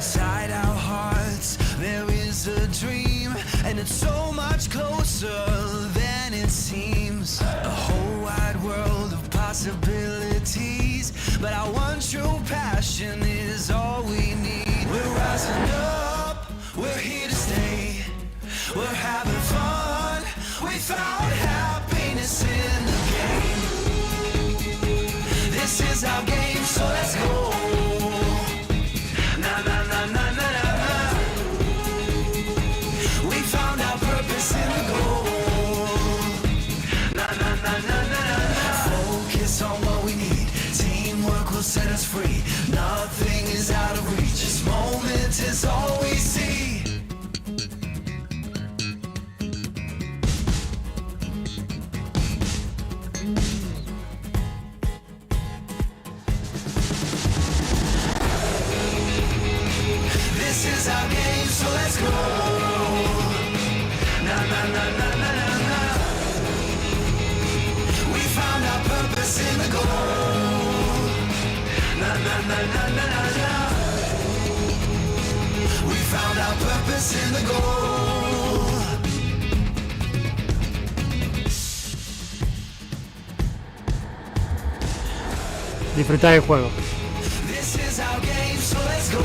Inside our hearts, there is a dream, and it's so much closer than it seems. A whole wide world of possibilities, but our one true passion is all we need. We're rising up, we're here to stay. We're having fun, we found happiness in the game. This is our game, so let's go. Na na na na na na na. We found our purpose in the goal. Na na na na na na. Focus on what we need. Teamwork will set us free. Nothing is out of reach. This moment is all we see. This is our game, so let's go. Na na na na na na na. We found our purpose in the goal. Na na na na na na na. We found our purpose in the goal. Disfrutar el juego. This is our game, so let's go.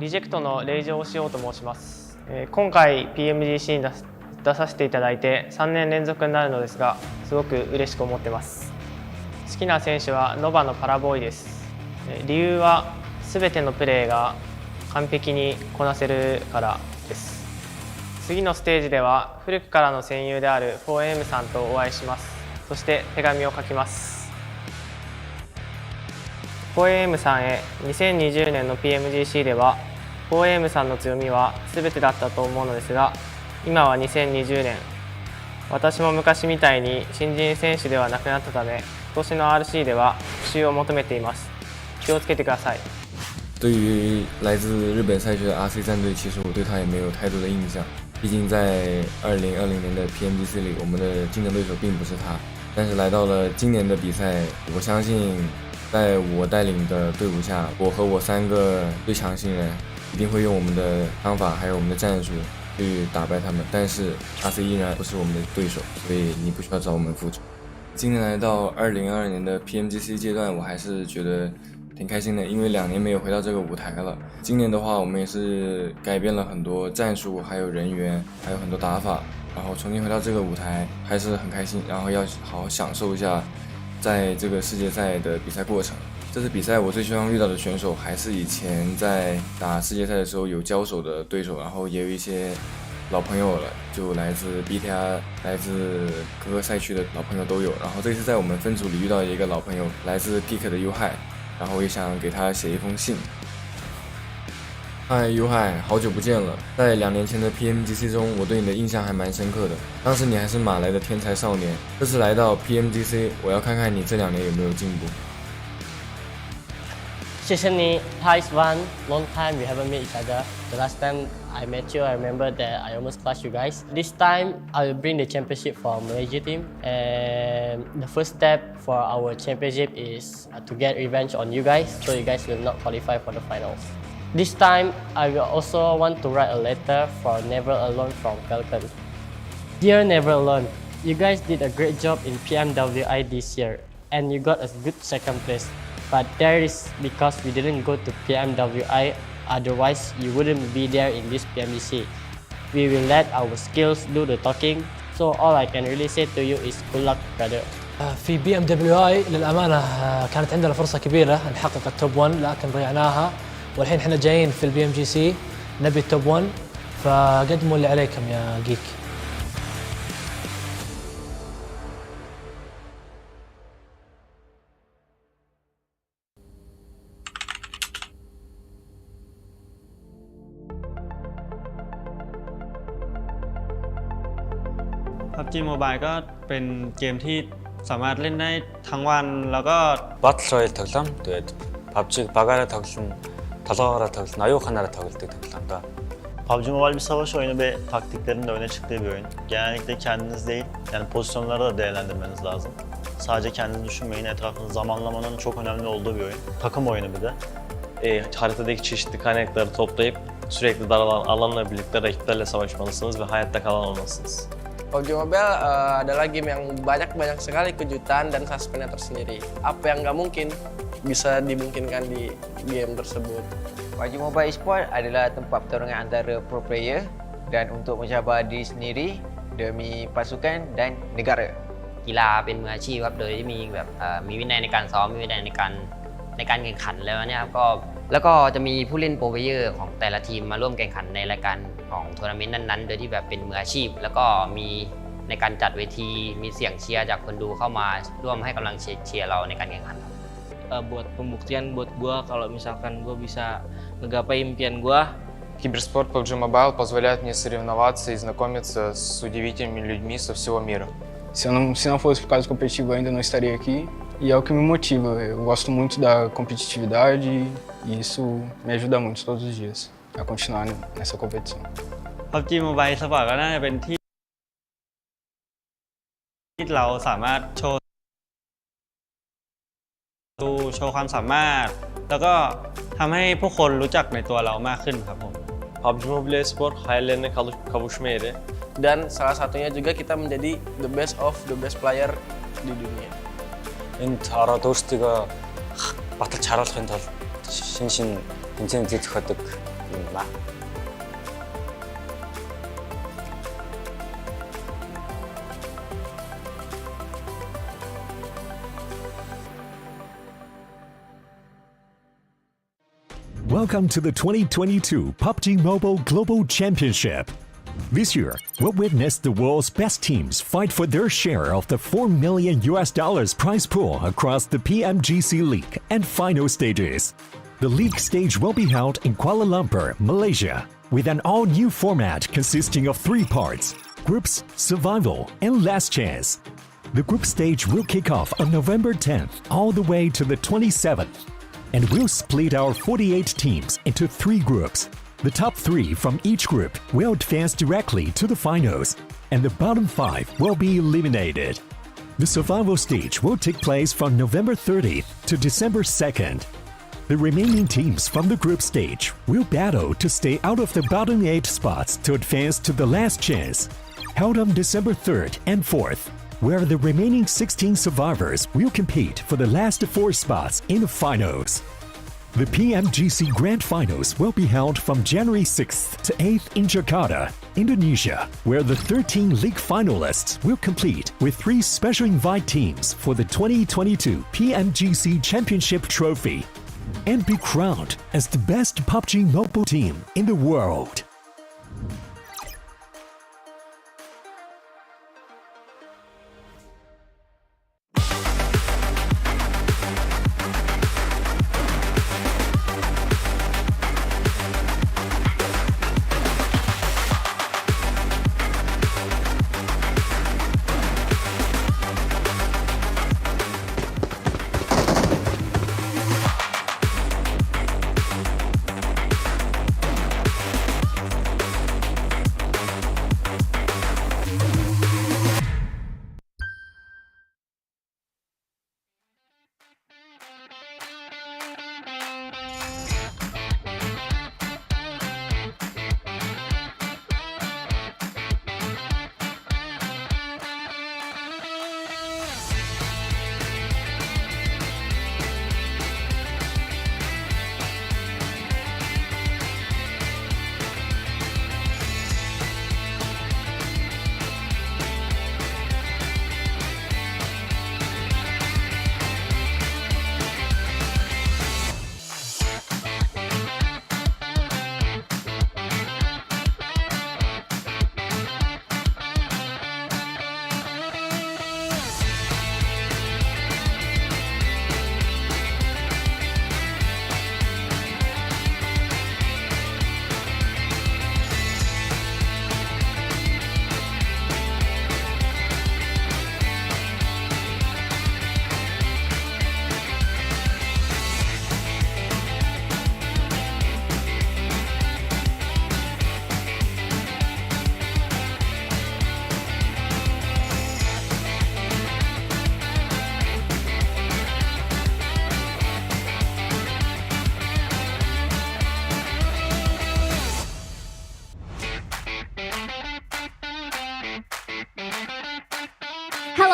リジェクトの令状をしようと申します。今回 PMGC に出させていただいて3年連続になるのですが、すごく嬉しく思ってます。好きな選手はノバのパラボーイです。理由は全てのプレーが完璧にこなせるからです。次のステージでは古くからの戦友である 4M さんとお会いします。そして手紙を書きます。4M さんへ。2020年の PMGC では 4M さんの強みは全てだったと思うのですが、今は2020年、私も昔みたいに新人選手ではなくなったため、今年の RC では復習を求めています。気をつけてください。对于来自日本赛区的 RC 战队，其实我对他也没有太多的印象。毕竟在2020年的 PMGC 里，我们的竞争对手并不是他。但是来到了今年的比赛，我相信在我带领的队伍下，我和我3个最强新人一定会用我们的方法还有我们的战术去打败他们。但是 RC 依然不是我们的对手，所以你不需要找我们复仇。今年来到2022年的 PMGC 阶段，我还是觉得挺开心的，因为2年没有回到这个舞台了。今年的话，我们也是改变了很多战术，还有人员，还有很多打法，然后重新回到这个舞台，还是很开心。然后要好好享受一下在这个世界赛的比赛过程。这次比赛我最希望遇到的选手还是以前在打世界赛的时候有交手的对手，然后也有一些老朋友了，就来自 BTR 来自各个赛区的老朋友都有。然后这次在我们分组里遇到一个老朋友，来自 Geek 的 Uhi， 然后我也想给他写一封信。嗨 Uhi， 好久不见了。在2年前的 PMGC 中，我对你的印象还蛮深刻的。当时你还是马来的天才少年，这次来到 PMGC， 我要看看你这2年有没有进步。Session Ties one, long time we haven't met each other. The last time I met you, I remember that I almost clashed you guys. This time, I will bring the championship for Malaysia team. And the first step for our championship is to get revenge on you guys, so you guys will not qualify for the finals. This time, I will also want to write a letter for Never Alone from Falcon. Dear Never Alone, you guys did a great job in PMWI this year, and you got a good second place. But that is because we didn't go to PMWI, otherwise you wouldn't be there in this PMGC. We will let our skills do the talking, so all I can really say to you is good luck brother. في بي ام دبليو اي للامانه كانت عندنا فرصه كبيره نحقق التوب 1 لكن ضيعناها، والحين احنا جايين في البي ام جي سي نبي التوب 1، فقدموا اللي عليكم يا جيك. PUBG Mobile ก็เป็นเกมที่สามารถเล่นได้ทั้งวันแล้วก็ Battle Royale тоглоом. Тэгээд PUBG багаараа тоглоно, толгоогоороо тоглоно, аюуханаараа тоглодог тоглоомда. PUBG Mobile bir savaş oyunu ve taktiklerin de öne çıktığı bir oyun. Genellikle kendiniz değil, yani pozisyonları da değerlendirmeniz lazım. Sadece kendinizi düşünmeyin, etrafınızı zamanlamanın çok önemli olduğu bir oyun. Takım oyunu bir de. Haritadaki çeşitli kaynakları toplayıp sürekli daralan alanla birlikte rakiplerle savaşmalısınız ve hayatta kalan olmalısınız. PUBG Mobile adalah game yang banyak sekali kejutan dan suspense tersendiri. Apa yang nggak mungkin bisa dimungkinkan di game tersebut. PUBG Mobile Esport adalah tempat pertarungan antara pro player dan untuk mencabar diri sendiri demi pasukan dan negara. กีฬาเป็นมืออาชีพครับโดยที่มีแบบมีวินัยในการซ้อมมีวินัยในการแข่งขันแล้วเนี่ยครับแล้วก็จะมีผู้เล่นโปรเพลเยอร์ของแต่ละทีมมาร่วมแข่งขันในรายการของทัวร์นาเมนต์นั้นๆโดยที่แบบเป็นมืออาชีพแล้วก็มีในการจัดเวทีมีเสียงเชียร์จากคนดูเข้ามาร่วมให้กำลังเชียร์เราในการแข่งขันครับ Buat pembuktian buat gua kalau misalkan gua bisa ngegapai impian gua. Киберспорт PUBG Mobile позволяет мне соревноваться и знакомиться с удивительными людьми со всего мира. Se não fosse por causa do competitivo, eu ainda não estaria aqui. E é o que me motiva. Eu gosto muito da competitividade e isso me ajuda muito todos os dias a continuar nessa competição. PUBG Mobile Sport ก็น่าจะเป็นที่เราสามารถโชว์ความสามารถแล้วก็ทำให้ผู้คนรู้จักในตัวเรามากขึ้นครับผม PUBG Mobile Sport hayallerine kavuşma yeri. Dan salah satunya juga kita menjadi the best of the best player di dunia. Энд ороод өөрсдийгөө баталж харуулахын тулд шин тэмцээн зохиодог юм ба. Welcome to the 2022 PUBG Mobile Global Championship. This year, we'll witness the world's best teams fight for their share of the $4 million prize pool across the PMGC League and final stages. The league stage will be held in Kuala Lumpur, Malaysia, with an all-new format consisting of 3 parts: groups, survival, and last chance. The group stage will kick off on November 10th all the way to the 27th, and we'll split our 48 teams into 3 groups. The top 3 from each group will advance directly to the finals, and the bottom 5 will be eliminated. The survival stage will take place from November 30th to December 2nd. The remaining teams from the group stage will battle to stay out of the bottom 8 spots to advance to the last chance, held on December 3rd and 4th, where the remaining 16 survivors will compete for the last 4 spots in the finals. The PMGC Grand Finals will be held from January 6th to 8th in Jakarta, Indonesia, where the 13 league finalists will compete with 3 special invite teams for the 2022 PMGC Championship Trophy and be crowned as the best PUBG Mobile team in the world.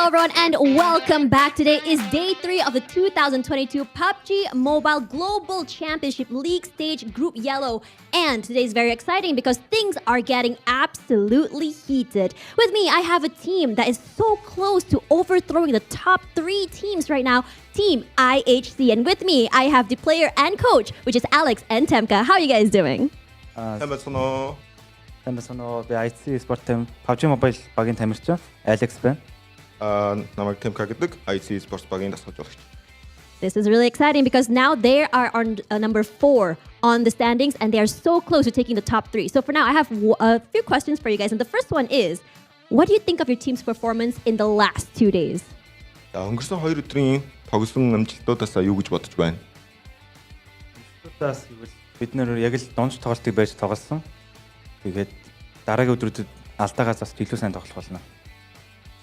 Hello everyone and welcome back. Today is day 3 of the 2022 PUBG Mobile Global Championship League Stage Group Yellow. And today is very exciting because things are getting absolutely heated. With me, I have a team that is so close to overthrowing the top 3 teams right now, Team IHC. And with me, I have the player and coach, which is Alex and Temka. How are you guys doing? Би IC спорт тайм PUBG Mobile багийн тамирчин Alex байна. Намайг Темка гэдэг IC спорт багийн дасгал жуулагч. This is really exciting because now they are on number 4 on the standings and they are so close to taking the top 3. So for now, I have a few questions for you guys. And the first one is, what do you think of your team's performance in the last 2 days? Өнгөрсөн 2 өдрийн тогсон амжилтуудаас юу гэж бодож байна? Амжилтуудаас гэвэл бид нэр яг л донж тоглолтыг байж тоглосон. Тэгээд дараагийн өдрүүдэд алдаагаас бас илүү сайн тоглох болно.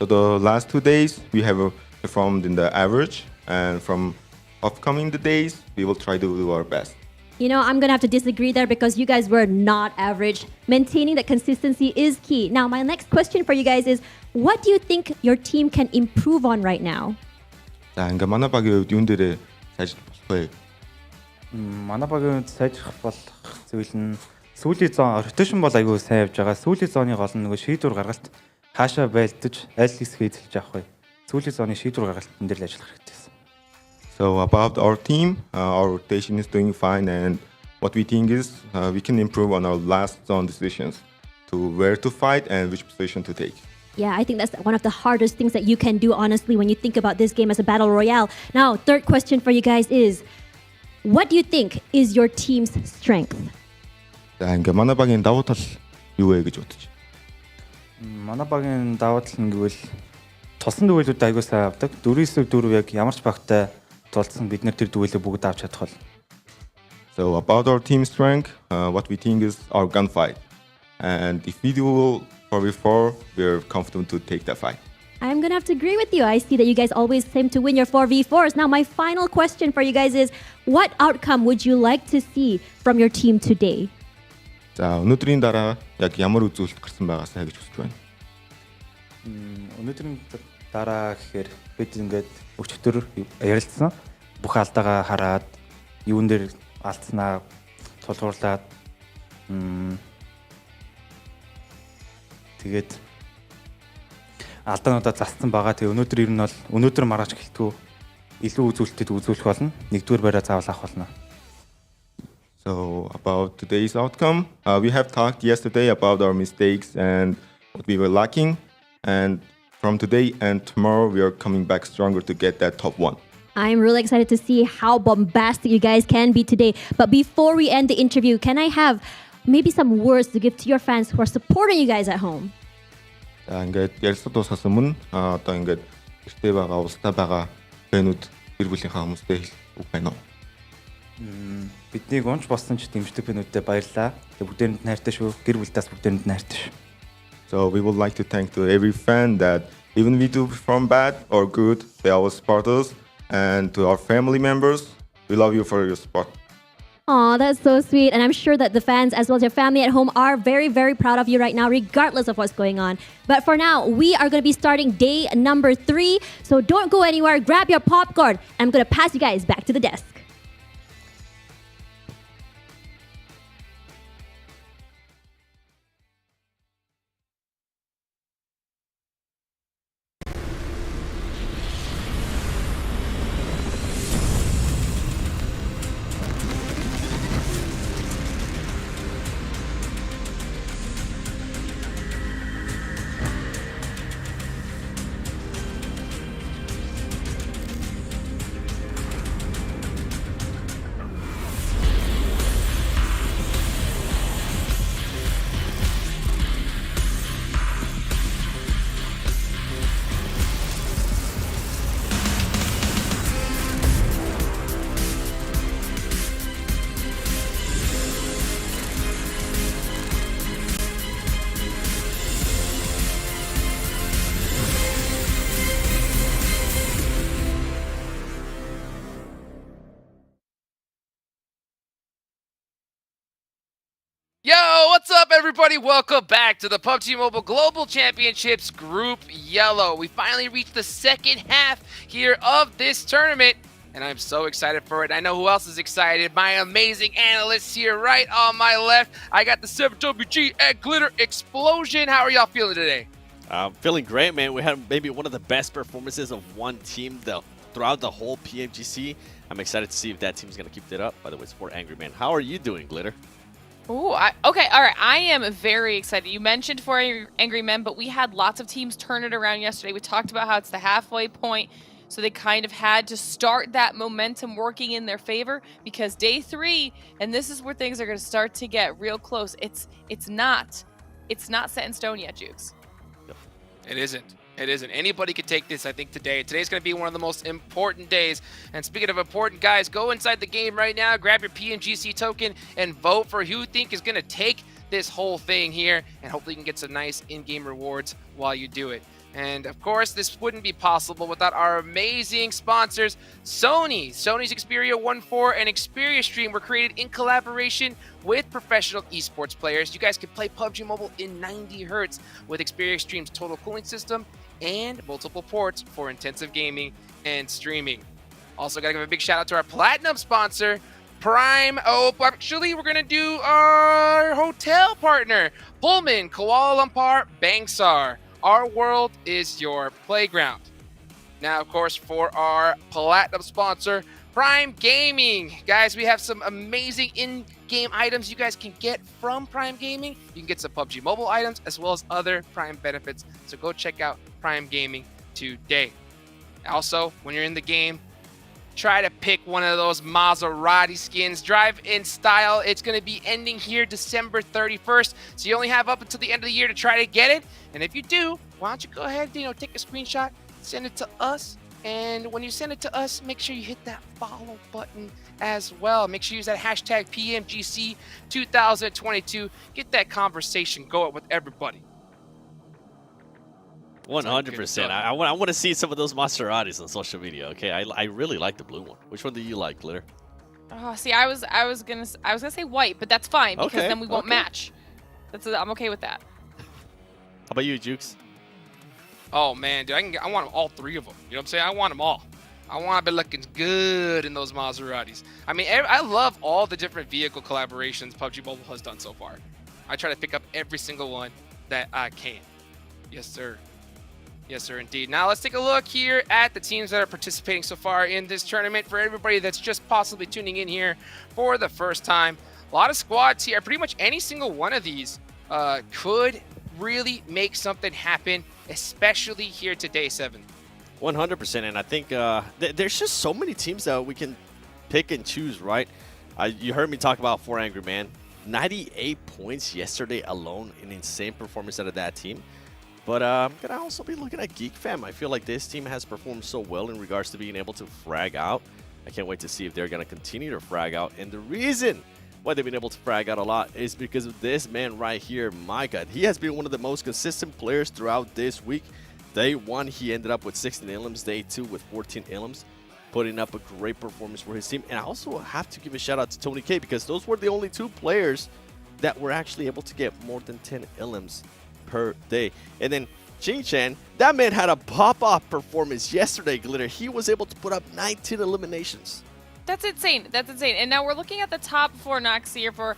So the last 2 days we have performed in the average, and from upcoming the days we will try to do our best. You know, I'm going to have to disagree there because you guys were not average. Maintaining that consistency is key. Now, my next question for you guys is, what do you think your team can improve on right now? За ингээ манай багийн хувьд юун дээрээ сайжрах болох вэ? Манай багийн хувьд сайжрах болох зүйл нь сүүлийн зон rotation бол айгүй сайн явж байгаа. Сүүлийн зоны гол нь нөгөө шийдвэр гаргалт хаашаа байлдаж аль хэсгээ эзэлж авах вэ? Сүүлийн зоны шийдвэр гаргалтын дээр л ажиллах хэрэгтэй. So about our team, our rotation is doing fine, and what we think is we can improve on our last zone decisions to where to fight and which position to take. Yeah, I think that's one of the hardest things that you can do, honestly, when you think about this game as a battle royale. Now, third question for you guys is, what do you think is your team's strength? За ингээ манай багийн давуу тал юу вэ гэж бодож байна? Манай багийн давуу тал нь гэвэл тосон дүгээлүүд айгуу сайн авдаг. 4-9-4 яг ямар ч багтай тулцсан бид нэр тэр дүгээлээ бүгд авч чадах бол. So about our team strength, what we think is our gunfight. And if we do 4v4, we're confident to take that fight. I'm going to have to agree with you. I see that you guys always seem to win your 4v4s. Now, my final question for you guys is, what outcome would you like to see from your team today? За өнөөдрийн дараа яг ямар үзүүлэлт гарсан байгаасаа гэж хүсэж байна. Өнөөдрийн дараа гэхээр бид ингээд өчтөр ярилцсан. Бүх алдаагаа хараад юун дээр алдснаа тулгуурлаад тэгээд алдаануудаа зассан байгаа. Тэгээ өнөөдөр ер нь бол өнөөдөр маргааш гэлтгүү илүү үзүүлэлтэд үзүүлэх болно. Нэгдүгээр байраа заавал авах болно. So about today's outcome, we have talked yesterday about our mistakes and what we were lacking, and from today and tomorrow we are coming back stronger to get that top 1. I'm really excited to see how bombastic you guys can be today. But before we end the interview, can I have maybe some words to give to your fans who are supporting you guys at home? За ингээд ярилцлага дуусгаас өмнө одоо ингээд гэртээ байгаа улстай байгаа фэнүүд гэр бүлийнхаа хүмүүстэй үг байна уу? Биднийг унж болсон ч дэмждэг фэнүүдтэй баярлалаа. Бүгдээрэнд найртай шүү. Гэр бүлдээс бүгдээрэнд найртай шүү. So we would like to thank to every fan that even we do perform bad or good, they always support us, and to our family members, we love you for your support. Aw, that's so sweet. And I'm sure that the fans as well as your family at home are very, very proud of you right now, regardless of what's going on. But for now, we are going to be starting day number 3. So don't go anywhere. Grab your popcorn. I'm going to pass you guys back to the desk. What's up, everybody? Welcome back to the PUBG Mobile Global Championships Group Yellow. We finally reached the second half here of this tournament, and I'm so excited for it. I know who else is excited. My amazing analysts here right on my left. I got the 7WG and Glitter Explosion. How are y'all feeling today? Feeling great, man. We had maybe one of the best performances of one team throughout the whole PMGC. I'm excited to see if that team's going to keep it up. By the way, it's for Angry Man. How are you doing, Glitter? Ooh, okay, all right. I am very excited. You mentioned for Angry Men, but we had lots of teams turn it around yesterday. We talked about how it's the halfway point, so they kind of had to start that momentum working in their favor because day 3, and this is where things are going to start to get real close. It's not set in stone yet, Jukes. It isn't. It isn't. Anybody could take this, I think, today. Today's going to be one of the most important days. And speaking of important, guys, go inside the game right now, grab your PMGC token, and vote for who you think is going to take this whole thing here. And hopefully you can get some nice in-game rewards while you do it. And, of course, this wouldn't be possible without our amazing sponsors, Sony. Sony's Xperia 1.4 and Xperia Stream were created in collaboration with professional esports players. You guys can play PUBG Mobile in 90 Hz with Xperia Stream's total cooling system and multiple ports for intensive gaming and streaming. Also, gotta give a big shout out to our platinum sponsor, Prime. Oh, actually, we're gonna do our hotel partner, Pullman, Kuala Lumpur, Bangsar. Our world is your playground. Now, of course, for our platinum sponsor, Prime Gaming. Guys, we have some amazing in-game items you guys can get from Prime Gaming. You can get some PUBG Mobile items as well as other Prime benefits. So go check out Prime Gaming today. Also, when you're in the game, try to pick one of those Maserati skins. Drive in style. It's going to be ending here December 31st. So you only have up until the end of the year to try to get it. And if you do, why don't you go ahead, take a screenshot, send it to us. And when you send it to us, make sure you hit that follow button as well. Make sure you use that hashtag PMGC 2022. Get that conversation going with everybody. 100%. I want to see some of those Maseratis on social media. Okay, I really like the blue one. Which one do you like, Glitter? Oh, see, I was gonna say white, but that's fine because then we won't match. I'm okay with that. How about you, Jukes? Oh man, dude, I want all 3 of them. You know what I'm saying? I want them all. I want to be looking good in those Maseratis. I mean, I love all the different vehicle collaborations PUBG Mobile has done so far. I try to pick up every single one that I can. Yes, sir. Yes, sir, indeed. Now let's take a look here at the teams that are participating so far in this tournament. For everybody that's just possibly tuning in here for the first time, a lot of squads here. Pretty much any single one of these could really make something happen, especially here to day 7. 100%, and I think there's just so many teams that we can pick and choose, right? You heard me talk about 4 Angry Man. 98 points yesterday alone, an insane performance out of that team. But I'm going to also be looking at Geek Fam. I feel like this team has performed so well in regards to being able to frag out. I can't wait to see if they're going to continue to frag out. And the reason why they've been able to frag out a lot is because of this man right here, Micah. He has been one of the most consistent players throughout this week. Day 1, he ended up with 16 elims. Day 2 with 14 elims, putting up a great performance for his team. And I also have to give a shout out to Tony K because those were the only 2 players that were actually able to get more than 10 elims per day. And then Ching Chan, that man had a pop-off performance yesterday, Glitter. He was able to put up 19 eliminations. That's insane. That's insane. And now we're looking at the top 4 knocks here for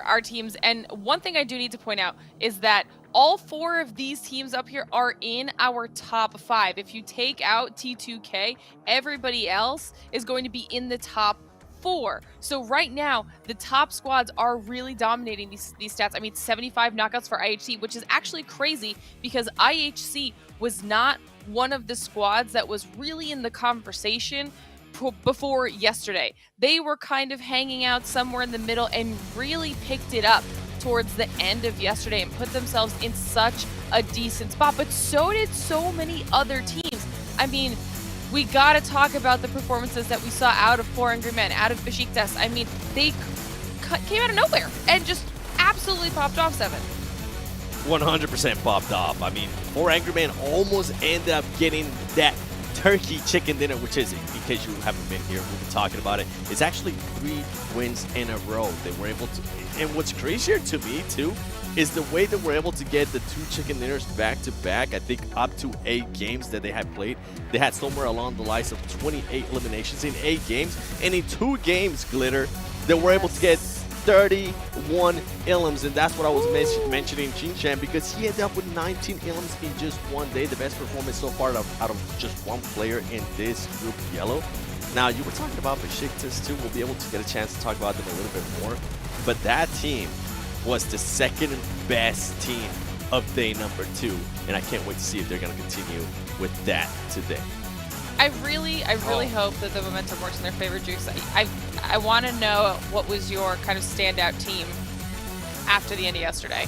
our teams. And one thing I do need to point out is that all 4 of these teams up here are in our top 5. If you take out T2K, everybody else is going to be in the top 4. So right now, the top squads are really dominating these stats. I mean, 75 knockouts for IHC, which is actually crazy because IHC was not one of the squads that was really in the conversation before yesterday. They were kind of hanging out somewhere in the middle and really picked it up towards the end of yesterday and put themselves in such a decent spot. But so did so many other teams. I mean, we got to talk about the performances that we saw out of 4 Angry Men, out of Besiktas. I mean, they came out of nowhere and just absolutely popped off 7. 100% popped off. I mean, 4 Angry Men almost ended up getting that turkey chicken dinner, which is, in case you haven't been here, we've been talking about it. It's actually 3 wins in a row. They were able to, and what's crazier to me too, is the way that we're able to get the 2 chicken dinners back to back. I think up to 8 games that they had played. They had somewhere along the lines of 28 eliminations in 8 games. And in 2 games, Glitter, they were able to get 31 elims, and that's what I was mentioning Chin-Chan, because he ended up with 19 elims in just one day. The best performance so far out of just one player in this group yellow. Now, you were talking about Besiktas too. We'll be able to get a chance to talk about them a little bit more. But that team was the second best team of day number 2, and I can't wait to see if they're going to continue with that today. I really hope that the momentum works in their favor, Juice. I want to know what was your kind of standout team after the end of yesterday.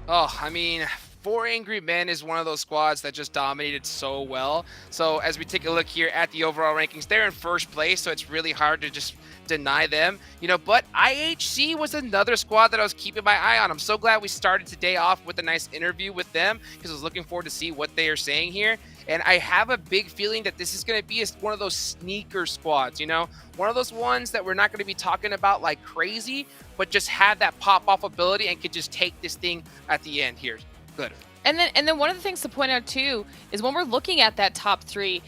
Oh, I mean, 4 Angry Men is one of those squads that just dominated so well. So as we take a look here at the overall rankings, they're in first place, so it's really hard to just deny them, you know. But IHC was another squad that I was keeping my eye on. I'm so glad we started today off with a nice interview with them, because I was looking forward to see what they are saying here. And I have a big feeling that this is going to be one of those sneaker squads, you know, one of those ones that we're not going to be talking about like crazy, but just have that pop-off ability and could just take this thing at the end here. Good. And then one of the things to point out too is when we're looking at that top 3,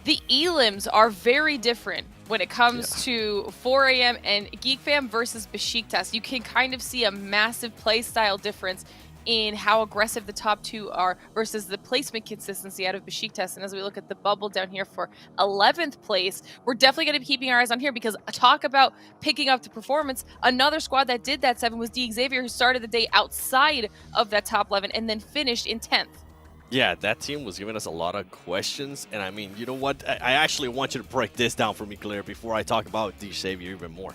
the elims are very different when it comes to 4 AM and Geek Fam versus Besiktas. You can kind of see a massive play style difference in how aggressive the top 2 are versus the placement consistency out of Besiktas. And as we look at the bubble down here for 11th place, we're definitely going to be keeping our eyes on here, because talk about picking up the performance. Another squad that did that, 7, was D Xavier, who started the day outside of that top 11 and then finished in 10th. Yeah, that team was giving us a lot of questions. And I mean, you know what? I actually want you to break this down for me, Claire, before I talk about D Xavier even more.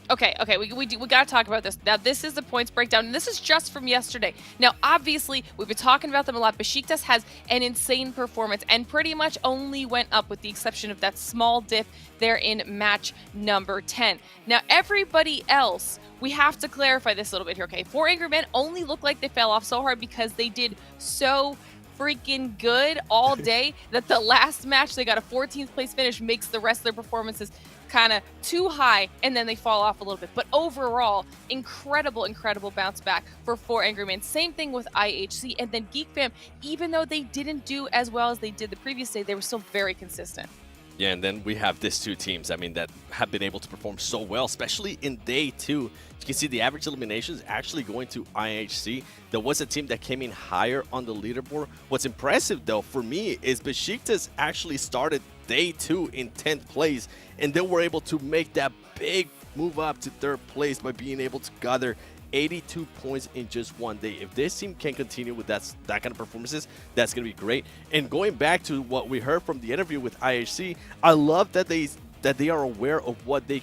Okay, we got to talk about this. Now, this is the points breakdown, and this is just from yesterday. Now, obviously, we've been talking about them a lot. Besiktas has an insane performance and pretty much only went up, with the exception of that small dip there in match number 10. Now, everybody else, we have to clarify this a little bit here, okay? 4 Angry Men only look like they fell off so hard because they did so freaking good all day that the last match, they got a 14th place finish, makes the rest of their performances kind of too high, and then they fall off a little bit. But overall, incredible bounce back for 4 Angry Men. Same thing with IHC, and then Geek Fam, even though they didn't do as well as they did the previous day, they were still very consistent. Yeah, and then we have these 2 teams, I mean, that have been able to perform so well, especially in day 2. You can see the average eliminations actually going to IHC. There was a team that came in higher on the leaderboard. What's impressive, though, for me, is Besiktas actually started day 2 in 10th place, and they were able to make that big move up to 3rd place by being able to gather 82 points in just one day. If this team can continue with that kind of performances, that's going to be great. And going back to what we heard from the interview with IHC, I love that they are aware of what they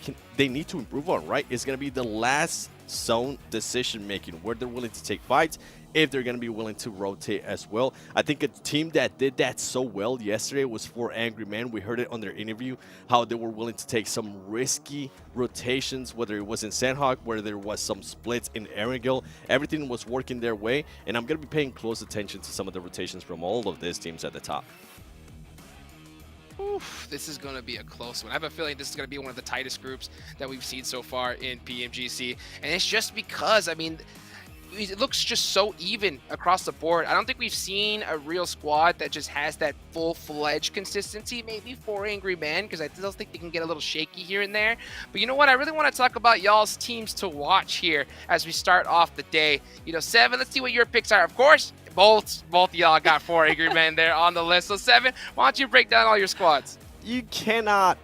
need to improve on, right? It's going to be the last zone decision making, where they're willing to take fights, if they're going to be willing to rotate as well. I think a team that did that so well yesterday was 4 Angry Men. We heard it on their interview, how they were willing to take some risky rotations, whether it was in Sandhawk, where there was some splits in Erangel. Everything was working their way, and I'm going to be paying close attention to some of the rotations from all of these teams at the top. Oof, this is going to be a close one. I have a feeling this is going to be one of the tightest groups that we've seen so far in PMGC, and it's just because, I mean, it looks just so even across the board. I don't think we've seen a real squad that just has that full-fledged consistency. Maybe 4 Angry Men, because I still think they can get a little shaky here and there. But you know what? I really want to talk about y'all's teams to watch here as we start off the day. You know, 7, let's see what your picks are. Of course, both of y'all got 4 Angry Men there on the list. So 7, why don't you break down all your squads? You cannot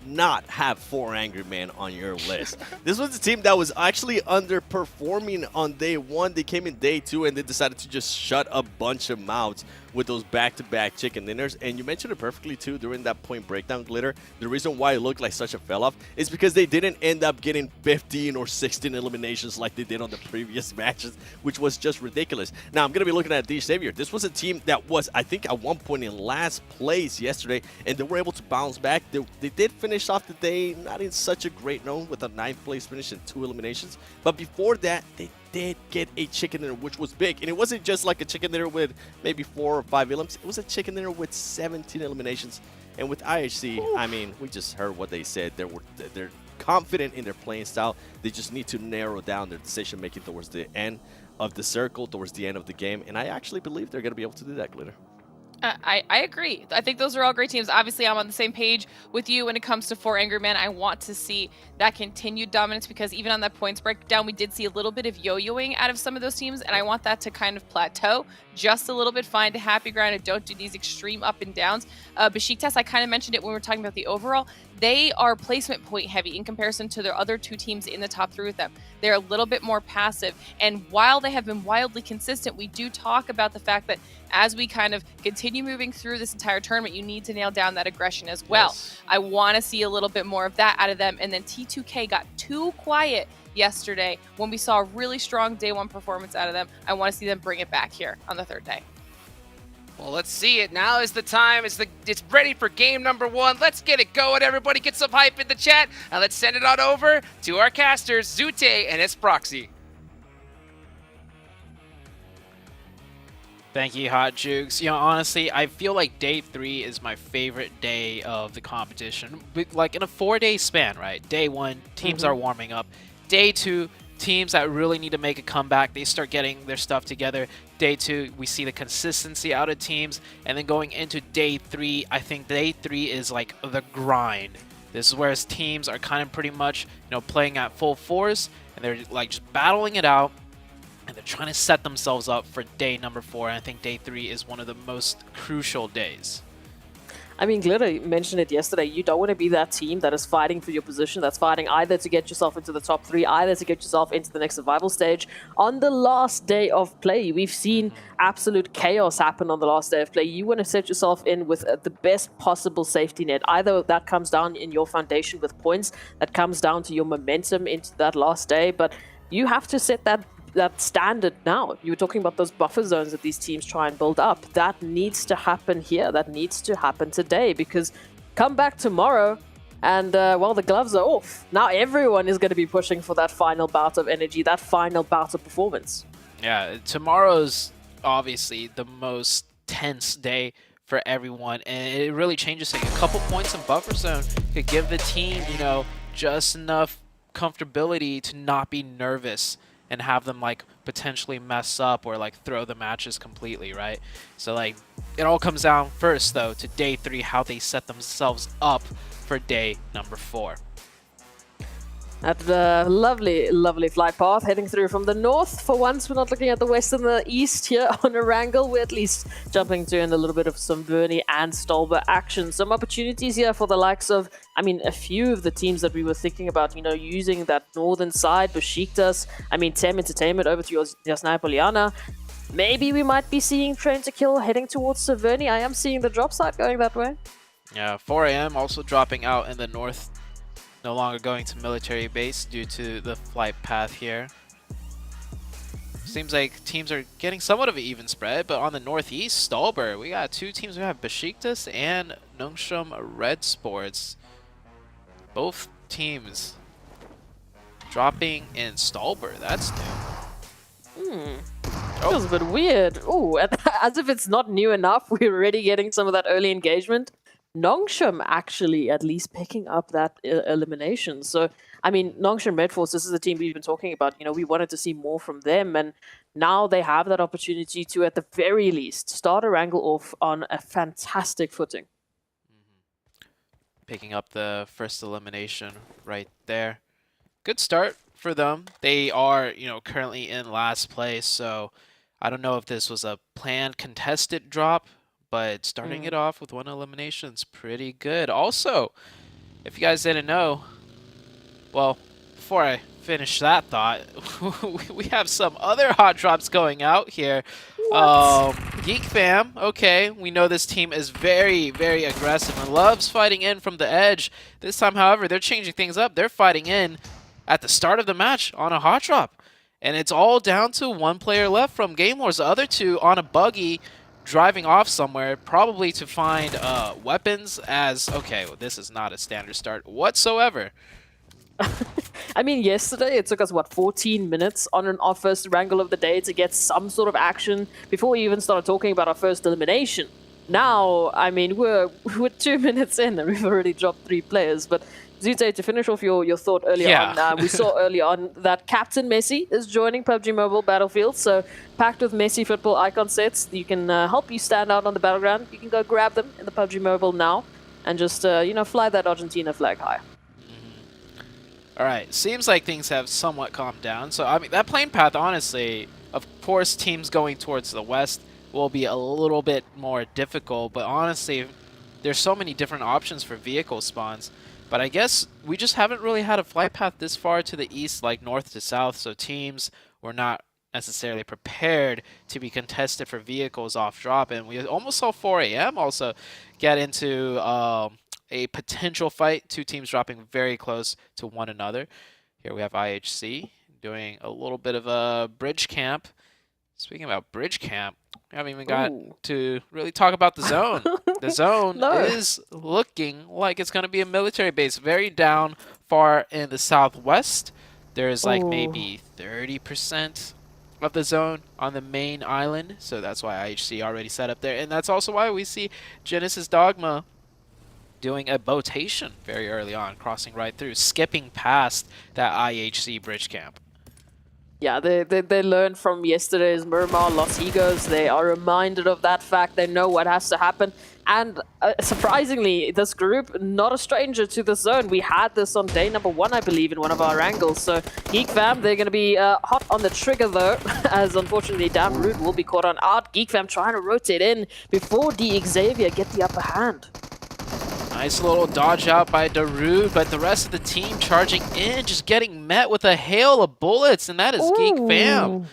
not have 4 Angry Men on your list. This was a team that was actually underperforming on day 1. They came in day 2 and they decided to just shut a bunch of mouths with those back-to-back chicken dinners. And you mentioned it perfectly too during that point breakdown, Glitter. The reason why it looked like such a fell-off is because they didn't end up getting 15 or 16 eliminations like they did on the previous matches, which was just ridiculous. Now, I'm going to be looking at D Xavier. This was a team that was, I think, at one point in last place yesterday, and they were able to bounce back. They did finish off the day not in such a great note with a 9th place finish and 2 eliminations. But before that, they did get a chicken dinner, which was big. And it wasn't just like a chicken dinner with maybe 4 or 5 elims. It was a chicken dinner with 17 eliminations. And with IHC, I mean, we just heard what they said. They're confident in their playing style. They just need to narrow down their decision making towards the end of the circle, towards the end of the game. And I actually believe they're going to be able to do that, Glitter. I agree. I think those are all great teams. Obviously, I'm on the same page with you when it comes to 4 Angry Men. I want to see that continued dominance because even on that points breakdown, we did see a little bit of yo-yoing out of some of those teams, and I want that to kind of plateau just a little bit, find a happy ground, and don't do these extreme up and downs. Besiktas, I kind of mentioned it when we were talking about the overall. They are placement point heavy in comparison to their other 2 teams in the top 3 with them. They're a little bit more passive. And while they have been wildly consistent, we do talk about the fact that as we kind of continue moving through this entire tournament, you need to nail down that aggression as well. Yes. I want to see a little bit more of that out of them. And then T2K got too quiet yesterday when we saw a really strong day 1 performance out of them. I want to see them bring it back here on the 3rd day. Well, let's see it. Now is the time. It's ready for game number 1. Let's get it going. Everybody get some hype in the chat. And let's send it on over to our casters, Zute and Esproxy. Thank you, Hot Jukes. You know, honestly, I feel like day 3 is my favorite day of the competition. Like in a 4-day span, right? Day 1, teams are warming up. Day 2, teams that really need to make a comeback, they start getting their stuff together. Day 2, we see the consistency out of teams. And then going into day 3, I think day 3 is like the grind. This is where teams are kind of pretty much, playing at full force. And they're like just battling it out. And they're trying to set themselves up for day number 4. And I think day 3 is one of the most crucial days. I mean, Glitter mentioned it yesterday. You don't want to be that team that is fighting for your position, that's fighting either to get yourself into the top 3, either to get yourself into the next survival stage. On the last day of play, we've seen absolute chaos happen on the last day of play. You want to set yourself in with the best possible safety net. Either that comes down in your foundation with points, that comes down to your momentum into that last day, but you have to set that standard now. You were talking about those buffer zones that these teams try and build up. That needs to happen here. That needs to happen today, because come back tomorrow and, well, the gloves are off. Now everyone is going to be pushing for that final bout of energy, that final bout of performance. Yeah, tomorrow's obviously the most tense day for everyone, and it really changes things. A couple points in buffer zone could give the team, just enough comfortability to not be nervous and have them like potentially mess up or like throw the matches completely, right? So like it all comes down first though to day 3, how they set themselves up for day number 4. That lovely, lovely flight path heading through from the north. For once, we're not looking at the west and the east here on a wrangle. We're at least jumping to in a little bit of some Vernie and Stolber action. Some opportunities here for the likes of, I mean, a few of the teams that we were thinking about, using that northern side, Besiktas, I mean, Tem Entertainment over to Jasnaya Poliana. Maybe we might be seeing Train to Kill heading towards Severny. I am seeing the drop side going that way. Yeah, 4 AM also dropping out in the north. No longer going to military base due to the flight path here. Seems like teams are getting somewhat of an even spread, but on the northeast, Stolber, we got 2 teams. We have Besiktas and Nongsham Red Sports. Both teams dropping in Stolber. That's new. Feels a bit weird. Ooh, as if it's not new enough, we're already getting some of that early engagement. Nongsham actually at least picking up that elimination. So, I mean, Nongsham Red Force, this is the team we've been talking about. We wanted to see more from them, and now they have that opportunity to, at the very least, start a wrangle off on a fantastic footing. Picking up the first elimination right there. Good start for them. They are, currently in last place, so I don't know if this was a planned contested drop, but starting it off with 1 elimination is pretty good. Also, if you guys didn't know, well, before I finish that thought, we have some other hot drops going out here. Geek Fam, okay, we know this team is very, very aggressive and loves fighting in from the edge. This time, however, they're changing things up. They're fighting in at the start of the match on a hot drop. And it's all down to 1 player left from Game Wars. The other 2 on a buggy, driving off somewhere, probably to find weapons as, okay, well, this is not a standard start whatsoever. I mean, yesterday it took us, what, 14 minutes on our first wrangle of the day to get some sort of action before we even started talking about our first elimination. Now, I mean, we're 2 minutes in and we've already dropped 3 players. But Zute, to finish off your thought earlier on, we saw early on that Captain Messi is joining PUBG Mobile Battlefield. So packed with Messi football icon sets, you can help you stand out on the battleground. You can go grab them in the PUBG Mobile now and just, fly that Argentina flag high. All right, seems like things have somewhat calmed down. So, I mean, that plane path, honestly, of course, teams going towards the west will be a little bit more difficult. But honestly, there's so many different options for vehicle spawns. But I guess we just haven't really had a flight path this far to the east, like north to south. So teams were not necessarily prepared to be contested for vehicles off drop. And we almost saw 4 a.m. also get into a potential fight, 2 teams dropping very close to one another. Here we have IHC doing a little bit of a bridge camp. Speaking about bridge camp, we haven't even got to really talk about the zone. The zone is looking like it's going to be a military base very down far in the southwest. There's like maybe 30% of the zone on the main island, so that's why IHC already set up there. And that's also why we see Genesis Dogma doing a botation very early on, crossing right through, skipping past that IHC bridge camp. Yeah, they learned from yesterday's Miramar Los Egos. They are reminded of that fact. They know what has to happen. And surprisingly, this group, not a stranger to the zone. We had this on day number 1, I believe, in one of our angles. So Geek Fam, they're going to be hot on the trigger, though, as unfortunately Damn Rude will be caught on out. Geek Fam trying to rotate in before D Xavier get the upper hand. Nice little dodge out by Darude, but the rest of the team charging in, just getting met with a hail of bullets, and that is Geek Fam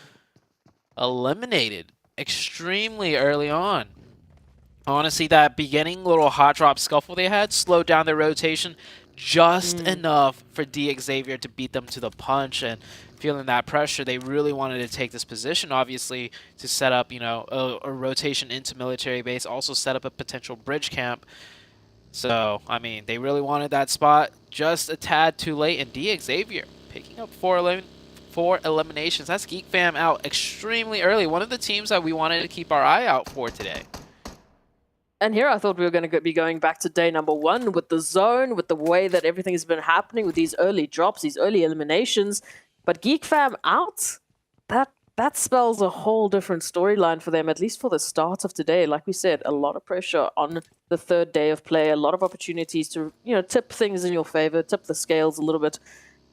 eliminated extremely early on. Honestly, that beginning little hot drop scuffle they had slowed down their rotation just enough for D Xavier to beat them to the punch, and feeling that pressure, they really wanted to take this position, obviously, to set up, a rotation into military base, also set up a potential bridge camp. So, I mean, they really wanted that spot just a tad too late, and D Xavier picking up 4 eliminations. That's Geek Fam out extremely early. One of the teams that we wanted to keep our eye out for today. And here I thought we were going to be going back to day number 1 with the zone, with the way that everything has been happening with these early drops, these early eliminations. But Geek Fam out, that spells a whole different storyline for them, at least for the start of today. Like we said, a lot of pressure on the 3rd day of play, a lot of opportunities to, tip things in your favor, tip the scales a little bit.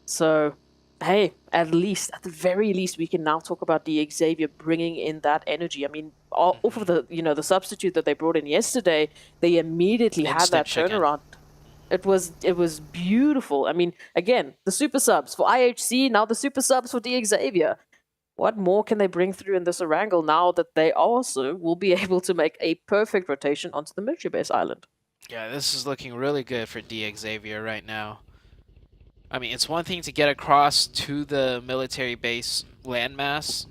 So, hey, at the very least, we can now talk about D Xavier bringing in that energy. I mean, off of the, the substitute that they brought in yesterday, they immediately had that turnaround. It was beautiful. I mean, again, the super subs for IHC, now the super subs for D Xavier. What more can they bring through in this wrangle now that they also will be able to make a perfect rotation onto the military base island? Yeah, this is looking really good for D Xavier right now. I mean, it's one thing to get across to the military base landmass,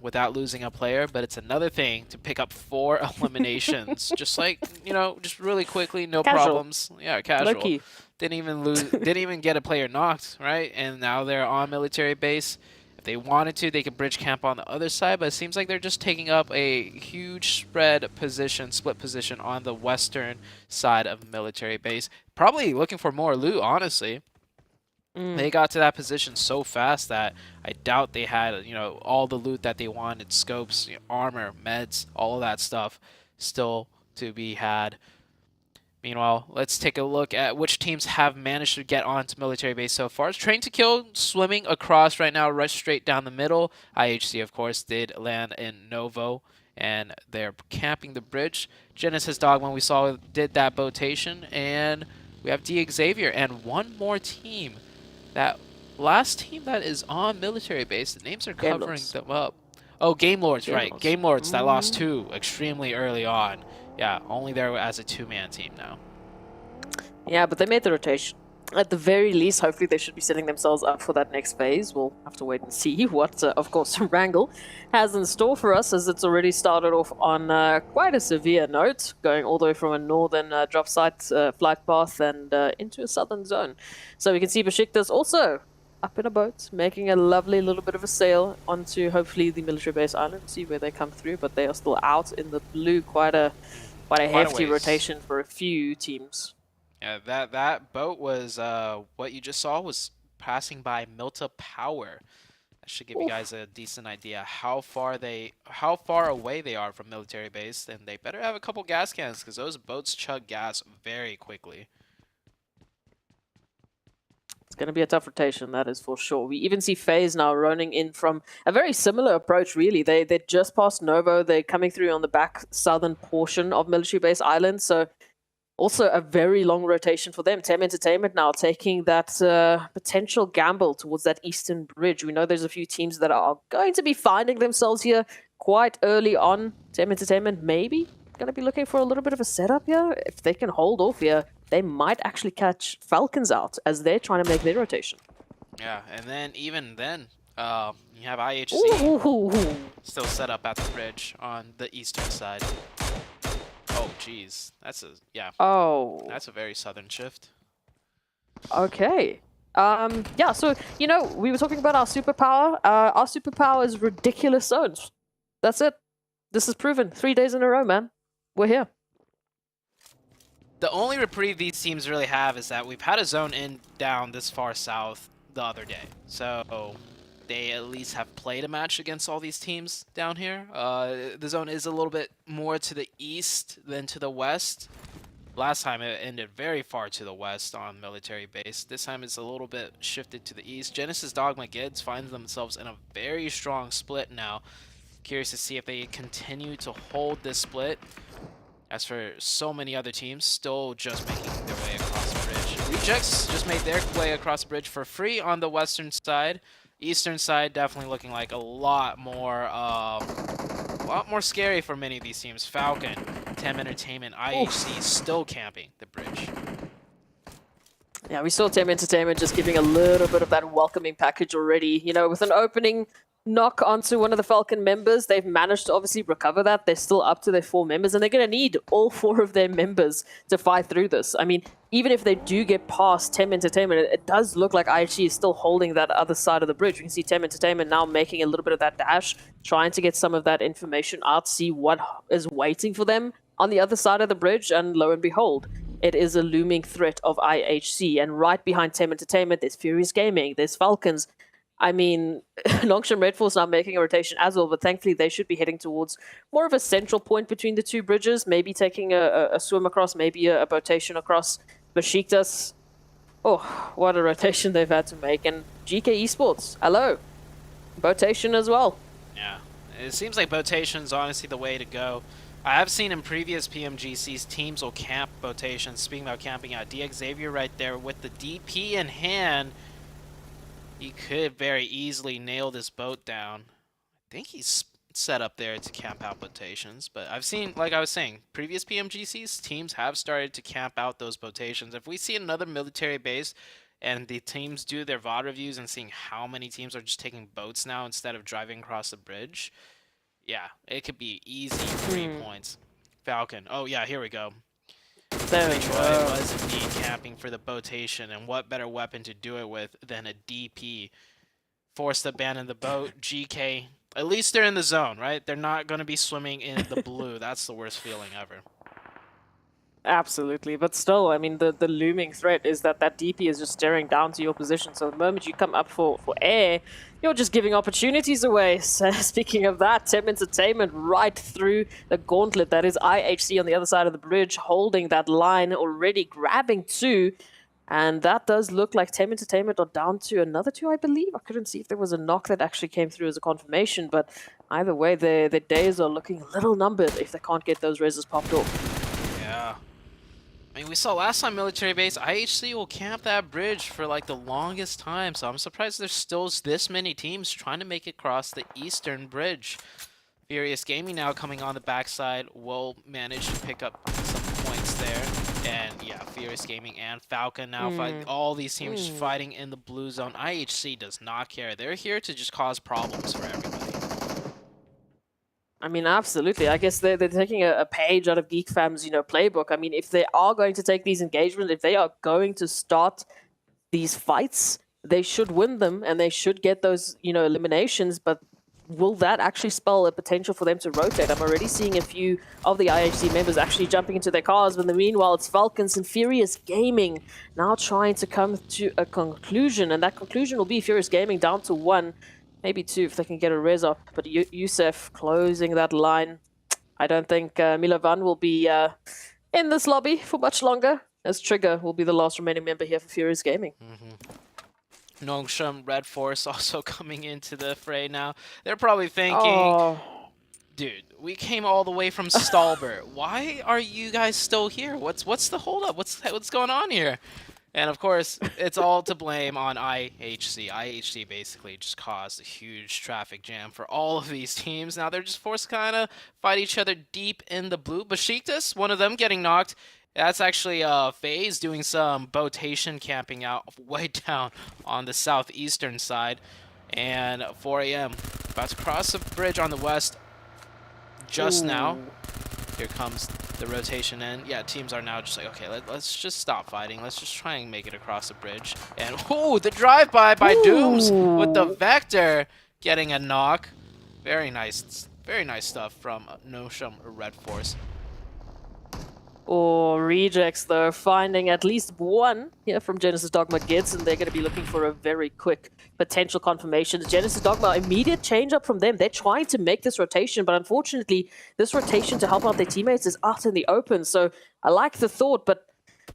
without losing a player, but it's another thing to pick up 4 eliminations, just just really quickly, no problems. Yeah, casual. Lucky. Didn't even get a player knocked, right? And now they're on military base. If they wanted to, they could bridge camp on the other side, but it seems like they're just taking up a huge split position on the western side of military base. Probably looking for more loot, honestly. They got to that position so fast that I doubt they had, all the loot that they wanted, scopes, armor, meds, all of that stuff still to be had. Meanwhile, let's take a look at which teams have managed to get onto military base so far. It's Train to Kill swimming across right now, right straight down the middle. IHC, of course, did land in Novo, and they're camping the bridge. Genesis Dogma, we saw, did that botation, and we have D Xavier and one more team. That last team that is on military base, the names are covering them up. Oh, Game Lords, right. Game Lords that lost 2 extremely early on. Yeah, only there as a 2-man team now. Yeah, but they made the rotation. At the very least, hopefully they should be setting themselves up for that next phase. We'll have to wait and see what, of course, Wrangle has in store for us, as it's already started off on quite a severe note, going all the way from a northern drop site flight path and into a southern zone. So we can see Besiktas also up in a boat, making a lovely little bit of a sail onto hopefully the military base island. See where they come through, but they are still out in the blue. Quite a hefty rotation for a few teams. Yeah, that boat was what you just saw was passing by Milta Power. That should give you guys a decent idea how far away they are from military base, and they better have a couple gas cans because those boats chug gas very quickly. It's going to be a tough rotation, that is for sure. We even see FaZe now running in from a very similar approach, really. They're just past Novo. They're coming through on the back southern portion of military base island, so also a very long rotation for them. Tem Entertainment now taking that potential gamble towards that eastern bridge. We know there's a few teams that are going to be finding themselves here quite early on. Tem Entertainment maybe going to be looking for a little bit of a setup here. If they can hold off here, they might actually catch Falcons out as they're trying to make their rotation. Yeah, and then even then, you have IHC still set up at the bridge on the eastern side. Oh, jeez. That's a very southern shift. Okay. Yeah, so, you know, we were talking about our superpower. Our superpower is ridiculous zones. That's it. This is proven. 3 days in a row, man. We're here. The only reprieve these teams really have is that we've had a zone in down this far south the other day. So they at least have played a match against all these teams down here. The zone is a little bit more to the east than to the west. Last time it ended very far to the west on military base. This time it's a little bit shifted to the east. Genesis Dogma Gids find themselves in a very strong split now. Curious to see if they continue to hold this split. As for so many other teams, still just making their way across the bridge. Rejects just made their way across the bridge for free on the western side. Eastern side definitely looking like a lot more scary for many of these teams. Falcon, Tem Entertainment, IHC still camping the bridge. Yeah, we saw Tem Entertainment just giving a little bit of that welcoming package already. You know, with an opening knock onto one of the Falcon members, they've managed to obviously recover that. They're still up to their 4 members, and they're going to need all 4 of their members to fight through this. I mean, even if they do get past Tem Entertainment, it does look like IHG is still holding that other side of the bridge. We can see Tem Entertainment now making a little bit of that dash, trying to get some of that information out, see what is waiting for them on the other side of the bridge, and lo and behold, it is a looming threat of IHC. And right behind Tem Entertainment, there's Furious Gaming, there's Falcons. I mean, Longsham Red Force now making a rotation as well, but thankfully they should be heading towards more of a central point between the 2 bridges, maybe taking a swim across, maybe a rotation across Besiktas. Oh, what a rotation they've had to make. And GK Esports, hello. Botation as well. Yeah, it seems like Botation's honestly the way to go. I have seen in previous PMGCs, teams will camp Botation. Speaking about camping out, DX Xavier right there with the DP in hand. He could very easily nail this boat down. I think he's set up there to camp out botations, but I've seen, like I was saying, previous PMGCs, teams have started to camp out those botations. If we see another military base and the teams do their VOD reviews and seeing how many teams are just taking boats now instead of driving across the bridge, yeah, it could be easy 3 points. Falcon. Oh, yeah, here we go. There we go. Was indeed camping for the botation, and what better weapon to do it with than a DP? Forced to abandon the boat. GK, at least they're in the zone, right? They're not going to be swimming in the blue. That's the worst feeling ever. Absolutely, but still, I mean, the looming threat is that DP is just staring down to your position. So the moment you come up for air, you're just giving opportunities away. So speaking of that, Tem Entertainment right through the gauntlet. That is IHC on the other side of the bridge, holding that line already, grabbing 2. And that does look like Tem Entertainment are down to another 2, I believe. I couldn't see if there was a knock that actually came through as a confirmation, but either way, their days are looking a little numbered if they can't get those reses popped off. Yeah. I mean, we saw last time military base, IHC will camp that bridge for like the longest time, so I'm surprised there's still this many teams trying to make it across the eastern bridge. Furious Gaming now coming on the backside will manage to pick up some points there. And yeah, Furious Gaming and Falcon now fight. All these teams fighting in the blue zone. IHC does not care. They're here to just cause problems for everybody. I mean, absolutely. I guess they're taking a page out of GeekFam's, playbook. I mean, if they are going to take these engagements, if they are going to start these fights, they should win them and they should get those, eliminations. But will that actually spell a potential for them to rotate? I'm already seeing a few of the IHC members actually jumping into their cars. But in the meanwhile, it's Falcons and Furious Gaming now trying to come to a conclusion. And that conclusion will be Furious Gaming down to 1. Maybe 2 if they can get a res up. But Youssef closing that line. I don't think Milovan will be in this lobby for much longer, as Trigger will be the last remaining member here for Furious Gaming. Nongshim Red Force also coming into the fray now. They're probably thinking, dude, we came all the way from Stalbert. Why are you guys still here? What's the holdup? What's going on here? And of course, it's all to blame on IHC. IHC basically just caused a huge traffic jam for all of these teams. Now they're just forced to kind of fight each other deep in the blue. Besiktas, one of them getting knocked. That's actually FaZe doing some botation camping out way down on the southeastern side. And 4 a.m. about to cross the bridge on the west just now. Here comes the rotation in. Yeah, teams are now just like, okay, let's just stop fighting. Let's just try and make it across the bridge. And, the drive-by by Dooms with the Vector getting a knock. Very nice stuff from Nosham Red Force. Rejects, though, finding at least 1 here from Genesis Dogma Gids, and they're going to be looking for a very quick potential confirmation. Genesis Dogma, immediate change up from them. They're trying to make this rotation, but unfortunately, this rotation to help out their teammates is out in the open. So I like the thought, but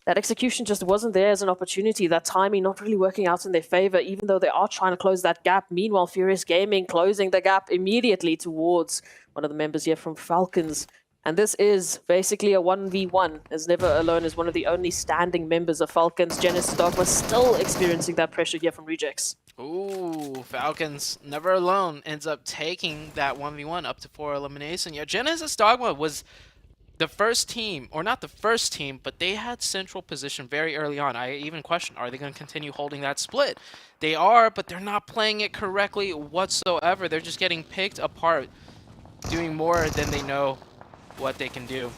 that execution just wasn't there as an opportunity. That timing not really working out in their favor, even though they are trying to close that gap. Meanwhile, Furious Gaming closing the gap immediately towards one of the members here from Falcons. And this is basically a 1v1, as Never Alone is one of the only standing members of Falcons. Genesis Dogma still experiencing that pressure here from Rejects. Ooh, Falcons Never Alone ends up taking that 1v1 up to 4 elimination. Yeah, Genesis Dogma was the first team, or not the first team, but they had central position very early on. I even questioned, are they going to continue holding that split? They are, but they're not playing it correctly whatsoever. They're just getting picked apart, doing more than they know what they can do.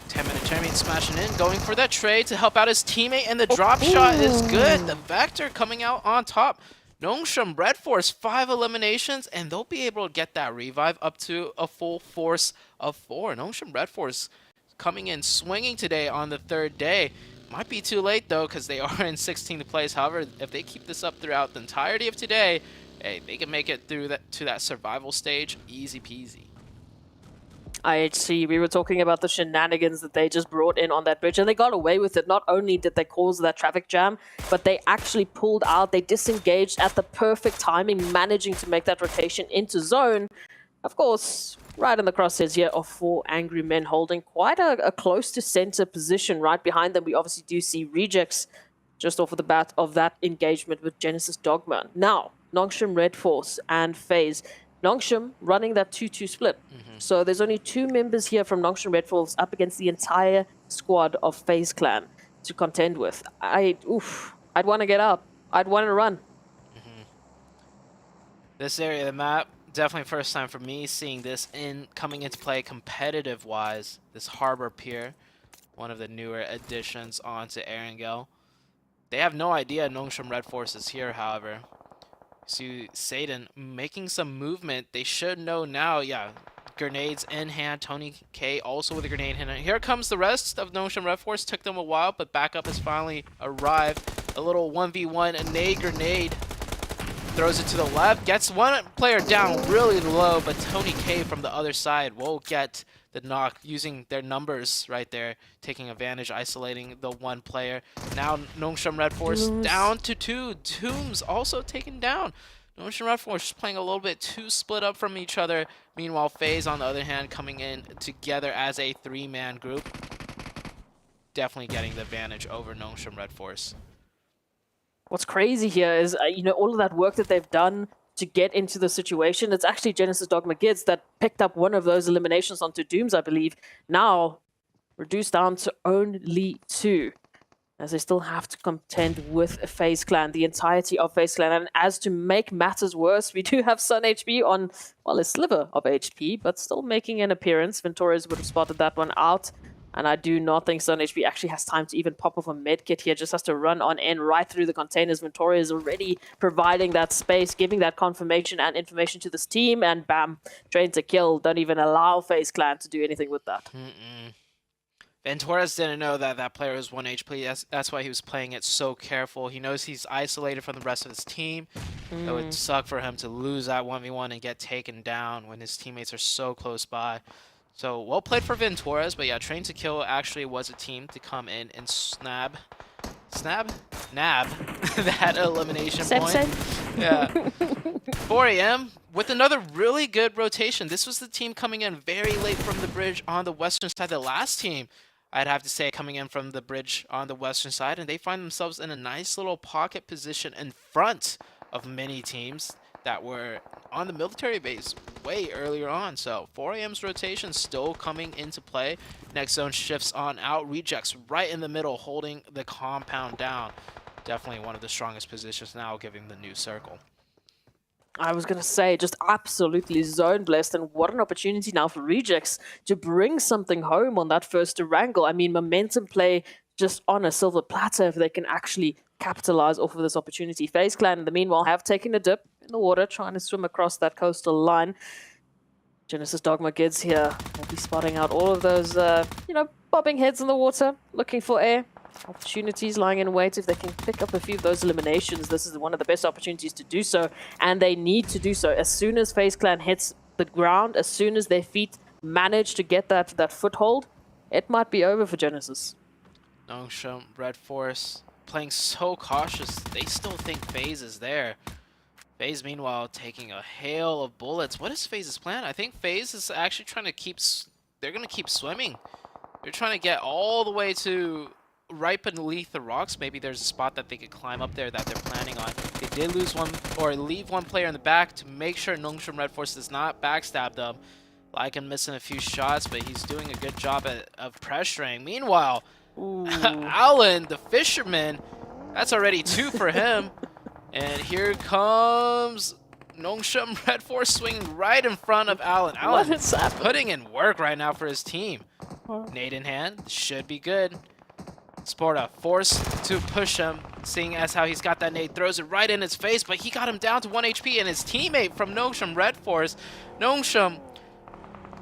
10-minute champion smashing in, going for that trade to help out his teammate, and the drop shot is good. The Vector coming out on top. Nongshim Red Force, 5 eliminations, and they'll be able to get that revive up to a full force of 4. Nongshim Red Force coming in swinging today on the 3rd day. Might be too late, though, because they are in 16th place. However, if they keep this up throughout the entirety of today, hey, they can make it through to that survival stage easy peasy. IHC, we were talking about the shenanigans that they just brought in on that bridge, and they got away with it. Not only did they cause that traffic jam, but they actually pulled out. They disengaged at the perfect timing, managing to make that rotation into zone. Of course, right in the crosshairs here of 4 angry men holding quite a close to center position. Right behind them, we obviously do see Rejects just off of the bat of that engagement with Genesis Dogma. Now, Nongshim Red Force and FaZe. Nongshim running that 2-2 split. So there's only 2 members here from Nongshim Red Force up against the entire squad of FaZe Clan to contend with. I'd want to get up. I'd want to run. This area of the map, definitely first time for me seeing this coming into play competitive-wise. This Harbor Pier, one of the newer additions onto Erangel. They have no idea Nongshim Red Force is here, however. See Satan making some movement. They should know now. Yeah, grenades in hand. Tony K also with a grenade in hand. Here comes the rest of Nongshim Red Force. Took them a while, but backup has finally arrived. A little 1v1, a nade grenade. Throws it to the left. Gets one player down really low, but Tony K from the other side will get the knock using their numbers right there, taking advantage, isolating the 1 player. Now Nongshim Red Force down to 2. Dooms also taken down. Nongshim Red Force playing a little bit too split up from each other. Meanwhile, FaZe, on the other hand, coming in together as a 3-man group. Definitely getting the advantage over Nongshim Red Force. What's crazy here is, all of that work that they've done to get into the situation. It's actually Genesis Dogma Gids that picked up one of those eliminations onto Dooms, I believe. Now, reduced down to only 2. As they still have to contend with FaZe Clan, the entirety of FaZe Clan. And as to make matters worse, we do have Sun HP on, well, a sliver of HP, but still making an appearance. Ventorias would have spotted that one out. And I do not think Sun HP actually has time to even pop off a medkit here. Just has to run on in right through the containers. Ventoria is already providing that space, giving that confirmation and information to this team. And bam, train to kill. Don't even allow FaZe Clan to do anything with that. Ventoras didn't know that that player was 1 HP. That's why he was playing it so careful. He knows he's isolated from the rest of his team. It would suck for him to lose that 1v1 and get taken down when his teammates are so close by. So, well played for Ventoras, but yeah, Train to Kill actually was a team to come in and nab that elimination point. Yeah. 4AM with another really good rotation. This was the team coming in very late from the bridge on the western side. The last team, I'd have to say, coming in from the bridge on the western side, and they find themselves in a nice little pocket position in front of many teams that were on the military base way earlier on. So 4AM's rotation still coming into play. Next zone shifts on out. Rejects right in the middle, holding the compound down. Definitely one of the strongest positions now, giving the new circle. I was going to say, just absolutely zone blessed, and what an opportunity now for Rejects to bring something home on that first wrangle. I mean, momentum play just on a silver platter if they can actually capitalize off of this opportunity. FaZe Clan, in the meanwhile, have taken a dip in the water, trying to swim across that coastal line. Genesis Dogma Gids here will be spotting out all of those, bobbing heads in the water, looking for air. Opportunities lying in wait. If they can pick up a few of those eliminations, this is one of the best opportunities to do so, and they need to do so. As soon as FaZe Clan hits the ground, as soon as their feet manage to get that foothold, it might be over for Genesis. Nongshim, Red Force, playing so cautious. They still think FaZe is there. FaZe, meanwhile, taking a hail of bullets. What is FaZe's plan? I think FaZe is actually trying to keep... They're going to keep swimming. They're trying to get all the way to... right beneath the rocks. Maybe there's a spot that they could climb up there that they're planning on. They did lose one, or leave one player in the back to make sure Nongshim Red Force does not backstab them. Lycan missing a few shots, but he's doing a good job of pressuring. Meanwhile, Alan, the fisherman, that's already 2 for him. And here comes Nongshim Red Force swinging right in front of Alan. Alan is putting in work right now for his team. Nade in hand, should be good. Sporta forced to push him, seeing as how he's got that nade, throws it right in his face, but he got him down to 1 HP, and his teammate from Nongshim Red Force, Nongshim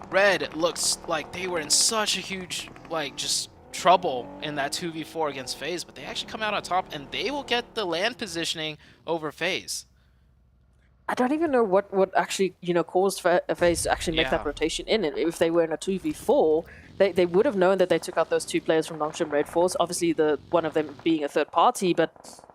Red, looks like they were in such a huge, just trouble in that 2v4 against FaZe, but they actually come out on top, and they will get the land positioning over FaZe. I don't even know what actually, caused FaZe to actually make that rotation in. And if they were in a 2v4, they would have known that they took out those 2 players from Nongshim Red Force. Obviously, one of them being a third party, but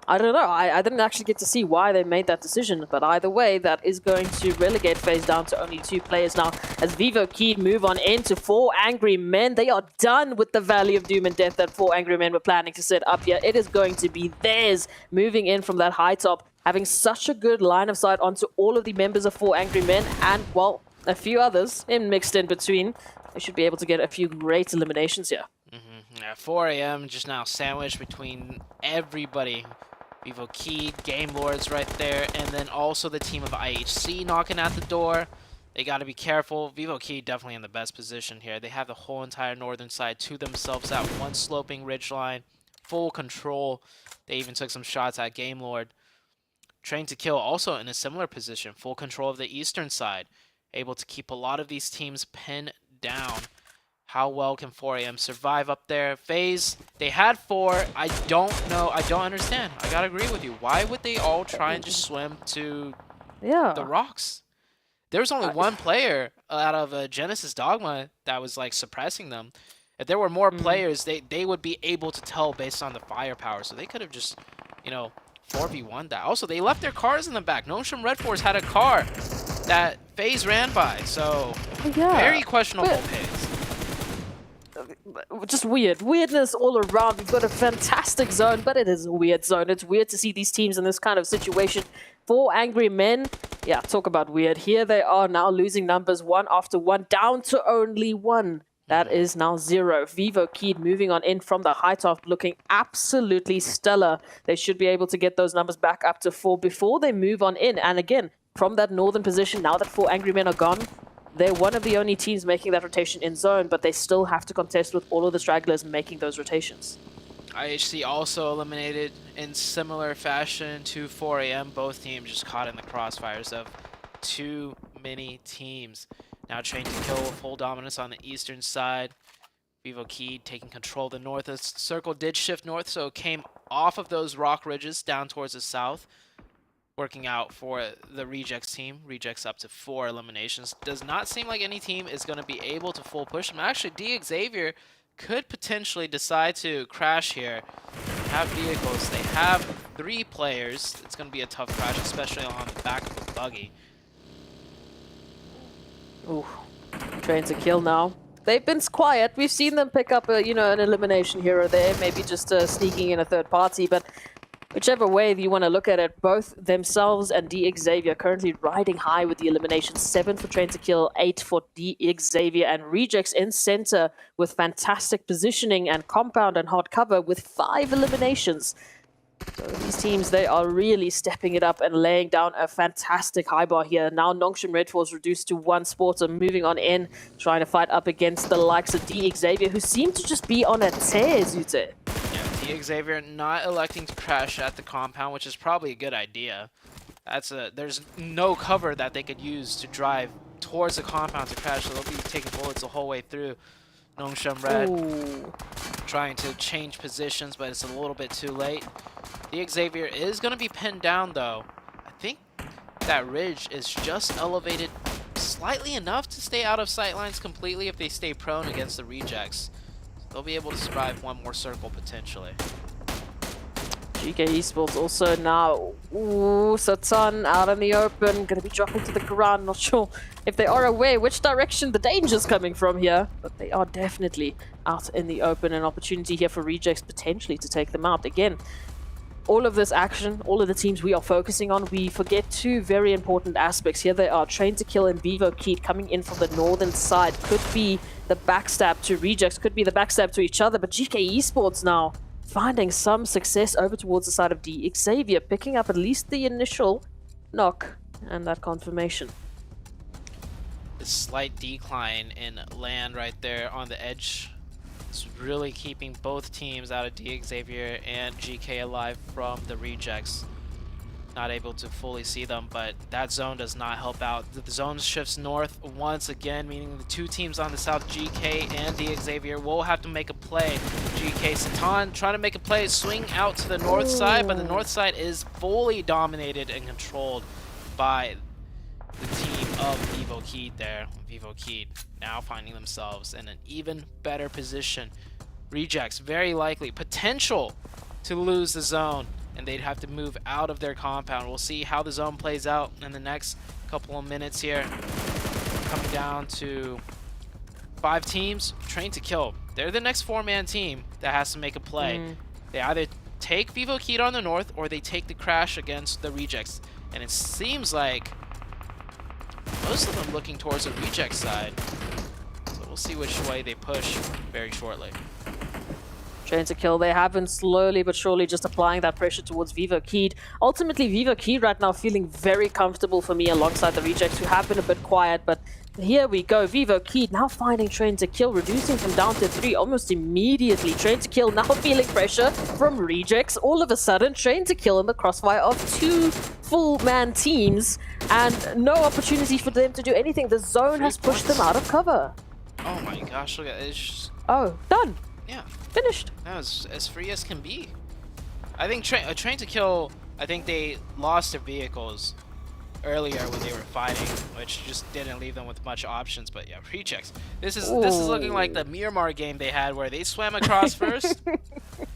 I don't know. I didn't actually get to see why they made that decision. But either way, that is going to relegate FaZe down to only 2 players now. As Vivo Key move on into 4 Angry Men. They are done with the Valley of Doom and Death that 4 Angry Men were planning to set up here. It is going to be theirs, moving in from that high top, having such a good line of sight onto all of the members of 4 Angry Men and, well, a few others mixed in between. They should be able to get a few great eliminations here. Yeah, 4AM just now sandwiched between everybody. Vivo Key, Game Lords right there, and then also the team of IHC knocking at the door. They got to be careful. Vivo Key definitely in the best position here. They have the whole entire northern side to themselves at one sloping ridgeline. Full control. They even took some shots at Game Lord. Train to Kill also in a similar position. Full control of the eastern side. Able to keep a lot of these teams pinned down. How well can 4AM survive up there? FaZe, they had 4. I don't know. I don't understand. I gotta agree with you. Why would they all try and just swim to the rocks? There was only one player out of Genesis Dogma that was suppressing them. If there were more players, they would be able to tell based on the firepower. So they could have just, 4v1 that. Also, they left their cars in the back. Nongshim Red Force had a car that FaZe ran by. So very questionable pace. Just weird. Weirdness all around. We've got a fantastic zone, but it is a weird zone. It's weird to see these teams in this kind of situation. 4 Angry Men. Yeah, talk about weird. Here they are now losing numbers 1 after 1, down to only 1. That is now 0. Vivo Keed moving on in from the high top, looking absolutely stellar. They should be able to get those numbers back up to 4 before they move on in. And again, from that northern position, now that 4 Angry Men are gone, they're one of the only teams making that rotation in zone, but they still have to contest with all of the stragglers making those rotations. IHC also eliminated in similar fashion to 4 AM. Both teams just caught in the crossfires of too many teams. Now Train to Kill with full dominance on the eastern side. Vivo Key taking control of the north. The circle did shift north, so it came off of those rock ridges down towards the south. Working out for the Rejects team. Rejects up to 4 eliminations. Does not seem like any team is going to be able to full push them. Actually, Xavier could potentially decide to crash here. They have vehicles. They have 3 players. It's going to be a tough crash, especially on the back of the buggy. Ooh, Train to Kill now. They've been quiet. We've seen them pick up, an elimination here or there, maybe just sneaking in a third party, but whichever way you want to look at it, both themselves and Xavier currently riding high with the eliminations. 7 for Train to Kill, 8 for Xavier, and Rejects in center with fantastic positioning and compound and hard cover with 5 eliminations. So these teams, they are really stepping it up and laying down a fantastic high bar here. Now Nongshim Red Force reduced to 1 sporter, moving on in, trying to fight up against the likes of Xavier, who seem to just be on a tear, Zute. Yeah, Xavier not electing to crash at the compound, which is probably a good idea. There's no cover that they could use to drive towards the compound to crash, so they'll be taking bullets the whole way through. Nongshim Red trying to change positions, but it's a little bit too late. Xavier is going to be pinned down, though. I think that ridge is just elevated slightly enough to stay out of sight lines completely if they stay prone against the Rejects. So they'll be able to survive 1 more circle, potentially. GK Esports also now. Ooh, Satan out in the open, going to be dropping to the ground. Not sure if they are aware which direction the danger's coming from here, but they are definitely out in the open. An opportunity here for Rejects potentially to take them out. Again, all of this action, all of the teams we are focusing on, we forget 2 very important aspects. Here they are, Train to Kill and Vivo Keat coming in from the northern side. Could be the backstab to Rejects, could be the backstab to each other, but GK Esports now finding some success over towards the side of Xavier, picking up at least the initial knock and that confirmation. The slight decline in land right there on the edge is really keeping both teams out of Xavier and GK alive from the Rejects. Not able to fully see them, but that zone does not help out. The zone shifts north once again, meaning the 2 teams on the south, GK and Xavier, will have to make a play. GK Satan trying to make a play, swing out to the north side, but the north side is fully dominated and controlled by the team of Vivo Keed there. Vivo Keed now finding themselves in an even better position. Rejects very likely, potential to lose the zone, and they'd have to move out of their compound. We'll see how the zone plays out in the next couple of minutes here. Coming down to 5 teams, Train to Kill. They're the next 4-man team that has to make a play. They either take Vivo Keed on the north, or they take the crash against the Rejects. And it seems like most of them looking towards the Reject side. So we'll see which way they push very shortly. Train to Kill, they have been slowly but surely just applying that pressure towards Vivo Keed. Ultimately, Vivo Keed right now feeling very comfortable for me alongside the Rejects, who have been a bit quiet, but here we go. Vivo Keed now finding Train to Kill, reducing from down to 3 almost immediately. Train to Kill now feeling pressure from Rejects. All of a sudden, Train to Kill in the crossfire of 2 full-man teams, and no opportunity for them to do anything. The zone has pushed them out of cover. Oh my gosh, look at this. Oh, done. Yeah. Finished. That was as free as can be. I think Train to Kill, I think they lost their vehicles earlier when they were fighting, which just didn't leave them with much options. But yeah, Rejects. This is looking like the Miramar game they had, where they swam across first,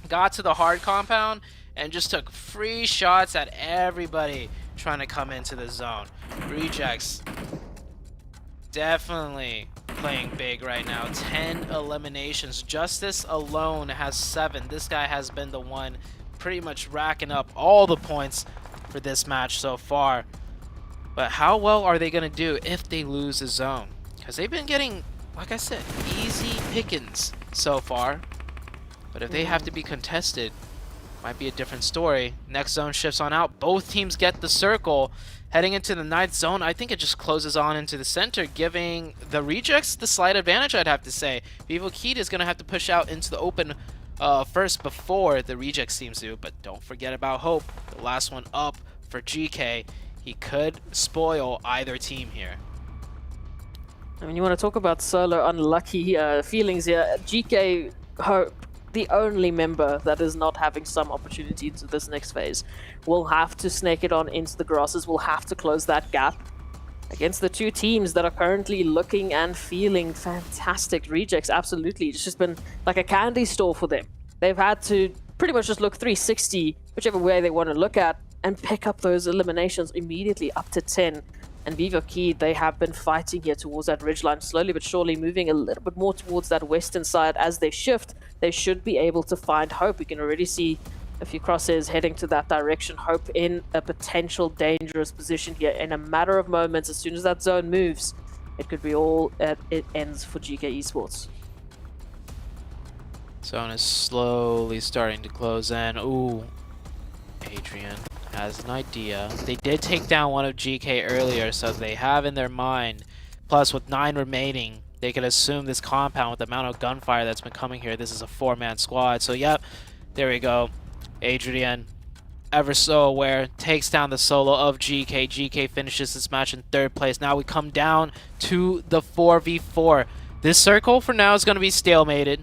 got to the hard compound, and just took free shots at everybody trying to come into the zone. Rejects definitely playing big right now. 10 eliminations. Justice alone has 7. This guy has been the one pretty much racking up all the points for this match so far. But how well are they going to do if they lose the zone? Because they've been getting, like I said, easy pickings so far. But if they have to be contested, might be a different story. Next zone shifts on out. Both teams get the circle. Heading into the 9th zone, I think it just closes on into the center, giving the Rejects the slight advantage, I'd have to say. Vivo Keed is going to have to push out into the open first before the Rejects teams do. But don't forget about Hope, the last one up for GK. He could spoil either team here. I mean, you want to talk about solo unlucky feelings here. GK Hope, the only member that is not having some opportunity into this next phase, will have to snake it on into the grasses, will have to close that gap against the two teams that are currently looking and feeling fantastic. Rejects, absolutely. It's just been like a candy store for them. They've had to pretty much just look 360, whichever way they want to look at, and pick up those eliminations immediately up to 10. And Vivo Key, they have been fighting here towards that ridgeline, slowly but surely moving a little bit more towards that western side. As they shift, they should be able to find Hope. We can already see a few crosshairs heading to that direction. Hope in a potential dangerous position here. In a matter of moments, as soon as that zone moves, it could be all it ends for GK Esports. Zone is slowly starting to close in. Ooh, Adrian has an idea. They did take down one of GK earlier, so they have in their mind. Plus, with 9 remaining, they could assume this compound with the amount of gunfire that's been coming here. This is a 4-man squad. So, yep, there we go. Adrian, ever so aware, takes down the solo of GK. GK finishes this match in 3rd place. Now we come down to the 4v4. This circle, for now, is going to be stalemated.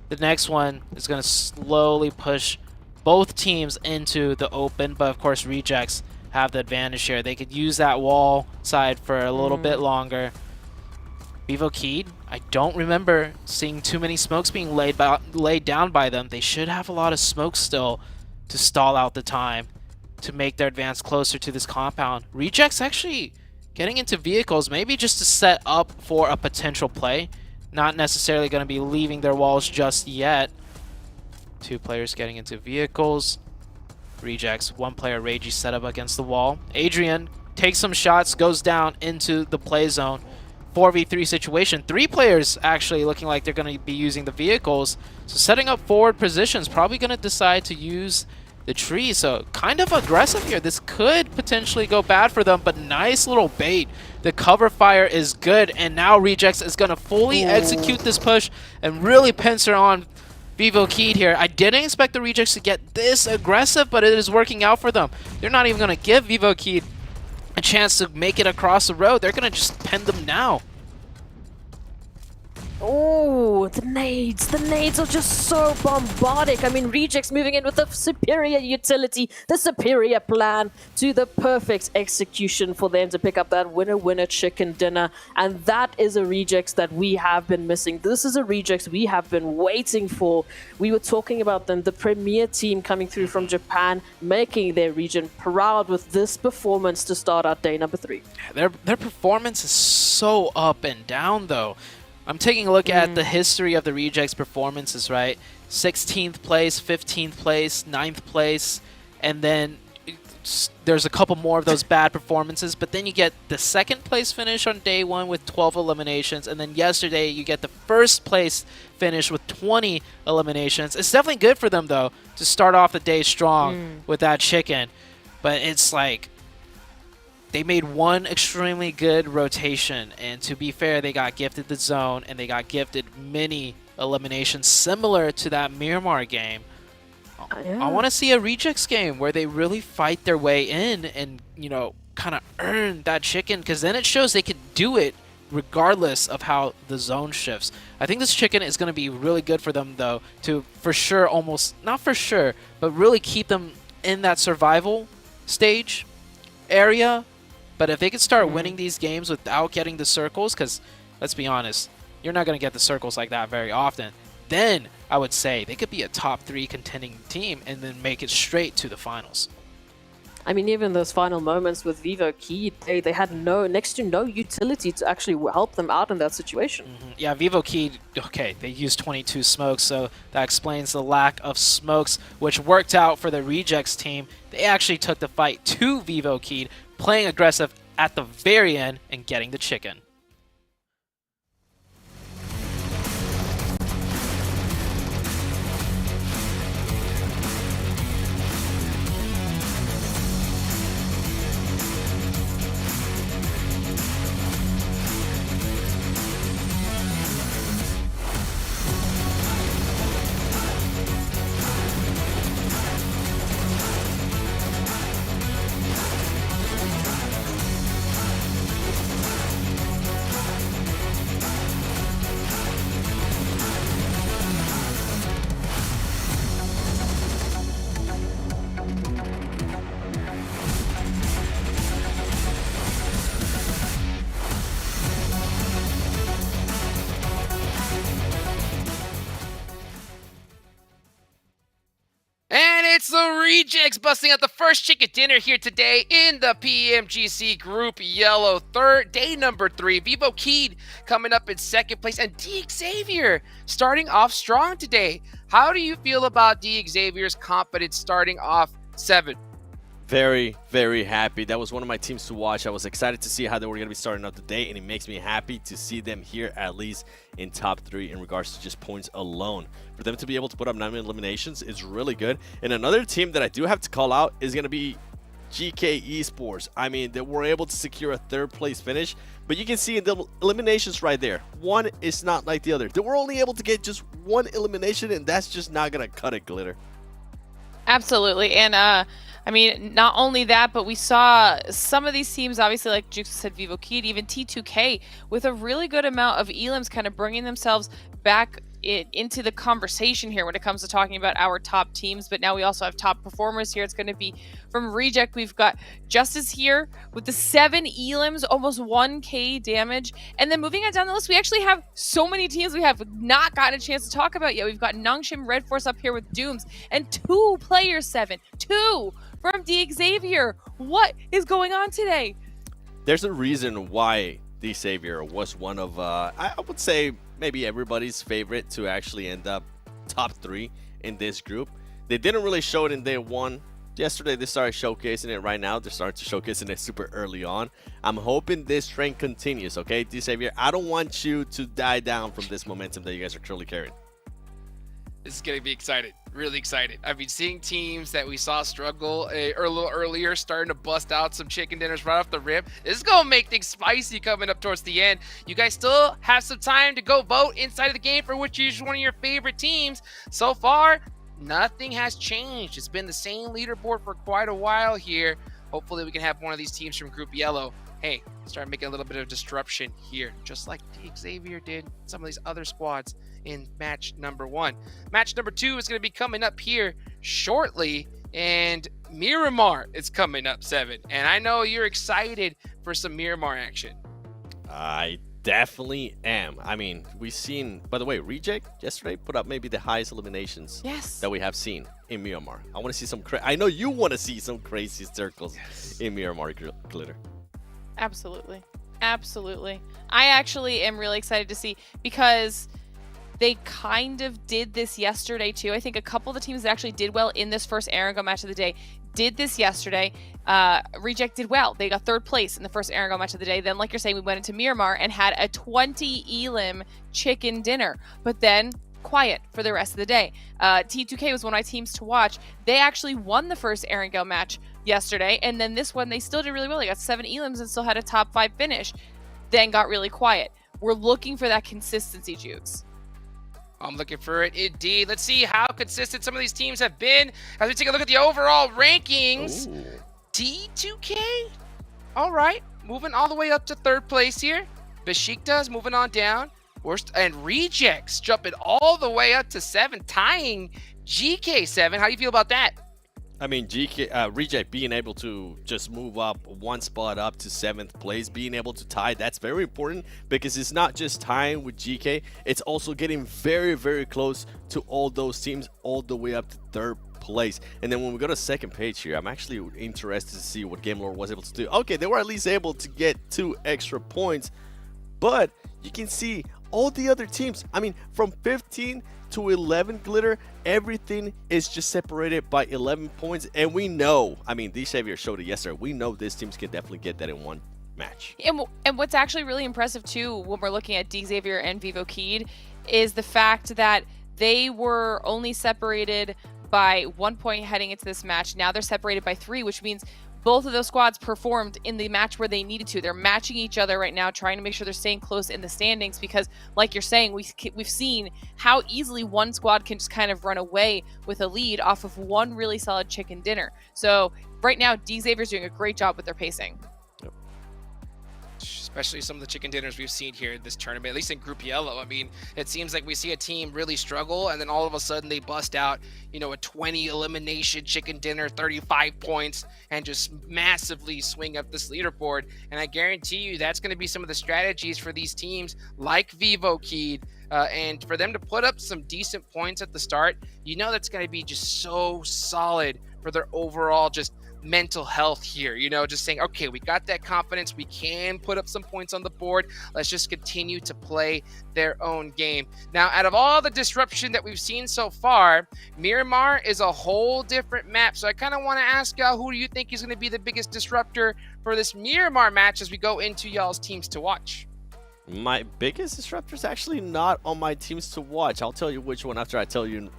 The next one is going to slowly push both teams into the open, but of course Rejects have the advantage here. They could use that wall side for a little bit longer. Vivo Keyed, I don't remember seeing too many smokes being laid down by them. They should have a lot of smoke still to stall out the time to make their advance closer to this compound. Rejects actually getting into vehicles, maybe just to set up for a potential play. Not necessarily going to be leaving their walls just yet. 2 players getting into vehicles. Rejects, 1 player Ragey set up against the wall. Adrian takes some shots, goes down into the play zone. 4v3 situation. 3 players actually looking like they're going to be using the vehicles. So setting up forward positions, probably going to decide to use the tree. So kind of aggressive here. This could potentially go bad for them, but nice little bait. The cover fire is good, and now Rejects is going to fully execute this push and really pincer on Vivo Keyed here. I didn't expect the Rejects to get this aggressive, but it is working out for them. They're not even going to give Vivo Keyed a chance to make it across the road. They're going to just pen them now. Oh, the nades. The nades are just so bombardic. I mean, Rejects moving in with the superior utility, the superior plan to the perfect execution for them to pick up that winner-winner chicken dinner. And that is a Rejects that we have been missing. This is a Rejects we have been waiting for. We were talking about them, the premier team coming through from Japan, making their region proud with this performance to start out day number 3. Their performance is so up and down, though. I'm taking a look at the history of the Rejects performances, right? 16th place, 15th place, 9th place, and then there's a couple more of those bad performances, but then you get the 2nd place finish on day 1 with 12 eliminations, and then yesterday you get the 1st place finish with 20 eliminations. It's definitely good for them, though, to start off the day strong with that chicken, but it's like they made one extremely good rotation, and to be fair, they got gifted the zone, and they got gifted many eliminations similar to that Miramar game. I want to see a Rejects game where they really fight their way in and, you know, kind of earn that chicken, because then it shows they could do it regardless of how the zone shifts. I think this chicken is going to be really good for them, though, to for sure, almost, not for sure, but really keep them in that survival stage area. But if they could start winning these games without getting the circles, because let's be honest, you're not going to get the circles like that very often, then I would say they could be a top 3 contending team and then make it straight to the finals. I mean, even those final moments with Vivo Key, they had next to no utility to actually help them out in that situation. Yeah, Vivo Key, okay, they used 22 smokes, so that explains the lack of smokes, which worked out for the Rejects team. They actually took the fight to Vivo Key, playing aggressive at the very end and getting the chicken. So Rejects busting out the first chicken dinner here today in the PMGC Group Yellow. Day number 3. Vivo Keed coming up in second place. And D Xavier starting off strong today. How do you feel about D Xavier's confidence starting off 7? Very, very happy. That was one of my teams to watch. I was excited to see how they were going to be starting out the day, and it makes me happy to see them here at least in top 3 in regards to just points alone. For them to be able to put up 9 eliminations is really good. And another team that I do have to call out is going to be GK Esports. I mean, they were able to secure a 3rd place finish, but you can see in the eliminations right there, one is not like the other. They were only able to get just 1 elimination, and that's just not going to cut it, Glitter. Absolutely. And I mean, not only that, but we saw some of these teams, obviously, like Jukes said, Vivo Keed, even T2K, with a really good amount of elims kind of bringing themselves back into the conversation here when it comes to talking about our top teams. But now we also have top performers here. It's going to be from Reject. We've got Justice here with the 7 elims, almost 1k damage. And then moving on down the list, we actually have so many teams we have not gotten a chance to talk about yet. We've got Nongshim Red Force up here with Dooms and 2 players 7. 2 from D Xavier. What is going on today? There's a reason why D Xavier was one of, I would say, maybe everybody's favorite to actually end up top 3 in this group. They didn't really show it in day 1. Yesterday, they started showcasing it. Right now, they're starting to showcase it super early on. I'm hoping this trend continues, okay, D Xavier? I don't want you to die down from this momentum that you guys are currently carrying. This is going to be excited. Really excited. I've been seeing teams that we saw struggle a little earlier starting to bust out some chicken dinners right off the rip. This is going to make things spicy coming up towards the end. You guys still have some time to go vote inside of the game for which is one of your favorite teams. So far, nothing has changed. It's been the same leaderboard for quite a while here. Hopefully we can have one of these teams from Group Yellow, hey, start making a little bit of disruption here, just like D Xavier did some of these other squads in match number 1. Match number 2 is going to be coming up here shortly, and Miramar is coming up 7. And I know you're excited for some Miramar action. I definitely am. I mean, we've seen, by the way, Reject yesterday put up maybe the highest eliminations that we have seen in Miramar. I want to see some, I know you want to see some crazy circles in Miramar, Glitter. Absolutely. Absolutely. I actually am really excited to see, because they kind of did this yesterday too. I think a couple of the teams that actually did well in this first Aragon match of the day did this yesterday. Reject did well. They got 3rd place in the first Aragon match of the day. Then, like you're saying, we went into Miramar and had a 20 elim chicken dinner, but then quiet for the rest of the day. T2K was one of my teams to watch. They actually won the first Aragon match yesterday, and then this one they still did really well. They got 7 elims and still had a top 5 finish, then got really quiet. We're looking for that consistency, Jukes. I'm looking for it indeed. Let's see how consistent some of these teams have been as we take a look at the overall rankings. Ooh. T2K, all right, moving all the way up to 3rd place here. Besiktas moving on down. And Rejects jumping all the way up to 7, tying GK7. How do you feel about that? I mean, Reject being able to just move up 1 spot up to 7th place, being able to tie, that's very important, because it's not just tying with GK, it's also getting very, very close to all those teams all the way up to 3rd place. And then when we go to 2nd page here, I'm actually interested to see what Game Lord was able to do. Okay, they were at least able to get 2 extra points, but you can see all the other teams, I mean, from 15 to 11, Glitter, everything is just separated by 11 points. And we know, I mean, D Xavier showed it yesterday, we know these teams can definitely get that in one match. And what's actually really impressive too, when we're looking at D Xavier and Vivo Keed, is the fact that they were only separated by 1 point heading into this match. Now they're separated by 3, which means both of those squads performed in the match where they needed to. They're matching each other right now, trying to make sure they're staying close in the standings, because like you're saying, we've seen how easily one squad can just kind of run away with a lead off of one really solid chicken dinner. So right now, D Xavier's doing a great job with their pacing. Especially some of the chicken dinners we've seen here in this tournament, at least in Group Yellow. I mean, it seems like we see a team really struggle, and then all of a sudden they bust out, you know, a 20 elimination chicken dinner, 35 points, and just massively swing up this leaderboard. And I guarantee you that's going to be some of the strategies for these teams like Vivo Keed, And for them to put up some decent points at the start, you know that's going to be just so solid for their overall just mental health here. You know, just saying, okay, we got that confidence. We can put up some points on the board. Let's just continue to play their own game. Now, out of all the disruption that we've seen so far, Miramar is a whole different map. So I kind of want to ask y'all, who do you think is going to be the biggest disruptor for this Miramar match as we go into y'all's teams to watch? My biggest disruptor is actually not on my teams to watch. I'll tell you which one after I tell you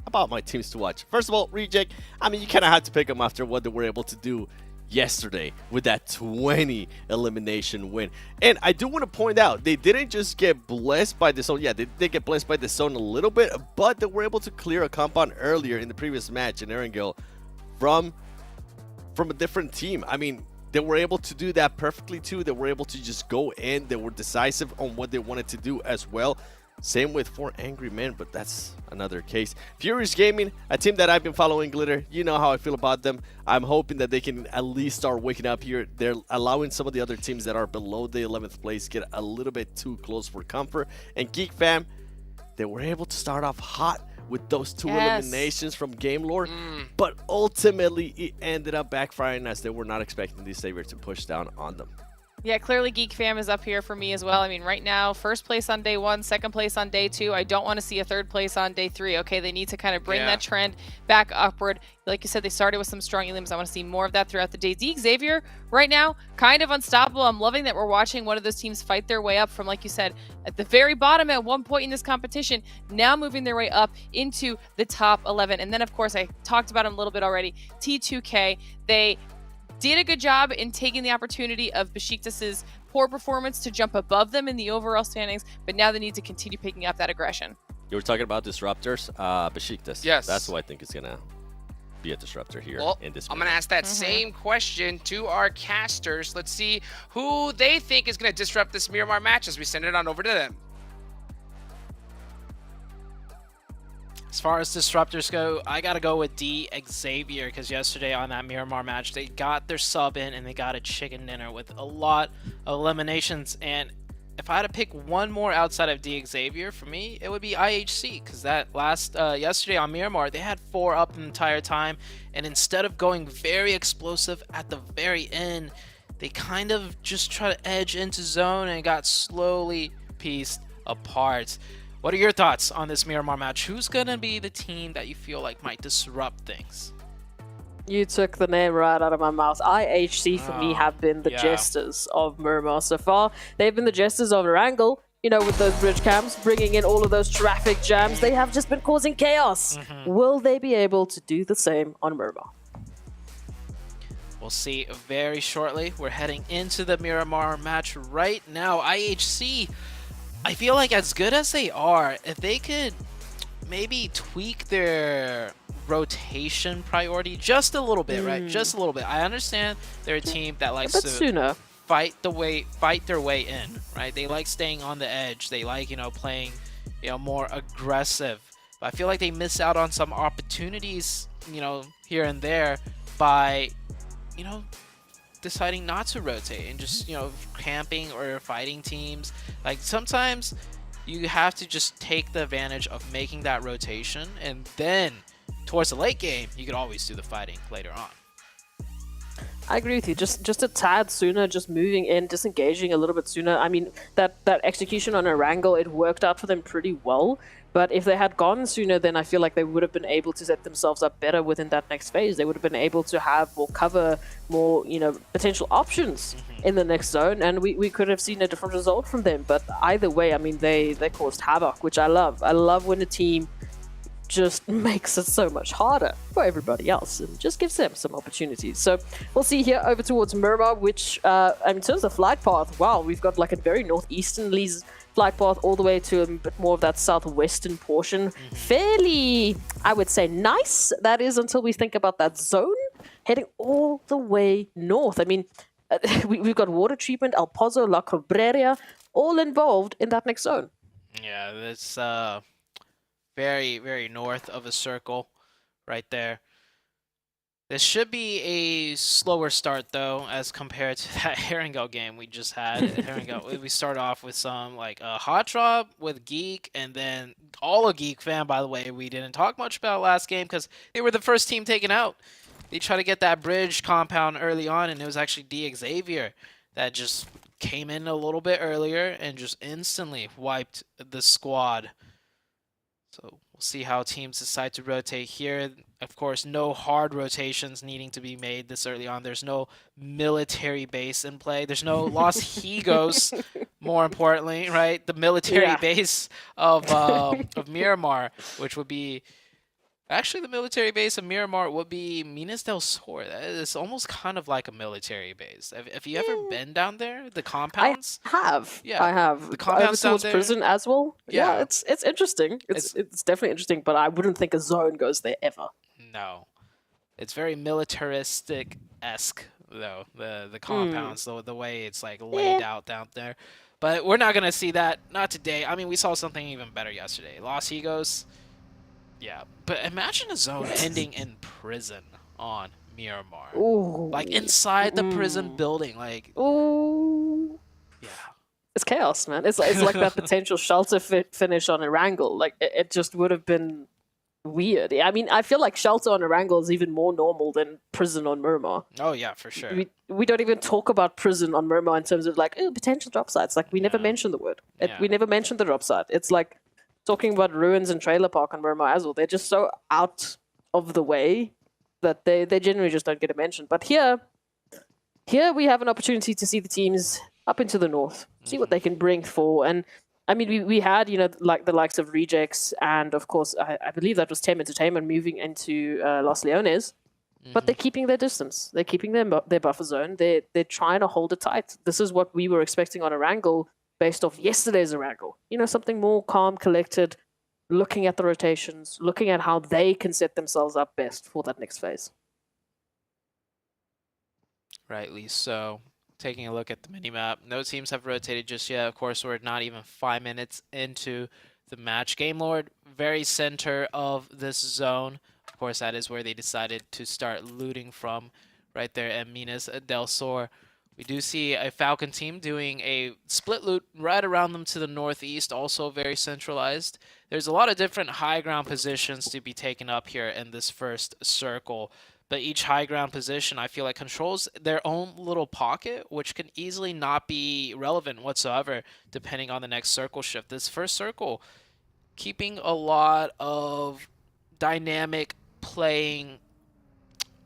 about my teams to watch. First of all, Reject, I mean, you kind of have to pick them after what they were able to do yesterday with that 20 elimination win. And I do want to point out, they didn't just get blessed by the zone. Yeah, they did get blessed by the zone a little bit, but they were able to clear a compound earlier in the previous match in Erangel from a different team. I mean, they were able to do that perfectly too. They were able to just go in. They were decisive on what they wanted to do as well. Same with 4 Angry Men, but that's another case. Furious Gaming, a team that I've been following, Glitter. You know how I feel about them. I'm hoping that they can at least start waking up here. They're allowing some of the other teams that are below the 11th place get a little bit too close for comfort. And Geek Fam, they were able to start off hot with those 2 eliminations from Game Lore, but ultimately it ended up backfiring as they were not expecting the Savior to push down on them. Yeah, clearly Geek Fam is up here for me as well. I mean, right now, first place on day 1, second place on day 2. I don't want to see a third place on day 3. Okay, they need to kind of bring that trend back upward. Like you said, they started with some strong elims. I want to see more of that throughout the day. Xavier, right now, kind of unstoppable. I'm loving that we're watching one of those teams fight their way up from, like you said, at the very bottom at one point in this competition, now moving their way up into the top 11. And then, of course, I talked about them a little bit already. T2K, they did a good job in taking the opportunity of Besiktas's poor performance to jump above them in the overall standings, but now they need to continue picking up that aggression. You were talking about disruptors, Besiktas. Yes. That's who I think is going to be a disruptor here in this I'm going to ask that same question to our casters. Let's see who they think is going to disrupt this Miramar match as we send it on over to them. As far as disruptors go, I gotta go with D Xavier, because yesterday on that Miramar match, they got their sub in and they got a chicken dinner with a lot of eliminations. And if I had to pick one more outside of D Xavier, for me, it would be IHC, because that last yesterday on Miramar, they had 4 up the entire time, and instead of going very explosive at the very end, they kind of just try to edge into zone and got slowly pieced apart. What are your thoughts on this Miramar match? Who's going to be the team that you feel like might disrupt things? You took the name right out of my mouth. IHC for me have been the jesters of Miramar so far. They've been the jesters of Erangel, you know, with those bridge camps, bringing in all of those traffic jams. They have just been causing chaos. Will they be able to do the same on Miramar? We'll see very shortly. We're heading into the Miramar match right now. IHC, I feel like as good as they are, if they could maybe tweak their rotation priority just a little bit, right? Just a little bit. I understand they're a team that likes to fight their way in, right? They like staying on the edge. They like, you know, playing, you know, more aggressive. But I feel like they miss out on some opportunities, you know, here and there by, you know, deciding not to rotate and just, you know, camping or fighting teams. Like sometimes you have to just take the advantage of making that rotation, and then towards the late game you could always do the fighting later on. I agree with you. Just a tad sooner, just moving in, disengaging a little bit sooner. I mean, that execution on Erangel, it worked out for them pretty well. But if they had gone sooner, then I feel like they would have been able to set themselves up better within that next phase. They would have been able to have more cover, more, you know, potential options in the next zone, and we could have seen a different result from them. But either way, I mean, they caused havoc, which I love. I love when a team just makes it so much harder for everybody else and just gives them some opportunities. So we'll see here over towards Miramar, which in terms of flight path, wow, we've got like a very northeasternly flight path all the way to a bit more of that southwestern portion. Fairly, I would say, nice. That is until we think about that zone heading all the way north. I mean, we've got water treatment, El Pozo, La Xperia, all involved in that next zone. Yeah, that's very, very north of a circle right there. This should be a slower start though, as compared to that Herringo game we just had. Herringo, we start off with some like a hot drop with Geek, and then all a Geek fan. By the way, we didn't talk much about last game because they were the first team taken out. They tried to get that bridge compound early on, and it was actually Xavier that just came in a little bit earlier and just instantly wiped the squad. So we'll see how teams decide to rotate here. Of course, no hard rotations needing to be made this early on. There's no military base in play. There's no Los Higos, more importantly, right? The military base of Miramar, which would be... Actually, the military base of Miramar would be Minas del Sur. That is almost kind of like a military base. Have you ever been down there? The compounds? I have. Yeah. I have. The compounds down towards there? prison as well. Yeah. It's interesting. It's definitely interesting, but I wouldn't think a zone goes there ever. No. It's very militaristic-esque, though, the compounds, the way it's like laid out down there. But we're not going to see that. Not today. I mean, we saw something even better yesterday. Los Higos... Yeah, but imagine a zone ending in prison on Miramar. Ooh. Like inside the prison building, like... Ooh. Yeah. It's chaos, man. It's like that potential shelter finish on Erangel. Like, it just would have been weird. I mean, I feel like shelter on Erangel is even more normal than prison on Miramar. Oh, yeah, for sure. We don't even talk about prison on Miramar in terms of like, potential drop sites. Like, we never mention the word. We never mention the drop site. It's like... Talking about ruins and trailer park on Miramar as well, they're just so out of the way that they generally just don't get a mention. But here we have an opportunity to see the teams up into the north, see what they can bring for. And I mean, we had, like the likes of Rejects and of course, I believe that was Tem Entertainment moving into Los Leones, but they're keeping their distance. They're keeping their buffer zone. They're trying to hold it tight. This is what we were expecting on Erangel based off yesterday's Erangel. Something more calm, collected, looking at the rotations, looking at how they can set themselves up best for that next phase. Rightly so. Taking a look at the minimap, no teams have rotated just yet. Of course, we're not even 5 minutes into the match. Game Lord, very center of this zone. Of course, that is where they decided to start looting from, right there at Minas del Sur. We do see a Falcon team doing a split loot right around them to the northeast, also very centralized. There's a lot of different high ground positions to be taken up here in this first circle, but each high ground position I feel like controls their own little pocket, which can easily not be relevant whatsoever depending on the next circle shift. This first circle, keeping a lot of dynamic playing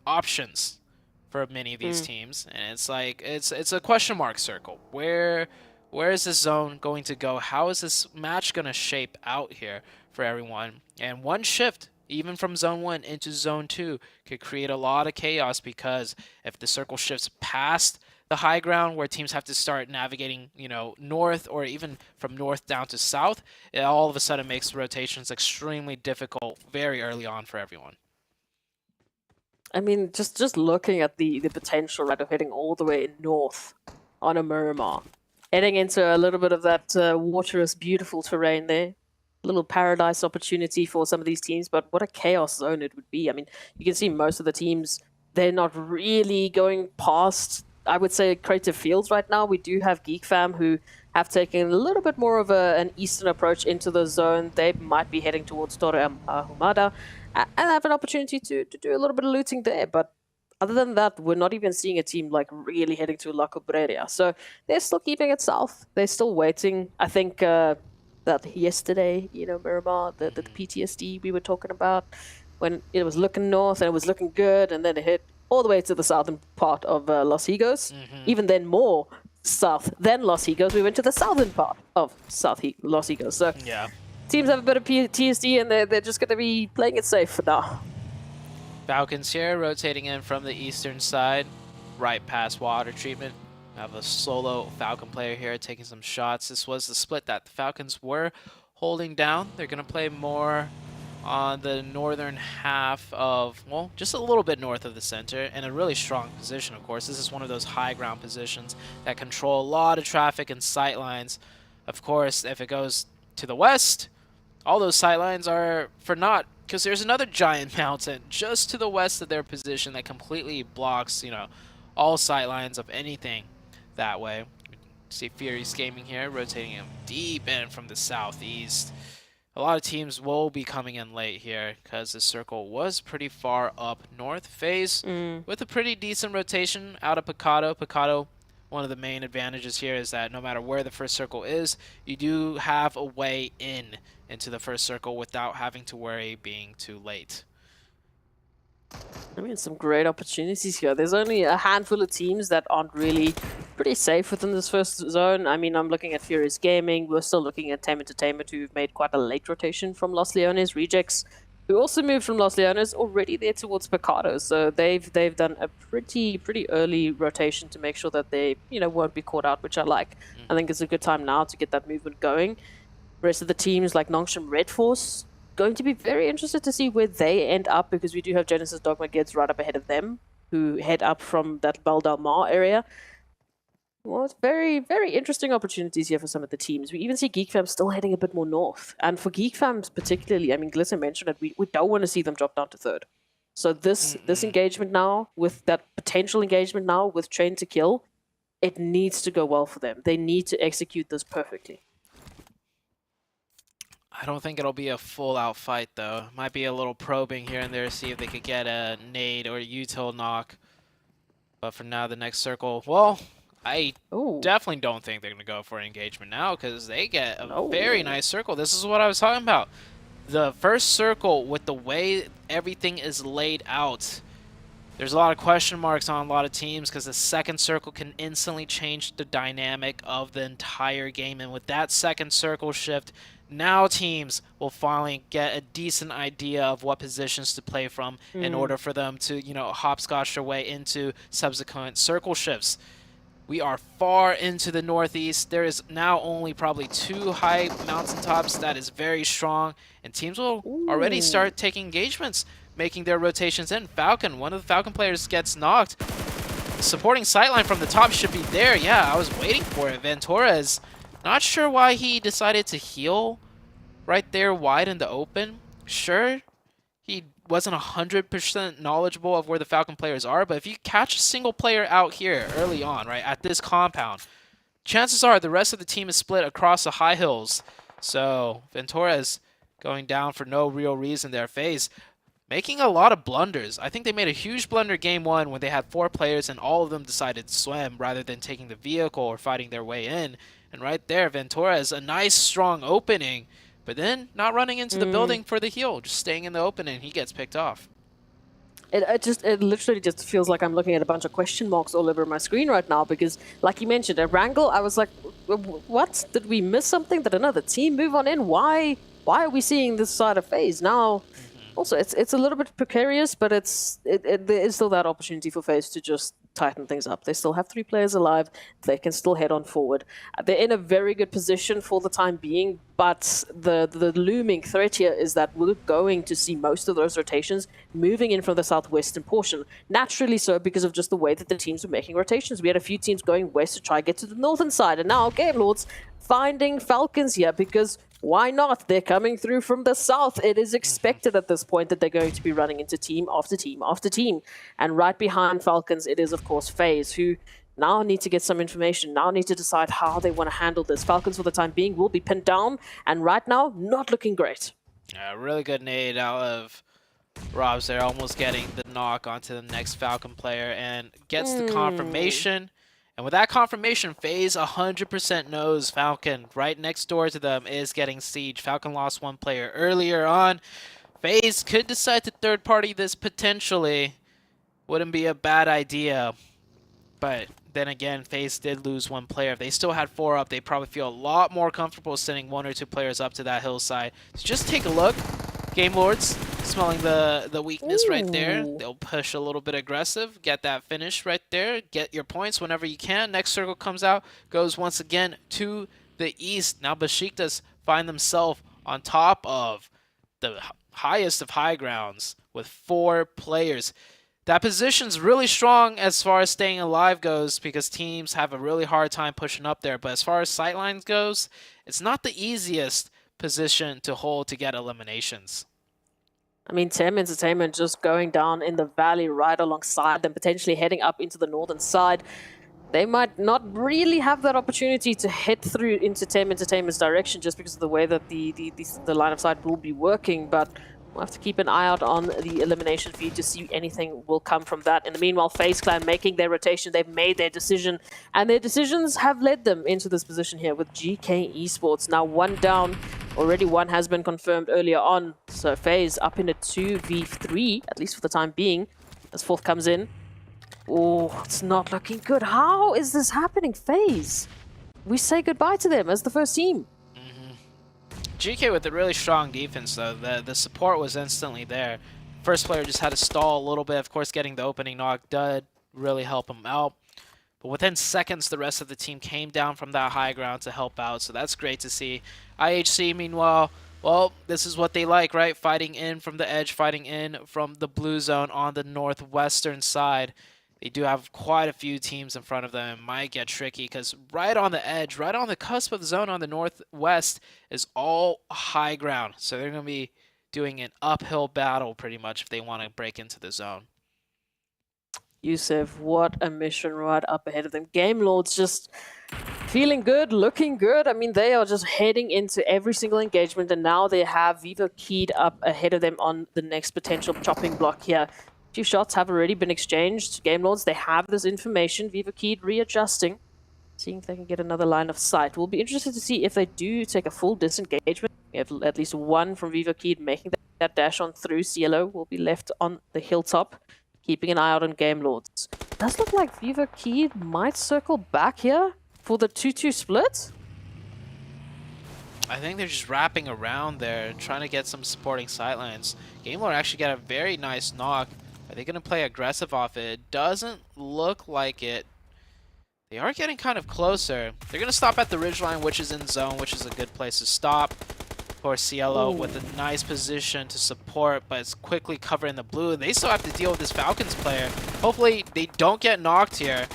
options for many of these teams, and it's like it's a question mark circle. Where is this zone going to go? How is this match going to shape out here for everyone? And one shift, even from zone 1 into zone 2, could create a lot of chaos, because if the circle shifts past the high ground where teams have to start navigating, north, or even from north down to south, it all of a sudden makes rotations extremely difficult very early on for everyone. I mean, just looking at the potential, right, of heading all the way north on a Miramar, heading into a little bit of that waterous, beautiful terrain there, a little paradise opportunity for some of these teams, but what a chaos zone it would be. I mean, you can see most of the teams, they're not really going past, I would say, creative fields right now. We do have Geek Fam who have taken a little bit more of an eastern approach into the zone. They might be heading towards Torre Ahumada, and have an opportunity to do a little bit of looting there. But other than that, we're not even seeing a team like really heading to La Cobreria. So they're still keeping it south. They're still waiting. I think that yesterday, Miramar, the PTSD we were talking about, when it was looking north and it was looking good, and then it hit all the way to the southern part of Los Higos. Even then more south than Los Higos, we went to the southern part of Los Higos. So yeah, teams have a bit of PTSD, and they're just going to be playing it safe for now. Falcons here rotating in from the eastern side, right past water treatment. We have a solo Falcon player here taking some shots. This was the split that the Falcons were holding down. They're going to play more on the northern half of, well, just a little bit north of the center, in a really strong position, of course. This is one of those high ground positions that control a lot of traffic and sight lines. Of course, if it goes to the west, all those sight lines are for naught because there's another giant mountain just to the west of their position that completely blocks, all sight lines of anything that way. See Fury's gaming here, rotating him deep in from the southeast. A lot of teams will be coming in late here because the circle was pretty far up north. FaZe with a pretty decent rotation out of Picado. Picado, one of the main advantages here is that no matter where the first circle is, you do have a way into the first circle without having to worry being too late. I mean, some great opportunities here. There's only a handful of teams that aren't really pretty safe within this first zone. I mean, I'm looking at Furious Gaming. We're still looking at Tame Entertainment, who've made quite a late rotation from Los Leones. Rejects, who also moved from Los Leones, already there towards Picado. So they've done a pretty early rotation to make sure that they, won't be caught out, which I like. I think it's a good time now to get that movement going. Rest of the teams like Nongshim Red Force, going to be very interested to see where they end up, because we do have Genesis Dogma Gids right up ahead of them, who head up from that Bal Del Mar area. Well, it's very interesting opportunities here for some of the teams. We even see Geek Fam still heading a bit more north. And for Geek Fam particularly, I mean, Glitter mentioned it, we don't want to see them drop down to third. So this engagement now, with that potential engagement now with Train to Kill, it needs to go well for them. They need to execute this perfectly. I don't think it'll be a full-out fight, though. Might be a little probing here and there to see if they could get a nade or a util knock. But for now, the next circle, well, I definitely don't think they're going to go for an engagement now, because they get a very nice circle. This is what I was talking about. The first circle, with the way everything is laid out, there's a lot of question marks on a lot of teams, because the second circle can instantly change the dynamic of the entire game. And with that second circle shift, now teams will finally get a decent idea of what positions to play from in order for them to, hopscotch their way into subsequent circle shifts. We are far into the northeast. There is now only probably 2 high mountaintops that is very strong, and teams will already start taking engagements, making their rotations in. Falcon, one of the Falcon players gets knocked. Supporting sightline from the top should be there. Yeah, I was waiting for it. Venturas, not sure why he decided to heal right there wide in the open. Sure, he wasn't 100% knowledgeable of where the Falcon players are, but if you catch a single player out here early on, right, at this compound, chances are the rest of the team is split across the high hills. So Venturas going down for no real reason there. FaZe making a lot of blunders. I think they made a huge blunder game 1 when they had 4 players and all of them decided to swim rather than taking the vehicle or fighting their way in. And right there, Venturas, a nice strong opening, but then not running into the building for the heal, just staying in the opening. He gets picked off. It literally just feels like I'm looking at a bunch of question marks all over my screen right now, because like you mentioned, at Wrangle, I was like, what? Did we miss something? Did another team move on in? Why are we seeing this side of FaZe now? Also, it's a little bit precarious, but there is still that opportunity for FaZe to just tighten things up. They still have 3 players alive. They can still head on forward. They're in a very good position for the time being, but the looming threat here is that we're going to see most of those rotations moving in from the southwestern portion. Naturally so, because of just the way that the teams were making rotations. We had a few teams going west to try and get to the northern side, and now Game Lords finding Falcons here, because why not? They're coming through from the south. It is expected at this point that they're going to be running into team after team after team. And right behind Falcons, it is, of course, FaZe, who now need to get some information, now need to decide how they want to handle this. Falcons, for the time being, will be pinned down, and right now, not looking great. Really good nade out of Robs there, almost getting the knock onto the next Falcon player, and gets the confirmation. And with that confirmation, FaZe 100% knows Falcon right next door to them is getting siege. Falcon lost 1 player earlier on. FaZe could decide to third party this potentially. Wouldn't be a bad idea. But then again, FaZe did lose 1 player. If they still had 4 up, they'd probably feel a lot more comfortable sending 1 or 2 players up to that hillside. So just take a look. Game Lords smelling the weakness right there. They'll push a little bit aggressive, get that finish right there, get your points whenever you can. Next circle comes out, goes once again to the east. Now Besiktas find themselves on top of the highest of high grounds with 4 players. That position's really strong as far as staying alive goes, because teams have a really hard time pushing up there. But as far as sightlines goes, it's not the easiest position to hold to get eliminations. I mean, Tem Entertainment just going down in the valley right alongside them, potentially heading up into the northern side. They might not really have that opportunity to head through into Tem Entertainment's direction just because of the way that the line of sight will be working, but we'll have to keep an eye out on the elimination feed to see if anything will come from that. In the meanwhile, FaZe Clan making their rotation, they've made their decision, and their decisions have led them into this position here with GK Esports. Now 1 down, already 1 has been confirmed earlier on, so FaZe up in a 2v3, at least for the time being, as fourth comes in. Oh, it's not looking good. How is this happening, FaZe? We say goodbye to them as the first team. GK with a really strong defense, though. The support was instantly there. First player just had to stall a little bit. Of course, getting the opening knock did really help him out. But within seconds, the rest of the team came down from that high ground to help out, so that's great to see. IHC, meanwhile, well, this is what they like, right? Fighting in from the edge, fighting in from the blue zone on the northwestern side. They do have quite a few teams in front of them. It might get tricky because right on the edge, right on the cusp of the zone on the northwest is all high ground. So they're going to be doing an uphill battle pretty much if they want to break into the zone. Yusuf, what a mission right up ahead of them. Game Lords just feeling good, looking good. I mean, they are just heading into every single engagement, and now they have Vivo keyed up ahead of them on the next potential chopping block here. Few shots have already been exchanged. Game Lords, they have this information. Vivo keyed readjusting, seeing if they can get another line of sight. We'll be interested to see if they do take a full disengagement. We have at least 1 from Vivo keyed making that dash on through. Cielo will be left on the hilltop, keeping an eye out on Game Lords. Does look like Vivo keyed might circle back here for the 2-2 split. I think they're just wrapping around there, trying to get some supporting sightlines. Game Lord actually got a very nice knock. Are they going to play aggressive off it? It doesn't look like it. They are getting kind of closer. They're going to stop at the ridgeline, which is in zone, which is a good place to stop. Of course, Cielo with a nice position to support, but it's quickly covered in the blue. They still have to deal with this Falcons player. Hopefully, they don't get knocked here.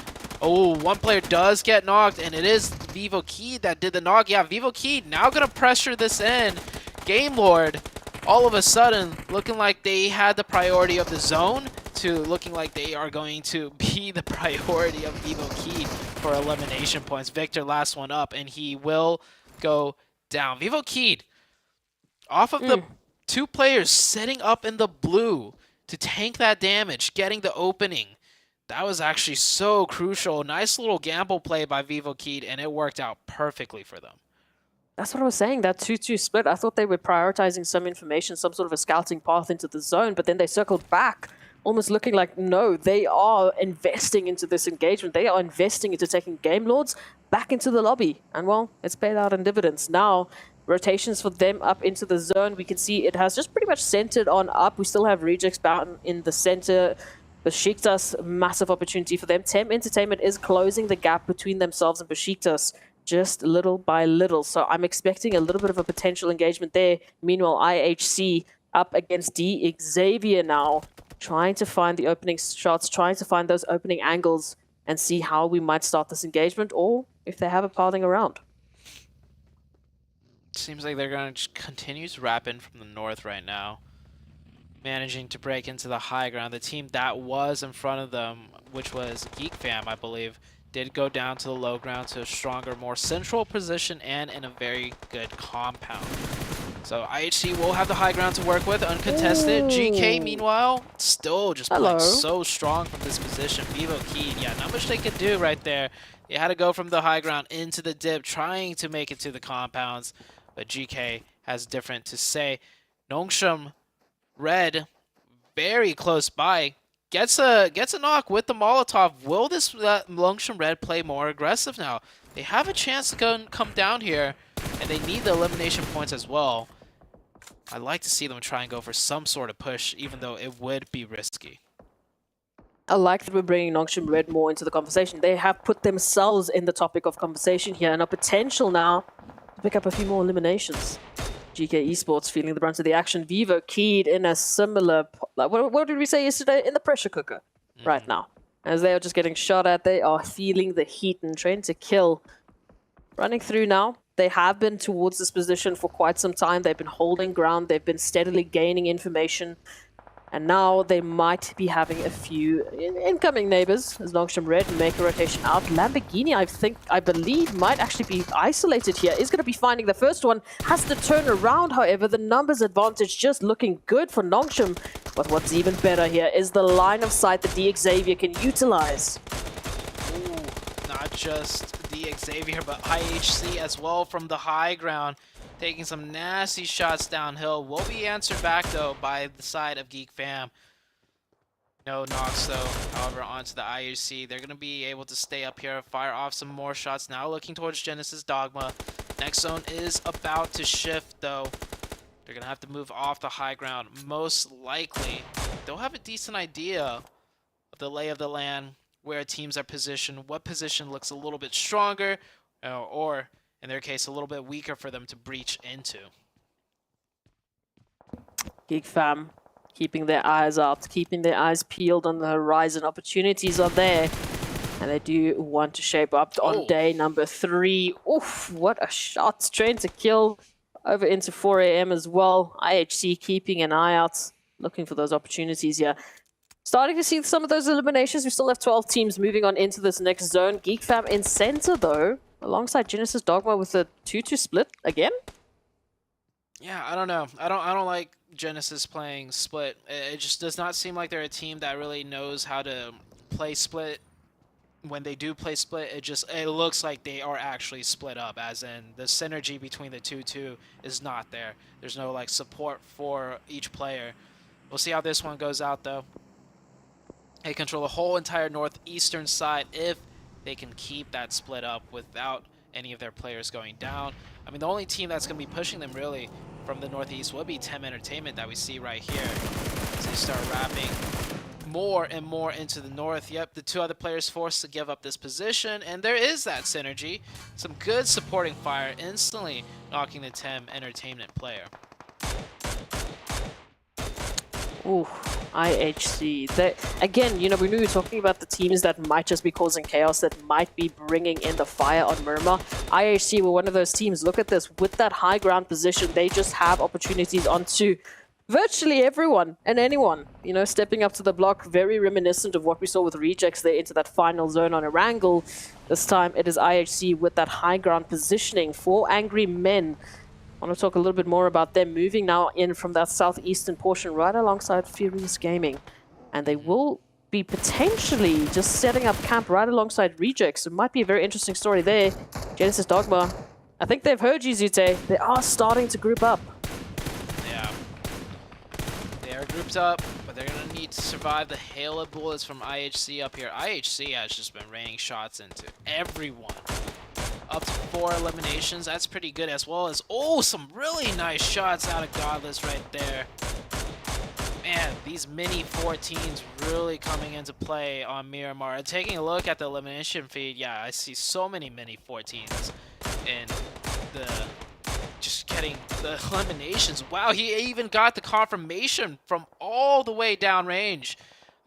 Oh, 1 player does get knocked, and it is Vivo Keyed that did the knock. Yeah, Vivo Keyed now going to pressure this in. Game Lord, all of a sudden, looking like they had the priority of the zone to looking like they are going to be the priority of Vivo Keyed for elimination points. Victor, last one up, and he will go down. Vivo Keyed, off of the 2 players sitting up in the blue to tank that damage, getting the opening. That was actually so crucial. Nice little gamble play by Vivo Keyed, and it worked out perfectly for them. That's what I was saying, that 2-2 split. I thought they were prioritizing some information, some sort of a scouting path into the zone, but then they circled back, almost looking like, no, they are investing into this engagement. They are investing into taking Game Lords back into the lobby. And, well, it's paid out in dividends. Now, rotations for them up into the zone. We can see it has just pretty much centered on up. We still have Rejects bound in the center. Besiktas, massive opportunity for them. Tem Entertainment is closing the gap between themselves and Besiktas just little by little. So I'm expecting a little bit of a potential engagement there. Meanwhile, IHC up against D Xavier now, trying to find the opening shots, trying to find those opening angles and see how we might start this engagement, or if they have a pathing around. Seems like they're going to continue to wrap in from the north right now, managing to break into the high ground. The team that was in front of them, which was Geek Fam, I believe, did go down to the low ground to a stronger, more central position and in a very good compound. So IHC will have the high ground to work with, uncontested. Ooh. GK, meanwhile, still just playing so strong from this position. Vivo Keyed, yeah, not much they could do right there. They had to go from the high ground into the dip, trying to make it to the compounds, but GK has different to say. Nongshim Red, very close by, gets a knock with the Molotov. Will this Nongshim Red play more aggressive now? They have a chance to go and come down here, and they need the elimination points as well. I'd like to see them try and go for some sort of push, even though it would be risky. I like that we're bringing Nongshim Red more into the conversation. They have put themselves in the topic of conversation here, and a potential now to pick up a few more eliminations. GK Esports feeling the brunt of the action. Vivo Keyed in a similar, what did we say yesterday? In the pressure cooker right now. As they are just getting shot at, they are feeling the heat and trying to kill. Running through now, They have been towards this position for quite some time. They've been holding ground. They've been steadily gaining information. And now they might be having a few incoming neighbors as Longsham Red make a rotation out. Lamborghini, I believe, might actually be isolated here. Is going to be finding the first one. Has to turn around, however. The numbers advantage just looking good for Longsham. But what's even better here is the line of sight that the Xavier can utilize. Ooh, not just the Xavier, but IHC as well from the high ground. Taking some nasty shots downhill. Will be answered back, though, by the side of Geek Fam. No knocks, though, however, onto the IUC. They're going to be able to stay up here, fire off some more shots. Now looking towards Genesis Dogma. Next zone is about to shift, though. They're going to have to move off the high ground. Most likely, they'll have a decent idea of the lay of the land, where teams are positioned, what position looks a little bit stronger, or in their case, a little bit weaker for them to breach into. Geek Fam keeping their eyes out, keeping their eyes peeled on the horizon. Opportunities are there, and they do want to shape up on day number 3. Oof, what a shot. Trying to kill over into 4 AM as well. IHC keeping an eye out, looking for those opportunities here. Starting to see some of those eliminations. We still have 12 teams moving on into this next zone. Geek Fam in center, though, alongside Genesis Dogma with a 2-2 split again. Yeah, I don't know. I don't like Genesis playing split. It just does not seem like they're a team that really knows how to play split. When they do play split, it looks like they are actually split up, as in the synergy between the two is not there. There's no like support for each player. We'll see how this one goes out, though. They control the whole entire northeastern side if they can keep that split up without any of their players going down. I mean, the only team that's going to be pushing them really from the northeast will be Tem Entertainment that we see right here as they start wrapping more and more into the north. Yep, the 2 other players forced to give up this position, and there is that synergy. Some good supporting fire, instantly knocking the Tem Entertainment player. Ooh, IHC. Again, you know, we were talking about the teams that might just be causing chaos, that might be bringing in the fire on Murmur. IHC were one of those teams. Look at this. With that high ground position, they just have opportunities onto virtually everyone and anyone. You know, stepping up to the block, very reminiscent of what we saw with Rejects there into that final zone on Erangel. This time, it is IHC with that high ground positioning for Angry Men. I want to talk a little bit more about them moving now in from that southeastern portion right alongside Furious Gaming. And they will be potentially just setting up camp right alongside Rejects. It might be a very interesting story there. Genesis Dogma, I think they've heard you, Zute. They are starting to group up. Yeah. They are grouped up, but they're going to need to survive the hail of bullets from IHC up here. IHC has just been raining shots into everyone. Up to 4 eliminations, that's pretty good, as well as, oh, some really nice shots out of Godless right there. Man, these mini 14s really coming into play on Miramar. Taking a look at the elimination feed, yeah, I see so many mini 14s in the, just getting the eliminations. Wow, he even got the confirmation from all the way downrange.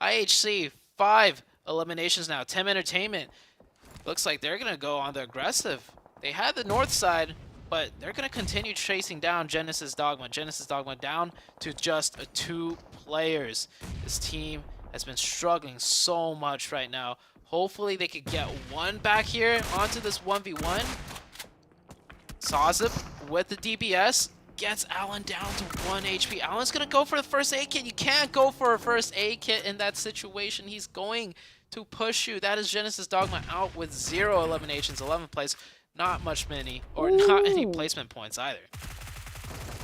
IHC, 5 eliminations now. Tem Entertainment. Looks like they're going to go on the aggressive. They had the north side, but they're going to continue chasing down Genesis Dogma. Genesis Dogma down to just 2 players. This team has been struggling so much right now. Hopefully they could get one back here onto this 1v1. Sazip with the DBS gets Alan down to 1 HP. Alan's going to go for the first aid kit. You can't go for a first aid kit in that situation. He's going to push you. That is Genesis Dogma out with 0 eliminations, 11th place. Not much many, or not any placement points either.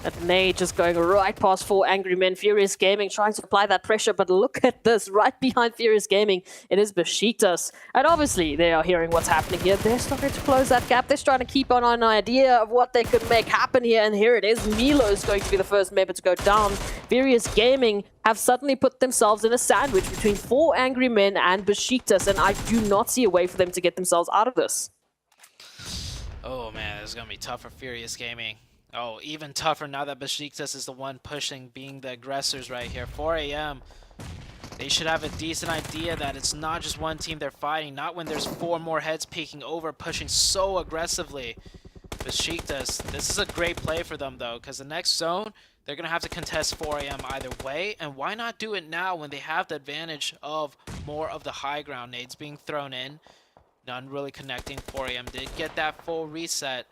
That nade just going right past 4 Angry Men. Furious Gaming trying to apply that pressure, but look at this. Right behind Furious Gaming, it is Besiktas. And obviously, they are hearing what's happening here. They're starting to close that gap. They're trying to keep on an idea of what they could make happen here. And here it is. Milo is going to be the first member to go down. Furious Gaming have suddenly put themselves in a sandwich between 4 Angry Men and Besiktas. And I do not see a way for them to get themselves out of this. Oh man, this is going to be tough for Furious Gaming. Oh, even tougher now that Besiktas is the one pushing, being the aggressors right here. 4 AM. They should have a decent idea that it's not just one team they're fighting. Not when there's 4 more heads peeking over, pushing so aggressively. Besiktas, this is a great play for them though, because the next zone, they're going to have to contest 4am either way, and why not do it now when they have the advantage of more of the high ground nades being thrown in. None really connecting. 4am did get that full reset.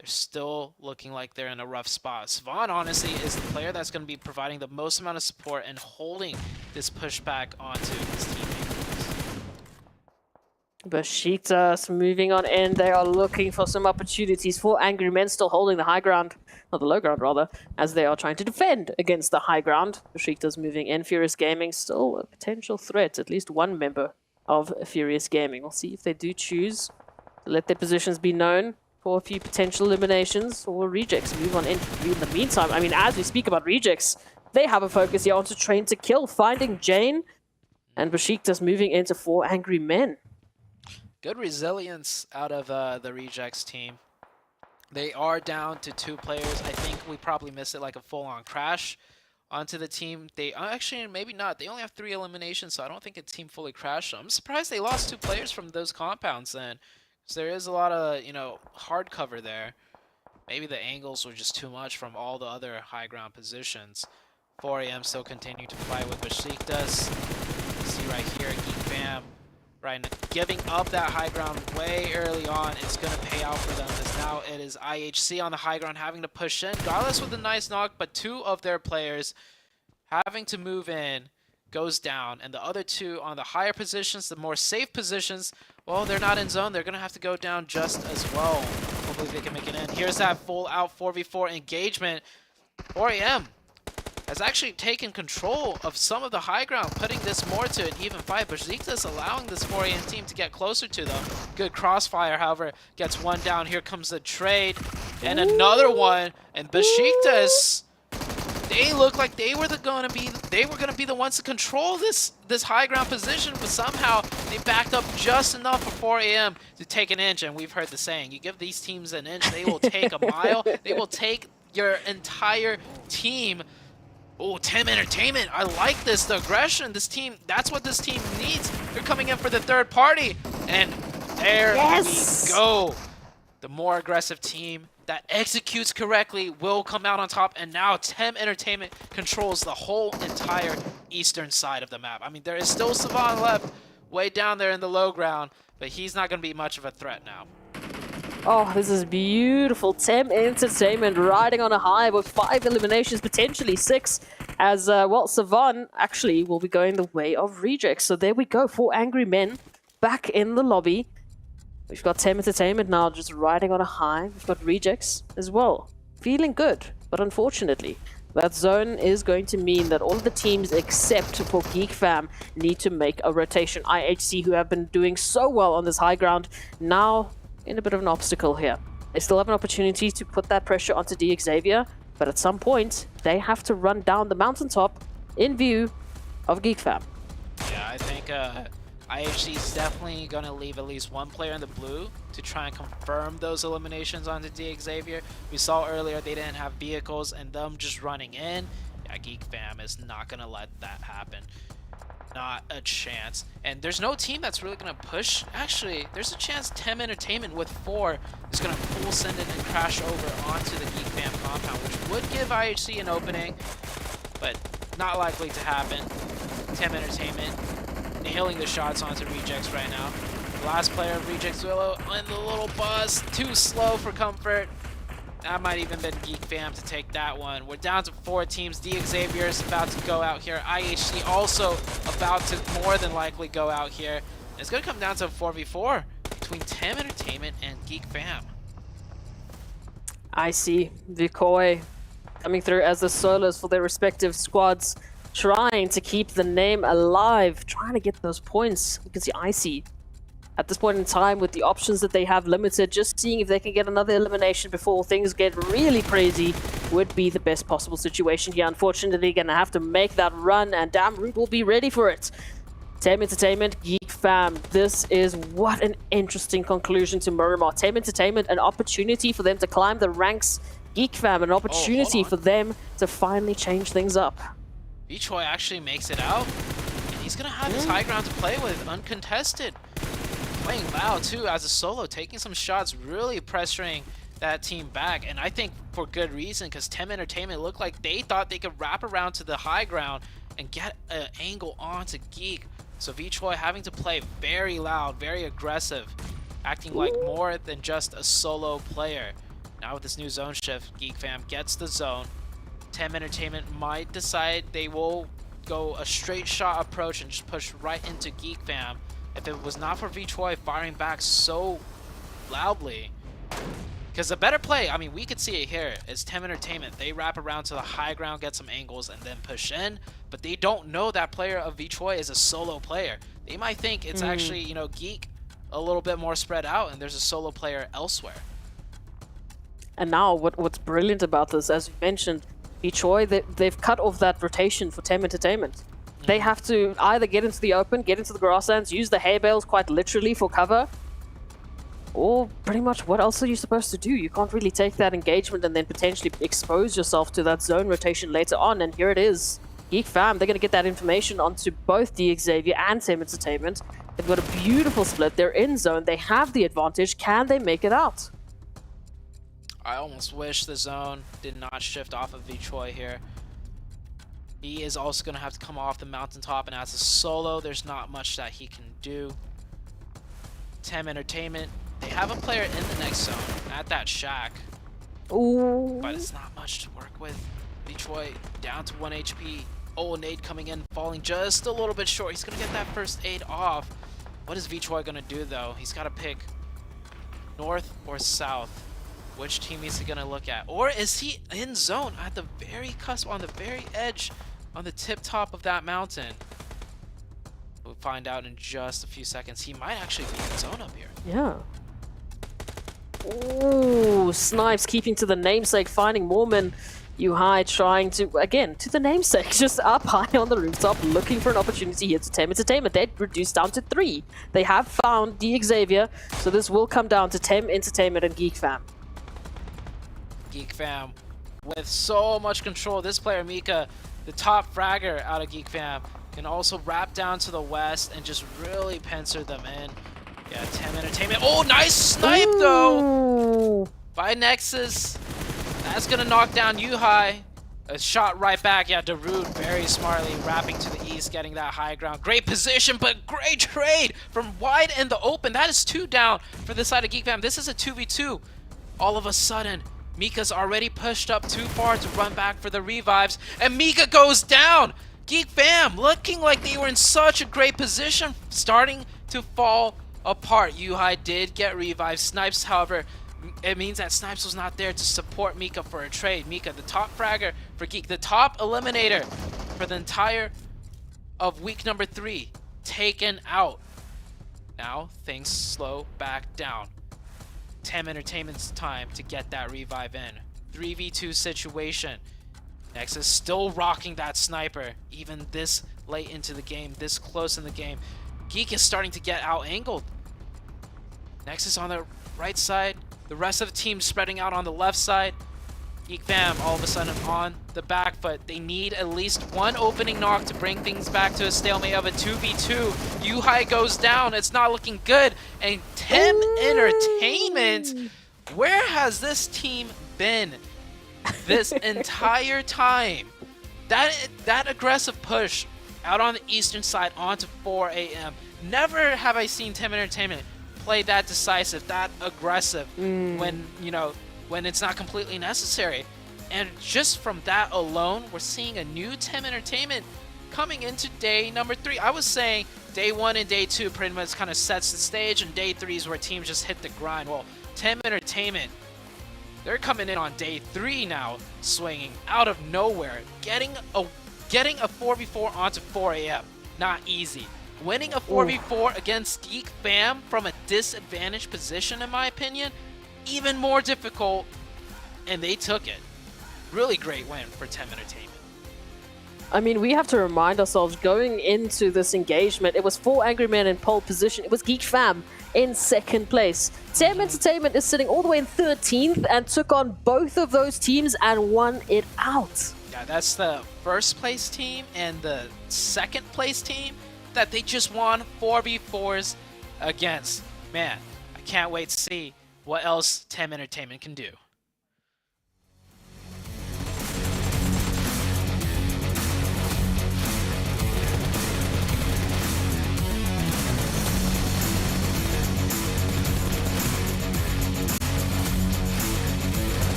They're still looking like they're in a rough spot. Svan, honestly, is the player that's going to be providing the most amount of support and holding this pushback onto his teammates. Besiktas moving on in. They are looking for some opportunities for Angry Men, still holding the high ground, or the low ground rather, as they are trying to defend against the high ground. Besiktas moving in. Furious Gaming still a potential threat, at least one member of Furious Gaming. We'll see if they do choose to let their positions be known for a few potential eliminations, or Rejects move on in. In the meantime, I mean, as we speak about Rejects, they have a focus here onto Train to Kill, finding Jane, and Besiktas moving into 4 Angry Men. Good resilience out of the Rejects team. They are down to 2 players. I think we probably missed it like a full-on crash onto the team. They actually, maybe not. They only have 3 eliminations, so I don't think a team fully crashed. I'm surprised they lost 2 players from those compounds then, because there is a lot of, you know, hard cover there. Maybe the angles were just too much from all the other high ground positions. 4am still continue to fight with Besiktas. You see right here, Geek Fam. Right, giving up that high ground way early on, it's going to pay out for them, as now it is IHC on the high ground having to push in. Garlas with a nice knock, but 2 of their players having to move in goes down, and the other 2 on the higher positions, the more safe positions, well, they're not in zone. They're going to have to go down just as well. Hopefully they can make it in. Here's that full out 4v4 engagement. 4am has actually taken control of some of the high ground, putting this more to an even fight. Besiktas allowing this 4am team to get closer to them. Good crossfire, however, gets one down. Here comes the trade, and another one. And Besiktas, they look like they were gonna be the ones to control this high ground position, but somehow they backed up just enough for 4am to take an inch. And we've heard the saying: you give these teams an inch, they will take a mile. They will take your entire team. Oh, Tem Entertainment, I like this, the aggression. This team, that's what this team needs. They're coming in for the third party. And there we go. The more aggressive team that executes correctly will come out on top. And now Tem Entertainment controls the whole entire eastern side of the map. I mean, there is still Savan left way down there in the low ground, but he's not going to be much of a threat now. Oh, this is beautiful. Tem Entertainment riding on a high with 5 eliminations, potentially 6, as, well, Savan actually will be going the way of Rejects. So there we go, 4 Angry Men back in the lobby. We've got Tem Entertainment now just riding on a high. We've got Rejects as well. Feeling good, but unfortunately, that zone is going to mean that all of the teams except for Geek Fam need to make a rotation. IHC, who have been doing so well on this high ground, now in a bit of an obstacle here. They still have an opportunity to put that pressure onto Xavier, but at some point, they have to run down the mountaintop in view of Geek Fam. Yeah, I think IHC is definitely going to leave at least 1 player in the blue to try and confirm those eliminations onto Xavier. We saw earlier they didn't have vehicles, and them just running in, yeah, Geek Fam is not going to let that happen. Not a chance. And there's no team that's really going to push. Actually, there's a chance Tem Entertainment with 4 is going to full send it and crash over onto the Geek Fam compound, which would give IHC an opening, but not likely to happen. Tem Entertainment nailing the shots onto Rejects right now. The last player of Rejects Willow on the little bus. Too slow for comfort. That might even been Geek Fam to take that one. We're down to 4 teams. Xavier is about to go out here. IHC also about to more than likely go out here. It's going to come down to a 4v4 between Tem Entertainment and Geek Fam. I see Vikoi coming through as the solos for their respective squads, trying to keep the name alive, trying to get those points. You can see Icy at this point in time, with the options that they have limited, just seeing if they can get another elimination before things get really crazy would be the best possible situation here. Unfortunately, gonna have to make that run, and Damn Root will be ready for it. Tem Entertainment, Geek Fam. This is what an interesting conclusion to Miramar. Tem Entertainment, an opportunity for them to climb the ranks. Geek Fam, an opportunity for them to finally change things up. Vichoi actually makes it out, and he's gonna have his high ground to play with, uncontested. Playing loud too as a solo, taking some shots, really pressuring that team back, and I think for good reason, because Tem Entertainment looked like they thought they could wrap around to the high ground and get an angle onto Geek. So Vichoi having to play very loud, very aggressive, acting like more than just a solo player. Now with this new zone shift, Geek Fam gets the zone. Tem Entertainment might decide they will go a straight shot approach and just push right into Geek Fam. If it was not for Vichoi firing back so loudly, because the better play, I mean, we could see it here, is Tem Entertainment. They wrap around to the high ground, get some angles, and then push in, but they don't know that player of Vichoi is a solo player. They might think it's actually, you know, Geek a little bit more spread out, and there's a solo player elsewhere. And now, what's brilliant about this, as you mentioned, Vichoi, they've cut off that rotation for Tem Entertainment. They have to either get into the open, get into the grasslands, use the hay bales quite literally for cover, or pretty much what else are you supposed to do? You can't really take that engagement and then potentially expose yourself to that zone rotation later on, and here it is. Geek Fam, they're going to get that information onto both the Xavier and Tem Entertainment. They've got a beautiful split, they're in zone, they have the advantage, can they make it out? I almost wish the zone did not shift off of Vichoi here. He is also going to have to come off the mountaintop, and as a solo, there's not much that he can do. Tem Entertainment, they have a player in the next zone at that shack. Ooh. But it's not much to work with. Vichoi down to 1 HP. Oh, nade coming in, falling just a little bit short. He's going to get that first aid off. What is Vichoi going to do, though? He's got to pick north or south. Which team is he going to look at? Or is he in zone at the very cusp, on the very edge, on the tip top of that mountain? We'll find out in just a few seconds. He might actually be in zone up here. Yeah. Ooh, Snipes keeping to the namesake, finding Mormon. Yuhai trying to, again, to the namesake, just up high on the rooftop, looking for an opportunity here to Tem Entertainment. They're reduced down to 3. They have found the Xavier, so this will come down to Tem Entertainment and Geek Fam. Geek Fam with so much control. This player, Mika, the top fragger out of Geek Fam, can also wrap down to the west and just really pincer them in. Yeah, Tem Entertainment. Oh, nice snipe, though, by Nexus. That's going to knock down Yuhai. A shot right back. Yeah, Darude very smartly wrapping to the east, getting that high ground. Great position, but great trade from wide in the open. That is 2 down for this side of Geek Fam. This is a 2v2. All of a sudden, Mika's already pushed up too far to run back for the revives, and Mika goes down! Geek Fam looking like they were in such a great position, starting to fall apart. Yuhai did get revived. Snipes, however, it means that Snipes was not there to support Mika for a trade. Mika, the top fragger for Geek, the top eliminator for the entire of week number 3, taken out. Now things slow back down. Tem Entertainment's time to get that revive in. 3v2 situation. Nexus still rocking that sniper, even this late into the game, this close in the game. Geek is starting to get out-angled. Nexus on the right side, the rest of the team spreading out on the left side. Geek Fam all of a sudden on the back foot. They need at least one opening knock to bring things back to a stalemate of a 2v2. Yuhai goes down. It's not looking good. And Tem Entertainment, where has this team been this entire time? That aggressive push out on the eastern side onto 4 a.m. Never have I seen Tem Entertainment play that decisive, that aggressive when, you know, when it's not completely necessary. And just from that alone, we're seeing a new Tem Entertainment coming into day number 3. I was saying day 1 and day 2 pretty much kind of sets the stage, and day 3 is where teams just hit the grind. Well, Tem Entertainment, they're coming in on day 3 now, swinging out of nowhere, getting a 4v4 onto 4 a.m. Not easy. Winning a 4v4 against Geek Fam from a disadvantaged position, in my opinion, even more difficult, and they took it. Really great win for Tem Entertainment. I mean, we have to remind ourselves, going into this engagement, it was 4 Angry Men in pole position. It was Geek Fam in 2nd place. Tem Entertainment is sitting all the way in 13th and took on both of those teams and won it out. Yeah, that's the 1st place team and the 2nd place team that they just won 4v4s against. Man, I can't wait to see what else TEM Entertainment can do.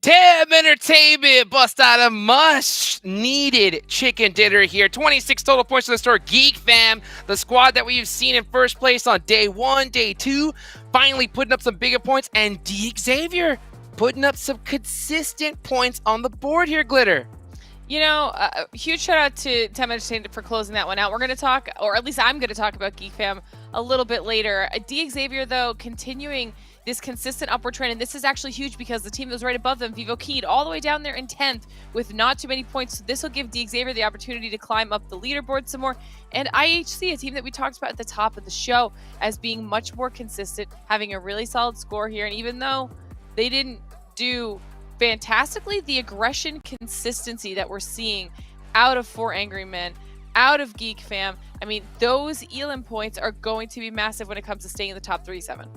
TEM Entertainment bust out a much-needed chicken dinner here. 26 total points to the store. Geek Fam, the squad that we've seen in first place on day 1, day 2, finally putting up some bigger points. And Xavier putting up some consistent points on the board here, Glitter. You know, huge shout out to TEM Entertainment for closing that one out. We're going to talk, or at least I'm going to talk about Geek Fam a little bit later. Xavier, though, continuing this consistent upward trend, and this is actually huge because the team that was right above them, Vivo Keyed, all the way down there in 10th with not too many points. So this will give Xavier the opportunity to climb up the leaderboard some more. And IHC, a team that we talked about at the top of the show as being much more consistent, having a really solid score here. And even though they didn't do fantastically, the aggression consistency that we're seeing out of 4 Angry Men, out of Geek Fam, I mean, those Elam points are going to be massive when it comes to staying in the top 3-7.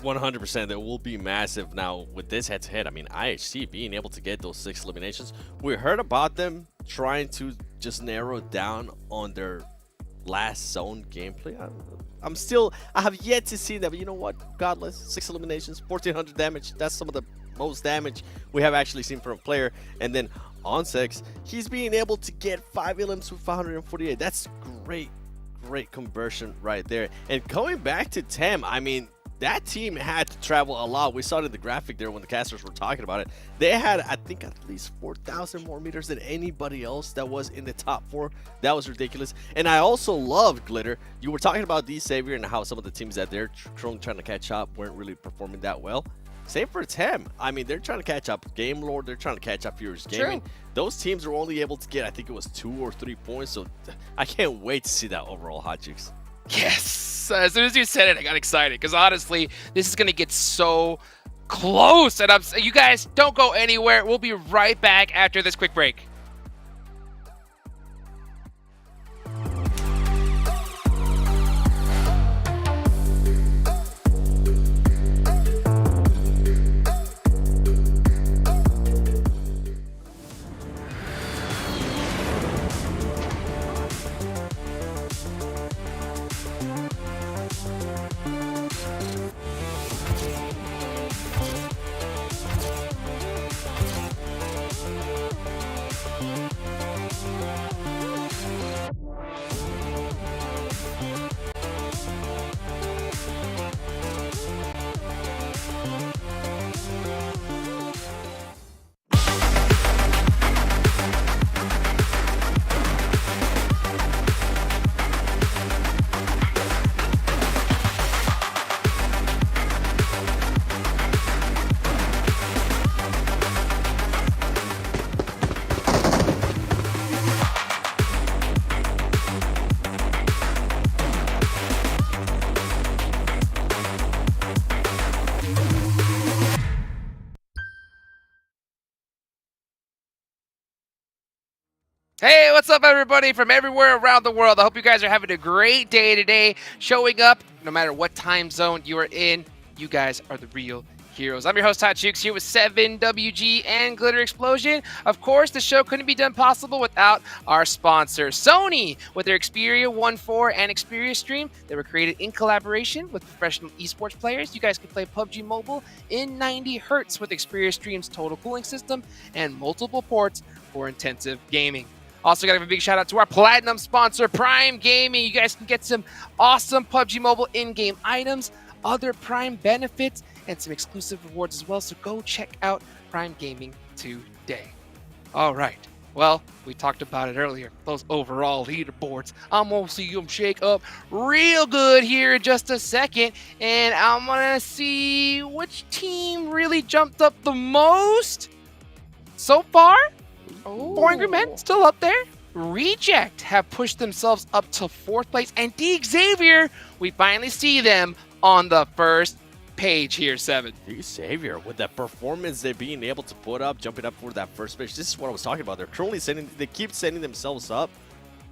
100%, that will be massive. Now with this head-to-head, I mean, IHC being able to get those 6 eliminations, we heard about them trying to just narrow down on their last zone gameplay. I have yet to see that, but you know what, Godless, 6 eliminations, 1400 damage, that's some of the most damage we have actually seen from a player. And then Onsex, he's being able to get 5 elims with 548. That's great conversion right there. And going back to TEM, I mean, that team had to travel a lot. We saw it in the graphic there when the casters were talking about it. They had, I think, at least 4,000 more meters than anybody else that was in the top 4. That was ridiculous. And I also loved, Glitter, you were talking about Xavier and how some of the teams that they're trying to catch up weren't really performing that well. Same for TEM. I mean, they're trying to catch up Game Lord. They're trying to catch up Furious Gaming. True. Those teams were only able to get, I think it was 2 or 3 points. So I can't wait to see that overall, Hot Chicks. Yes. As soon as you said it, I got excited because honestly, this is going to get so close. And you guys don't go anywhere. We'll be right back after this quick break. Hey, what's up, everybody from everywhere around the world? I hope you guys are having a great day today, showing up no matter what time zone you are in. You guys are the real heroes. I'm your host, Hot Chooks, here with 7WG and Glitter Explosion. Of course, the show couldn't be done possible without our sponsor, Sony, with their Xperia 1.4 and Xperia Stream. They were created in collaboration with professional esports players. You guys can play PUBG Mobile in 90 Hz with Xperia Stream's total cooling system and multiple ports for intensive gaming. Also, got to give a big shout out to our platinum sponsor, Prime Gaming. You guys can get some awesome PUBG Mobile in-game items, other Prime benefits, and some exclusive rewards as well. So go check out Prime Gaming today. All right. Well, we talked about it earlier, those overall leaderboards. I'm going to see them shake up real good here in just a second, and I'm going to see which team really jumped up the most. So far, 4 Angry Men still up there. Reject have pushed themselves up to 4th place, and Xavier, we finally see them on the first page here, 7. Xavier, with that performance they're being able to put up, jumping up for that first page, this is what I was talking about. They're currently they keep setting themselves up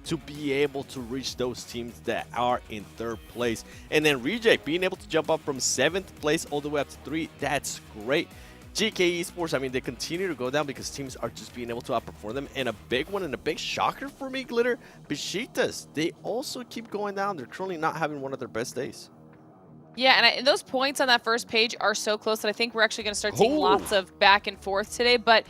to be able to reach those teams that are in 3rd place. And then Reject being able to jump up from 7th place all the way up to 3, that's great. GK Esports, I mean, they continue to go down because teams are just being able to outperform them. And a big one and a big shocker for me, Glitter, Besiktas, they also keep going down. They're currently not having one of their best days. Yeah, and those points on that first page are so close that I think we're actually going to start seeing lots of back and forth today. But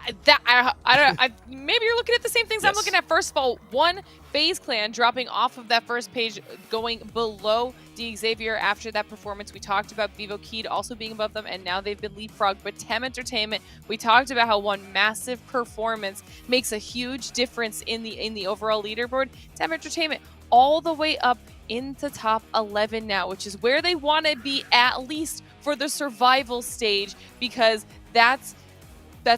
maybe you're looking at the same things I'm looking at. First of all, one FaZe Clan dropping off of that first page, going below Xavier after that performance. We talked about Vivo Keyed also being above them, and now they've been leapfrogged. But Tem Entertainment, we talked about how one massive performance makes a huge difference in the overall leaderboard. Tem Entertainment all the way up into top 11 now, which is where they want to be, at least for the survival stage, because that's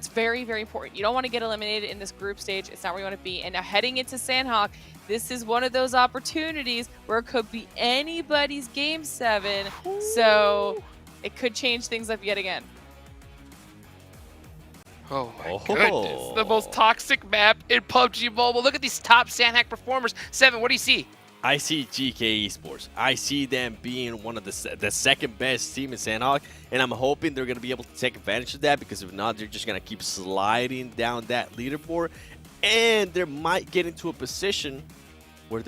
very, very important. You don't want to get eliminated in this group stage. It's not where you want to be. And now heading into Sandhawk, this is one of those opportunities where it could be anybody's game 7. So it could change things up yet again. Oh my goodness. The most toxic map in PUBG Mobile. Look at these top Sandhawk performers. 7, what do you see? I see GK Esports. I see them being one of the second best team in Sandhawk, and I'm hoping they're going to be able to take advantage of that, because if not, they're just going to keep sliding down that leaderboard, and they might get into a position where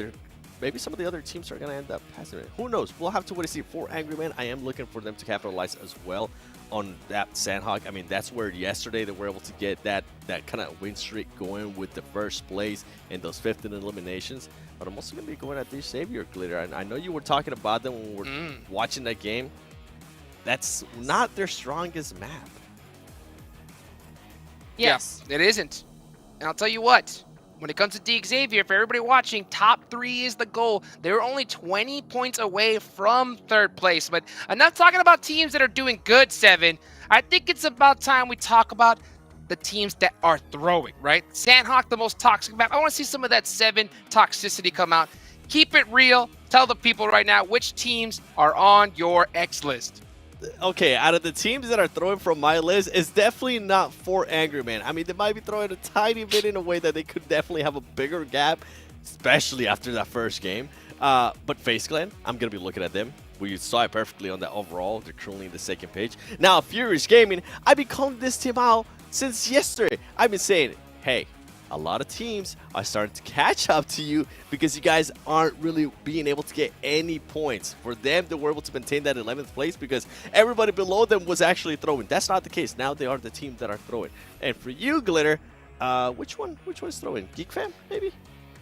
maybe some of the other teams are going to end up passing it. Who knows? We'll have to wait to see. For Angry Men, I am looking for them to capitalize as well on that Sandhawk. I mean, that's where yesterday they were able to get that kind of win streak going with the first place and those 15 eliminations. But I'm also going to be going at this Xavier, Glitter. And I know you were talking about them when we were watching that game. That's not their strongest map. Yes. Yeah, it isn't. And I'll tell you what. When it comes to Xavier, for everybody watching, top 3 is the goal. They're only 20 points away from 3rd place. But I'm not talking about teams that are doing good, 7. I think it's about time we talk about the teams that are throwing, right? Sandhawk, the most toxic map. I want to see some of that 7 toxicity come out. Keep it real. Tell the people right now which teams are on your X list. Okay, out of the teams that are throwing from my list, it's definitely not 4 Angry Men. I mean, they might be throwing a tiny bit in a way that they could definitely have a bigger gap, especially after that first game. But FaZe Clan, I'm going to be looking at them. We saw it perfectly on the overall. They're currently in the 2nd page. Now, Furious Gaming, I've been calling this team out since yesterday. I've been saying, hey, a lot of teams are starting to catch up to you because you guys aren't really being able to get any points. For them, they were able to maintain that 11th place because everybody below them was actually throwing. That's not the case. Now they are the team that are throwing. And for you, Glitter, which one's throwing? Geek Fam, maybe?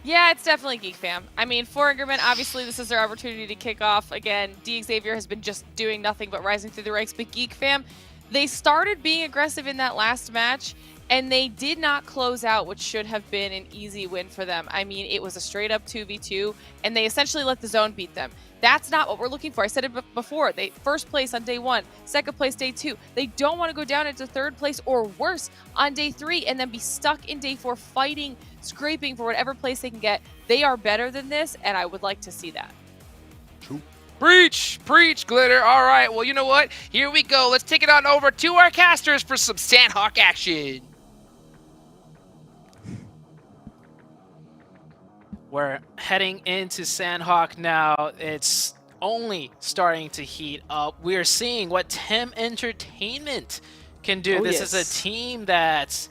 Yeah, it's definitely Geek Fam. I mean, for Angry Men, obviously this is their opportunity to kick off. Again, Xavier has been just doing nothing but rising through the ranks, but Geek Fam, they started being aggressive in that last match, and they did not close out what should have been an easy win for them. I mean, it was a straight-up 2v2, and they essentially let the zone beat them. That's not what we're looking for. I said it before. They 1st place on day 1, 2nd place day 2. They don't want to go down into 3rd place or worse on day 3 and then be stuck in day 4 fighting, scraping for whatever place they can get. They are better than this, and I would like to see that. True. Preach, preach, Glitter. All right, well, you know what? Here we go. Let's take it on over to our casters for some Sandhawk action. We're heading into Sandhawk now. It's only starting to heat up. We're seeing what Tem Entertainment can do. This is a team that's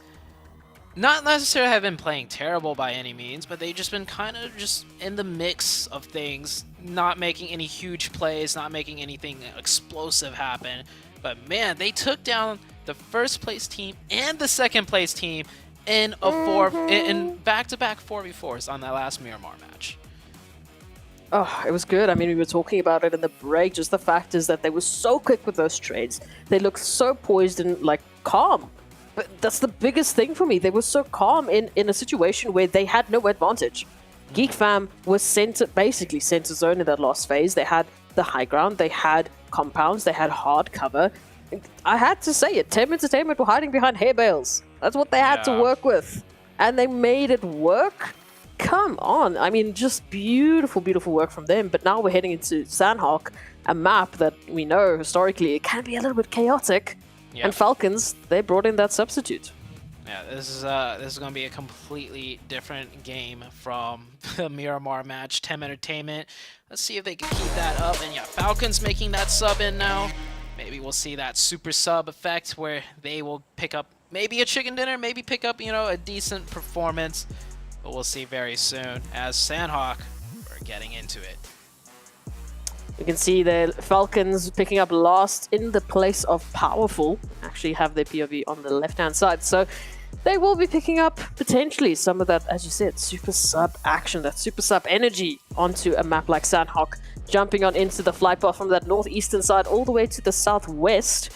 not necessarily have been playing terrible by any means, but they've just been kind of just in the mix of things, not making any huge plays, not making anything explosive happen. But man, they took down the 1st place team and the 2nd place team in a in back-to-back 4v4s on that last Miramar match. Oh, it was good. I mean, we were talking about it in the break. Just the fact is that they were so quick with those trades. They looked so poised and like calm. But that's the biggest thing for me. They were so calm in a situation where they had no advantage. Geek Fam was basically center zone in that last phase. They had the high ground, they had compounds, they had hard cover. I had to say it. Tem Entertainment were hiding behind hay bales. That's what they had to work with. And they made it work. Come on. I mean, just beautiful, beautiful work from them. But now we're heading into Sandhawk, a map that we know historically it can be a little bit chaotic. Yep. And Falcons, they brought in that substitute. Yeah, this is going to be a completely different game from the Miramar match. Tem Entertainment. Let's see if they can keep that up. And yeah, Falcons making that sub in now. Maybe we'll see that super sub effect where they will pick up maybe a chicken dinner, maybe pick up, a decent performance. But we'll see very soon as Sandhawk are getting into it. You can see the Falcons picking up last in the place of Powerful. Actually have their POV on the left-hand side. So they will be picking up potentially some of that, as you said, super sub action, that super sub energy onto a map like Sandhawk. Jumping on into the flight path from that northeastern side all the way to the southwest.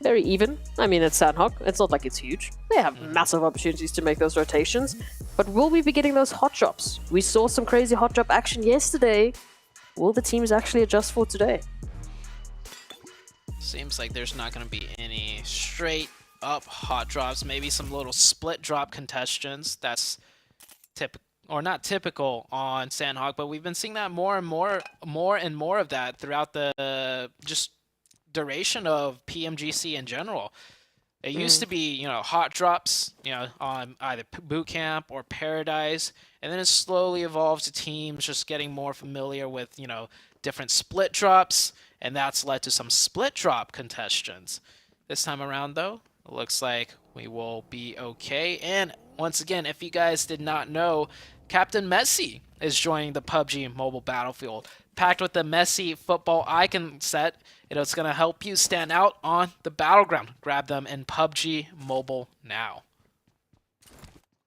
Very even. I mean, it's Sandhawk. It's not like it's huge. They have massive opportunities to make those rotations. But will we be getting those hot drops? We saw some crazy hot drop action yesterday. Will the teams actually adjust for today? Seems like there's not going to be any straight up hot drops. Maybe some little split drop contests. That's typical. Or not typical on Sandhawk, but we've been seeing that more and more of that throughout the just duration of PMGC in general. It used to be, hot drops, on either boot camp or Paradise, and then it slowly evolved to teams just getting more familiar with, different split drops, and that's led to some split drop contests. This time around, though, it looks like we will be okay. And once again, if you guys did not know, Captain Messi is joining the PUBG Mobile Battlefield. Packed with the Messi football icon set, it's going to help you stand out on the battleground. Grab them in PUBG Mobile now.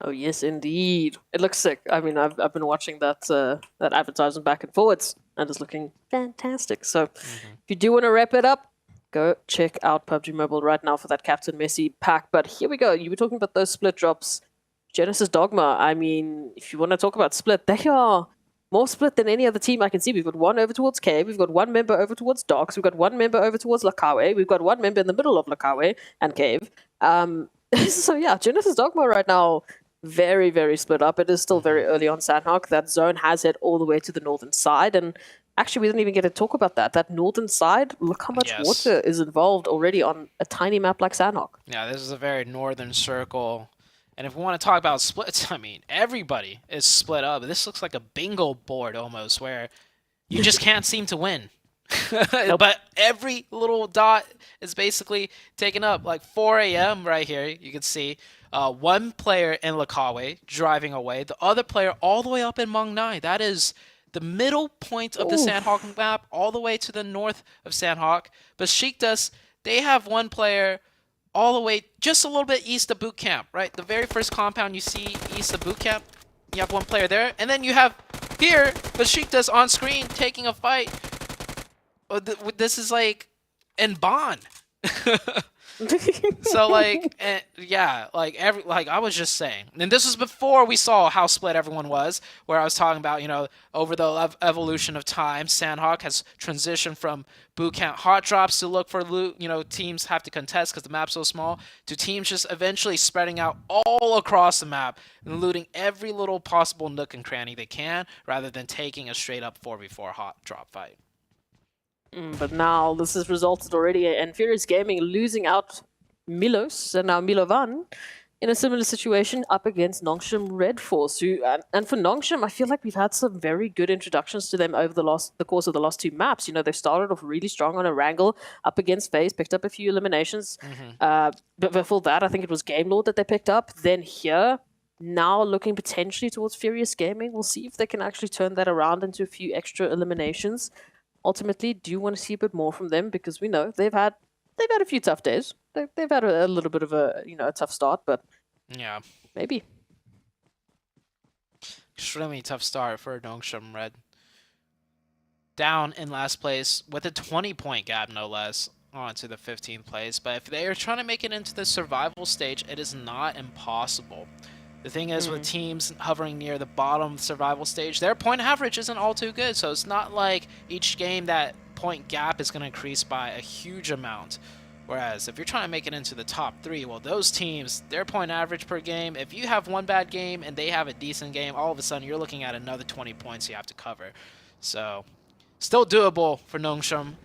Oh yes, indeed. It looks sick. I mean, I've been watching that that advertisement back and forwards, and it's looking fantastic. So, if you do want to wrap it up, go check out PUBG Mobile right now for that Captain Messi pack. But here we go. You were talking about those split drops. Genesis Dogma. I mean, if you want to talk about split, they are more split than any other team I can see. We've got one over towards Cave. We've got one member over towards Docs. We've got one member over towards Lakawe. We've got one member in the middle of Lakawe and Cave. So yeah, Genesis Dogma right now, very, very split up. It is still very early on Sandhawk. That zone has hit all the way to the northern side. And actually, we didn't even get to talk about that. That northern side, look how much water is involved already on a tiny map like Sandhawk. Yeah, this is a very northern circle. And if we want to talk about splits, I mean, everybody is split up. This looks like a bingo board almost, where you just can't seem to win. But every little dot is basically taken up. Like 4 a.m. right here, you can see one player in Lakawe driving away, the other player all the way up in Mong Nai. That is the middle point of the Sandhawk map, all the way to the north of Sandhawk. But Besiktas, they have one player all the way just a little bit east of boot camp, right? The very first compound you see east of boot camp, you have one player there. And then you have here, Besiktas on screen taking a fight. This is like in Bond. So I was just saying, and this was before we saw how split everyone was, where I was talking about, over the evolution of time, Sandhawk has transitioned from boot camp hot drops to look for loot, teams have to contest because the map's so small, to teams just eventually spreading out all across the map and looting every little possible nook and cranny they can, rather than taking a straight up 4v4 hot drop fight. But now this has resulted already in Furious Gaming losing out Milos and now Milovan in a similar situation up against Nongshim Red Force. And for Nongshim, I feel like we've had some very good introductions to them over the course of the last two maps. They started off really strong on a wrangle up against FaZe, picked up a few eliminations. But before that, I think it was Game Lord that they picked up. Then here, now looking potentially towards Furious Gaming. We'll see if they can actually turn that around into a few extra eliminations. Ultimately, do you want to see a bit more from them? Because we know they've had a few tough days. They've had a little bit of a tough start, but yeah, maybe extremely tough start for Nongshim Red. down in last place with a 20-point gap, no less, onto the 15th place. But if they are trying to make it into the survival stage, it is not impossible. The thing is, with teams hovering near the bottom survival stage, their point average isn't all too good. So it's not like each game that point gap is going to increase by a huge amount. Whereas if you're trying to make it into the top 3, well, those teams, their point average per game, if you have one bad game and they have a decent game, all of a sudden you're looking at another 20 points you have to cover. So still doable for Nongshim.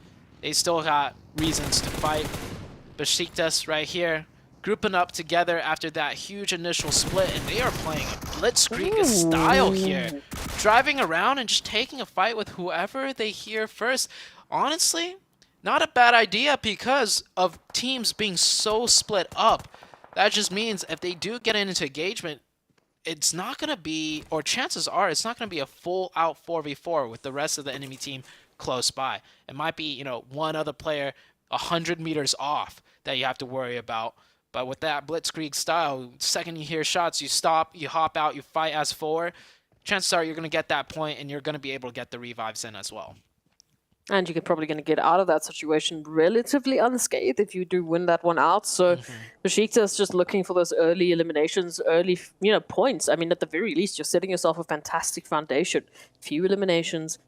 They still got reasons to fight. Besiktas right here, grouping up together after that huge initial split, and they are playing a blitzkrieg style here. Driving around and just taking a fight with whoever they hear first. Honestly, not a bad idea because of teams being so split up. That just means if they do get into engagement, it's not going to be, or chances are, it's not going to be a full-out 4v4 with the rest of the enemy team close by. It might be, you know, one other player 100 meters off that you have to worry about. But with that blitzkrieg style, second you hear shots, you stop, you hop out, you fight as 4. Chances are you're going to get that point, and you're going to be able to get the revives in as well. And you're probably going to get out of that situation relatively unscathed if you do win that one out. So Besiktas just looking for those early eliminations, early points. I mean, at the very least, you're setting yourself a fantastic foundation. Few eliminations,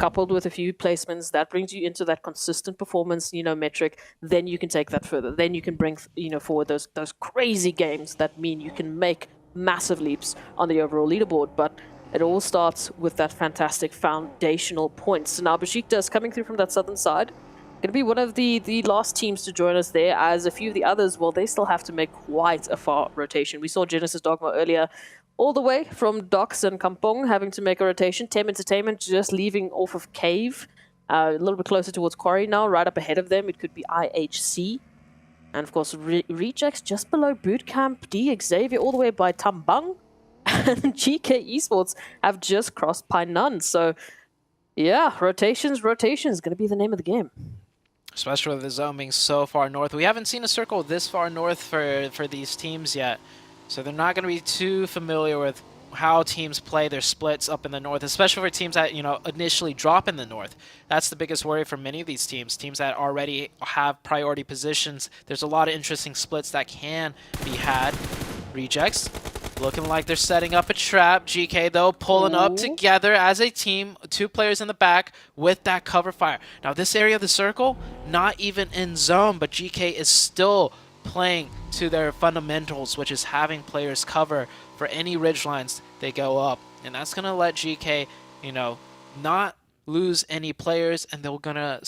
coupled with a few placements, that brings you into that consistent performance, metric. Then you can take that further. Then you can bring, forward those crazy games that mean you can make massive leaps on the overall leaderboard. But it all starts with that fantastic foundational points. So now Besiktas coming through from that southern side, going to be one of the last teams to join us there, as a few of the others, well, they still have to make quite a far rotation. We saw Genesis Dogma earlier, all the way from Docks and Kampong having to make a rotation. Tem Entertainment just leaving off of Cave, a little bit closer towards Quarry now, right up ahead of them. It could be IHC. And of course, Rejects just below Bootcamp, D Xavier all the way by Tambang. And GK Esports have just crossed Painan. So, yeah, rotations going to be the name of the game. Especially with the zone being so far north. We haven't seen a circle this far north for these teams yet. So they're not going to be too familiar with how teams play their splits up in the north, especially for teams that, initially drop in the north. That's the biggest worry for many of these teams. Teams that already have priority positions. There's a lot of interesting splits that can be had. Rejects looking like they're setting up a trap. GK, though, pulling up together as a team, 2 players in the back with that cover fire. Now, this area of the circle, not even in zone, but GK is still playing to their fundamentals, which is having players cover for any ridgelines they go up. And that's going to let GK, not lose any players, and they're going to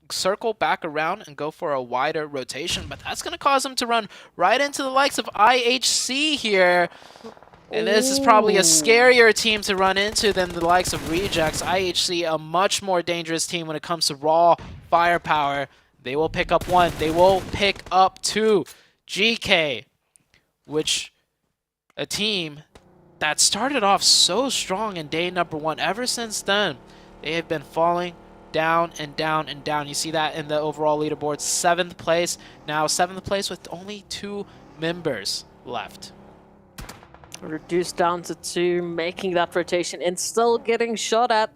circle back around and go for a wider rotation, but that's going to cause them to run right into the likes of IHC here. And this is probably a scarier team to run into than the likes of Rejects. IHC, a much more dangerous team when it comes to raw firepower. They will pick up 1. They will pick up 2. GK, which a team that started off so strong in day number 1. Ever since then, they have been falling down and down and down. You see that in the overall leaderboard. 7th place. Now 7th place with only 2 members left. Reduced down to 2, making that rotation and still getting shot at.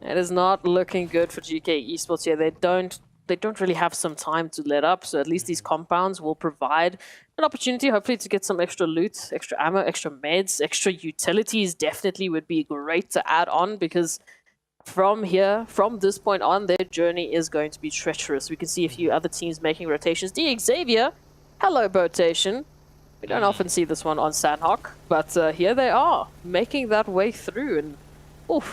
It is not looking good for GK Esports here. They don't really have some time to let up, so at least these compounds will provide an opportunity, hopefully, to get some extra loot, extra ammo, extra meds, extra utilities. Definitely would be great to add on, because from here, from this point on, their journey is going to be treacherous. We can see a few other teams making rotations. D Xavier, hello rotation. We don't often see this one on Sandhawk, but here they are, making that way through, and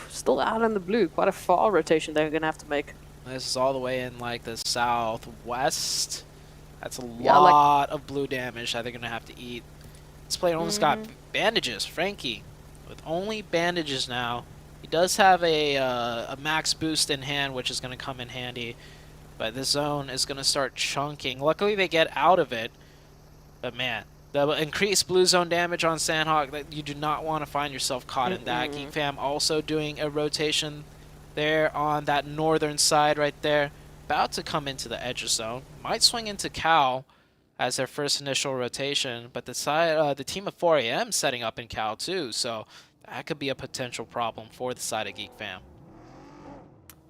still out in the blue. Quite a far rotation they're going to have to make. This is all the way in like the southwest. That's a lot of blue damage that they're going to have to eat. This player almost got bandages. Frankie, with only bandages now. He does have a max boost in hand, which is going to come in handy. But this zone is going to start chunking. Luckily, they get out of it. But man, the increased blue zone damage on Sandhawk, you do not want to find yourself caught in that. Geek Fam also doing a rotation there on that northern side right there. About to come into the edge of zone. Might swing into Cal as their first initial rotation. But the team of 4AM setting up in Cal too. So that could be a potential problem for the side of Geek Fam.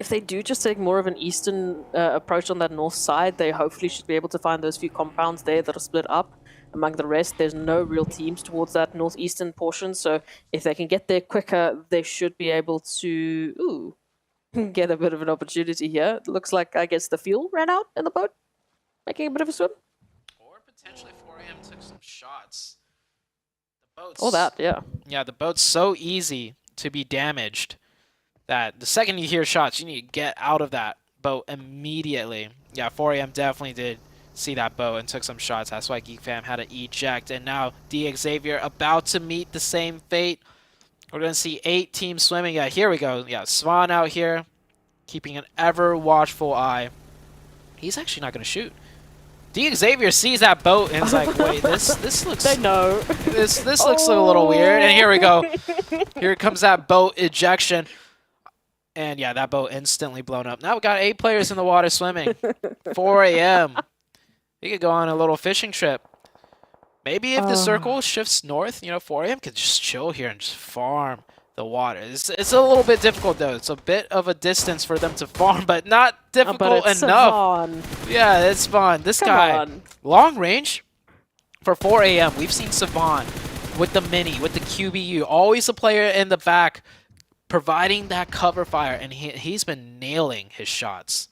if they do just take more of an eastern approach on that north side, they hopefully should be able to find those few compounds there that are split up. Among the rest, there's no real teams towards that northeastern portion, so if they can get there quicker, they should be able to get a bit of an opportunity here. It looks like, I guess, the fuel ran out in the boat, making a bit of a swim. Or potentially 4AM took some shots. The boat's, Oh, that, yeah. Yeah, the boat's so easy to be damaged that the second you hear shots, you need to get out of that boat immediately. Yeah, 4AM definitely did see that boat and took some shots. That's why Geek Fam had to eject. And now Xavier about to meet the same fate. We're going to see 8 teams swimming. Yeah, here we go. Yeah, Swan out here, keeping an ever watchful eye. He's actually not going to shoot. Xavier sees that boat and is like, wait, this looks... They know. This looks a little weird. And here we go. Here comes that boat ejection. And yeah, that boat instantly blown up. Now we got 8 players in the water swimming. 4 a.m. We could go on a little fishing trip. Maybe if the circle shifts north, 4 a.m. could just chill here and just farm the water. It's a little bit difficult, though. It's a bit of a distance for them to farm, but not difficult but it's enough. Savon. Yeah, it's fun. This Come guy, on. long range for 4 a.m. We've seen Savon with the Mini, with the QBU, always a player in the back providing that cover fire, and he's been nailing his shots.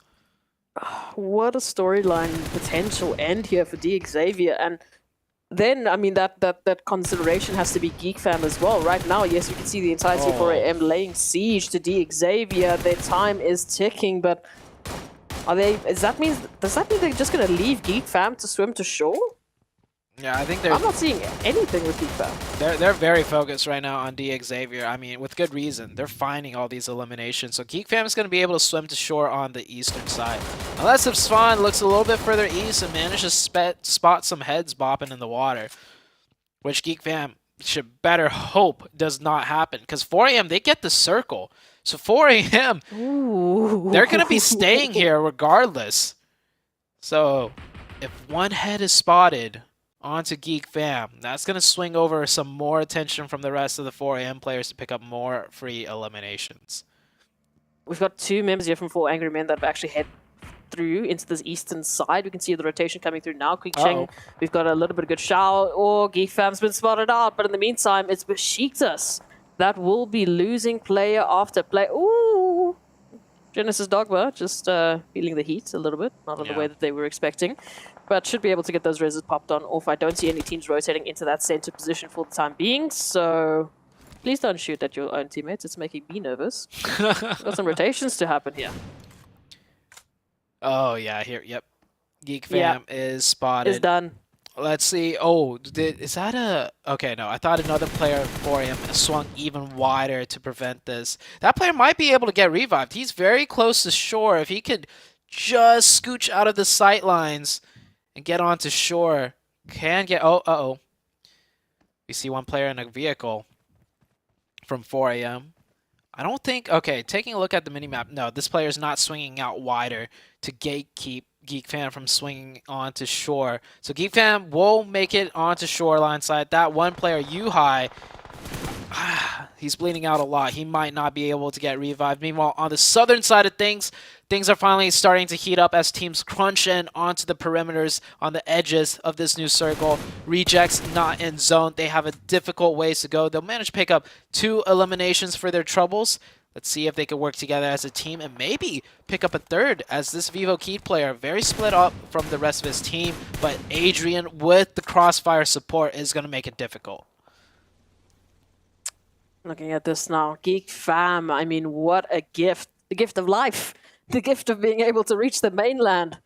What a storyline potential end here for Xavier. And then, I mean, that consideration has to be Geek Fam as well. Right now, yes, you can see the entire T4AM laying siege to Xavier. Their time is ticking, but does that mean they're just going to leave Geek Fam to swim to shore? Yeah, I think I'm not seeing anything with Geek Fam. They're very focused right now on Xavier. I mean, with good reason. They're finding all these eliminations. So Geek Fam is going to be able to swim to shore on the eastern side. Unless if Swan looks a little bit further east and manages to spot some heads bopping in the water, which Geek Fam should better hope does not happen. Because 4 a.m., they get the circle. So 4 a.m., they're going to be staying here regardless. So if one head is spotted onto Geek Fam, that's going to swing over some more attention from the rest of the 4 a.m. players to pick up more free eliminations. We've got 2 members here from 4 Angry Men that have actually head through into this eastern side. We can see the rotation coming through now. Quick Cheng, we've got a little bit of good shower. Geek Fam's been spotted out, but in the meantime, it's Besiktas that will be losing player after player. Ooh! Genesis Dogma just feeling the heat a little bit, not in the way that they were expecting, but should be able to get those reses popped on off. I don't see any teams rotating into that center position for the time being, so please don't shoot at your own teammates. It's making me nervous. Got some rotations to happen here. Oh, yeah, here, yep. Geek Fam is spotted. It's done. Let's see. Oh, is that a... Okay, no. I thought another player for him swung even wider to prevent this. That player might be able to get revived. He's very close to shore. If he could just scooch out of the sight lines and get onto shore, can get... Oh, uh-oh. We see one player in a vehicle from 4 a.m. I don't think... Okay, taking a look at the minimap. No, this player is not swinging out wider to gatekeep Geek Fam from swinging onto shore. So Geek Fam will make it onto shoreline side. That one player, Yuhai, he's bleeding out a lot. He might not be able to get revived. Meanwhile, on the southern side of things are finally starting to heat up as teams crunch in onto the perimeters on the edges of this new circle. Rejects not in zone. They have a difficult ways to go. They'll manage to pick up 2 eliminations for their troubles. Let's see if they can work together as a team and maybe pick up a third, as this Vivo Keat player, very split up from the rest of his team, but Adrian with the crossfire support is going to make it difficult. Looking at this now, Geek Fam, I mean, what a gift. The gift of life. The gift of being able to reach the mainland.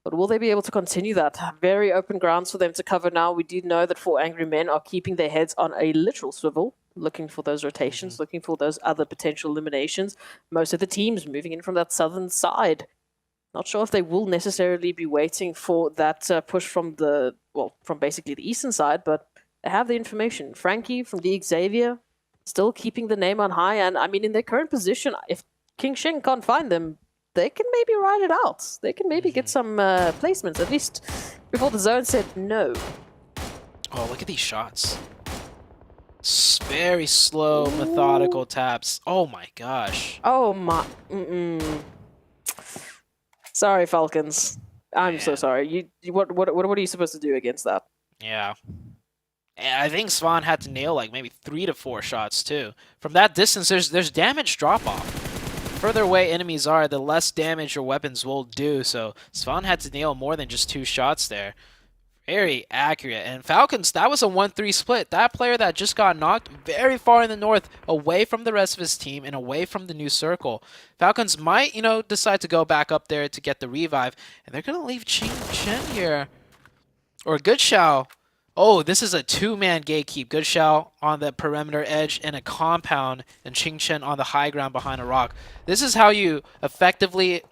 But will they be able to continue that? Very open grounds for them to cover now. We do know that 4 Angry Men are keeping their heads on a literal swivel, looking for those rotations, looking for those other potential eliminations. Most of the teams moving in from that southern side. Not sure if they will necessarily be waiting for that push from from basically the eastern side, but they have the information. Frankie from Xavier still keeping the name on high, and I mean, in their current position, if King Sheng can't find them, they can maybe ride it out. They can maybe get some placements, at least before the zone said no. Oh, look at these shots. very slow, methodical taps. Oh my gosh. Oh my. Sorry, Falcons. I'm so sorry. What are you supposed to do against that? Yeah. And I think Svan had to nail like maybe 3 to 4 shots too. From that distance, there's damage drop off. The further away enemies are, the less damage your weapons will do. So Svan had to nail more than just 2 shots there. Very accurate. And Falcons, that was a 1-3 split. That player that just got knocked very far in the north, away from the rest of his team and away from the new circle. Falcons might, decide to go back up there to get the revive. And they're going to leave Ching Chen here. Or Good Shao. Oh, this is a 2-man gatekeep. Good Shao on the perimeter edge and a compound, and Ching Chen on the high ground behind a rock. This is how you effectively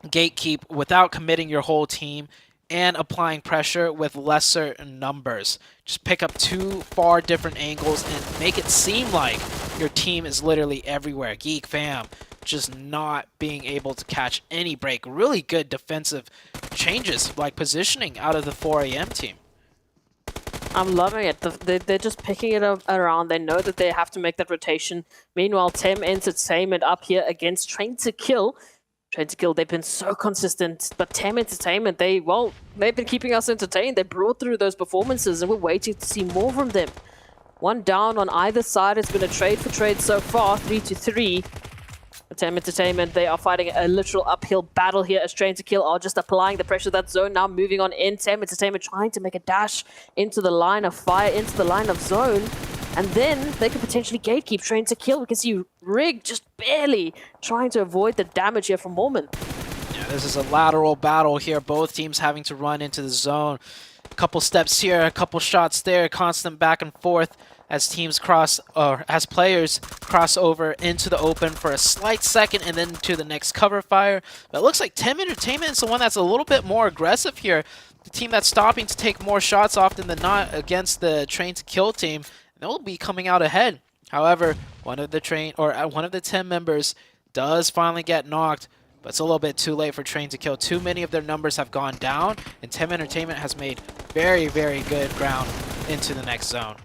gatekeep without committing your whole team and applying pressure with lesser numbers. Just pick up 2 far different angles and make it seem like your team is literally everywhere. Geek fam just not being able to catch any break. Really good defensive changes, like positioning out of the 4 AM team. I'm loving it. They're just picking it up around. They know that they have to make that rotation. Meanwhile, Tem Entertainment up here against Train to Kill. Train to Kill, they've been so consistent, but Tem Entertainment, they've been keeping us entertained. They brought through those performances, and we're waiting to see more from them. 1 down on either side. It's been a trade for trade so far, 3-3. Tem Entertainment, they are fighting a literal uphill battle here as Train to Kill are just applying the pressure of that zone, now moving on in. Tem Entertainment trying to make a dash into the line of fire, into the line of zone. And then they could potentially gatekeep Train to Kill. We can see Rig just barely trying to avoid the damage here from Mormon. Yeah, this is a lateral battle here. Both teams having to run into the zone. A couple steps here, a couple shots there, constant back and forth as teams as players cross over into the open for a slight second and then to the next cover fire. But it looks like Tem Entertainment is the one that's a little bit more aggressive here. The team that's stopping to take more shots often than not against the Train to Kill team. They'll be coming out ahead. However, one of the Tem members does finally get knocked, but it's a little bit too late for Train to Kill. Too many of their numbers have gone down, and Tem Entertainment has made very, very good ground into the next zone.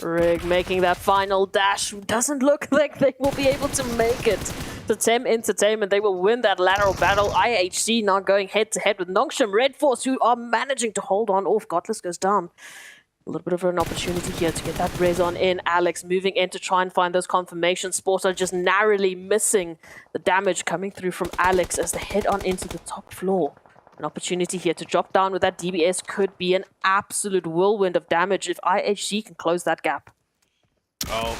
Rig making that final dash. Doesn't look like they will be able to make it. The Tem Entertainment, they will win that lateral battle. IHC now going head-to-head with Nongshim Red Force, who are managing to hold on. Oh, Godless goes down. A little bit of an opportunity here to get that res on in. Alex moving in to try and find those confirmations. Sports are just narrowly missing the damage coming through from Alex as they head on into the top floor. An opportunity here to drop down with that DBS could be an absolute whirlwind of damage if IHC can close that gap. Oh,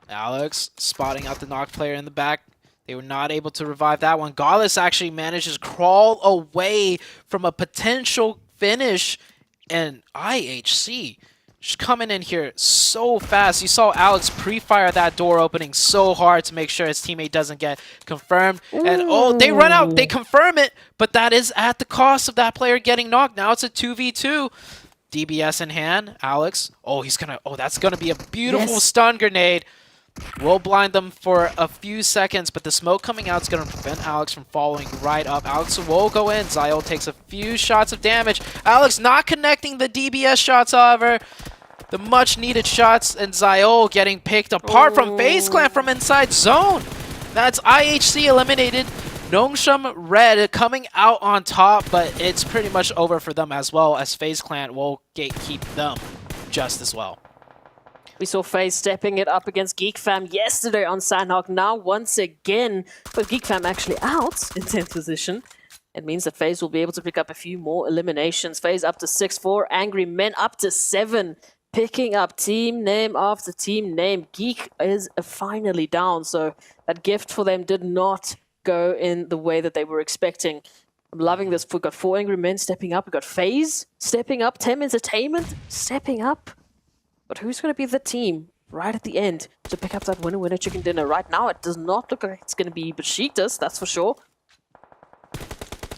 Alex spotting out the knock player in the back. They were not able to revive that one. Godless actually manages to crawl away from a potential finish, and IHC just coming in here so fast. You saw Alex pre-fire that door opening so hard to make sure his teammate doesn't get confirmed. Ooh. And oh, they run out, they confirm it, but that is at the cost of that player getting knocked. Now it's a 2v2. DBS in hand, Alex. Oh, that's gonna be a beautiful stun grenade. Will blind them for a few seconds, but the smoke coming out is going to prevent Alex from following right up. Alex will go in. Ziol takes a few shots of damage. Alex not connecting the DBS shots, however. The much-needed shots, and Ziol getting picked apart from FaZe Clan from inside zone. That's IHC eliminated. Nongshim Red coming out on top, but it's pretty much over for them as well, as FaZe Clan will gatekeep them just as well. We saw FaZe stepping it up against Geek Fam yesterday on Sandhawk. Now, once again, with Geek Fam actually out in 10th position, it means that FaZe will be able to pick up a few more eliminations. FaZe up to 6-4, Angry Men up to 7, picking up team name after team name. Geek is finally down, so that gift for them did not go in the way that they were expecting. I'm loving this. We've got 4 Angry Men stepping up. We've got FaZe stepping up. Tem Entertainment stepping up. But who's going to be the team right at the end to pick up that winner chicken dinner? Right now, it does not look like it's going to be Besiktas, that's for sure.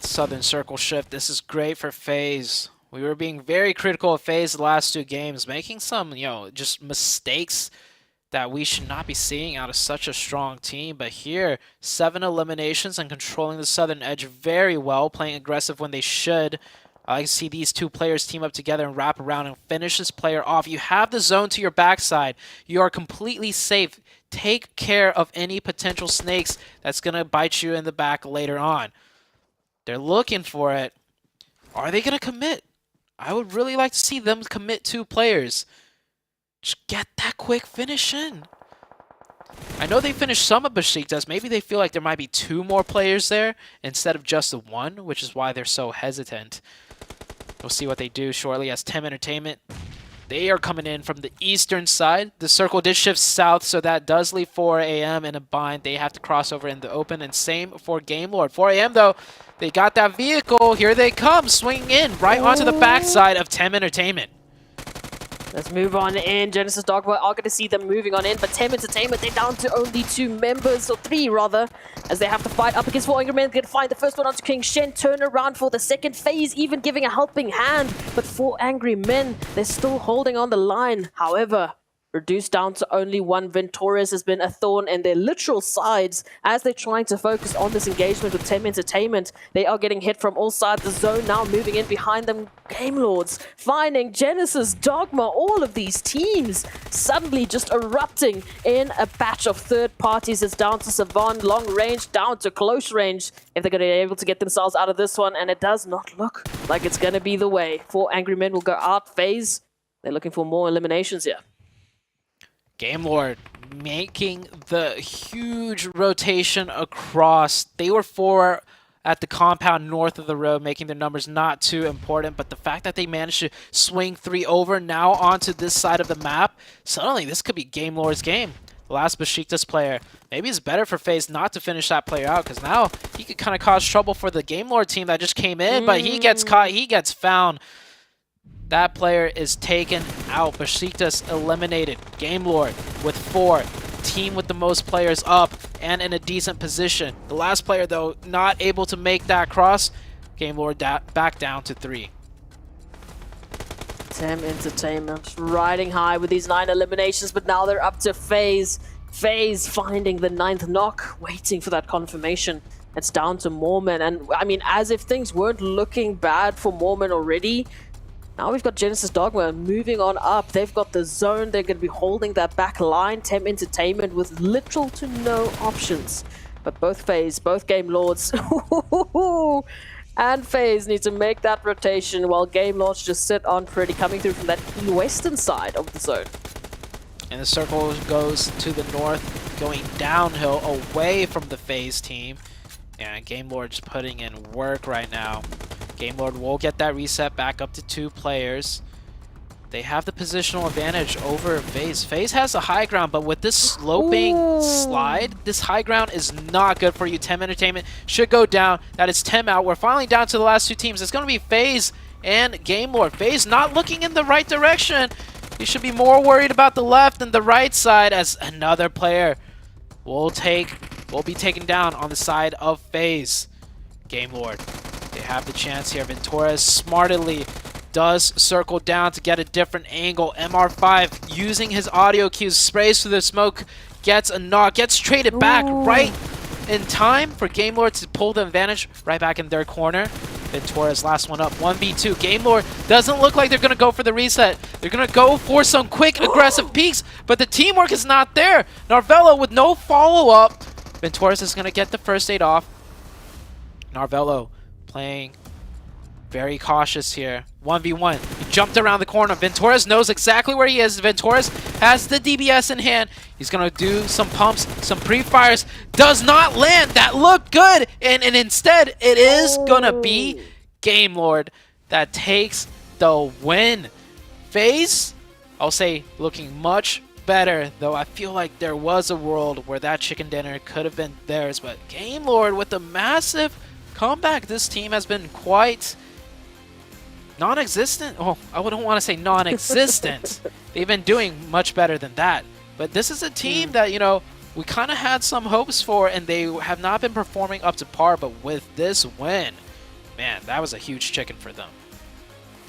Southern Circle shift. This is great for FaZe. We were being very critical of FaZe the last 2 games, making some, just mistakes that we should not be seeing out of such a strong team. But here, 7 eliminations and controlling the Southern Edge very well, playing aggressive when they should. I like to see these two players team up together and wrap around and finish this player off. You have the zone to your backside. You are completely safe. Take care of any potential snakes that's going to bite you in the back later on. They're looking for it. Are they going to commit? I would really like to see them commit 2 players. Just get that quick finish in. I know they finished some of Besiktas. Maybe they feel like there might be 2 more players there instead of just the 1, which is why they're so hesitant. We'll see what they do shortly as Tem Entertainment. They are coming in from the eastern side. The circle did shift south, so that does leave 4 AM in a bind. They have to cross over in the open, and same for Game Lord. 4 AM, though, they got that vehicle. Here they come, swinging in right onto the backside of Tem Entertainment. Let's move on in. Genesis Dogma are going to see them moving on in, but Tem Entertainment, they're down to only 2 members, or 3 rather, as they have to fight up against 4 Angry Men. They're going to find the first one onto King Shen, turn around for the second phase, even giving a helping hand. But 4 Angry Men, they're still holding on the line. However, reduced down to only 1. Ventoris has been a thorn in their literal sides as they're trying to focus on this engagement with Tem Entertainment. They are getting hit from all sides. The zone now moving in behind them. Game Lords finding Genesis, Dogma, all of these teams suddenly just erupting in a batch of third parties. It's down to Savon, long range, down to close range. If they're going to be able to get themselves out of this one, and it does not look like it's going to be the way. 4 Angry Men will go out phase. They're looking for more eliminations here. Game Lord making the huge rotation across. They were 4 at the compound north of the road, making their numbers not too important, but the fact that they managed to swing 3 over now onto this side of the map, suddenly this could be Game Lord's game. The last Besiktas player. Maybe it's better for FaZe not to finish that player out, because now he could kind of cause trouble for the Game Lord team that just came in, but he gets caught, he gets found. That player is taken out. Besiktas eliminated. Game Lord with 4. Team with the most players up and in a decent position. The last player, though, not able to make that cross. Game Lord back down to 3. Tem Entertainment riding high with these 9 eliminations, but now they're up to FaZe. FaZe finding the 9th knock, waiting for that confirmation. It's down to Mormon, and I mean, as if things weren't looking bad for Mormon already, now we've got Genesis Dogma moving on up. They've got the zone. They're going to be holding that back line. Tem Entertainment with little to no options. But both FaZe, both Game Lords, and FaZe need to make that rotation while Game Lords just sit on pretty, coming through from that western side of the zone. And the circle goes to the north, going downhill away from the FaZe team. And Game Lord's putting in work right now. Game Lord will get that reset back up to 2 players. They have the positional advantage over FaZe. FaZe has the high ground, but with this sloping slide, this high ground is not good for you. Tem Entertainment should go down. That is Tem out. We're finally down to the last 2 teams. It's going to be FaZe and Game Lord. FaZe not looking in the right direction. You should be more worried about the left and the right side, as another player will be taken down on the side of FaZe. Game Lord. They have the chance here. Ventura smartly does circle down to get a different angle. MR5 using his audio cues, sprays through the smoke, gets a knock, gets traded back right in time for Game Lord to pull the advantage right back in their corner. Ventura's last one up, 1v2. Game Lord doesn't look like they're going to go for the reset. They're going to go for some quick, aggressive peeks, but the teamwork is not there. Narvello with no follow-up. Ventura's is going to get the first aid off. Narvello playing very cautious here. 1v1. He jumped around the corner. Ventura's knows exactly where he is. Ventura's has the DBS in hand. He's going to do some pumps, some pre-fires. Does not land. That looked good. And instead, it is going to be Game Lord that takes the win. FaZe, I'll say, looking much better, though I feel like there was a world where that chicken dinner could have been theirs. But Game Lord with a massive comeback. This team has been quite non-existent. Oh, I wouldn't want to say non-existent. They've been doing much better than that. But this is a team that, you know, we kind of had some hopes for, and they have not been performing up to par. But with this win, man, that was a huge chicken for them.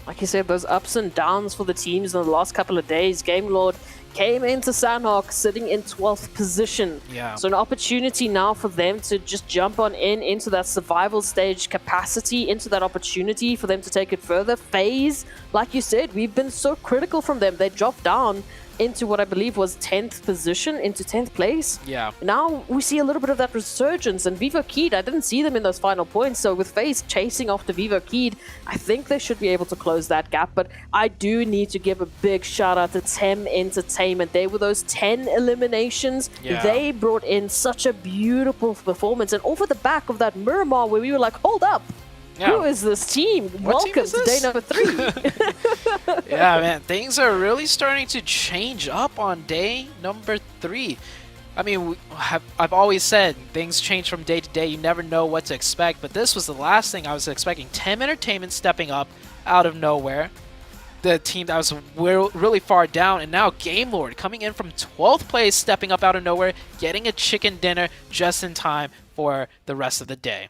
Like you said, those ups and downs for the teams in the last couple of days. Game Lord came into Sandhawk sitting in 12th position. Yeah. So an opportunity now for them to just jump on into that survival stage capacity, into that opportunity for them to take it further. FaZe, like you said, we've been so critical from them. They dropped down into what I believe was 10th position, into 10th place. Yeah. Now we see a little bit of that resurgence, and Vivo Keed, I didn't see them in those final points, so with FaZe chasing after Vivo Keed, I think they should be able to close that gap, but I do need to give a big shout out to Tem Entertainment. They were those 10 eliminations. Yeah. They brought in such a beautiful performance, and over the back of that Miramar where we were like, hold up, who is this team? Welcome to day number 3. Yeah, man, things are really starting to change up on day number 3. I mean, I've always said things change from day to day. You never know what to expect, but this was the last thing I was expecting. Tem Entertainment stepping up out of nowhere. The team that was really far down, and now Game Lord coming in from 12th place, stepping up out of nowhere, getting a chicken dinner just in time for the rest of the day.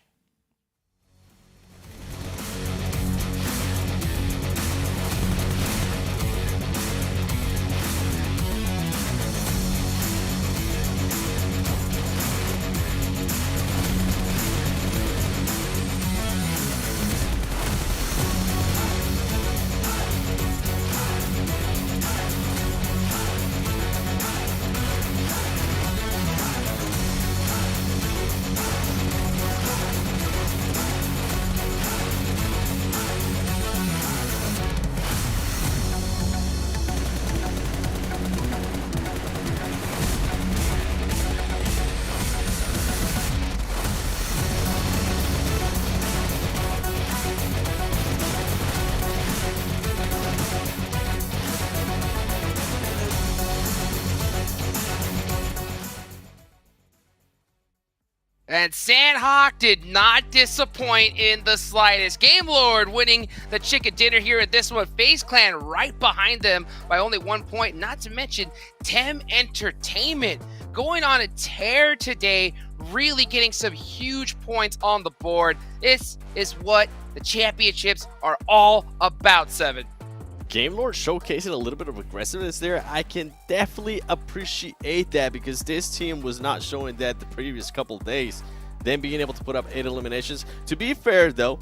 And Sandhawk did not disappoint in the slightest. Game Lord winning the chicken dinner here at this one. FaZe Clan right behind them by only 1 point. Not to mention Tem Entertainment going on a tear today, really getting some huge points on the board. This is what the championships are all about, Seven. Game Lord showcasing a little bit of aggressiveness there. I can definitely appreciate that because this team was not showing that the previous couple of days. Them being able to put up 8 eliminations. To be fair though,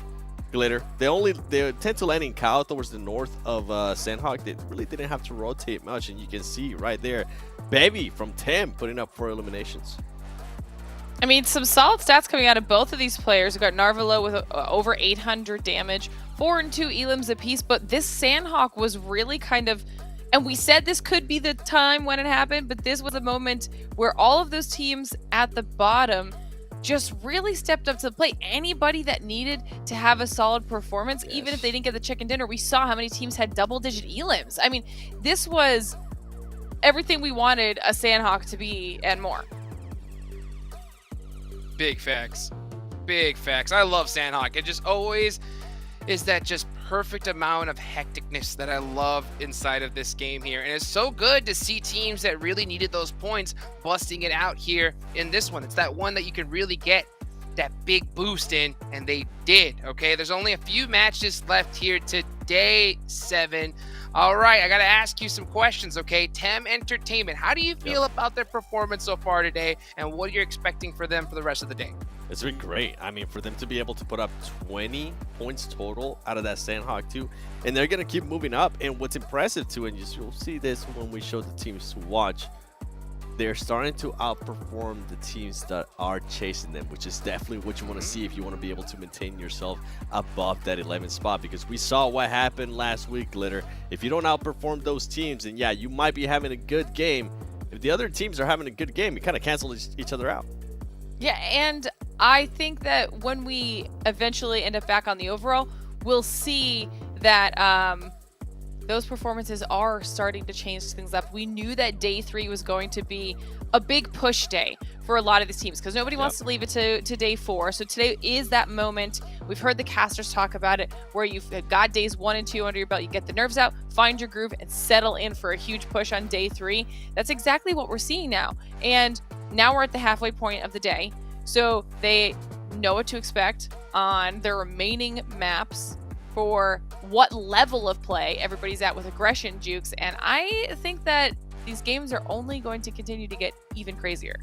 Glitter, they tend to land in Kyle towards the north of Sandhawk. They really didn't have to rotate much, and you can see right there, Baby from Tem putting up 4 eliminations. I mean, some solid stats coming out of both of these players. We've got Narvalo with over 800 damage, 4 and 2 elims apiece, but this Sandhawk was really kind of, and we said this could be the time when it happened, but this was a moment where all of those teams at the bottom just really stepped up to the plate. Anybody that needed to have a solid performance, even if they didn't get the chicken dinner, we saw how many teams had double-digit elims. I mean, this was everything we wanted a Sandhawk to be and more. Big facts. Big facts. I love Sandhawk. It just always is that just perfect amount of hecticness that I love inside of this game here. And it's so good to see teams that really needed those points busting it out here in this one. It's that one that you can really get that big boost in, and they did, okay? There's only a few matches left here today, 7. All right, I got to ask you some questions, okay? Tem Entertainment, how do you feel about their performance so far today, and what are you expecting for them for the rest of the day? It's been great. I mean, for them to be able to put up 20 points total out of that Sandhawk too, and they're going to keep moving up. And what's impressive too, and you'll see this when we show the teams to watch, they're starting to outperform the teams that are chasing them, which is definitely what you want to see if you want to be able to maintain yourself above that 11th spot, because we saw what happened last week, Glitter. If you don't outperform those teams, then yeah, you might be having a good game. If the other teams are having a good game, you kind of cancel each other out. Yeah, and I think that when we eventually end up back on the overall, we'll see that those performances are starting to change things up. We knew that day 3 was going to be a big push day for a lot of these teams because nobody wants to leave it to day 4. So today is that moment. We've heard the casters talk about it where you've got days 1 and 2 under your belt. You get the nerves out, find your groove, and settle in for a huge push on day 3. That's exactly what we're seeing now. And now we're at the halfway point of the day. So they know what to expect on their remaining maps for what level of play everybody's at with aggression, Jukes. And I think that these games are only going to continue to get even crazier.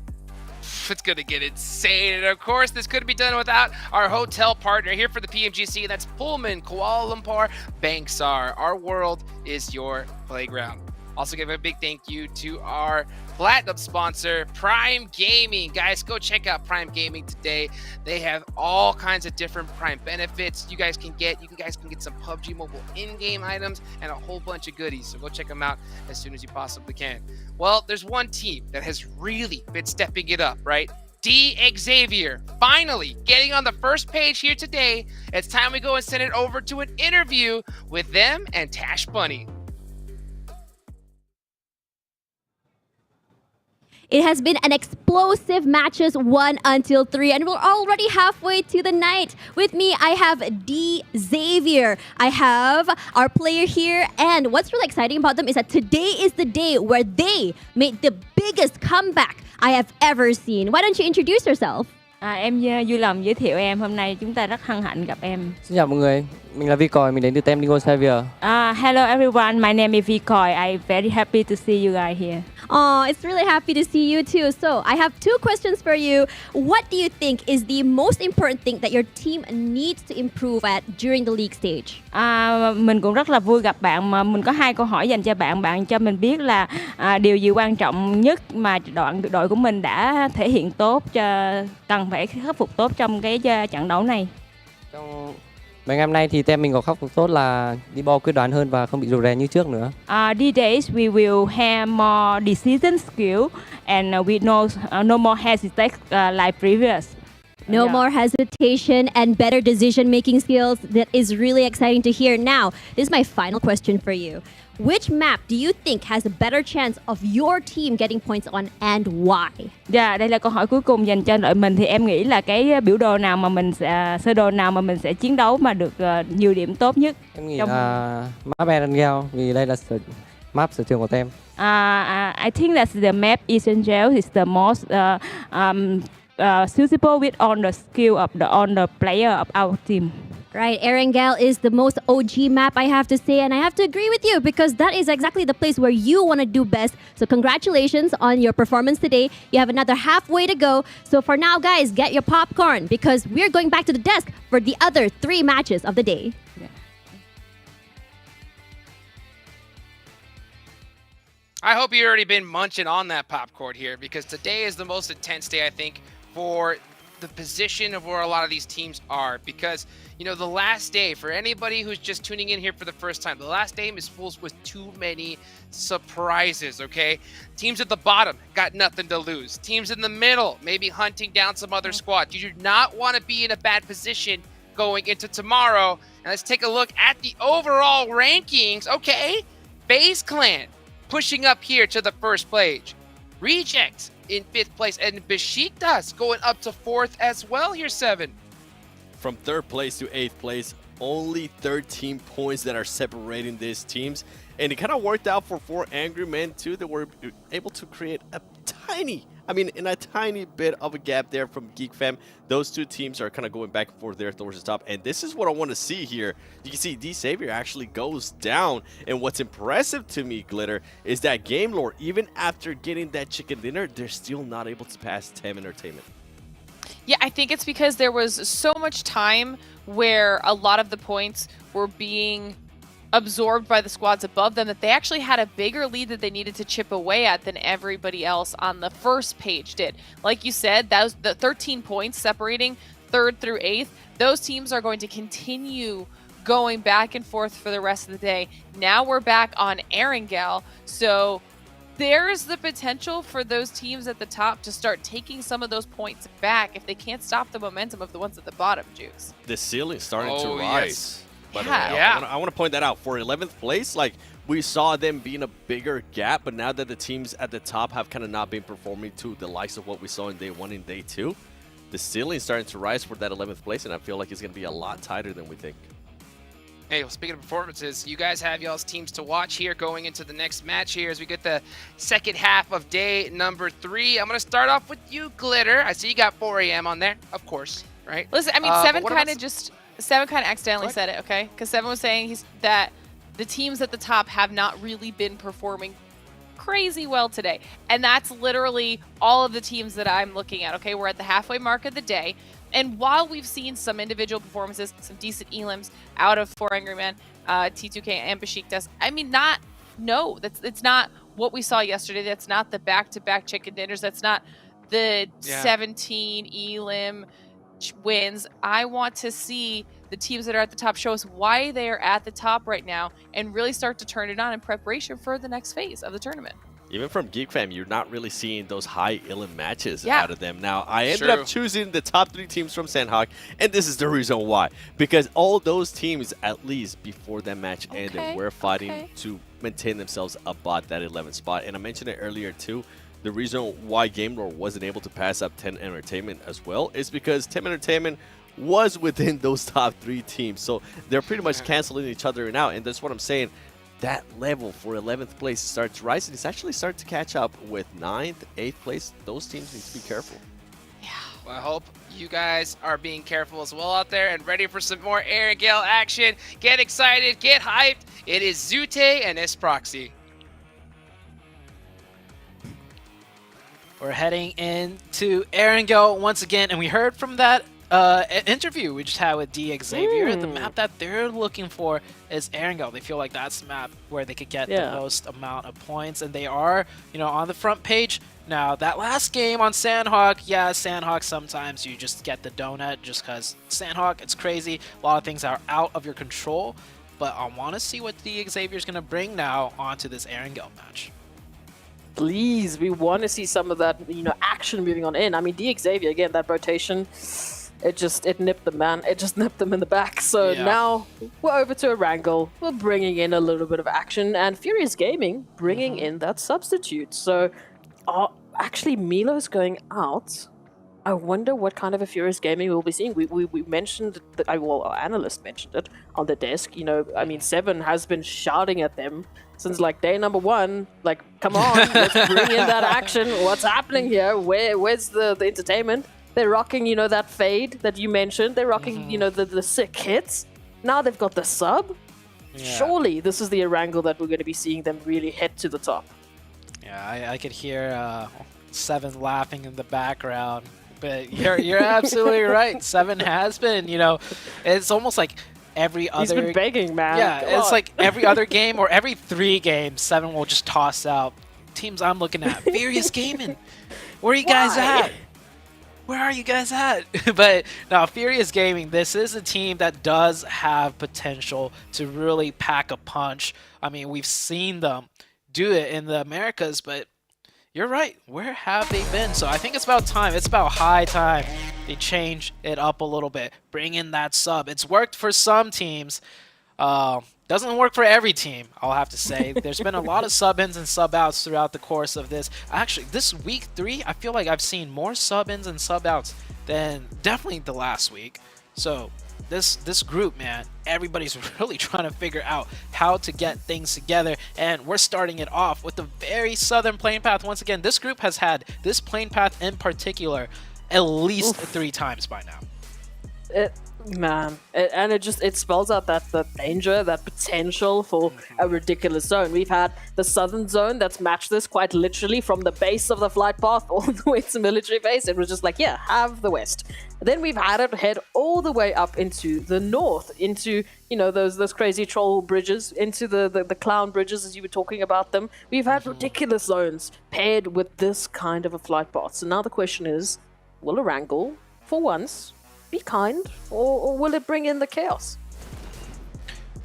It's going to get insane. And of course, this couldn't be done without our hotel partner here for the PMGC. That's Pullman, Kuala Lumpur, Bangsar. Our world is your playground. Also give a big thank you to our platinum sponsor, Prime Gaming. Guys, go check out Prime Gaming today. They have all kinds of different Prime benefits you guys can get. You guys can get some PUBG Mobile in-game items and a whole bunch of goodies. So go check them out as soon as you possibly can. Well, there's one team that has really been stepping it up, right? Xavier, finally getting on the first page here today. It's time we go and send it over to an interview with them and Tash Bunny. It has been an explosive matches 1 until 3, and we're already halfway to the night. With me, I have Xavier. I have our player here, and what's really exciting about them is that today is the day where they made the biggest comeback I have ever seen. Why don't you introduce yourself? Em vui lòng giới thiệu em. Hôm nay chúng ta rất hân hạnh gặp em. Xin chào mọi người, mình là Vicoi, mình đến từ team Xperia. Hello everyone, my name is Vicoi. I'm very happy to see you guys here. Oh, it's really happy to see you too. So I have 2 questions for you. What do you think is the most important thing that your team needs to improve at during the league stage? Mình cũng rất là vui gặp bạn, mà mình có 2 câu hỏi dành cho bạn. Bạn cho mình biết là điều gì quan trọng nhất mà đội của mình đã thể hiện tốt, cần phải khắc phục tốt trong cái trận đấu này. Trong mấy ngày hôm nay thì team mình có khắc phục tốt là đi ball quyết đoán hơn và không bị rụt rè như trước nữa. These days we will have more decision skill and we know no more hesitate like previous. No more hesitation and better decision-making skills. That is really exciting to hear. Now, this is my final question for you. Which map do you think has a better chance of your team getting points on and why? Dạ, đây là câu hỏi cuối cùng dành cho đội mình. Thì em nghĩ là cái biểu đồ nào mà mình sẽ, sơ đồ nào mà mình sẽ chiến đấu mà được nhiều điểm tốt nhất. Em nghĩ là map Erangel vì đây là map sở trường của team. I think that the map Essential is the most suitable with all the skill of the player of our team. Right, Erangel is the most OG map, I have to say, and I have to agree with you because that is exactly the place where you want to do best. So congratulations on your performance today. You have another halfway to go. So for now, guys, get your popcorn because we're going back to the desk for the other 3 matches of the day. I hope you've already been munching on that popcorn here because today is the most intense day, I think, for the position of where a lot of these teams are. Because, you know, the last day, for anybody who's just tuning in here for the first time, the last day is full with too many surprises, okay? Teams at the bottom got nothing to lose. Teams in the middle, maybe hunting down some other squad. You do not want to be in a bad position going into tomorrow. And let's take a look at the overall rankings, okay? FaZe Clan pushing up here to the first place. Reject in 5th place, and Besiktas going up to 4th as well here, 7. From 3rd place to 8th place, only 13 points that are separating these teams. And it kind of worked out for 4 Angry Men too. They were able to create a in a tiny bit of a gap there from Geek Fam. Those 2 teams are kind of going back and forth there towards the top. And this is what I want to see here. You can see Xavier actually goes down. And what's impressive to me, Glitter, is that Game Lore, even after getting that chicken dinner, they're still not able to pass Tem Entertainment. Yeah, I think it's because there was so much time where a lot of the points were being absorbed by the squads above them that they actually had a bigger lead that they needed to chip away at than everybody else on the first page did. Like you said, that was the 13 points separating 3rd through 8th. Those teams are going to continue going back and forth for the rest of the day. Now we're back on Erangel, so there's the potential for those teams at the top to start taking some of those points back if they can't stop the momentum of the ones at the bottom, Jukes. The ceiling's starting to rise. Yes. By the way, I want to point that out. For 11th place, like, we saw them being a bigger gap, but now that the teams at the top have kind of not been performing to the likes of what we saw in day 1 and day 2, the ceiling's starting to rise for that 11th place, and I feel like it's going to be a lot tighter than we think. Hey, well, speaking of performances, you guys have y'all's teams to watch here going into the next match here as we get the second half of day number 3. I'm going to start off with you, Glitter. I see you got 4 AM on there, of course, right? Listen, I mean, 7 kind of accidentally said it, okay? Because 7 was saying that the teams at the top have not really been performing crazy well today. And that's literally all of the teams that I'm looking at. Okay, we're at the halfway mark of the day. And while we've seen some individual performances, some decent elims out of 4 Angry Men, T2K, and Besiktas, I mean, it's not what we saw yesterday. That's not the back-to-back chicken dinners. That's not the 17 elim wins. I want to see the teams that are at the top show us why they are at the top right now and really start to turn it on in preparation for the next phase of the tournament. Even from Geek Fam, you're not really seeing those high elim matches out of them. Now, I ended True. up choosing the top 3 teams from Sandhawk, and this is the reason why. Because all those teams, at least before that match ended, were fighting to maintain themselves above that 11th spot. And I mentioned it earlier too. The reason why Game Lore wasn't able to pass up 10 Entertainment as well is because 10 Entertainment was within those top 3 teams. So they're pretty much canceling each other out. And that's what I'm saying. That level for 11th place starts rising. It's actually starting to catch up with 9th, 8th place. Those teams need to be careful. Well, I hope you guys are being careful as well out there and ready for some more Air and Gale action. Get excited, get hyped. It is Zute and Isproxy. We're heading into Erangel once again, and we heard from that interview we just had with D Xavier. The map that they're looking for is Erangel. They feel like that's the map where they could get the most amount of points, and they are, on the front page. Now, that last game on Sandhawk, Sandhawk, sometimes you just get the donut just because Sandhawk, it's crazy. A lot of things are out of your control, but I want to see what D Xavier's going to bring now onto this Erangel match. Please, we want to see some of that, action moving on in. I mean, D Xavier, again, that rotation, it nipped them, man. It just nipped them in the back. So now we're over to Erangel. We're bringing in a little bit of action, and Furious Gaming bringing in that substitute. So actually, Milo's going out. I wonder what kind of a Furious Gaming we'll be seeing. We mentioned that, our analyst mentioned it on the desk. I mean, Seven has been shouting at them since like day number 1. Like, come on, let's bring in that action. What's happening here? Where's the entertainment? They're rocking, that fade that you mentioned. They're rocking, the sick hits. Now they've got the sub. Surely this is the Erangel that we're going to be seeing them really head to the top. Yeah, I could hear Seven laughing in the background. But you're absolutely right. Seven has been, it's almost like every other... He's been begging, man. Yeah, it's like every other game or every 3 games, Seven will just toss out teams I'm looking at. Furious Gaming. Where are you guys at? Where are you guys at? But now, Furious Gaming, this is a team that does have potential to really pack a punch. I mean, we've seen them do it in the Americas, but you're right. Where have they been? So I think it's about time. It's about high time they change it up a little bit. Bring in that sub. It's worked for some teams. Doesn't work for every team, I'll have to say. There's been a lot of sub-ins and sub-outs throughout the course of this. Actually, this week 3, I feel like I've seen more sub-ins and sub-outs than definitely the last week. So this group, man, everybody's really trying to figure out how to get things together, and we're starting it off with the very southern plane path. Once again, this group has had this plane path in particular at least 3 times by now. And it spells out that the danger, that potential for a ridiculous zone. We've had the southern zone that's matched this quite literally from the base of the flight path all the way to military base. It was just like, have the west. Then we've had it head all the way up into the north, into those crazy troll bridges, into the clown bridges as you were talking about them. We've had ridiculous zones paired with this kind of a flight path. So now the question is, will Erangel, for once, be kind, or will it bring in the chaos?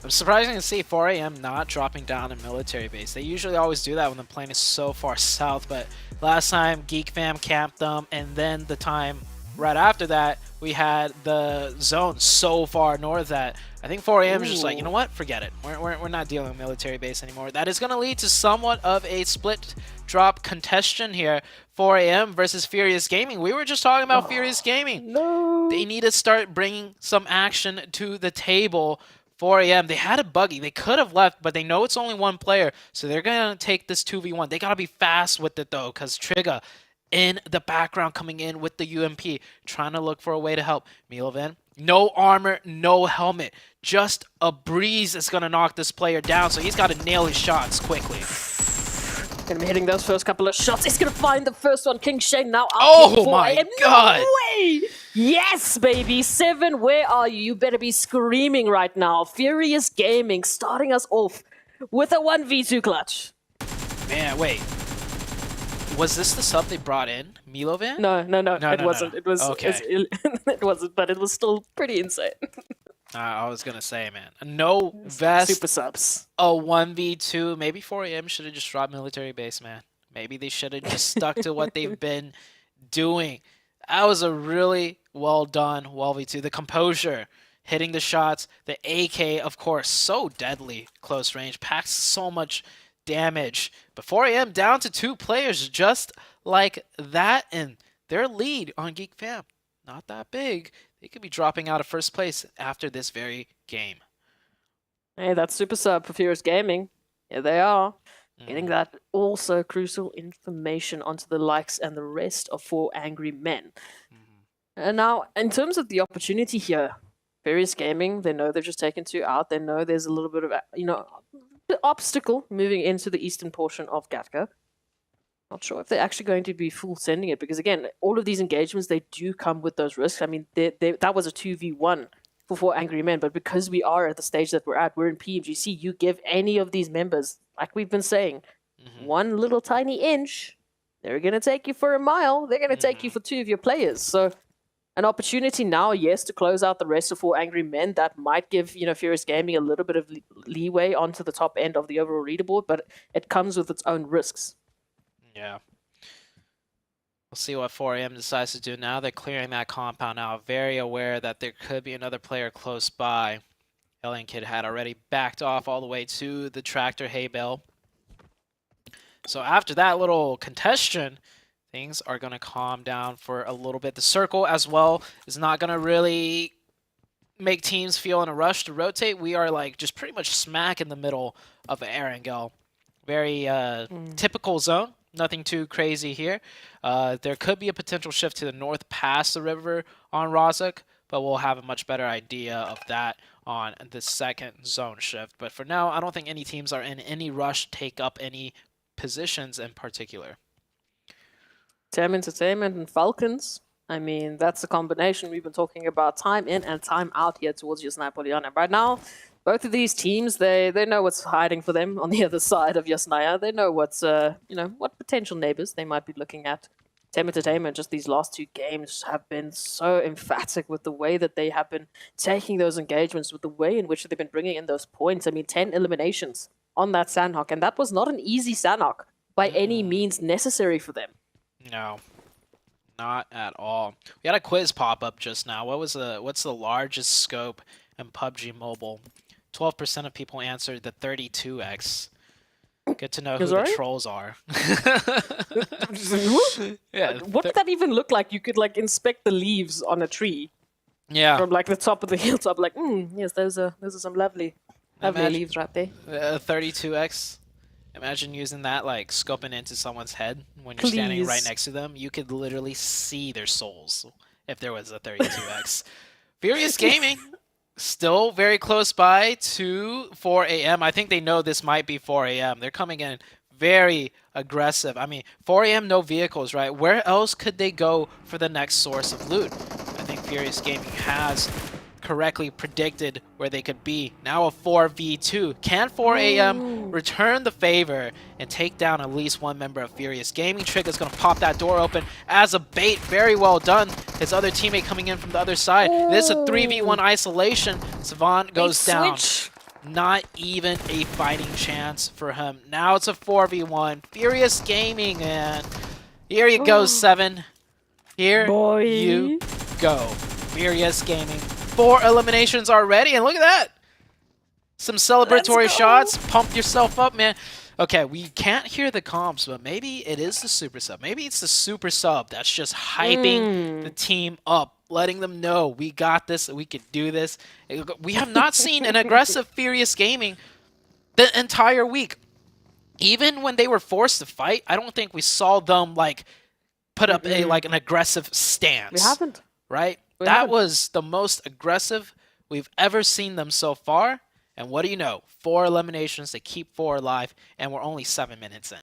I'm surprising to see 4 AM not dropping down a military base. They usually always do that when the plane is so far south, but last time Geek Fam camped them, and then the time right after that, we had the zone so far north that I think 4 AM is just like, you know what, forget it. We're not dealing with military base anymore. That is going to lead to somewhat of a split drop contestation here. 4 AM versus Furious Gaming. We were just talking about Furious Gaming. No. They need to start bringing some action to the table. 4 AM, they had a buggy. They could have left, but they know it's only 1 player, so they're going to take this 2v1. They got to be fast with it, though, because Trigger in the background coming in with the UMP, trying to look for a way to help. Milovan, no armor, no helmet. Just a breeze is going to knock this player down, so he's got to nail his shots quickly. Gonna be hitting those first couple of shots. He's gonna find the first one. King Shane now up. Oh my god! No way! Yes, baby. 7, where are you? You better be screaming right now. Furious Gaming starting us off with a 1v2 clutch. Man, wait. Was this the sub they brought in? Milovan? No, it no, wasn't. no. It was. Okay. It wasn't, but it was still pretty insane. I was gonna say, man, no vest, Super subs. a 1v2. Maybe 4AM should have just dropped military base, man. Maybe they should have just stuck to what they've been doing. That was a really well done 1v2. The composure, hitting the shots, the AK, of course, so deadly close range, packs so much damage. But 4AM down to 2 players just like that, and their lead on Geek Fam, not that big. They could be dropping out of first place after this very game. Hey, that's super sub for Furious Gaming. Here they are. Getting that also crucial information onto the likes and the rest of 4 Angry Men. And now, in terms of the opportunity here, Furious Gaming, they know they've just taken 2 out. They know there's a little bit of, obstacle moving into the eastern portion of Gatka. Not sure if they're actually going to be full sending it, because again, all of these engagements, they do come with those risks. I mean, that was a 2v1 for 4 Angry Men, but because we are at the stage that we're at, we're in PMGC, you give any of these members, like we've been saying, one little tiny inch, they're going to take you for a mile, they're going to take you for 2 of your players. So an opportunity now, yes, to close out the rest of 4 Angry Men, that might give, Furious Gaming a little bit of leeway onto the top end of the overall leaderboard, but it comes with its own risks. Yeah. We'll see what 4AM decides to do now. They're clearing that compound out, very aware that there could be another player close by. Alien Kid had already backed off all the way to the tractor hay bale. So after that little contention, things are going to calm down for a little bit. The circle as well is not going to really make teams feel in a rush to rotate. We are like just pretty much smack in the middle of Erangel. Very typical zone. Nothing too crazy here. There could be a potential shift to the north past the river on Rozhok, but we'll have a much better idea of that on the second zone shift. But for now, I don't think any teams are in any rush to take up any positions in particular. Tem Entertainment and Falcons. I mean, that's a combination we've been talking about time in and time out here towards Yasnaya Polyana. Right now, both of these teams, they know what's hiding for them on the other side of Yasnaya. They know what's, what potential neighbors they might be looking at. Tem Entertainment, just these last 2 games have been so emphatic with the way that they have been taking those engagements, with the way in which they've been bringing in those points. I mean, 10 eliminations on that Sandhawk, and that was not an easy Sandhawk by any means necessary for them. No, not at all. We had a quiz pop up just now. What's the largest scope in PUBG Mobile? 12% of people answered the 32x. Good to know who the trolls are. Yeah, what did that even look like? You could inspect the leaves on a tree. Yeah. From the top of the hilltop, yes, those are some lovely leaves right there. 32x. Imagine using that, scoping into someone's head when you're standing right next to them. You could literally see their souls if there was a 32x. Furious Gaming, still very close by to 4AM. I think they know this might be 4AM. They're coming in very aggressive. I mean, 4AM, no vehicles, right? Where else could they go for the next source of loot? I think Furious Gaming has correctly predicted where they could be. Now a 4v2. Can 4AM return the favor and take down at least one member of Furious Gaming? Trick is going to pop that door open as a bait. Very well done. His other teammate coming in from the other side. This is a 3v1 isolation. Savant goes down. Not even a fighting chance for him. Now it's a 4v1. Furious Gaming, and here you go, 7. Here you go. Furious Gaming. 4 eliminations already, and look at that. Some celebratory shots. Pump yourself up, man. Okay, we can't hear the comps, but maybe it is the super sub. Maybe it's the super sub that's just hyping the team up, letting them know we got this, we could do this. We have not seen an aggressive Furious Gaming the entire week. Even when they were forced to fight, I don't think we saw them put up an aggressive stance. We haven't. Right? That was the most aggressive we've ever seen them so far. And what do you know? 4 eliminations, they keep 4 alive, and we're only 7 minutes in.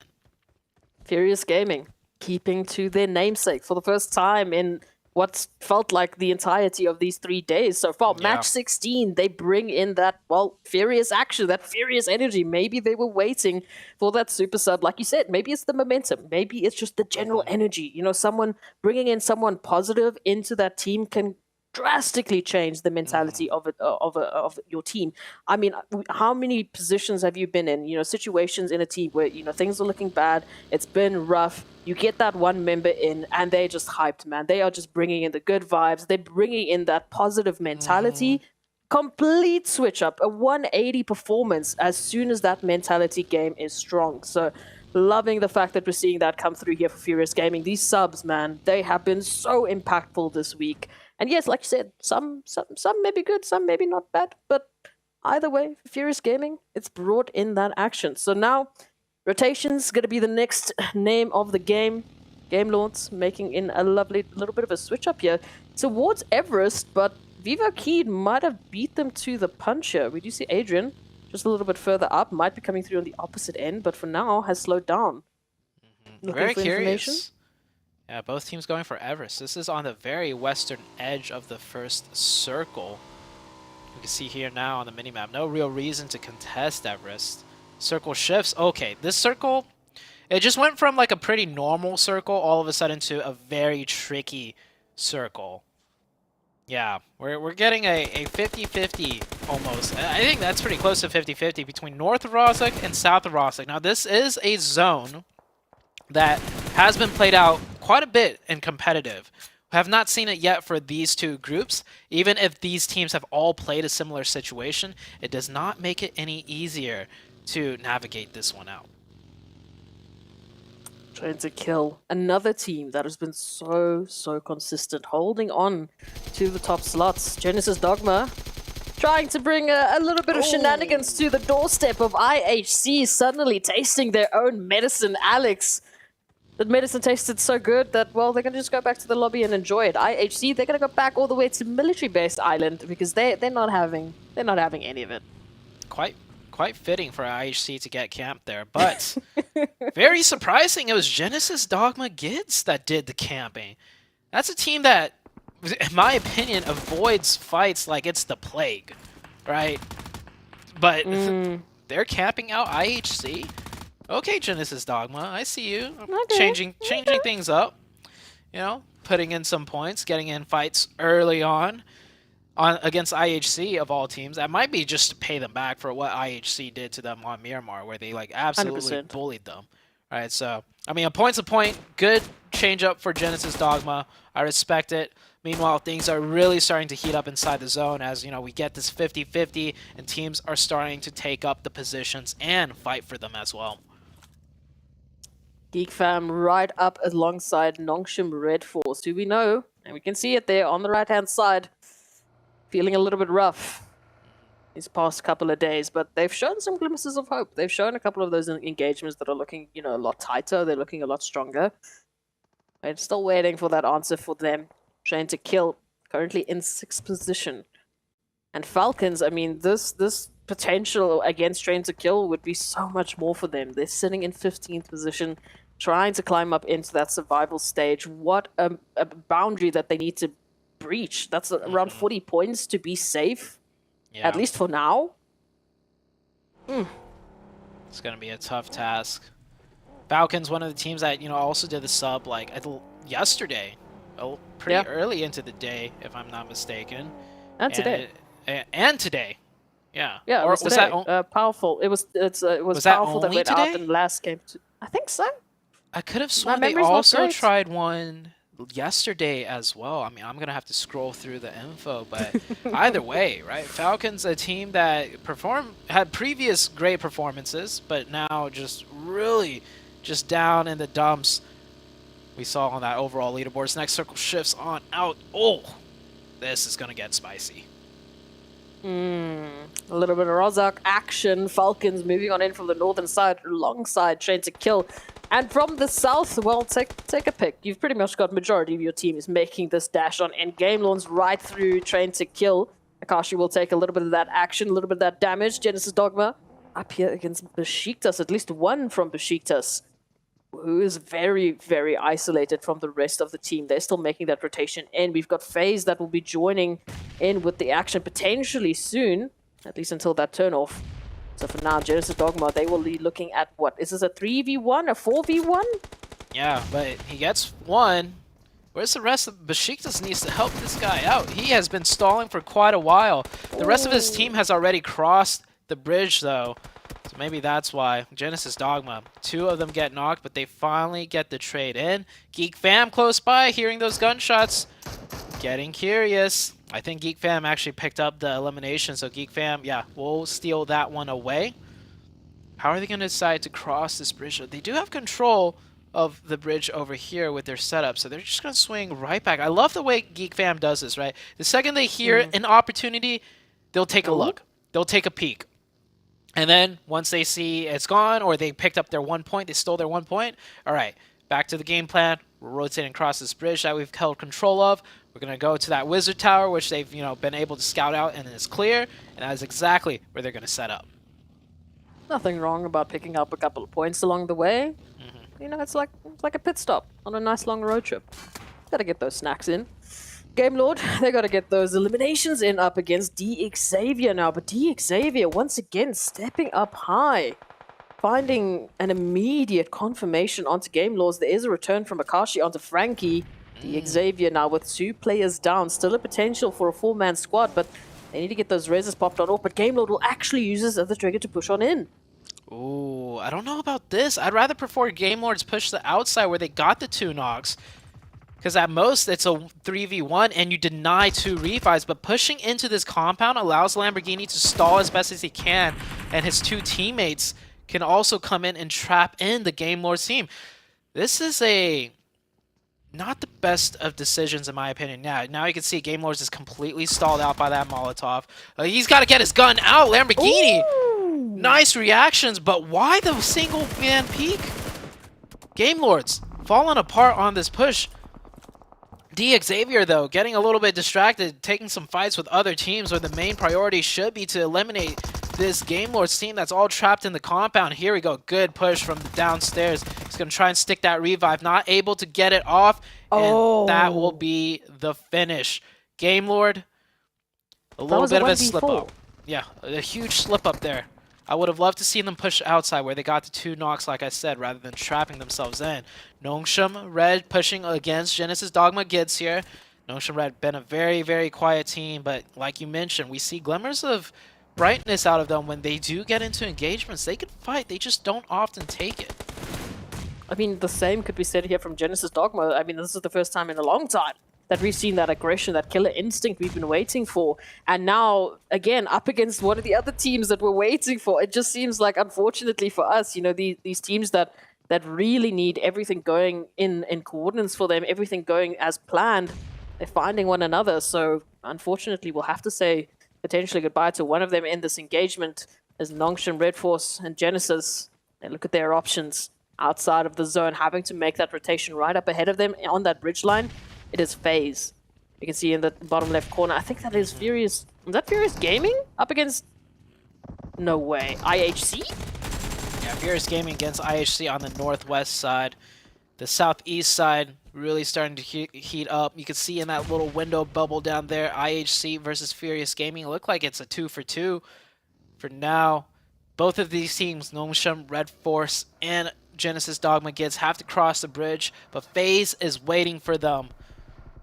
Furious Gaming keeping to their namesake for the first time in what felt like the entirety of these 3 days so far. Yeah. Match 16, they bring in that, well, furious action, that furious energy. Maybe they were waiting for that super sub. Like you said, maybe it's the momentum. Maybe it's just the general energy. You know, someone bringing in someone positive into that team can drastically change the mentality of your team. I mean, how many positions have you been in? You know, situations in a team where, you know, things are looking bad. It's been rough. You get that one member in, and they're just hyped, man. They are just bringing in the good vibes. They're bringing in that positive mentality. Complete switch up, a 180 performance as soon as that mentality game is strong. So, loving the fact that we're seeing that come through here for Furious Gaming. These subs, man, they have been so impactful this week. And yes, like you said, some may be good, some maybe not bad, but either way, for Furious Gaming, it's brought in that action. So now, rotation's going to be the next name of the game. Game Lords making in a lovely little bit of a switch up here towards Everest, but Vivo Keed might have beat them to the punch here. We do see Adrian just a little bit further up, might be coming through on the opposite end, but for now has slowed down. Very curious. Yeah, both teams going for Everest. This is on the very western edge of the first circle. You can see here now on the minimap, no real reason to contest Everest. Circle shifts. Okay, this circle, it just went from like a pretty normal circle all of a sudden to a very tricky circle. Yeah, we're getting a 50-50 almost. I think that's pretty close to 50-50 between north of Rosek and south of Rosek. Now, this is a zone that has been played out quite a bit in competitive. We have not seen it yet for these two groups. Even if these teams have all played a similar situation, it does not make it any easier to navigate this one out. Trying to kill another team that has been so consistent, holding on to the top slots. Genesis Dogma trying to bring a little bit of shenanigans to the doorstep of IHC, suddenly tasting their own medicine. Alex, the medicine tasted so good that, well, they're going to just go back to the lobby and enjoy it. IHC, they're going to go back all the way to military-based island because they're not having any of it. Quite fitting for IHC to get camped there, but very surprising. It was Genesis Dogma Gids that did the camping. That's a team that, in my opinion, avoids fights like it's the plague, right? But they're camping out IHC. Okay, Genesis Dogma, I see you. Changing things up. You know, putting in some points, getting in fights early on against IHC of all teams. That might be just to pay them back for what IHC did to them on Miramar, where they like absolutely 100%. bullied them. All right, so I mean, a point's a point. Good change up for Genesis Dogma. I respect it. Meanwhile, things are really starting to heat up inside the zone as, you know, we get this 50-50 and teams are starting to take up the positions and fight for them as well. Geek Fam right up alongside Nongshim Red Force, who we know, and we can see it there on the right-hand side, feeling a little bit rough these past couple of days, but they've shown some glimpses of hope. They've shown a couple of those engagements that are looking, you know, a lot tighter. They're looking a lot stronger. I'm still waiting for that answer for them. Trying to kill, currently in 6th position. And Falcons, I mean, this potential against Train to Kill would be so much more for them. They're sitting in 15th position, trying to climb up into that survival stage. What a boundary that they need to breach. That's around 40 points to be safe, at least for now. It's going to be a tough task. Falcons, one of the teams that, you know, also did the sub like yesterday, pretty early into the day, if I'm not mistaken. And today. And today. Yeah. Yeah, Or was was today. that powerful. It was that powerful that only went today? out in the last game. I think so. I could have sworn My they memory's not also great. tried one yesterday as well. I mean, I'm going to have to scroll through the info, but either way, right? Falcons, a team that had previous great performances, but now just really just down in the dumps. We saw on that overall leaderboards. Next circle shifts on out. Oh, this is going to get spicy. A little bit of Rozak action. Falcons moving on in from the northern side alongside Train to Kill. And from the south, well, take a pick. You've pretty much got majority of your team is making this dash on end game. Lawns right through Train to Kill. Akashi will take a little bit of that action, a little bit of that damage. Genesis Dogma up here against Besiktas. At least one from Besiktas. who is very, very isolated from the rest of the team. They're still making that rotation in. We've got FaZe that will be joining in with the action potentially soon, at least until that turn-off. So for now, Genesis Dogma, they will be looking at what? Is this a 3v1, a 4v1? Yeah, but he gets one. Where's the rest of Besiktas needs to help this guy out. He has been stalling for quite a while. The rest of his team has already crossed the bridge, though. So maybe that's why. Genesis Dogma. 2 of them get knocked, but they finally get the trade in. Geek Fam close by, hearing those gunshots. Getting curious. I think Geek Fam actually picked up the elimination, so Geek Fam, yeah, we'll steal that one away. How are they going to decide to cross this bridge? They do have control of the bridge over here with their setup, so they're just going to swing right back. I love the way Geek Fam does this, right? The second they hear an opportunity, they'll take a look. They'll take a peek. And then once they see it's gone or they picked up their 1 point, they stole their 1 point, all right, back to the game plan. We're rotating across this bridge that we've held control of. We're going to go to that wizard tower, which they've, been able to scout out and it's clear. And that is exactly where they're going to set up. Nothing wrong about picking up a couple of points along the way. It's like a pit stop on a nice long road trip. Gotta get those snacks in. Game Lord, they gotta get those eliminations in up against DXavier now. But DXavier, once again, stepping up high. Finding an immediate confirmation onto Game Lords. There is a return from Akashi onto Frankie. DXavier now with 2 players down. Still a potential for a 4-man squad, but they need to get those reses popped on off. But Game Lord will actually use this as the trigger to push on in. Ooh, I don't know about this. I'd rather prefer Game Lords push the outside where they got the 2 knocks. Because at most, it's a 3v1 and you deny 2 revives. But pushing into this compound allows Lamborghini to stall as best as he can. And his 2 teammates can also come in and trap in the Game Lords team. This is not the best of decisions in my opinion. Now you can see Game Lords is completely stalled out by that Molotov. He's got to get his gun out. Lamborghini! Ooh. Nice reactions, but why the single man peek? Game Lords falling apart on this push. DXavier, though, getting a little bit distracted, taking some fights with other teams where the main priority should be to eliminate this Game Lords team that's all trapped in the compound. Here we go. Good push from the downstairs. He's going to try and stick that revive. Not able to get it off, and that will be the finish. Game Lord, a little bit of a slip-up. Yeah, a huge slip-up there. I would have loved to see them push outside where they got the 2 knocks, like I said, rather than trapping themselves in. Nongshim Red pushing against Genesis Dogma Gids here. Nongshim Red been a very, very quiet team, but like you mentioned, we see glimmers of brightness out of them when they do get into engagements. They can fight, they just don't often take it. I mean, the same could be said here from Genesis Dogma. I mean, this is the first time in a long time that we've seen that aggression, that killer instinct we've been waiting for. And now, again, up against one of the other teams that we're waiting for. It just seems like, unfortunately for us, these teams that really need everything going in coordinates for them, everything going as planned, they're finding one another. So, unfortunately, we'll have to say potentially goodbye to one of them in this engagement as Nongshim, Red Force, and Genesis. They look at their options outside of the zone, having to make that rotation right up ahead of them on that bridge line. It is FaZe. You can see in the bottom left corner. I think that is Furious. Is that Furious Gaming up against? No way. IHC? Yeah, Furious Gaming against IHC on the northwest side. The southeast side really starting to heat up. You can see in that little window bubble down there, IHC versus Furious Gaming. It looked like it's a 2-for-2 for now. Both of these teams, Nongshim, Red Force, and Genesis Dogma Gids, have to cross the bridge, but FaZe is waiting for them.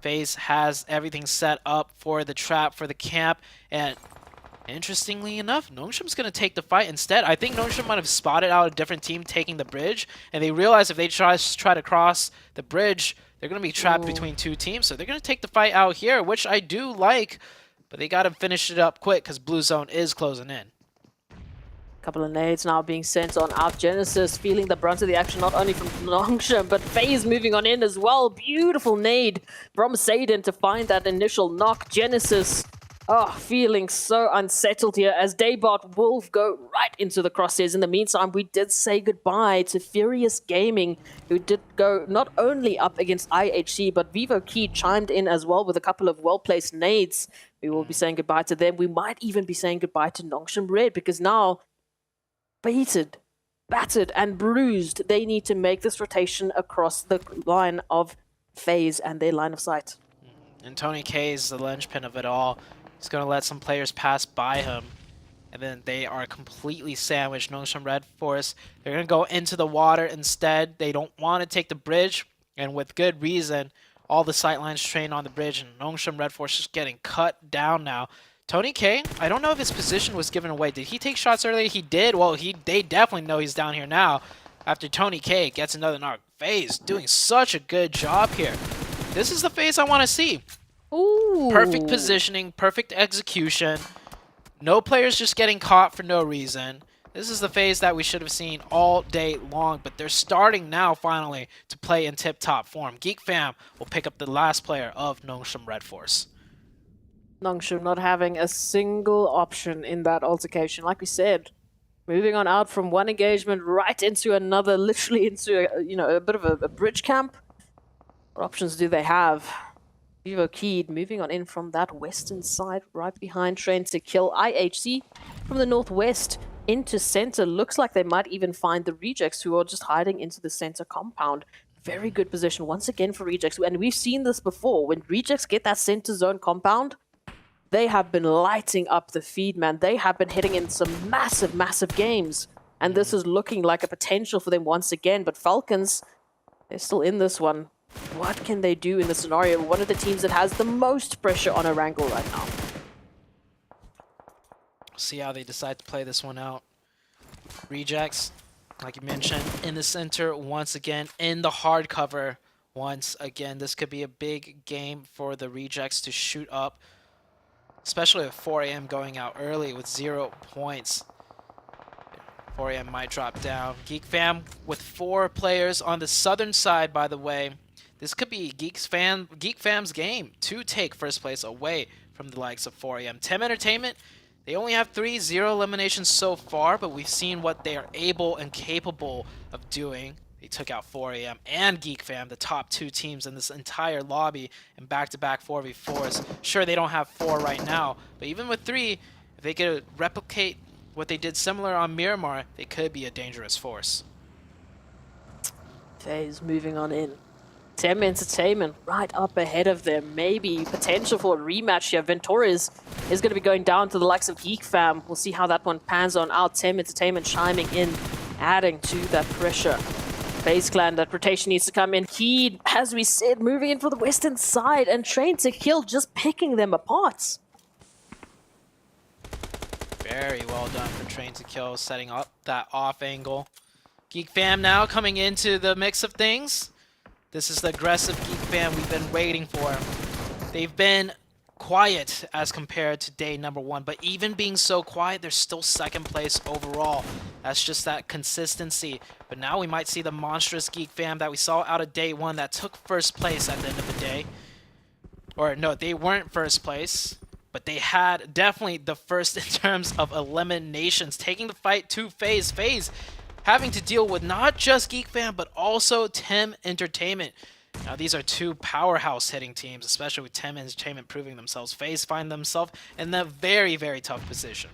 FaZe has everything set up for the trap, for the camp, and interestingly enough, Nongshim's going to take the fight instead. I think Nongshim might have spotted out a different team taking the bridge, and they realize if they try to cross the bridge, they're going to be trapped between 2 teams, so they're going to take the fight out here, which I do like, but they got to finish it up quick because Blue Zone is closing in. Couple of nades now being sent on out. Genesis feeling the brunt of the action, not only from Nongshim, but FaZe moving on in as well. Beautiful nade from Saden to find that initial knock. Genesis, feeling so unsettled here as Daybot will go right into the crosshairs. In the meantime, we did say goodbye to Furious Gaming, who did go not only up against IHC, but Vivo Key chimed in as well with a couple of well-placed nades. We will be saying goodbye to them. We might even be saying goodbye to Nongshim Red, because now baited battered and bruised. They need to make this rotation across the line of phase and their line of sight. And Tony K is the linchpin of it all. He's going to let some players pass by him. And then they are completely sandwiched. Nongshim Red Force, they're going to go into the water instead. They don't want to take the bridge. And with good reason, all the sightlines train on the bridge. And Nongshim Red Force is getting cut down now. Tony K, I don't know if his position was given away. Did he take shots earlier? He did. Well, they definitely know he's down here now. After Tony K gets another knock. FaZe doing such a good job here. This is the FaZe I want to see. Ooh. Perfect positioning, perfect execution. No players just getting caught for no reason. This is the FaZe that we should have seen all day long, but they're starting now finally to play in tip-top form. Geek Fam will pick up the last player of Nongshim Red Force. Nongshim not having a single option in that altercation. Like we said, moving on out from one engagement right into another, literally into a bit of a bridge camp. What options do they have? Vivo Keed moving on in from that western side, right behind Train to Kill. IHC from the northwest into center. Looks like they might even find the Rejects, who are just hiding into the center compound. Very good position once again for Rejects. And we've seen this before. When Rejects get that center zone compound, they have been lighting up the feed, man. They have been hitting in some massive, massive games. And this is looking like a potential for them once again. But Falcons, they're still in this one. What can they do in this scenario? One of the teams that has the most pressure on Erangel right now. See how they decide to play this one out. Rejects, like you mentioned, in the center once again, in the hard cover once again. This could be a big game for the Rejects to shoot up, especially with 4 AM going out early with 0 points. 4 AM might drop down. Geek Fam with 4 players on the southern side, by the way. This could be Geek Fam's game to take first place away from the likes of 4 AM. Tem Entertainment, they only have 0 eliminations so far, but we've seen what they are able and capable of doing. They took out 4 AM and Geek Fam, the top 2 teams in this entire lobby, in back-to-back 4v4s. Sure, they don't have 4 right now, but even with 3, if they could replicate what they did similar on Miramar, they could be a dangerous force. FaZe moving on in. Tem Entertainment right up ahead of them. Maybe potential for a rematch here. Ventoriz is going to be going down to the likes of Geek Fam. We'll see how that one pans on out. Tem Entertainment chiming in, adding to that pressure. FaZe Clan, that rotation needs to come in. Keed, as we said, moving in for the western side, and Train to Kill just picking them apart. Very well done for Train to Kill, setting up that off angle. Geek Fam now coming into the mix of things. This is the aggressive Geek Fam we've been waiting for. They've been quiet as compared to day number 1, but even being so quiet, they're still second place overall. That's just that consistency. But now we might see the monstrous Geek Fam that we saw out of day 1 that took first place at the end of the day. Or no, they weren't first place, but they had definitely the first in terms of eliminations, taking the fight to FaZe. FaZe having to deal with not just Geek Fam, but also Tem Entertainment. Now, these are 2 powerhouse hitting teams, especially with Tem Entertainment proving themselves. FaZe find themselves in a very, very tough position.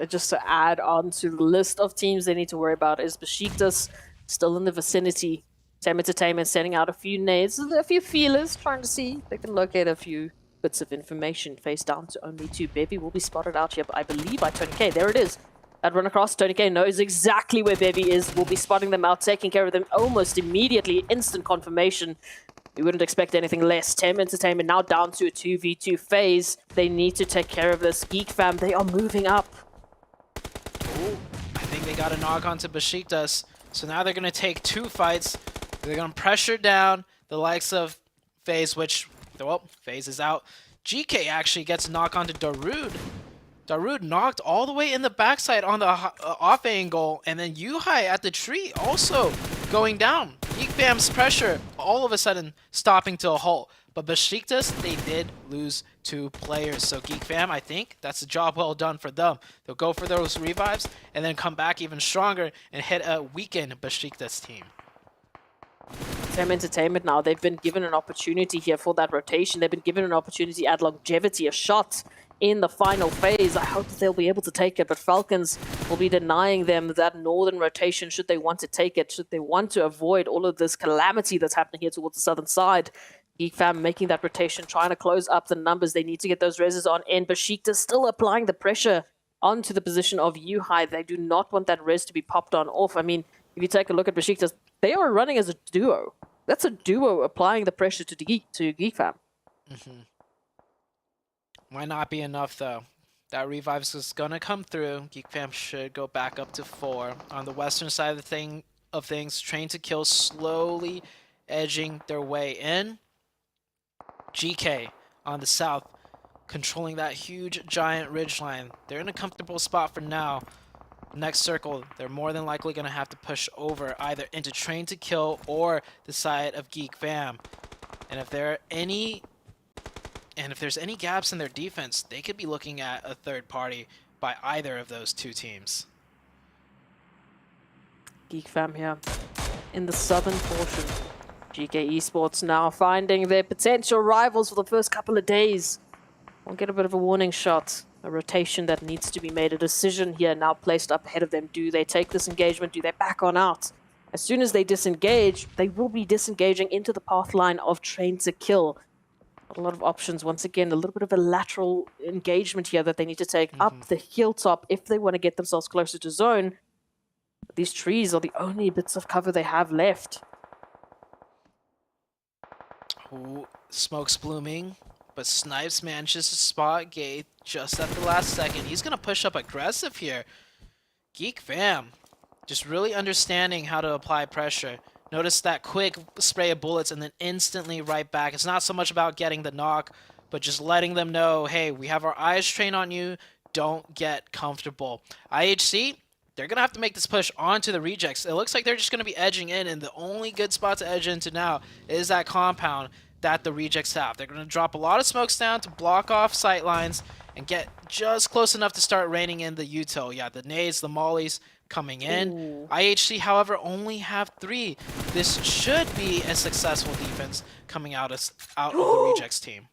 Just to add on to the list of teams they need to worry about is Besiktas, still in the vicinity. Tem Entertainment sending out a few nades, a few feelers, trying to see if they can locate a few bits of information. Face down to only 2. Bevy will be spotted out here, but I believe by Tony K. There it is. That run across, Tony K knows exactly where Bevy is. We'll be spotting them out, taking care of them almost immediately. Instant confirmation. We wouldn't expect anything less. Tem Entertainment now down to a 2v2 phase. They need to take care of this. Geek Fam, they are moving up. Ooh, I think they got a knock onto Besiktas. So now they're going to take 2 fights. They're going to pressure down the likes of FaZe, which, well, FaZe is out. GK actually gets a knock onto Darude. Darude knocked all the way in the backside on the off angle, and then Yuhai at the tree also going down. Geek Fam's pressure all of a sudden stopping to a halt. But Besiktas, they did lose 2 players. So Geek Fam, I think that's a job well done for them. They'll go for those revives and then come back even stronger and hit a weakened Besiktas team. Tem Entertainment now, they've been given an opportunity here for that rotation. They've been given an opportunity at longevity, a shot in the final phase. I hope that they'll be able to take it, but Falcons will be denying them that northern rotation should they want to take it, should they want to avoid all of this calamity that's happening here towards the southern side. Geek Fam making that rotation, trying to close up the numbers. They need to get those reses on in. Besiktas still applying the pressure onto the position of Yuhai. They do not want that res to be popped on off. I mean, if you take a look at Besiktas, they are running as a duo. That's a duo applying the pressure to Geek Fam. Might not be enough though. That revives is gonna come through. Geek Fam should go back up to 4. On the western side of things, Train to Kill slowly edging their way in. GK on the south, controlling that huge giant ridgeline. They're in a comfortable spot for now. Next circle, they're more than likely gonna have to push over either into Train to Kill or the side of Geek Fam. And if there's any gaps in their defense, they could be looking at a third party by either of those two teams. Geek Fam here in the southern portion. GK Esports now finding their potential rivals for the first couple of days. We'll get a bit of a warning shot. A rotation that needs to be made. A decision here now placed up ahead of them. Do they take this engagement? Do they back on out? As soon as they disengage, they will be disengaging into the path line of Train to Kill. A lot of options. Once again, a little bit of a lateral engagement here that they need to take up the hilltop if they want to get themselves closer to zone. But these trees are the only bits of cover they have left. Ooh, smoke's blooming, but Snipes manages to spot Gate just at the last second. He's going to push up aggressive here. Geek Fam just really understanding how to apply pressure. Notice that quick spray of bullets and then instantly right back. It's not so much about getting the knock, but just letting them know, hey, we have our eyes trained on you. Don't get comfortable. IHC, they're going to have to make this push onto the rejects. It looks like they're just going to be edging in, and the only good spot to edge into now is that compound that the rejects have. They're going to drop a lot of smokes down to block off sight lines and get just close enough to start raining in the util. Yeah, the nades, the mollies coming in. Ooh. IHC, however, only have 3. This should be a successful defense coming out of the rejects team.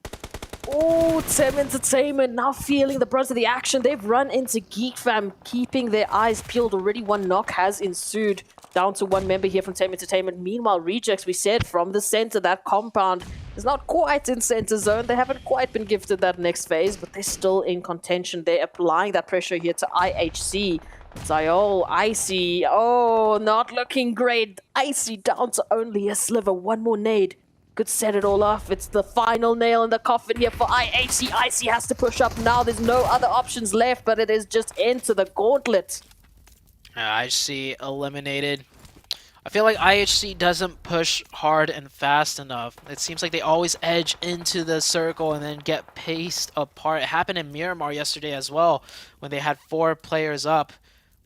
Oh, Tem Entertainment now feeling the brunt of the action. They've run into Geek Fam, keeping their eyes peeled. Already one knock has ensued. Down to 1 member here from Tem Entertainment. Meanwhile, Rejects, we said, from the center, that compound is not quite in center zone. They haven't quite been gifted that next phase, but they're still in contention. They're applying that pressure here to IHC. Zayol, Icy, oh, not looking great. Icy down to only a sliver. 1 more nade could set it all off. It's the final nail in the coffin here for IHC. Icy has to push up now. There's no other options left, but it is just into the gauntlet. IHC eliminated. I feel like IHC doesn't push hard and fast enough. It seems like they always edge into the circle and then get paced apart. It happened in Miramar yesterday as well when they had 4 players up.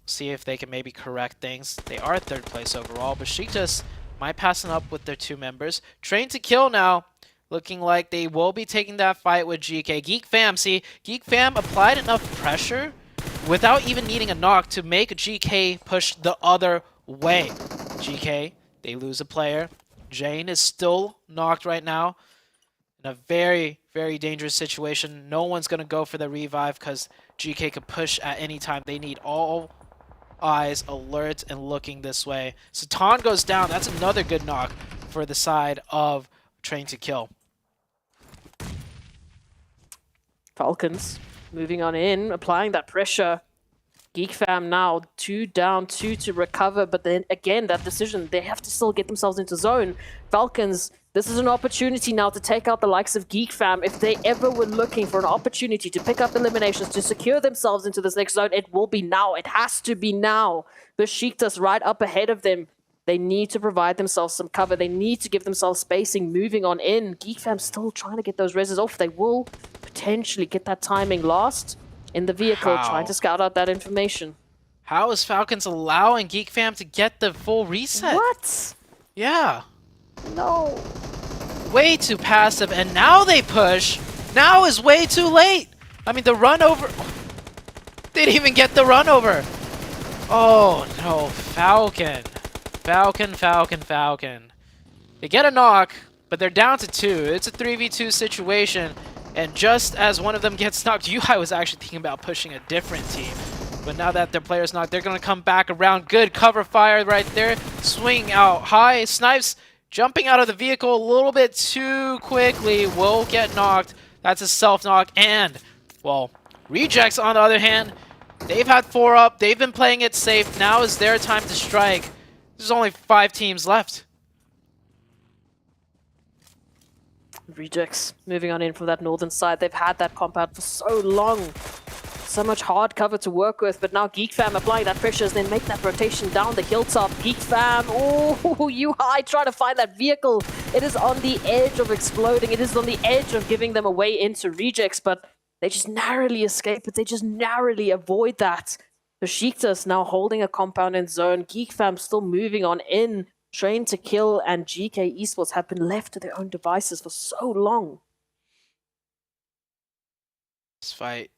See if they can maybe correct things. They are 3rd place overall. Besiktas might pass up with their 2 members. Train to Kill now. Looking like they will be taking that fight with GK. Geek Fam, see, Geek Fam applied enough pressure without even needing a knock to make GK push the other way. GK, they lose a player. Jane is still knocked right now in a very, very dangerous situation. No one's going to go for the revive because GK could push at any time. They need all eyes alert and looking this way. Satan goes down. That's another good knock for the side of Train to Kill. Falcons moving on in, applying that pressure. Geek Fam now 2 down, 2 to recover, but then again, that decision, they have to still get themselves into zone. Falcons, this is an opportunity now to take out the likes of Geek Fam. If they ever were looking for an opportunity to pick up eliminations, to secure themselves into this next zone, it will be now. It has to be now. Besiktas right up ahead of them. They need to provide themselves some cover. They need to give themselves spacing moving on in. Geek Fam still trying to get those reses off. They will potentially get that timing lost in the vehicle, trying to scout out that information. How is Falcons allowing Geek Fam to get the full reset? What? Yeah. No. Way too passive, and now they push. Now is way too late. I mean, the run over. They didn't even get the run over. Oh, no. Falcon. Falcon. They get a knock, but they're down to 2. It's a 3v2 situation. And just as one of them gets knocked, Yuhai was actually thinking about pushing a different team. But now that their player's knocked, they're going to come back around. Good cover fire right there. Swing out high. Snipes jumping out of the vehicle a little bit too quickly. Will get knocked. That's a self-knock. And, well, Rejects, on the other hand, they've had 4 up. They've been playing it safe. Now is their time to strike. There's only 5 teams left. Rejects moving on in from that northern side. They've had that compound for so long. So much hard cover to work with, but now Geek Fam applying that pressure as they make that rotation down the hilltop. Geek Fam, oh, you high, trying to find that vehicle. It is on the edge of exploding. It is on the edge of giving them a way into Rejects, but they just narrowly escape it. They just narrowly avoid that. Besiktas now holding a compound in zone. Geek Fam still moving on in. Train to Kill and GK Esports have been left to their own devices for so long. This fight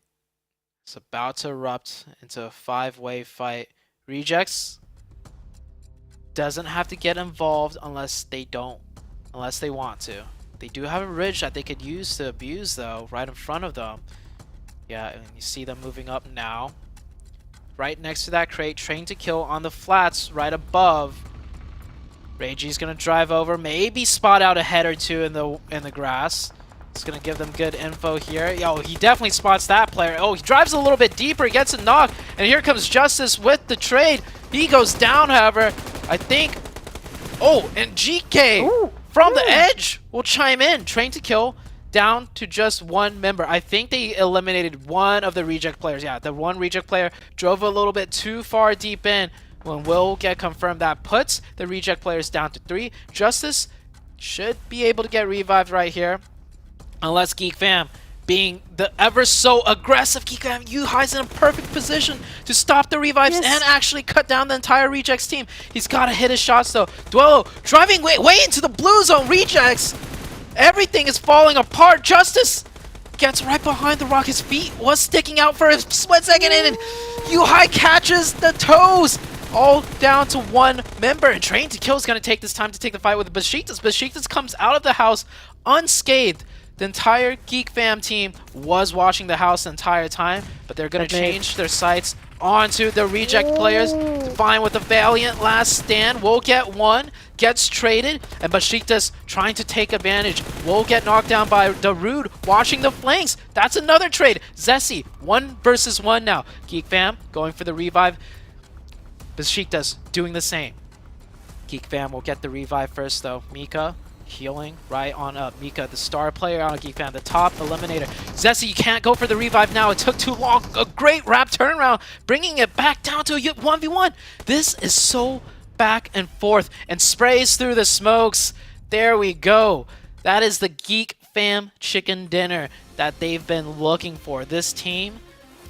is about to erupt into a 5-way fight. Rejects doesn't have to get involved unless they want to. They do have a ridge that they could use to abuse, though, right in front of them. Yeah, and you see them moving up now. Right next to that crate, Train to Kill on the flats right above. Reiji's gonna drive over, maybe spot out a head or two in the grass. It's gonna give them good info here. Yo, he definitely spots that player. Oh, he drives a little bit deeper, gets a knock, and here comes Justice with the trade. He goes down, however. I think. Oh, and GK from the edge will chime in. Train to Kill down to just 1 member. I think they eliminated one of the reject players. Yeah, the one reject player drove a little bit too far deep in. When will get confirmed, that puts the reject players down to 3. Justice should be able to get revived right here. Unless Geek Fam, being the ever so aggressive Geek Fam, Yuhai's in a perfect position to stop the revives and actually cut down the entire Rejects team. He's got to hit his shots though. Duello driving way into the blue zone. Rejects, everything is falling apart. Justice gets right behind the rock. His feet was sticking out for a split second and Yuhai catches the toes. All down to 1 member, and Train to Kill is going to take this time to take the fight with Besiktas. Besiktas comes out of the house unscathed. The entire Geek Fam team was watching the house the entire time, but they're going to change their sights onto the reject players. Define with a valiant last stand. Will get 1, gets traded, and Besiktas trying to take advantage. Will get knocked down by Darude, watching the flanks. That's another trade. Zessi, 1 versus 1 now. Geek Fam going for the revive. Besiktas doing the same. Geek Fam will get the revive first though. Mika healing right on up. Mika, the star player on Geek Fam, the top eliminator. Zessi, you can't go for the revive now. It took too long. A great wrap turnaround, bringing it back down to a 1v1. This is so back and forth and sprays through the smokes. There we go. That is the Geek Fam chicken dinner that they've been looking for. This team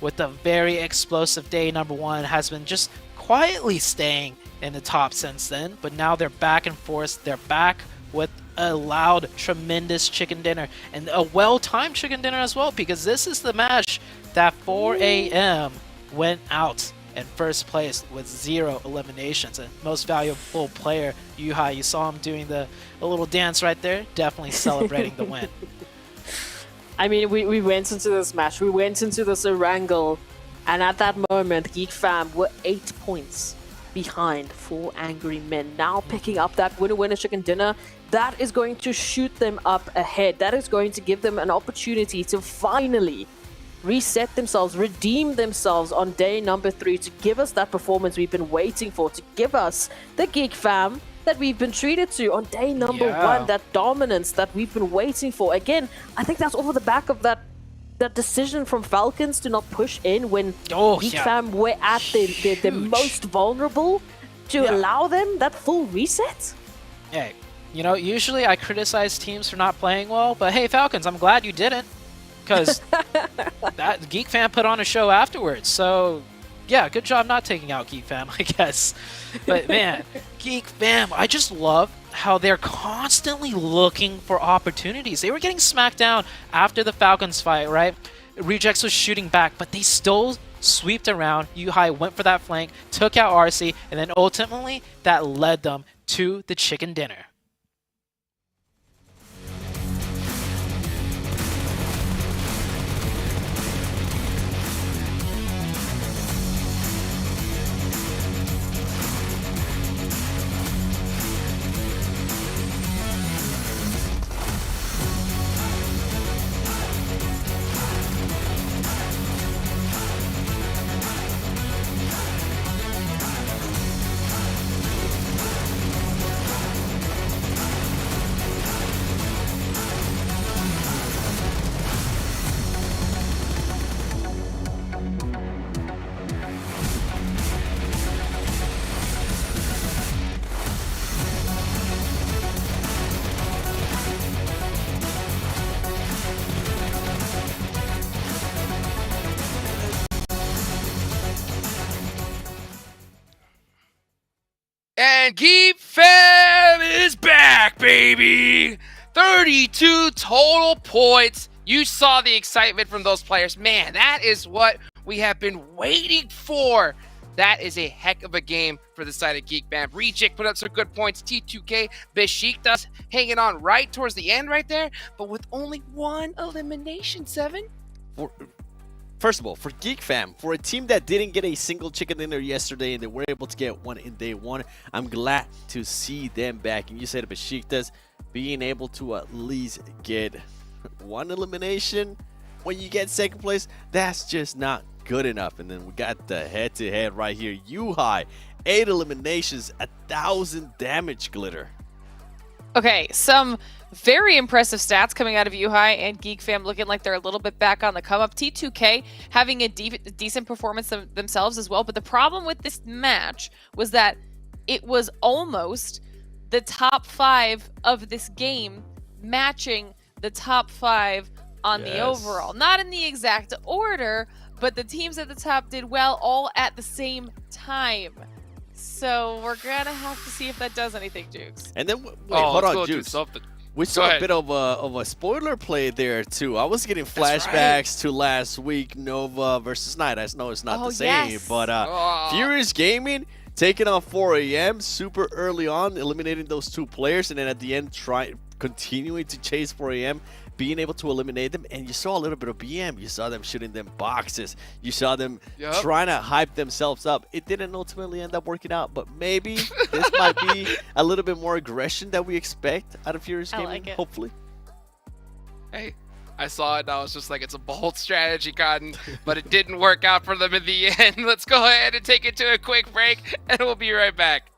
with a very explosive day number 1 has been just quietly staying in the top since then, but now they're back and forth. They're back with a loud, tremendous chicken dinner and a well-timed chicken dinner as well, because this is the match that 4 a.m. went out in first place with 0 eliminations. And most valuable player, Yuhai, you saw him doing a little dance right there, definitely celebrating the win. I mean, we went into this match, we went into this wrangle, and at that moment, Geek Fam were 8 points behind 4 Angry Men. Now picking up that winner chicken dinner, that is going to shoot them up ahead. That is going to give them an opportunity to finally reset themselves, redeem themselves on day number 3, to give us that performance we've been waiting for, to give us the Geek Fam that we've been treated to on day number 1, that dominance that we've been waiting for. Again, I think that's over the back of that decision from Falcons to not push in when Geek Fam were at the most vulnerable, to allow them that full reset. Hey, you know, usually I criticize teams for not playing well, but hey, Falcons, I'm glad you didn't, because that Geek Fam put on a show afterwards. So yeah, good job not taking out Geek Fam, I guess. But man, Geek Fam, I just love how they're constantly looking for opportunities. They were getting smacked down after the Falcons fight, right? Rejects was shooting back, but they still sweeped around. Yuhai went for that flank, took out RC, and then ultimately that led them to the chicken dinner. And Geek Fam is back, baby! 32 total points. You saw the excitement from those players. Man, that is what we have been waiting for. That is a heck of a game for the side of Geek Fam. Reject put up some good points. T2K, Besiktas hanging on right towards the end right there, but with only one elimination, 7. First of all, for Geek Fam, for a team that didn't get a single chicken dinner yesterday and they were able to get one in day one, I'm glad to see them back. And you said Besiktas being able to at least get one elimination when you get second place, that's just not good enough. And then we got the head-to-head right here. Yuhai, 8 eliminations, 1,000 damage, Glitter. Okay, some very impressive stats coming out of Yuhai and Geek Fam looking like they're a little bit back on the come up. T2K having a decent performance themselves as well. But the problem with this match was that it was almost the top 5 of this game matching the top 5 on the overall. Not in the exact order, but the teams at the top did well all at the same time. So we're gonna have to see if that does anything, Jukes. And then, wait, hold on, Jukes. We saw ahead. a bit of a spoiler play there, too. I was getting flashbacks to last week, Nova versus Knight. I know it's not the same, but Furious Gaming taking on 4 AM super early on, eliminating those 2 players, and then at the end, continuing to chase 4 AM, being able to eliminate them. And you saw a little bit of BM. You saw them shooting them boxes. You saw them trying to hype themselves up. It didn't ultimately end up working out, but maybe this might be a little bit more aggression that we expect out of Furious Gaming, like it. hopefully. Hey, I saw it and I was just like, it's a bold strategy, Cotton, but it didn't work out for them in the end. Let's go ahead and take it to a quick break, and we'll be right back.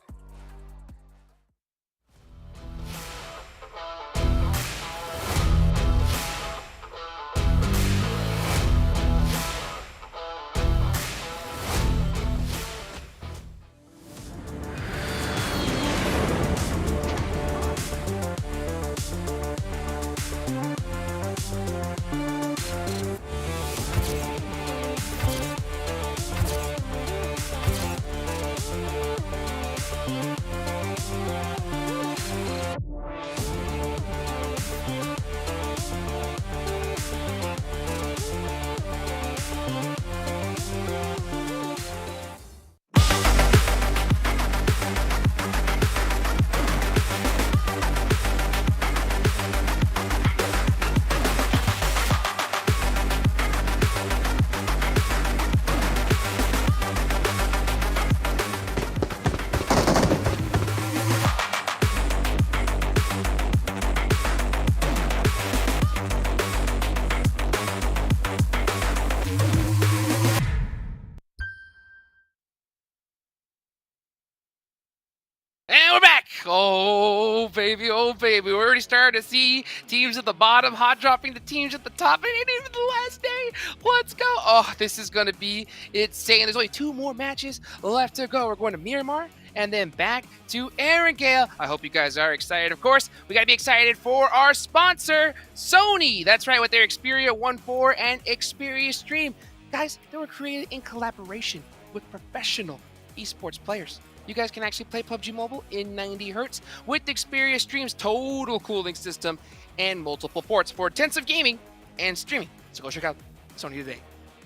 And we're back! Oh, baby, oh, baby. We're already starting to see teams at the bottom hot dropping the teams at the top. It ain't even the last day. Let's go. Oh, this is going to be insane. There's only 2 more matches left to go. We're going to Miramar and then back to Erangel. I hope you guys are excited. Of course, we got to be excited for our sponsor, Sony. That's right, with their Xperia 1.4 and Xperia Stream. Guys, they were created in collaboration with professional esports players. You guys can actually play PUBG Mobile in 90 Hz with Xperia Stream's total cooling system and multiple ports for intensive gaming and streaming. So go check out Sony today.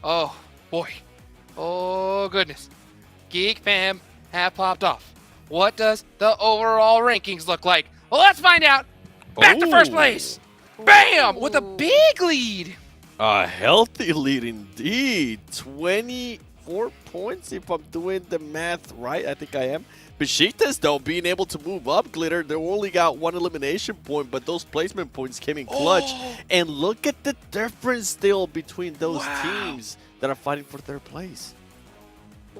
Oh, boy. Oh, goodness. Geek Fam have popped off. What does the overall rankings look like? Well, let's find out. Back to first place. Bam! With a big lead. A healthy lead indeed. 24 points, if I'm doing the math right. I think I am. Besiktas, though, being able to move up, Glitter, they only got 1 elimination point, but those placement points came in clutch. And look at the difference still between those teams that are fighting for third place.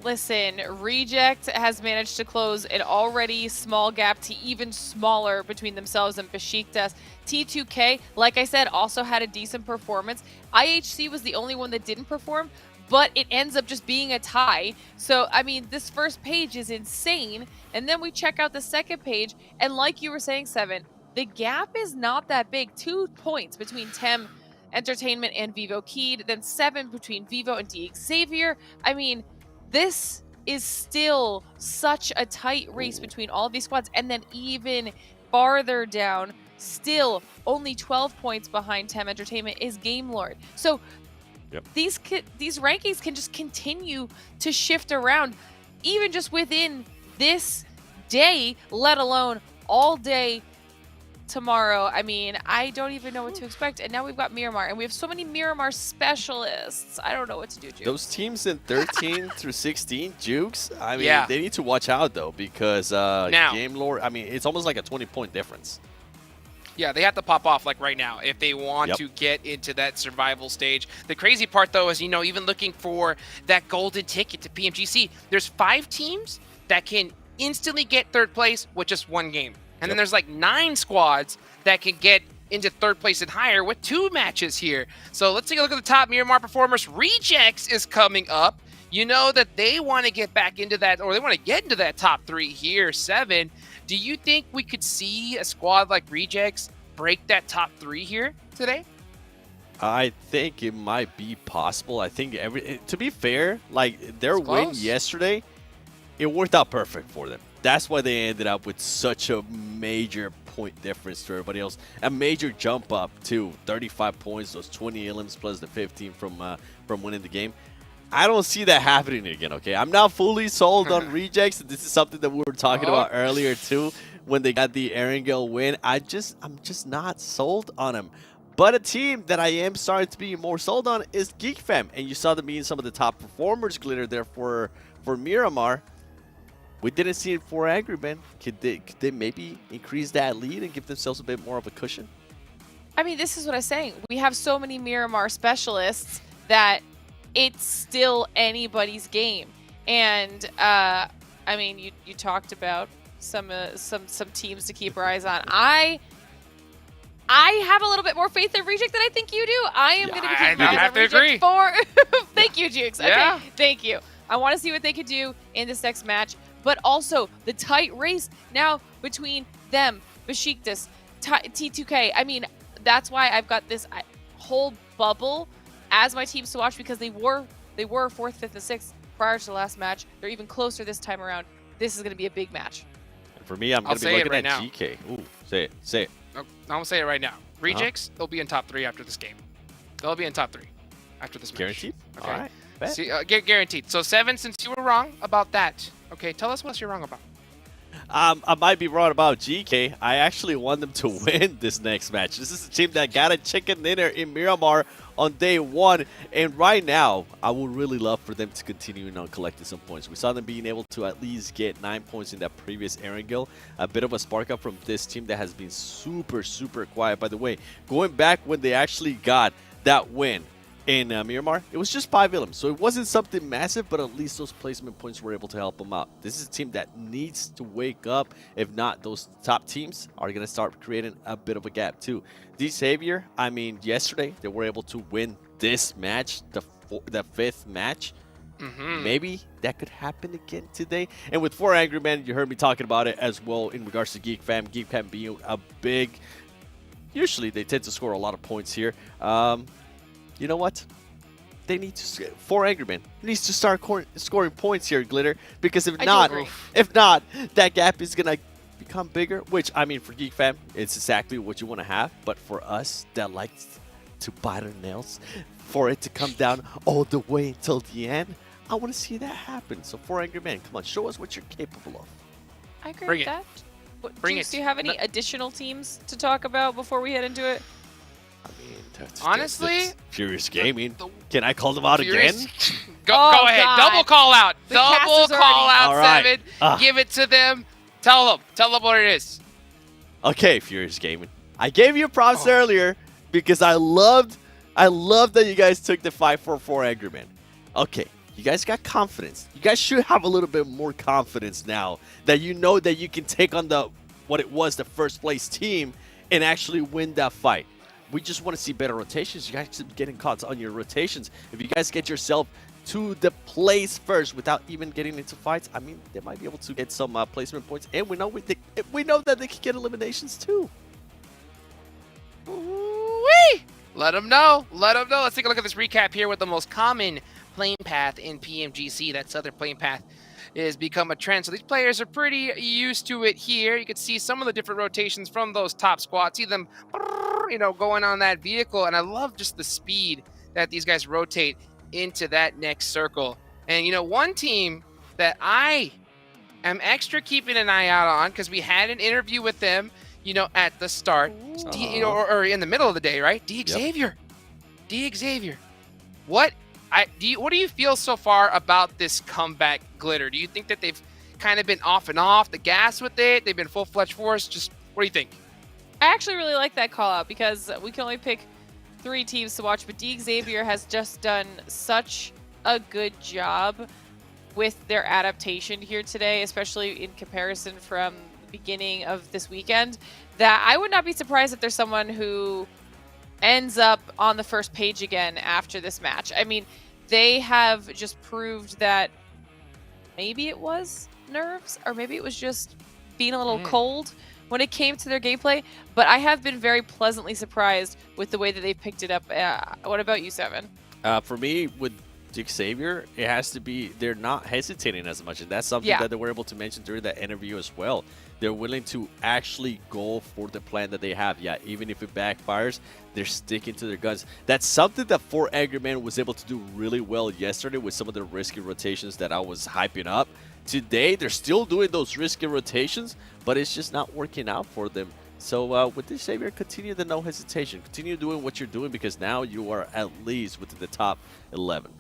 Listen, Reject has managed to close an already small gap to even smaller between themselves and Besiktas. T2K, like I said, also had a decent performance. IHC was the only one that didn't perform, but it ends up just being a tie. So, I mean, this first page is insane. And then we check out the second page, and like you were saying, Seven, the gap is not that big. 2 points between Tem Entertainment and Vivo Keyed, then 7 between Vivo and D Xavier. I mean, this is still such a tight race between all of these squads. And then even farther down, still only 12 points behind Tem Entertainment is Game Lord. So these rankings can just continue to shift around, even just within this day, let alone all day tomorrow. I mean, I don't even know what to expect. And now we've got Miramar, and we have so many Miramar specialists. I don't know what to do, Jukes. Those teams in 13 through 16, Jukes, I mean, Yeah. they need to watch out, though, because Game Lord, I mean, it's almost like a 20-point difference. Yeah, they have to pop off like right now if they want to get into that survival stage. The crazy part, though, is, even looking for that golden ticket to PMGC, there's 5 teams that can instantly get third place with just 1 game. And then there's like 9 squads that can get into third place and higher with 2 matches here. So let's take a look at the top Miramar performers. Rejects is coming up. You know that they want to get back into that, or they want to get into that top 3 here, 7. Do you think we could see a squad like Rejects break that top 3 here today? I think it might be possible. I think to be fair, like their win yesterday, it worked out perfect for them. That's why they ended up with such a major point difference to everybody else. A major jump up to 35 points, those 20 elims plus the 15 from winning the game. I don't see that happening again, okay? I'm not fully sold on Rejects. This is something that we were talking about earlier too when they got the Erangel win. I'm just not sold on them. But a team that I am starting to be more sold on is Geek Fam. And you saw them being some of the top performers, Glitter, there for Miramar. We didn't see it for Angry Men. Could they maybe increase that lead and give themselves a bit more of a cushion? I mean, this is what I'm saying. We have so many Miramar specialists that it's still anybody's game. And I mean, you talked about some teams to keep our eyes on. I have a little bit more faith in Reject than I think you do. I am going to be keeping my eyes on Reject for. Thank you, Jukes. Okay, thank you. I want to see what they could do in this next match, but also the tight race now between them, Besiktas, T2K. I mean, that's why I've got this whole bubble as my teams to watch, because they were 4th, 5th, and 6th prior to the last match. They're even closer this time around. This is going to be a big match. And for me, I'm going to be looking at GK. Ooh, say it. I'm going to say it right now. Rejects, they'll be in top 3 after this game. They'll be in top 3 after this match. Guaranteed? Okay. All right. See, guaranteed. So 7, since you were wrong about that. Okay, tell us what else you're wrong about. I might be wrong about GK. I actually want them to win this next match. This is a team that got a chicken dinner in Miramar on day 1. And right now, I would really love for them to continue on collecting some points. We saw them being able to at least get 9 points in that previous Erangel. A bit of a spark up from this team that has been super, super quiet. By the way, going back when they actually got that win in Miramar, it was just 5 elims, so it wasn't something massive, but at least those placement points were able to help them out. This is a team that needs to wake up. If not, those top teams are going to start creating a bit of a gap too. The Xavier, I mean, yesterday they were able to win this match, the 5th match. Maybe that could happen again today. And with 4 Angry Men, you heard me talking about it as well in regards to Geek Fam. Geek Fam being a big, usually they tend to score a lot of points here. You know what? They need to 4 Angry Men needs to start scoring points here, Glitter, because if not, that gap is gonna become bigger. Which, I mean, for Geek Fam, it's exactly what you want to have. But for us that likes to bite our nails, for it to come down all the way until the end, I want to see that happen. So 4 Angry Men, come on, show us what you're capable of. I agree with that. Do you have any additional teams to talk about before we head into it? I mean, honestly, Furious Gaming. Can I call them out again? Go ahead. God. Double call out. Double call out, right. 7. Give it to them. Tell them what it is. Okay, Furious Gaming. I gave you props earlier because I loved that you guys took the 5-4-4 Angry Man. Okay, you guys got confidence. You guys should have a little bit more confidence now that you know that you can take on the first place team and actually win that fight. We just want to see better rotations. You guys keep getting caught on your rotations. If you guys get yourself to the place first without even getting into fights, I mean, they might be able to get some placement points. And we know that they can get eliminations too. Wee! Let them know. Let's take a look at this recap here with the most common playing path in PMGC, that southern playing path. is become a trend. So these players are pretty used to it here. You can see some of the different rotations from those top squads. See them, going on that vehicle. And I love just the speed that these guys rotate into that next circle. And, one team that I am extra keeping an eye out on, because we had an interview with them, at the start, or in the middle of the day, right? Xavier. What do you feel so far about this comeback, Glitter? Do you think that they've kind of been off and off the gas with it? They've been full-fledged force? Just what do you think? I actually really like that call out because we can only pick 3 teams to watch, but Xavier has just done such a good job with their adaptation here today, especially in comparison from the beginning of this weekend, that I would not be surprised if there's someone who ends up on the first page again after this match. I mean, they have just proved that maybe it was nerves or maybe it was just being a little cold when it came to their gameplay, but I have been very pleasantly surprised with the way that they've picked it up. What about you, Seven? For me, with Xavier, it has to be they're not hesitating as much, and that's something that they were able to mention during that interview as well. They're willing to actually go for the plan that they have. Yeah, even if it backfires, they're sticking to their guns. That's something that 4 Angry Men was able to do really well yesterday with some of the risky rotations that I was hyping up. Today, they're still doing those risky rotations, but it's just not working out for them. So with this Xavier, continue the no hesitation. Continue doing what you're doing because now you are at least within the top 11.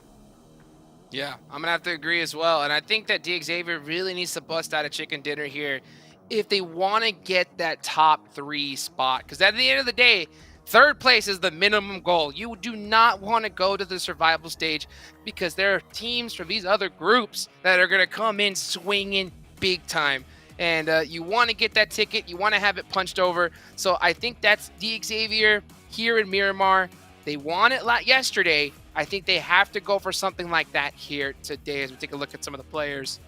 Yeah, I'm going to have to agree as well. And I think that Xavier really needs to bust out a chicken dinner here if they want to get that top 3 spot. Because at the end of the day, 3rd place is the minimum goal. You do not want to go to the survival stage because there are teams from these other groups that are going to come in swinging big time. And you want to get that ticket. You want to have it punched over. So I think that's Xavier here in Miramar. They won it yesterday. I think they have to go for something like that here today as we take a look at some of the players.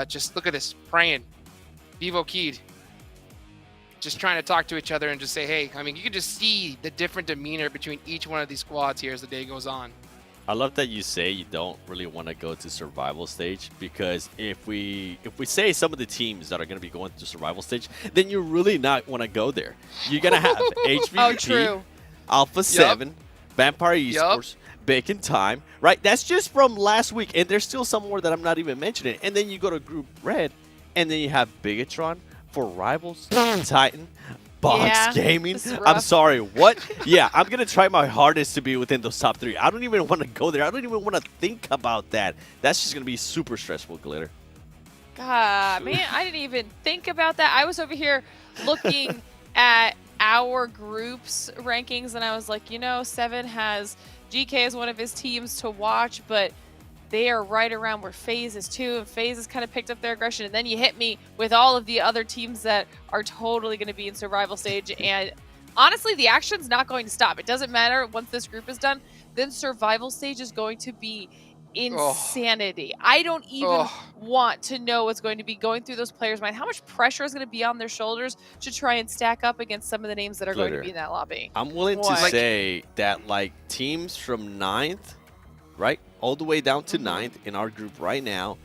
Just look at this, praying. Vivo Keyed. Just trying to talk to each other and just say, hey, I mean, you can just see the different demeanor between each one of these squads here as the day goes on. I love that you say you don't really want to go to survival stage because if we say some of the teams that are going to be going to survival stage, then you're really not want to go there. You're going to have HVP, Alpha 7, Vampire Esports, Bacon Time, right? That's just from last week, and there's still some more that I'm not even mentioning. And then you go to Group Red, and then you have Bigatron for Rivals, Titan, Box Gaming. I'm sorry, what? Yeah, I'm going to try my hardest to be within those top 3. I don't even want to go there. I don't even want to think about that. That's just going to be super stressful, Glitter. God, man, I didn't even think about that. I was over here looking at our group's rankings, and I was like, 7 has GK as one of his teams to watch, but they are right around where FaZe is too, and FaZe has kind of picked up their aggression, and then you hit me with all of the other teams that are totally going to be in survival stage, and honestly, the action's not going to stop. It doesn't matter once this group is done, then survival stage is going to be insanity. I don't even want to know what's going to be going through those players' mind. How much pressure is going to be on their shoulders to try and stack up against some of the names that are going to be in that lobby? I'm willing to say that teams from 9th, right, all the way down to 9th in our group right now,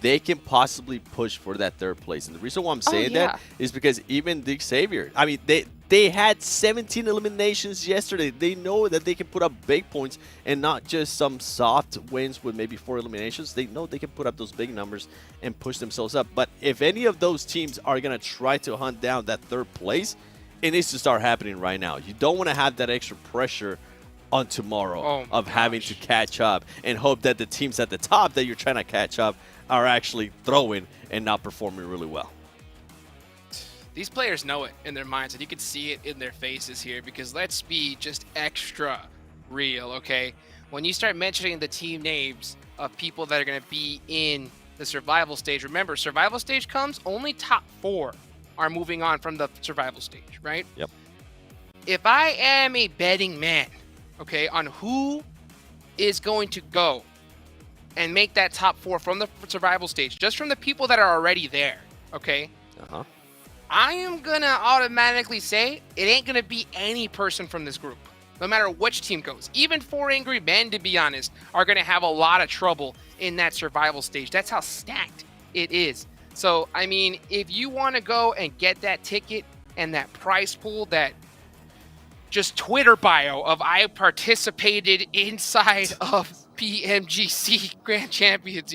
they can possibly push for that 3rd place. And the reason why I'm saying that is because even Xavier, I mean, they had 17 eliminations yesterday. They know that they can put up big points and not just some soft wins with maybe 4 eliminations. They know they can put up those big numbers and push themselves up. But if any of those teams are going to try to hunt down that 3rd place, it needs to start happening right now. You don't want to have that extra pressure on tomorrow of having to catch up and hope that the teams at the top that you're trying to catch up are actually throwing and not performing really well. These players know it in their minds, and you can see it in their faces here because let's be just extra real, okay? When you start mentioning the team names of people that are going to be in the survival stage, remember, survival stage comes, only top 4 are moving on from the survival stage, right? Yep. If I am a betting man, okay, on who is going to go and make that top 4 from the survival stage, just from the people that are already there, okay? I am going to automatically say it ain't going to be any person from this group, no matter which team goes. Even 4 Angry Men, to be honest, are going to have a lot of trouble in that survival stage. That's how stacked it is. So, I mean, if you want to go and get that ticket and that prize pool, that just Twitter bio of I participated inside of PMGC Grand Champions,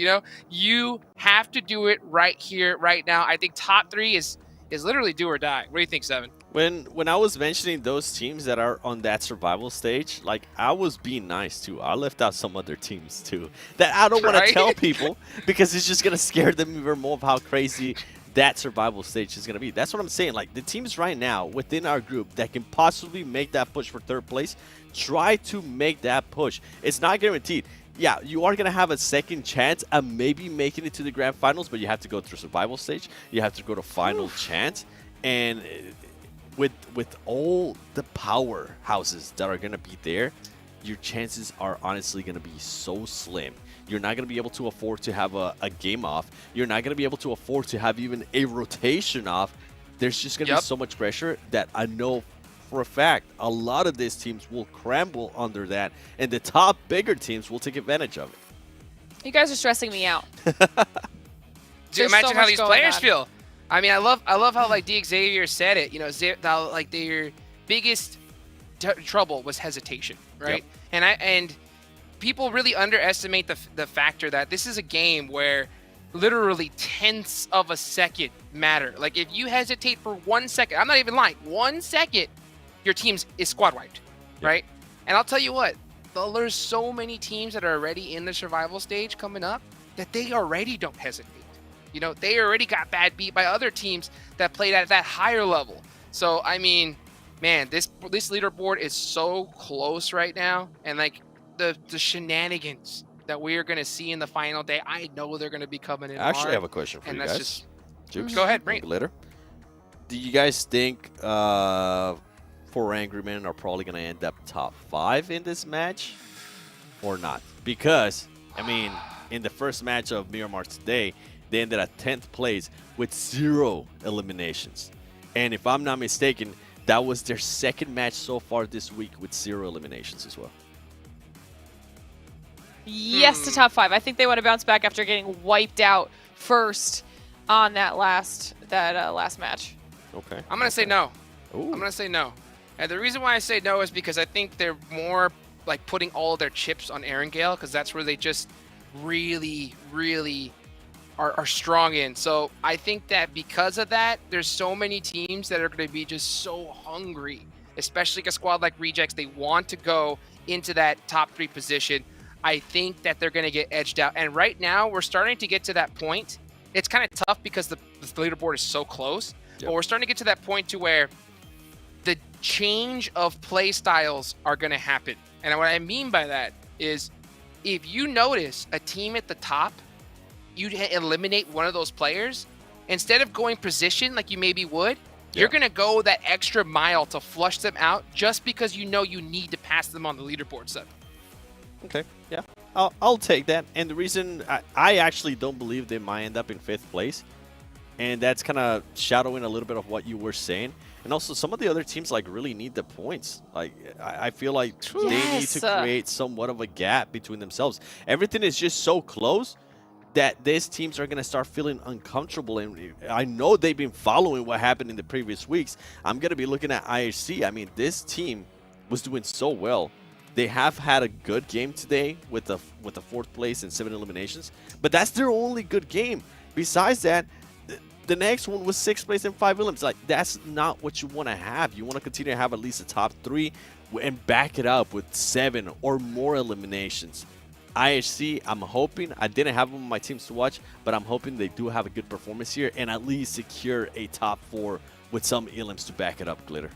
you have to do it right here, right now. I think top 3 is literally do or die. What do you think, Seven? When I was mentioning those teams that are on that survival stage, like, I was being nice too. I left out some other teams too that I don't want to tell people because it's just gonna scare them even more of how crazy that survival stage is gonna be. That's what I'm saying. Like, the teams right now within our group that can possibly make that push for 3rd place, try to make that push. It's not guaranteed. Yeah, you are going to have a second chance at maybe making it to the grand finals, but you have to go through survival stage. You have to go to final chance. And with all the powerhouses that are going to be there, your chances are honestly going to be so slim. You're not going to be able to afford to have a game off. You're not going to be able to afford to have even a rotation off. There's just going to be so much pressure that I know for a fact a lot of these teams will crumble under that, and the top bigger teams will take advantage of it. You guys are stressing me out. Dude, imagine how these players feel. I mean, I love how like D Xavier said it. How like their biggest trouble was hesitation, right? Yep. And people really underestimate the factor that this is a game where literally tenths of a second matter. Like, if you hesitate for 1 second, I'm not even lying, 1 second, your team is squad wiped, right? And I'll tell you what, there's so many teams that are already in the survival stage coming up that they already don't hesitate. They already got bad beat by other teams that played at that higher level. So, I mean, man, this leaderboard is so close right now. And, like, the shenanigans that we are going to see in the final day, I know they're going to be coming in I actually hard, have a question for you guys. Jukes? Go ahead, bring it. Later. Do you guys think 4 Angry Men are probably going to end up top 5 in this match or not? Because, I mean, in the first match of Miramar today, they ended at 10th place with 0 eliminations. And if I'm not mistaken, that was their second match so far this week with 0 eliminations as well. Yes to top 5. I think they want to bounce back after getting wiped out first on that last match. Okay. I'm going to say no. I'm going to say no. And the reason why I say no is because I think they're more like putting all of their chips on Aaron Gale, because that's where they just really, really are strong in. So I think that because of that, there's so many teams that are going to be just so hungry, especially a squad like Rejects. They want to go into that top 3 position. I think that they're going to get edged out. And right now, we're starting to get to that point. It's kind of tough because the leaderboard is so close. Yep. But we're starting to get to that point to where the change of play styles are going to happen. And what I mean by that is, if you notice a team at the top, you eliminate one of those players, instead of going position like you maybe would, you're going to go that extra mile to flush them out just because you know you need to pass them on the leaderboard set. Okay, yeah. I'll take that. And the reason I actually don't believe they might end up in 5th place, and that's kind of shadowing a little bit of what you were saying. And also, some of the other teams like really need the points. Like, I feel like they need to create somewhat of a gap between themselves. Everything is just so close that these teams are going to start feeling uncomfortable. And I know they've been following what happened in the previous weeks. I'm going to be looking at IHC. I mean, this team was doing so well. They have had a good game today with the 4th place and 7 eliminations, but that's their only good game. Besides that, the next one was 6th place and 5 elims. Like, that's not what you want to have. You want to continue to have at least a top 3 and back it up with 7 or more eliminations. IHC, I'm hoping, I didn't have them on my teams to watch, but I'm hoping they do have a good performance here and at least secure a top 4 with some elims to back it up, Glitter.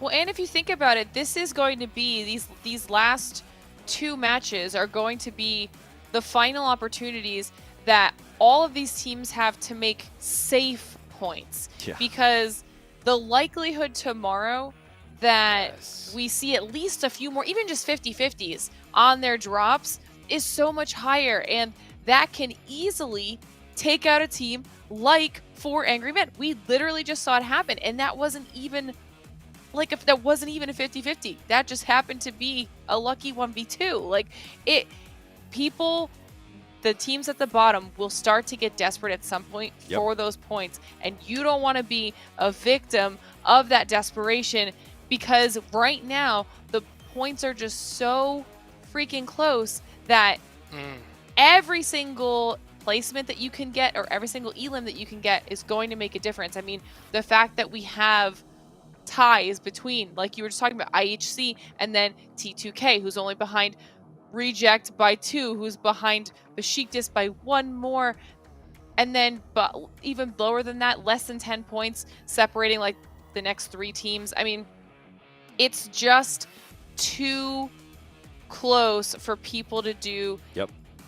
Well, and if you think about it, this is going to be, these last 2 matches are going to be the final opportunities that all of these teams have to make safe points. Yeah. Because the likelihood tomorrow that we see at least a few more, even just 50-50s on their drops is so much higher. And that can easily take out a team like 4 Angry Men. We literally just saw it happen, and that wasn't even like, if that wasn't even a 50-50. That just happened to be a lucky 1v2. Like, people the teams at the bottom will start to get desperate at some point Yep. for those points. And you don't want to be a victim of that desperation, because right now the points are just so freaking close that every single placement that you can get or every single elim that you can get is going to make a difference. I mean, the fact that we have ties between, like you were just talking about, IHC and then T2K, who's only behind Reject by 2, who's behind Besiktas by 1 more, and then but even lower than that, less than 10 points separating like the next 3 teams. I mean, it's just too close for people to do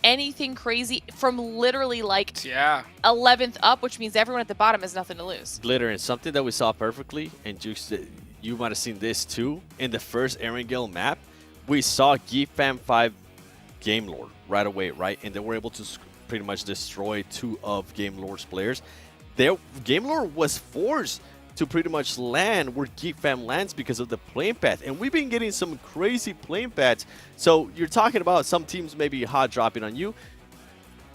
anything crazy from literally like 11th up, which means everyone at the bottom has nothing to lose. Glitter, and something that we saw perfectly, and you might have seen this too, in the first Erangel map, we saw GFAM 5 Game Lord right away, right? And they were able to pretty much destroy 2 of Game Lord's players. Game Lord was forced to pretty much land where GFAM lands because of the playing path. And we've been getting some crazy playing paths. So you're talking about some teams maybe hot dropping on you.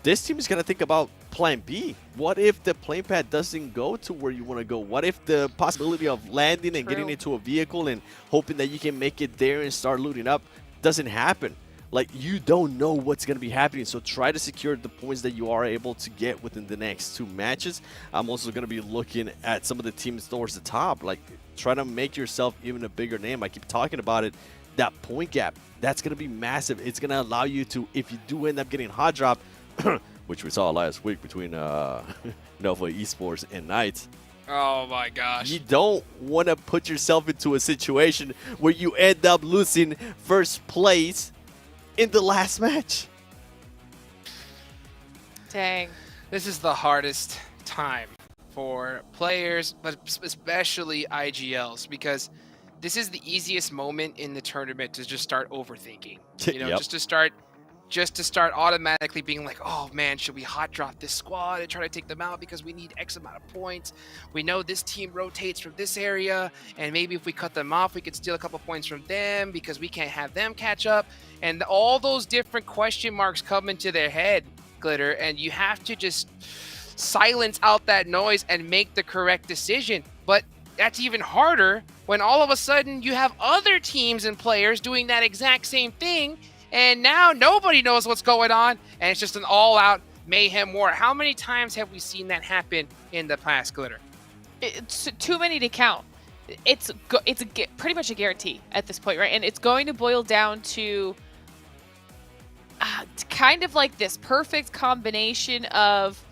This team is going to think about plan B. What if the playing path doesn't go to where you want to go? What if the possibility of landing and getting into a vehicle and hoping that you can make it there and start looting up doesn't happen? Like, you don't know what's going to be happening, so try to secure the points that you are able to get within the next 2 matches. I'm also going to be looking at some of the teams towards the top. Like, try to make yourself even a bigger name. I keep talking about it. That point gap, that's going to be massive. It's going to allow you to, if you do end up getting hot drop, which we saw last week between Nova Esports and Knights. Oh my gosh. You don't want to put yourself into a situation where you end up losing first place in the last match. Dang. This is the hardest time for players, but especially IGLs, because this is the easiest moment in the tournament to just start overthinking. You know, just to start automatically being like, oh man, should we hot drop this squad and try to take them out because we need X amount of points? We know this team rotates from this area, and maybe if we cut them off, we could steal a couple points from them because we can't have them catch up. And all those different question marks come into their head, Glitter, and you have to just silence out that noise and make the correct decision. But that's even harder when all of a sudden you have other teams and players doing that exact same thing, and now nobody knows what's going on, and it's just an all-out mayhem war. How many times have we seen that happen in the past, Glitter? It's too many to count. It's pretty much a guarantee at this point, right? And it's going to boil down to kind of like this perfect combination of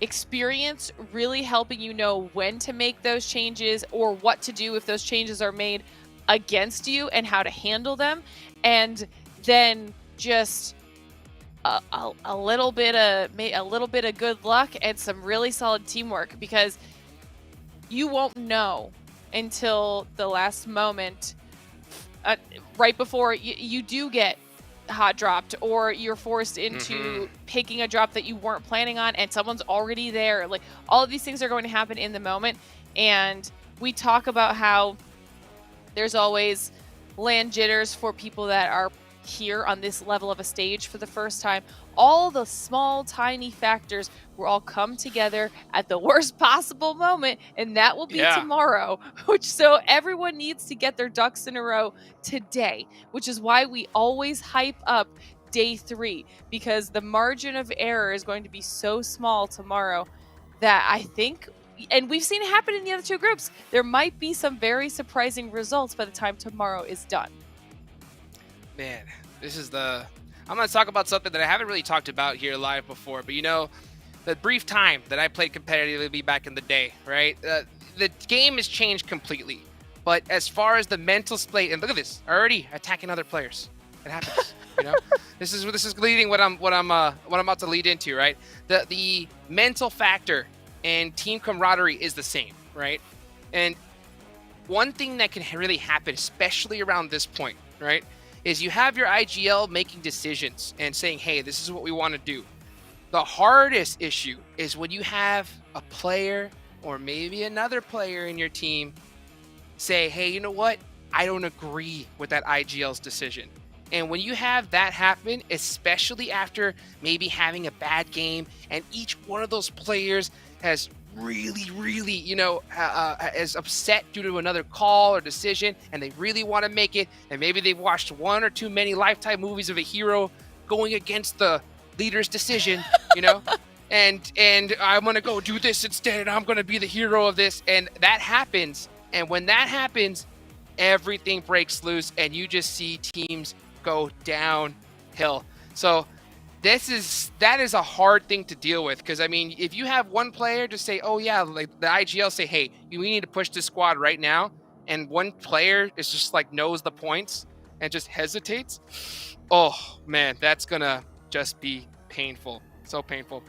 experience really helping you know when to make those changes or what to do if those changes are made against you and how to handle them, and then just a little bit of good luck and some really solid teamwork, because you won't know until the last moment, right before you do get hot dropped, or you're forced into picking a drop that you weren't planning on and someone's already there. Like, all of these things are going to happen in the moment, and we talk about how there's always land jitters for people that are here on this level of a stage for the first time. All the small, tiny factors will all come together at the worst possible moment, and that will be tomorrow. So everyone needs to get their ducks in a row today, which is why we always hype up day 3, because the margin of error is going to be so small tomorrow that I think, and we've seen it happen in the other 2 groups, there might be some very surprising results by the time tomorrow is done. Man, I'm going to talk about something that I haven't really talked about here live before, but you know, the brief time that I played competitively back in the day, right? The game has changed completely. But as far as the mental split, and look at this, already attacking other players. It happens, you know? This is leading what I'm about to lead into, right? The mental factor and team camaraderie is the same, right? And one thing that can really happen, especially around this point, right, is you have your IGL making decisions and saying, hey, this is what we want to do. The hardest issue is when you have a player or maybe another player in your team say, hey, you know what? I don't agree with that IGL's decision. And when you have that happen, especially after maybe having a bad game, and each one of those players has really, is upset due to another call or decision, and they really want to make it, and maybe they've watched one or too many Lifetime movies of a hero going against the leader's decision, and I'm going to go do this instead, and I'm going to be the hero of this, and that happens. And when that happens, everything breaks loose, and you just see teams go downhill. So that is a hard thing to deal with, because I mean, if you have one player just say, oh yeah, like the IGL say, hey, we need to push this squad right now, and one player is just like knows the points and just hesitates, oh man, that's gonna just be painful. So painful.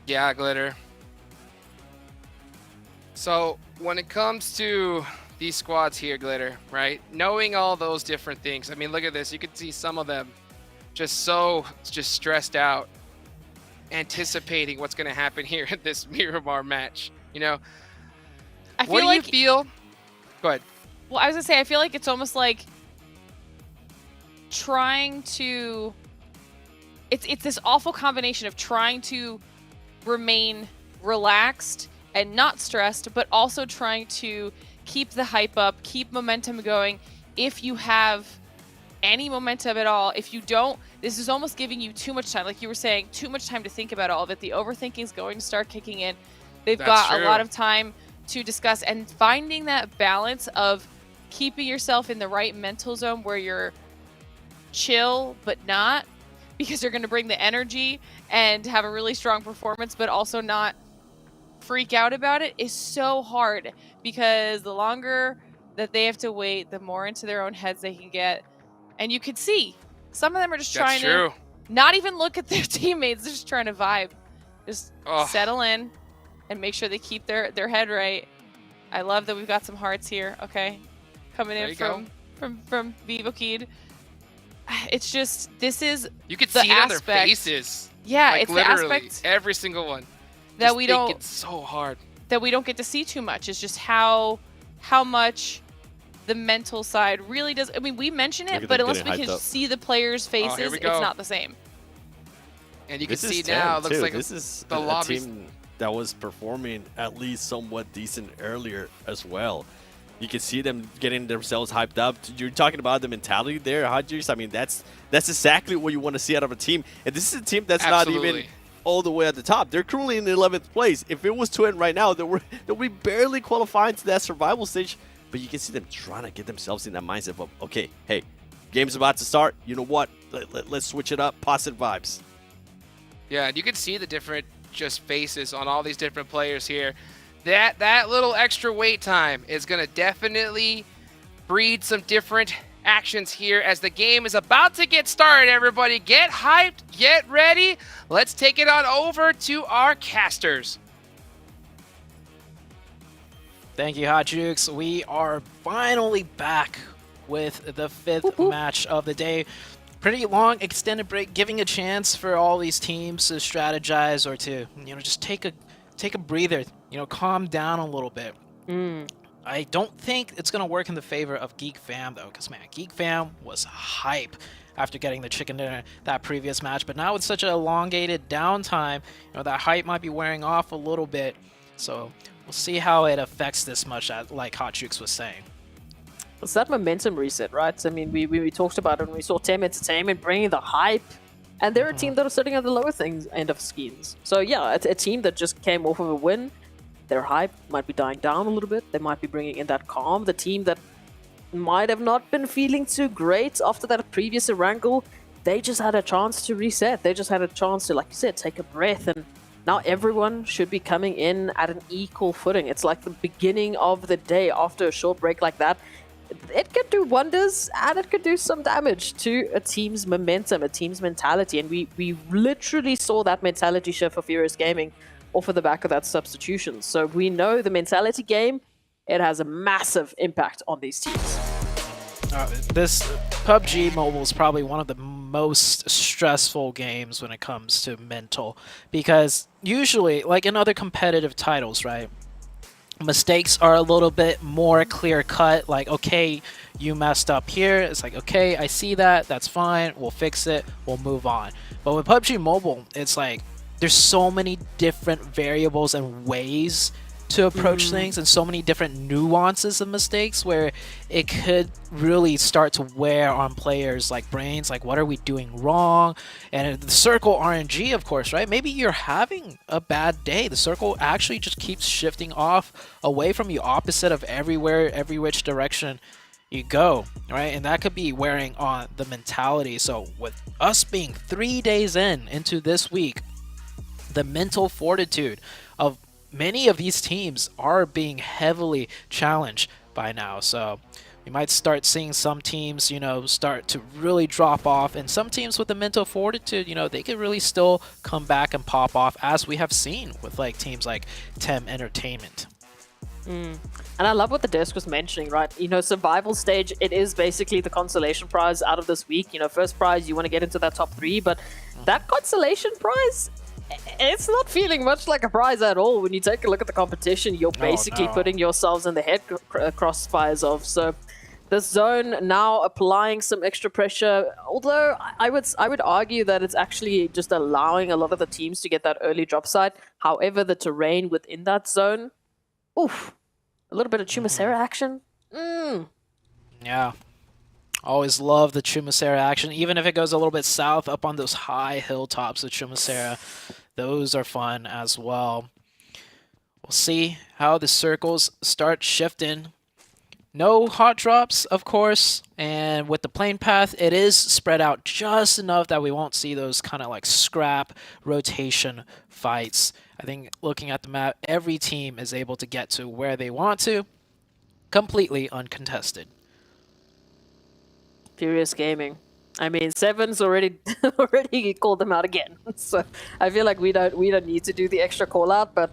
Yeah, Glitter. So when it comes to these squads here, Glitter, right? Knowing all those different things. I mean, look at this. You can see some of them just stressed out, anticipating what's going to happen here in this Miramar match. I What feel do you like feel? Go ahead. Well, I was gonna say, I feel like it's almost like trying to. It's this awful combination of trying to remain relaxed and not stressed, but also trying to keep the hype up, keep momentum going. If you have any momentum at all, if you don't, this is almost giving you too much time. Like you were saying, too much time to think about all of it. The overthinking is going to start kicking in. They've got a lot of time to discuss, and finding that balance of keeping yourself in the right mental zone where you're chill but not, because you're going to bring the energy and have a really strong performance but also not freak out about it, is so hard, because the longer that they have to wait, the more into their own heads they can get. And you could see some of them are just trying to not even look at their teammates. They're just trying to vibe, just settle in and make sure they keep their head right. I love that we've got some hearts here. Okay, coming in from Vivokid. It's just, this is you could the see it on their aspect. faces. Yeah, like, it's the literally, aspect every single one. that Just we think don't. It's so hard. That we don't get to see too much. Is just how much the mental side really does. I mean, we mention it, but unless we can see the players' faces, it's not the same. And you can This see is now, it Terran, looks too. like This is the a lobbies. team that was performing at least somewhat decent earlier as well. You can see them getting themselves hyped up. You're talking about the mentality there, Hodges. I mean, that's exactly what you want to see out of a team. And this is a team that's not even all the way at the top. They're currently in the 11th place. If it was to end right now, they'll be barely qualifying to that survival stage. But you can see them trying to get themselves in that mindset of, okay, hey, game's about to start. You know what? Let's switch it up. Positive vibes. Yeah, and you can see the different just faces on all these different players here. That little extra wait time is going to definitely breed some different actions here as the game is about to get started. Everybody get hyped, get ready. Let's take it on over to our casters. Thank you, Hot Jukes. We are finally back with the fifth match of the day. Pretty long extended break, giving a chance for all these teams to strategize or to, just take a breather, calm down a little bit. I don't think it's going to work in the favor of Geek Fam, though, because, man, Geek Fam was hype after getting the chicken dinner that previous match. But now with such an elongated downtime, that hype might be wearing off a little bit. So we'll see how it affects this much, like Hot Jukes was saying. It's that momentum reset, right? I mean, we talked about it when we saw Tem Entertainment bringing the hype, and they're a team that are sitting at the lower end of skins. So yeah, it's a team that just came off of a win. Their hype might be dying down a little bit. They might be bringing in that calm. The team that might have not been feeling too great after that previous wrangle, they just had a chance to reset. They just had a chance to, like you said, take a breath, and now everyone should be coming in at an equal footing. It's like the beginning of the day after a short break like that. it could do wonders and it could do some damage to a team's momentum, a team's mentality. And we literally saw that mentality shift for Furious Gaming off of the back of that substitution. So we know the mentality game, it has a massive impact on these teams. This PUBG Mobile is probably one of the most stressful games when it comes to mental, because usually, like in other competitive titles, right, mistakes are a little bit more clear cut. Like, okay, you messed up here. It's like, okay, I see that. That's fine. We'll fix it. We'll move on. But with PUBG Mobile, it's like there's so many different variables and ways to approach things, and so many different nuances of mistakes where it could really start to wear on players like brains, like what are we doing wrong? And the circle RNG, of course, right? Maybe you're having a bad day. The circle actually just keeps shifting off away from you, opposite of everywhere, every which direction you go, right? And that could be wearing on the mentality. So with us being 3 days into this week, the mental fortitude of many of these teams are being heavily challenged by now. So we might start seeing some teams, start to really drop off, and some teams with the mental fortitude, they could really still come back and pop off, as we have seen with like teams like Tem Entertainment. And I love what the desk was mentioning, right? Survival stage, it is basically the consolation prize out of this week. First prize, you want to get into that top 3, but that consolation prize, it's not feeling much like a prize at all. When you take a look at the competition, you're basically putting yourselves in the head crossfires of. So the zone now applying some extra pressure, although I would argue that it's actually just allowing a lot of the teams to get that early drop site. However, the terrain within that zone, oof, a little bit of Chumacera action. Yeah. Always love the Chumacera action, even if it goes a little bit south up on those high hilltops of Chumacera. Those are fun as well. We'll see how the circles start shifting. No hot drops, of course, and with the plane path, it is spread out just enough that we won't see those kind of like scrap rotation fights. I think looking at the map, every team is able to get to where they want to, completely uncontested. Furious Gaming. I mean, Seven's already called them out again. So I feel like we don't need to do the extra call out, but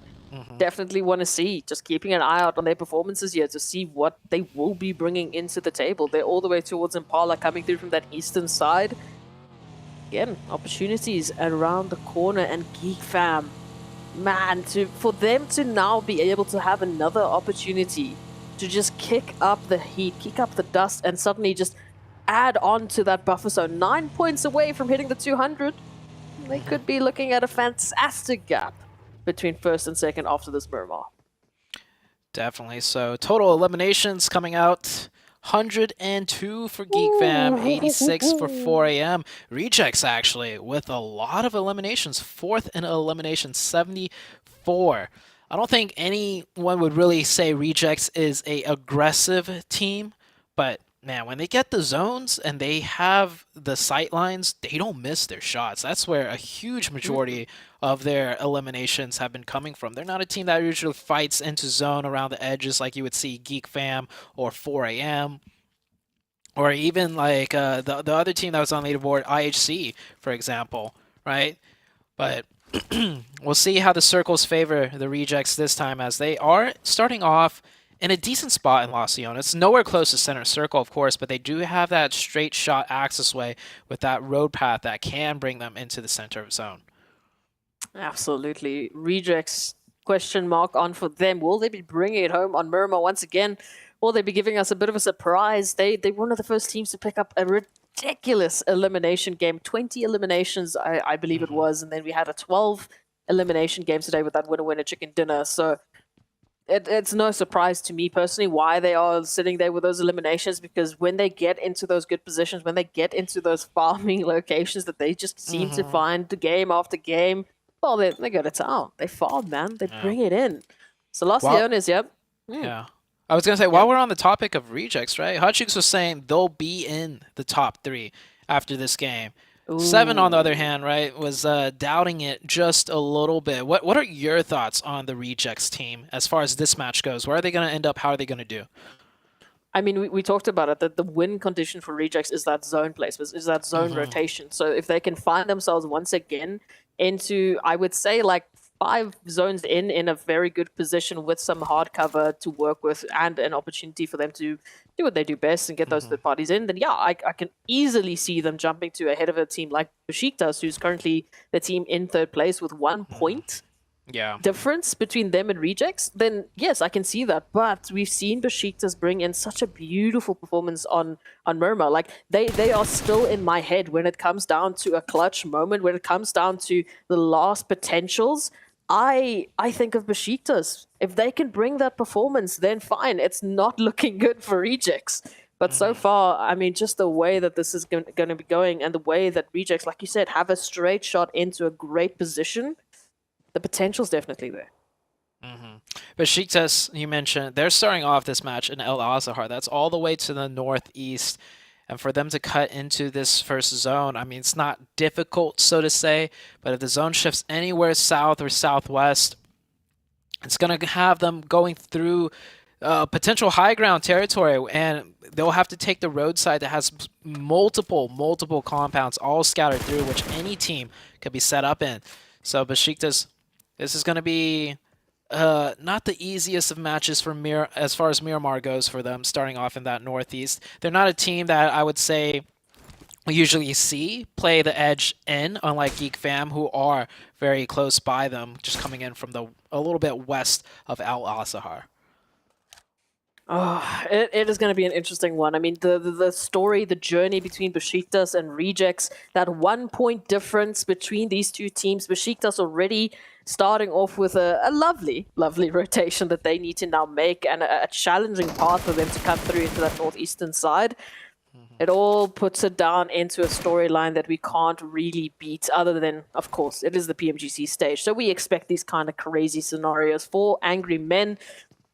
definitely want to see, just keeping an eye out on their performances here to see what they will be bringing into the table. They're all the way towards Impala, coming through from that eastern side. Again, opportunities around the corner, and Geek Fam, man, for them to now be able to have another opportunity to just kick up the heat, kick up the dust, and suddenly just add on to that buffer zone. 9 points away from hitting the 200. They could be looking at a fantastic gap between first and second after this Miramar. Definitely. So total eliminations coming out: 102 for Geek Fam, 86 for 4AM. Rejects actually with a lot of eliminations. Fourth in elimination, 74. I don't think anyone would really say Rejects is a aggressive team, but man, when they get the zones and they have the sight lines, they don't miss their shots. That's where a huge majority of their eliminations have been coming from. They're not a team that usually fights into zone around the edges like you would see Geek Fam or 4AM. Or even like the other team that was on leaderboard, IHC, for example, right? But we'll see how the circles favor the Rejects this time, as they are starting off in a decent spot in La Ciona. It's nowhere close to center circle, of course, but they do have that straight shot access way with that road path that can bring them into the center of zone. Absolutely. Rejects, question mark on for them. Will they be bringing it home on Miramar once again? Will they be giving us a bit of a surprise? They were one of the first teams to pick up a ridiculous elimination game. 20 eliminations, I believe it was, and then we had a 12 elimination game today with that winner-winner chicken dinner. So it's no surprise to me personally why they are sitting there with those eliminations, because when they get into those good positions, when they get into those farming locations that they just seem to find the game after game, well, they go to town. They farm, man. They bring it in. So Los Leones, yep. Yeah. I was going to say, while we're on the topic of Rejects, right? Hotchicks was saying they'll be in the top 3 after this game. Ooh. 7, on the other hand, right, was doubting it just a little bit. What are your thoughts on the Rejects team as far as this match goes? Where are they going to end up? How are they going to do? I mean, we talked about it, that the win condition for Rejects is that zone placement, is that zone rotation. So if they can find themselves once again into, I would say, like 5 zones in a very good position with some hard cover to work with and an opportunity for them to do what they do best and get those third parties in, then yeah, I can easily see them jumping to ahead of a team like Besiktas, who's currently the team in third place with 1 point. Difference between them and Rejects, then yes, I can see that. But we've seen Besiktas bring in such a beautiful performance on Murmur. Like they are still in my head when it comes down to a clutch moment, when it comes down to the last potentials. I think of Besiktas. If they can bring that performance, then fine. It's not looking good for Rejects. But so far, I mean, just the way that this is going to be going and the way that Rejects, like you said, have a straight shot into a great position, the potential's definitely there. Besiktas, you mentioned, they're starting off this match in El Azahar. That's all the way to the northeast. And for them to cut into this first zone, I mean, it's not difficult, so to say. But if the zone shifts anywhere south or southwest, it's going to have them going through potential high ground territory. And they'll have to take the roadside that has multiple compounds all scattered through, which any team could be set up in. So Besiktas, this is going to be not the easiest of matches for as far as Miramar goes for them, starting off in that northeast. They're not a team that I would say we usually see play the edge in, unlike Geek Fam, who are very close by them, just coming in from a little bit west of Al Azahar. Oh, it is going to be an interesting one. I mean, the story, the journey between Besiktas and Rejects, that 1 point difference between these two teams. Besiktas already starting off with a lovely rotation that they need to now make, and a challenging path for them to come through into that northeastern side. It all puts it down into a storyline that we can't really beat, other than, of course, it is the PMGC stage. So we expect these kind of crazy scenarios for Angry Men.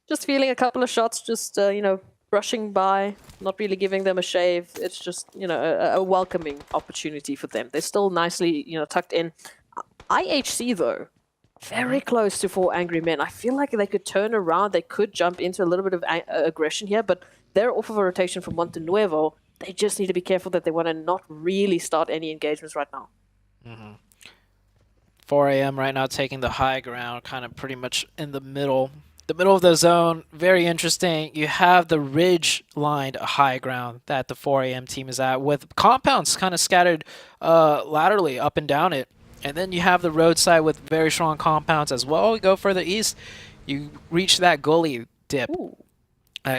Just feeling a couple of shots, just, brushing by, not really giving them a shave. It's just, a welcoming opportunity for them. They're still nicely, tucked in. IHC, though, very close to 4 Angry Men. I feel like they could turn around. They could jump into a little bit of aggression here, but they're off of a rotation from Monte Nuevo. They just need to be careful that they want to not really start any engagements right now. 4 a.m. right now taking the high ground, kind of pretty much in the middle. The middle of the zone, very interesting. You have the ridge-lined high ground that the 4 a.m. team is at, with compounds kind of scattered laterally up and down it. And then you have the roadside with very strong compounds as well. You go further east, you reach that gully dip.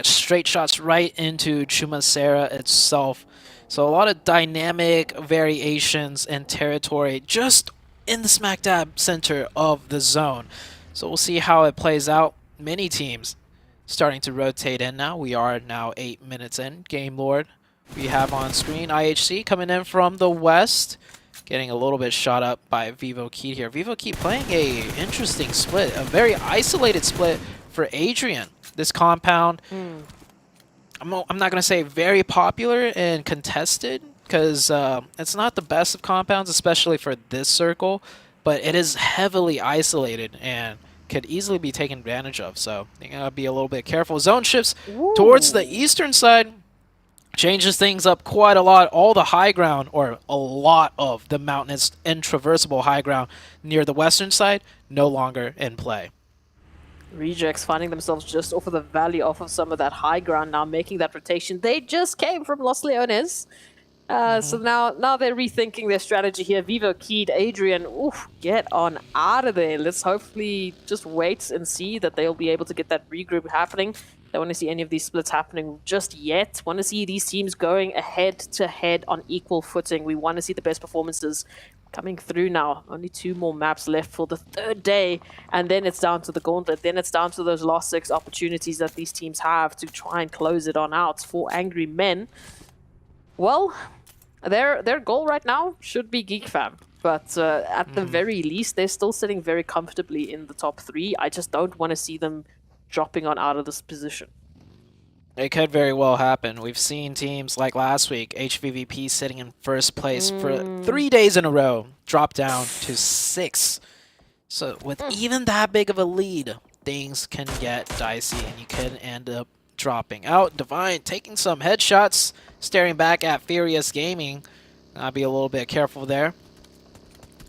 Straight shots right into Chumacera itself. So a lot of dynamic variations and territory just in the smack dab center of the zone. So we'll see how it plays out. Many teams starting to rotate in now. We are now 8 minutes in. Game Lord, we have on screen IHC coming in from the west, getting a little bit shot up by Vivo Keat here. Vivo Keat playing a interesting split, a very isolated split for Adrian. This compound, I'm not going to say very popular and contested, because it's not the best of compounds, especially for this circle, but it is heavily isolated and could easily be taken advantage of. So you gotta be a little bit careful. Zone shifts towards the eastern side, changes things up quite a lot. All the high ground, or a lot of the mountainous intraversable high ground near the western side, no longer in play. Rejects finding themselves just off of the valley, off of some of that high ground now, making that rotation. They just came from Los Leones. So now they're rethinking their strategy here. Vivo Keat, Adrian, get on out of there. Let's hopefully just wait and see that they'll be able to get that regroup happening. Don't want to see any of these splits happening just yet. Want to see these teams going head to head on equal footing. We want to see the best performances coming through now. Only 2 more maps left for the 3rd day, and then it's down to the gauntlet. Then it's down to those last 6 opportunities that these teams have to try and close it on out for Angry Men. Well, their goal right now should be Geek Fam, but at the very least, they're still sitting very comfortably in the top 3. I just don't want to see them dropping on out of this position. It could very well happen. We've seen teams like last week, HVVP sitting in first place for 3 days in a row, drop down to 6. So with even that big of a lead, things can get dicey, and you can end up dropping out. Divine taking some headshots, staring back at Furious Gaming. I'll be a little bit careful there.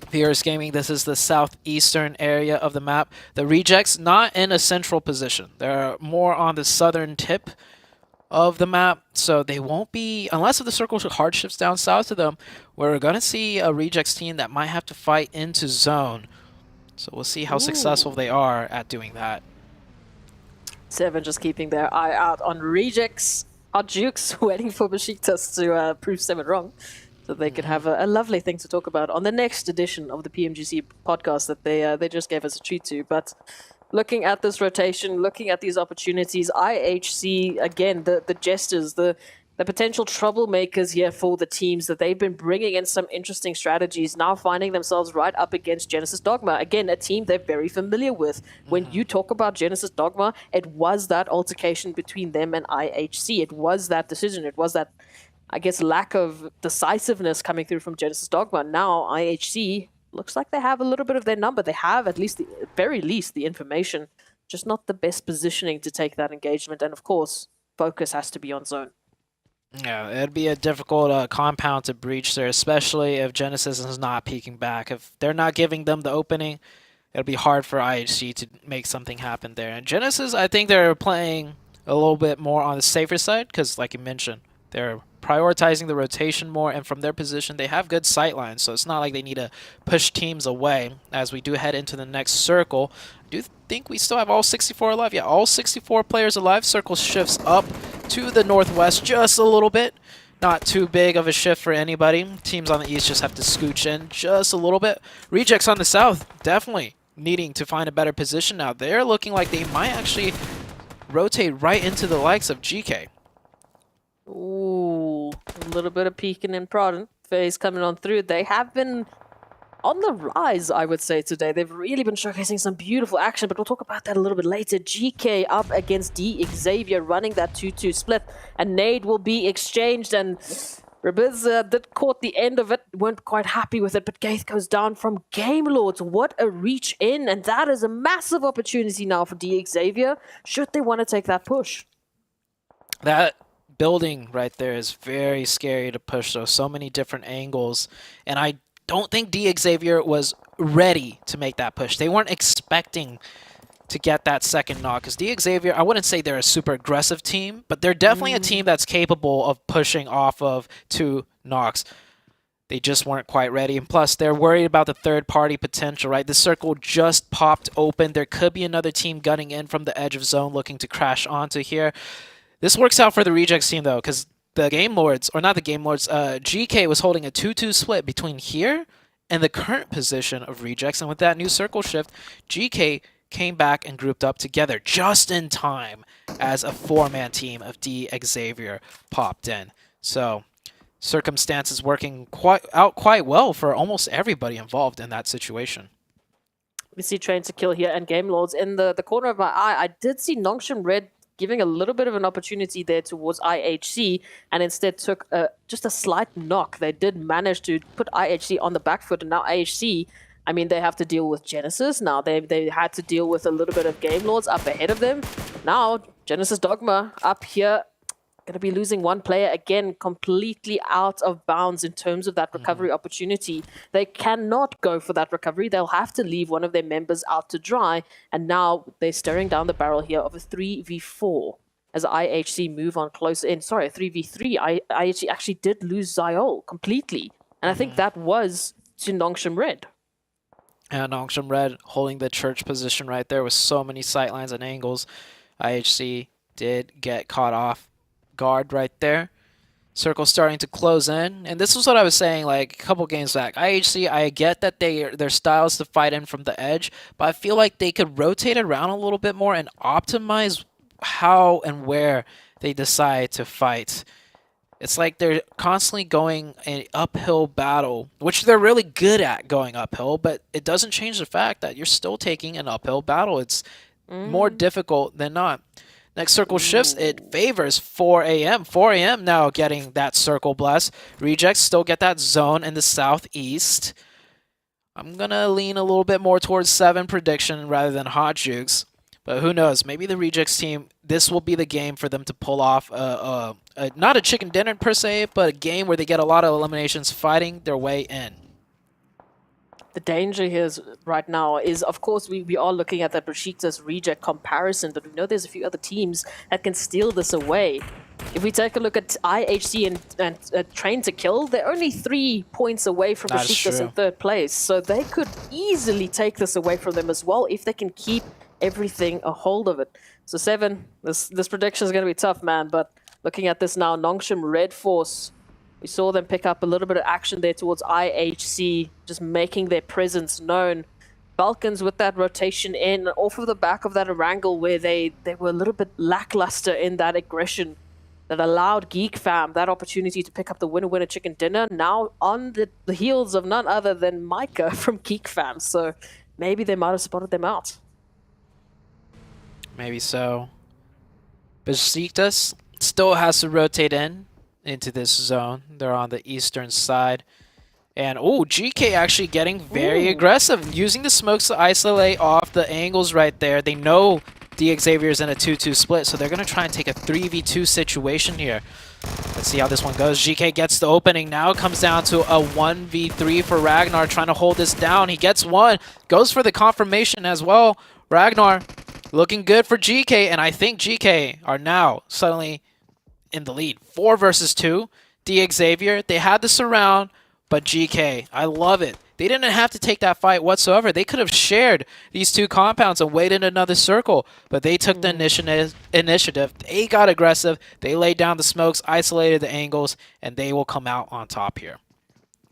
Furious Gaming, this is the southeastern area of the map. The Rejects not in a central position. They're more on the southern tip of the map, so they won't be, unless if the circle hard shifts down south to them, we're going to see a Rejects team that might have to fight into zone. So we'll see how successful they are at doing that. Seven just keeping their eye out on Rejects. Our Dukes waiting for Besiktas to prove Seven wrong, so they could have a lovely thing to talk about on the next edition of the PMGC podcast that they just gave us a treat to. But looking at this rotation, looking at these opportunities, IHC, again, the jesters, the potential troublemakers here for the teams, that they've been bringing in some interesting strategies, now finding themselves right up against Genesis Dogma. Again, a team they're very familiar with. When you talk about Genesis Dogma, it was that altercation between them and IHC. It was that decision. It was that, I guess, lack of decisiveness coming through from Genesis Dogma. Now IHC looks like they have a little bit of their number. They have at least, very least, the information, just not the best positioning to take that engagement. And of course, focus has to be on zone. Yeah, it'd be a difficult compound to breach there, especially if Genesis is not peeking back. If they're not giving them the opening, it'll be hard for IHC to make something happen there. And Genesis, I think they're playing a little bit more on the safer side because, like you mentioned, they're prioritizing the rotation more, and from their position, they have good sight lines, so it's not like they need to push teams away as we do head into the next circle. I do think we still have all 64 alive. Yeah, all 64 players alive. Circle shifts up to the northwest just a little bit. Not too big of a shift for anybody. Teams on the east just have to scooch in just a little bit. Rejects on the south, definitely needing to find a better position now. They're looking like they might actually rotate right into the likes of GK. Ooh, a little bit of peeking and prodding. Phase coming on through. They have been on the rise, I would say, today. They've really been showcasing some beautiful action, but we'll talk about that a little bit later. GK up against D Xavier, running that 2-2 split, and nade will be exchanged, and Rabiz did caught the end of it, weren't quite happy with it, but Gaith goes down from Game Lords. What a reach in, and that is a massive opportunity now for D Xavier, should they want to take that push. That building right there is very scary to push, so many different angles, and I don't think D Xavier was ready to make that push. They weren't expecting to get that second knock, because D Xavier, I wouldn't say they're a super aggressive team, but they're definitely a team that's capable of pushing off of 2 knocks. They just weren't quite ready, and plus they're worried about the third-party potential, right? The circle just popped open. There could be another team gunning in from the edge of zone looking to crash onto here. This works out for the Rejects team, though, because the Game Lords, or not the Game Lords, GK was holding a 2-2 split between here and the current position of Rejects, and with that new circle shift, GK came back and grouped up together just in time as a 4-man team of D Xavier popped in. So circumstances working quite well for almost everybody involved in that situation. We see Train to Kill here and Game Lords. In the corner of my eye, I did see Nongshim Red giving a little bit of an opportunity there towards IHC, and instead took just a slight knock. They did manage to put IHC on the back foot, and now IHC, I mean, they have to deal with Genesis. Now they had to deal with a little bit of Game Lords up ahead of them. Now Genesis Dogma up here, going to be losing one player again, completely out of bounds in terms of that recovery opportunity. They cannot go for that recovery. They'll have to leave one of their members out to dry, and now they're staring down the barrel here of a 3v4 as IHC move on closer in. Sorry, 3v3. IHC actually did lose Zyol completely, and I think that was to Nongshim Red. And Nongshim Red holding the church position right there with so many sightlines and angles. IHC did get caught off guard right there. Circle starting to close in, and this was what I was saying like a couple games back. IHC, I get that their style is to fight in from the edge, but I feel like they could rotate around a little bit more and optimize how and where they decide to fight. It's like they're constantly going an uphill battle, which they're really good at going uphill, but it doesn't change the fact that you're still taking an uphill battle. It's more difficult than not. Next circle shifts, it favors 4 a.m. 4 a.m. now getting that circle blast. Rejects still get that zone in the southeast. I'm going to lean a little bit more towards 7 prediction rather than Hot Jukes. But who knows? Maybe the Rejects team, this will be the game for them to pull off not a chicken dinner per se, but a game where they get a lot of eliminations fighting their way in. The danger here is, right now is, of course, we are looking at that Besiktas Reject comparison, but we know there's a few other teams that can steal this away. If we take a look at IHC and Train to Kill, they're only 3 points away from Besiktas in third place, so they could easily take this away from them as well if they can keep everything a hold of it. So 7, this prediction is going to be tough, man, but looking at this now, Nongshim Red Force, we saw them pick up a little bit of action there towards IHC, just making their presence known. Falcons with that rotation in, off of the back of that Erangel where they were a little bit lackluster in that aggression that allowed Geek Fam that opportunity to pick up the winner chicken dinner, now on the heels of none other than Micah from Geek Fam. So maybe they might have spotted them out. Maybe so. Besiktas still has to rotate into this zone. They're on the eastern side. And, oh, GK actually getting very aggressive, using the smokes to isolate off the angles right there. They know Xavier's in a 2-2 split, so they're going to try and take a 3v2 situation here. Let's see how this one goes. GK gets the opening. Now it comes down to a 1v3 for Ragnar, trying to hold this down. He gets one, goes for the confirmation as well. Ragnar looking good for GK, and I think GK are now suddenly in the lead. 4 versus 2. Xavier, they had the surround, but GK, I love it. They didn't have to take that fight whatsoever. They could have shared these 2 compounds and waited another circle, but they took the initiative. They got aggressive. They laid down the smokes, isolated the angles, and they will come out on top here.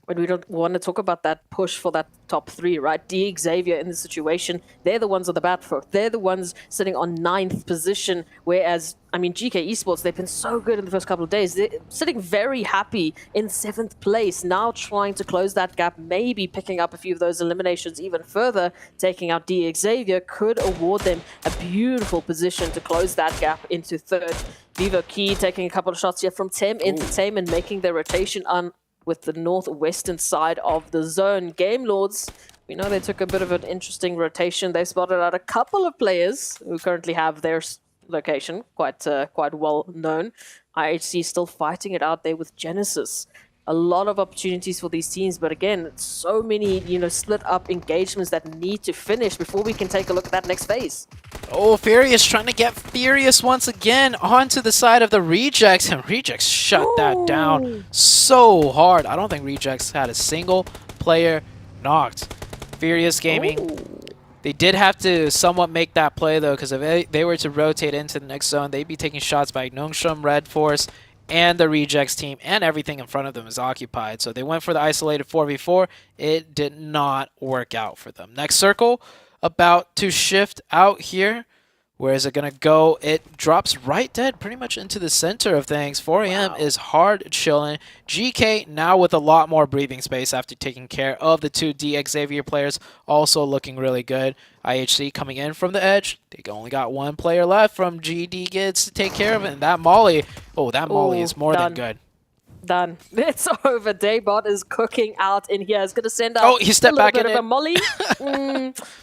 But we don't want to talk about that push for that top 3, right? Xavier in this situation, they're the ones on the back foot. They're the ones sitting on 9th position, whereas, I mean, GK Esports, they've been so good in the first couple of days. They're sitting very happy in 7th place, now trying to close that gap, maybe picking up a few of those eliminations even further. Taking out Xavier could award them a beautiful position to close that gap into 3rd. Vivo Key taking a couple of shots here from Tem Entertainment, making their rotation on with the northwestern side of the zone. Game Lords, we know they took a bit of an interesting rotation. They spotted out a couple of players who currently have their location, quite well known. IHC still fighting it out there with Genesis. A lot of opportunities for these teams, but again, so many, split up engagements that need to finish before we can take a look at that next phase. Oh, Furious trying to get Furious once again onto the side of the Rejects, and Rejects shut that down so hard. I don't think Rejects had a single player knocked. Furious Gaming, they did have to somewhat make that play though, because if they were to rotate into the next zone, they'd be taking shots by Nongshim, Red Force, and the Rejects team, and everything in front of them is occupied. So they went for the isolated 4v4. It did not work out for them. Next circle about to shift out here. Where is it going to go? It drops right dead pretty much into the center of things. 4 a.m. is hard chilling. GK now with a lot more breathing space after taking care of the 2 Xavier players. Also looking really good. IHC coming in from the edge. They only got 1 player left from GD Gids to take care of it. And that Molly, that Molly is more than good. Done. It's over. Daybot is cooking out in here. It's going to send out he stepped back bit in of a molly.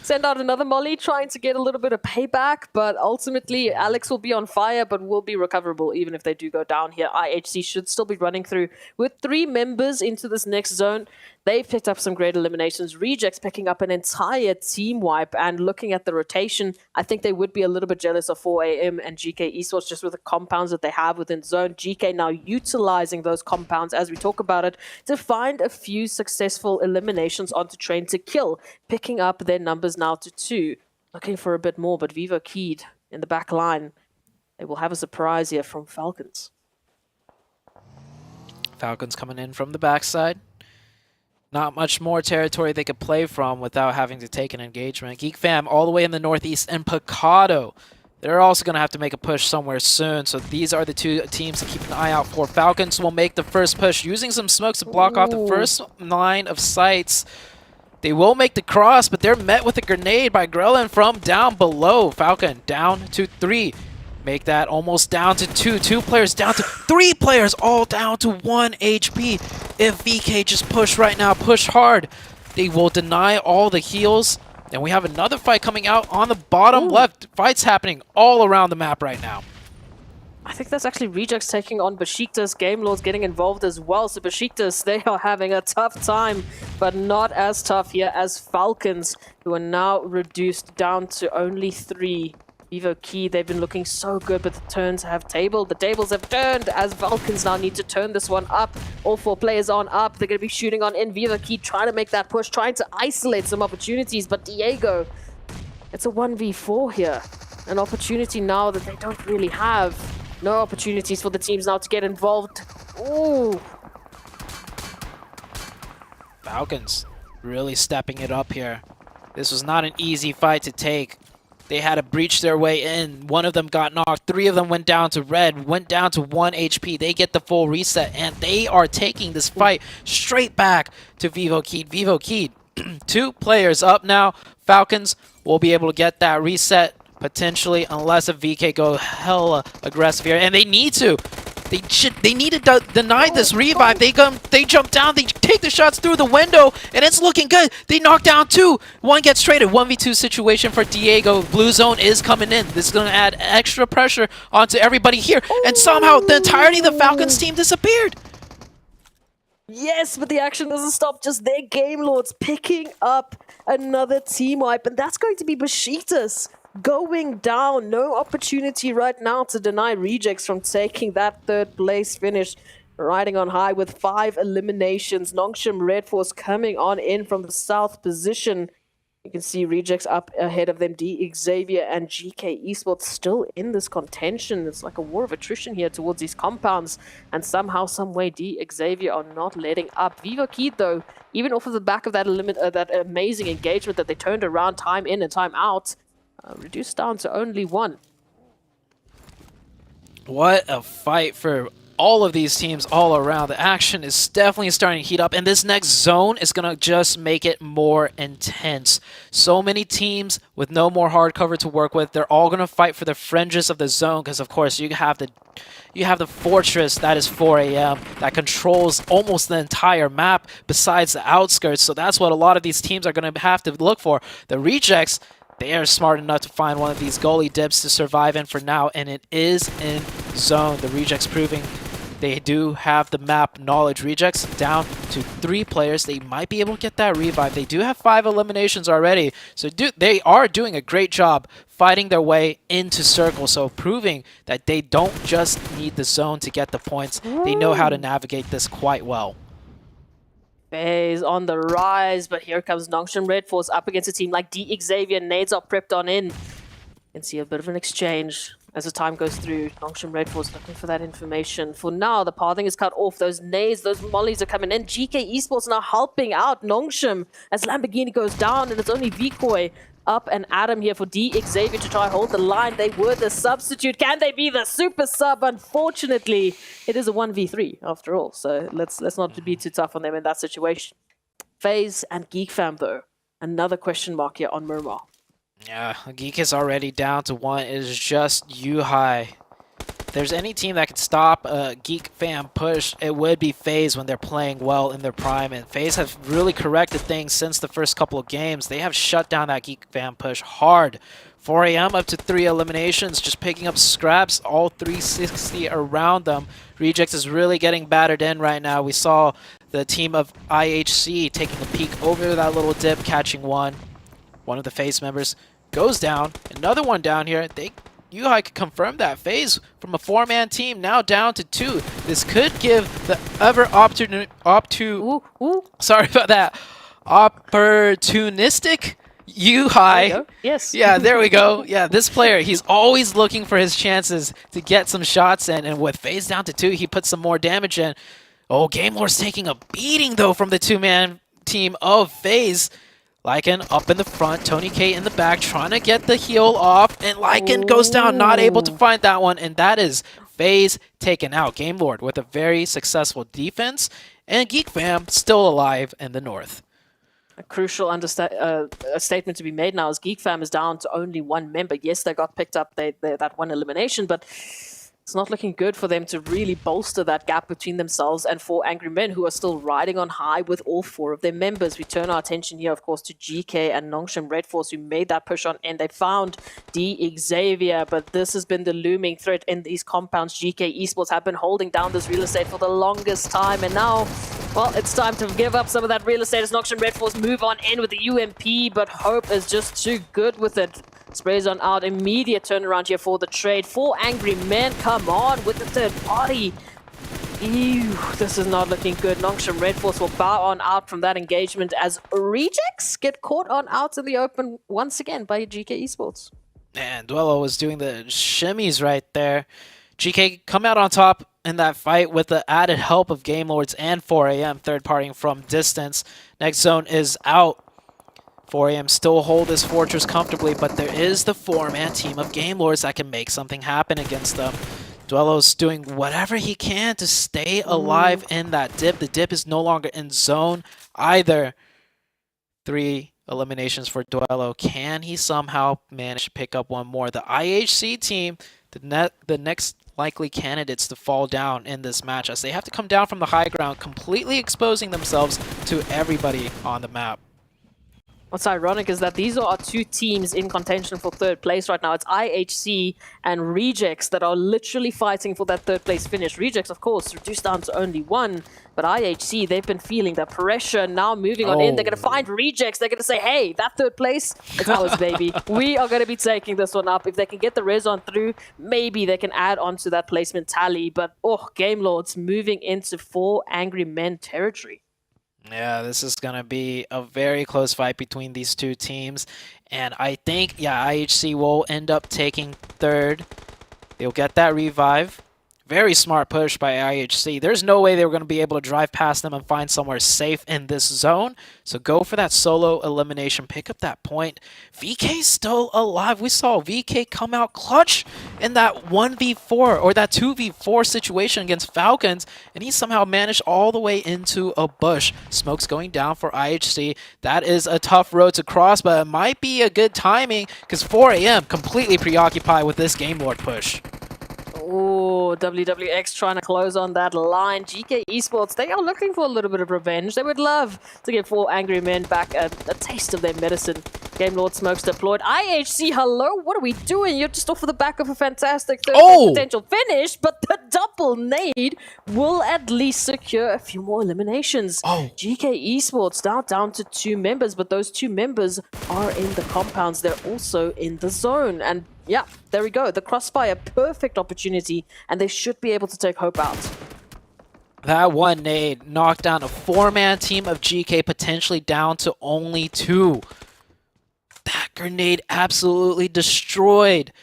Send out another molly, trying to get a little bit of payback. But ultimately, Alex will be on fire, but will be recoverable even if they do go down here. IHC should still be running through with 3 members into this next zone. They've picked up some great eliminations. Rejects picking up an entire team wipe, and looking at the rotation, I think they would be a little bit jealous of 4am and GK Esports just with the compounds that they have within zone. GK now utilizing those compounds as we talk about it to find a few successful eliminations onto Train to Kill, picking up their numbers now to 2. Looking for a bit more, but Vivo Keyed in the back line. They will have a surprise here from Falcons. Falcons coming in from the backside. Not much more territory they could play from without having to take an engagement. Geek Fam all the way in the northeast, and Picado. They're also going to have to make a push somewhere soon. So these are the 2 teams to keep an eye out for. Falcons will make the first push, using some smokes to block off the first line of sights. They will make the cross, but they're met with a grenade by Grelin from down below. Falcon down to 3. Make that almost down to 2. 2 players down to 3 players, all down to 1 HP. If VK just push right now, push hard, they will deny all the heals And we have another fight coming out on the bottom left. Fights happening all around the map right now. I think that's actually Rejects taking on Besiktas. Game Lords getting involved as well. So Besiktas, they are having a tough time, but not as tough here as Falcons, who are now reduced down to only 3. Vivo Key, they've been looking so good, but the turns have tabled. The tables have turned as Falcons now need to turn this one up. All 4 players on up. They're going to be shooting on in. Vivo Key trying to make that push, trying to isolate some opportunities, but Diego, it's a 1v4 here. An opportunity now that they don't really have. No opportunities for the teams now to get involved. Ooh. Falcons really stepping it up here. This was not an easy fight to take. They had to breach their way in. One of them got knocked. 3 of them went down to red, went down to 1 HP. They get the full reset, and they are taking this fight straight back to Vivo Keed. Vivo Keed, 2 players up now. Falcons will be able to get that reset potentially, unless a VK go hella aggressive here, and they need to. They need to deny this revive. They jump down, they take the shots through the window, and it's looking good. They knock down 2. 1 gets traded. 1v2 situation for Diego. Blue zone is coming in. This is going to add extra pressure onto everybody here, and somehow the entirety of the Falcons team disappeared. Yes, but the action doesn't stop. Just their Game Lords picking up another team wipe, and that's going to be Besiktas going down. No opportunity right now to deny Rejects from taking that 3rd place finish. Riding on high with 5 eliminations. Nongshim Red Force coming on in from the south position. You can see Rejects up ahead of them. D Xavier and GK Esports still in this contention. It's like a war of attrition here towards these compounds. And somehow, some way, D Xavier are not letting up. Vivo Keed, though, even off of the back of that amazing engagement that they turned around time in and time out, reduced down to only 1. What a fight for all of these teams all around. The action is definitely starting to heat up, and this next zone is going to just make it more intense. So many teams with no more hard cover to work with. They're all going to fight for the fringes of the zone because, of course, you have the fortress that is 4 AM that controls almost the entire map besides the outskirts. So that's what a lot of these teams are going to have to look for. The Rejects, they are smart enough to find one of these goalie dips to survive in for now, and it is in zone. The Rejects proving they do have the map knowledge. Rejects down to 3 players. They might be able to get that revive. They do have 5 eliminations already, so they are doing a great job fighting their way into circle, so proving that they don't just need the zone to get the points. They know how to navigate this quite well. FaZe on the rise, but here comes Nongshim Red Force up against a team like D Xavier. Nades are prepped on in. You can see a bit of an exchange as the time goes through. Nongshim Red Force looking for that information. For now, the pathing is cut off. Those nades, those mollies are coming in. GK Esports now helping out Nongshim as Lamborghini goes down, and it's only Vikoi up and Adam here for D Xavier to try hold the line. They were the substitute. Can they be the super sub? Unfortunately, it is a 1v3 after all, so let's not be too tough on them in that situation. FaZe and Geek Fam, though, another question mark here on Murmur. Yeah, Geek is already down to 1. It is just Yuhai. If there's any team that could stop a Geek Fam push, it would be FaZe when they're playing well in their prime. And FaZe have really corrected things since the first couple of games. They have shut down that Geek Fam push hard. 4 AM up to 3 eliminations, just picking up scraps, all 360 around them. Rejects is really getting battered in right now. We saw the team of IHC taking a peek over that little dip, catching 1. One of the FaZe members goes down. Another one down here. Yuhai could confirm that FaZe from a 4-man team now down to 2. This could give the ever sorry about that. Opportunistic Yuhai. Yes. Yeah, there we go. Yeah, this player, he's always looking for his chances to get some shots in, and with FaZe down to 2, he puts some more damage in. Oh, Game Lord's taking a beating though from the 2-man team of FaZe. Lycan up in the front, Tony K in the back, trying to get the heal off, and Lycan goes down, not able to find that one, and that is FaZe taken out. Game Lord with a very successful defense, and Geek Fam still alive in the north. A crucial statement to be made now is Geek Fam is down to only 1 member. Yes, they got picked up that 1 elimination, but It's not looking good for them to really bolster that gap between themselves and 4 Angry Men, who are still riding on high with all 4 of their members. We turn our attention here, of course, to GK and Nongshim Red Force, who made that push on end. They found D Xavier, but this has been the looming threat in these compounds. GK Esports have been holding down this real estate for the longest time, and now, well, it's time to give up some of that real estate as Nongshim Red Force move on in with the UMP, but Hope is just too good with it. Sprays on out, immediate turnaround here for the trade. 4 Angry Men, come on, with the third party. Ew, this is not looking good. Nongshim Red Force will bow on out from that engagement as Rejects get caught on out in the open once again by GK Esports. And Duello was doing the shimmies right there. GK come out on top in that fight with the added help of Game Lords and 4AM third partying from distance. Next zone is out. 4AM still hold this fortress comfortably, but there is the 4-man team of Game Lords that can make something happen against them. Duello's doing whatever he can to stay alive in that dip. The dip is no longer in zone either. 3 eliminations for Duello. Can he somehow manage to pick up one more? The IHC team, the next likely candidates to fall down in this match, as they have to come down from the high ground, completely exposing themselves to everybody on the map. What's ironic is that these are 2 teams in contention for third place right now. It's IHC and Rejects that are literally fighting for that third place finish. Rejects, of course, reduced down to only 1, but IHC, they've been feeling the pressure now moving on in. They're going to find Rejects. They're going to say, hey, that third place, it's ours, baby. We are going to be taking this one up. If they can get the res on through, maybe they can add on to that placement tally. But, oh, Game Lords moving into 4 Angry Men territory. Yeah, this is going to be a very close fight between these 2 teams. And I think, yeah, IHC will end up taking third. They'll get that revive. Very smart push by IHC. There's no way they were going to be able to drive past them and find somewhere safe in this zone. So go for that solo elimination. Pick up that point. VK's still alive. We saw VK come out clutch in that 1v4 or that 2v4 situation against Falcons. And he somehow managed all the way into a bush. Smoke's going down for IHC. That is a tough road to cross, but it might be a good timing because 4AM completely preoccupied with this Game Lord push. Oh, WWX trying to close on that line. GK Esports, they are looking for a little bit of revenge. They would love to give 4 Angry Men back a taste of their medicine. Game Lord Smokes deployed. IHC, hello? What are we doing? You're just off of the back of a fantastic third potential finish, but the double nade will at least secure a few more eliminations. GK Esports now down to 2 members, but those 2 members are in the compounds. They're also in the zone. And yeah, there we go. The crossfire, perfect opportunity, and they should be able to take Hope out. That one nade knocked down a 4-man team of GK, potentially down to only 2. That grenade absolutely destroyed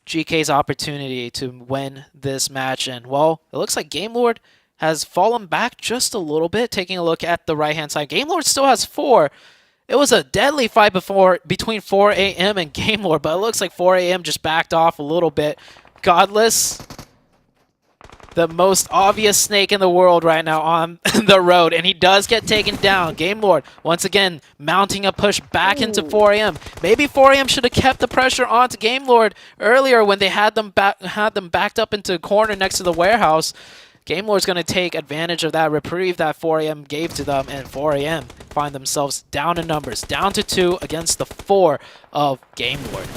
GK's opportunity to win this match. And, well, it looks like Game Lord has fallen back just a little bit. Taking a look at the right-hand side, Game Lord still has 4. It was a deadly fight between 4AM and Game Lord, but it looks like 4AM just backed off a little bit. Godless, the most obvious snake in the world right now on the road, and he does get taken down. Game Lord, once again, mounting a push back into 4AM. Maybe 4AM should have kept the pressure onto Game Lord earlier when they had them backed up into a corner next to the warehouse. Game Lord's going to take advantage of that reprieve that 4AM gave to them, and 4AM find themselves down in numbers, down to 2 against the 4 of Game Lord.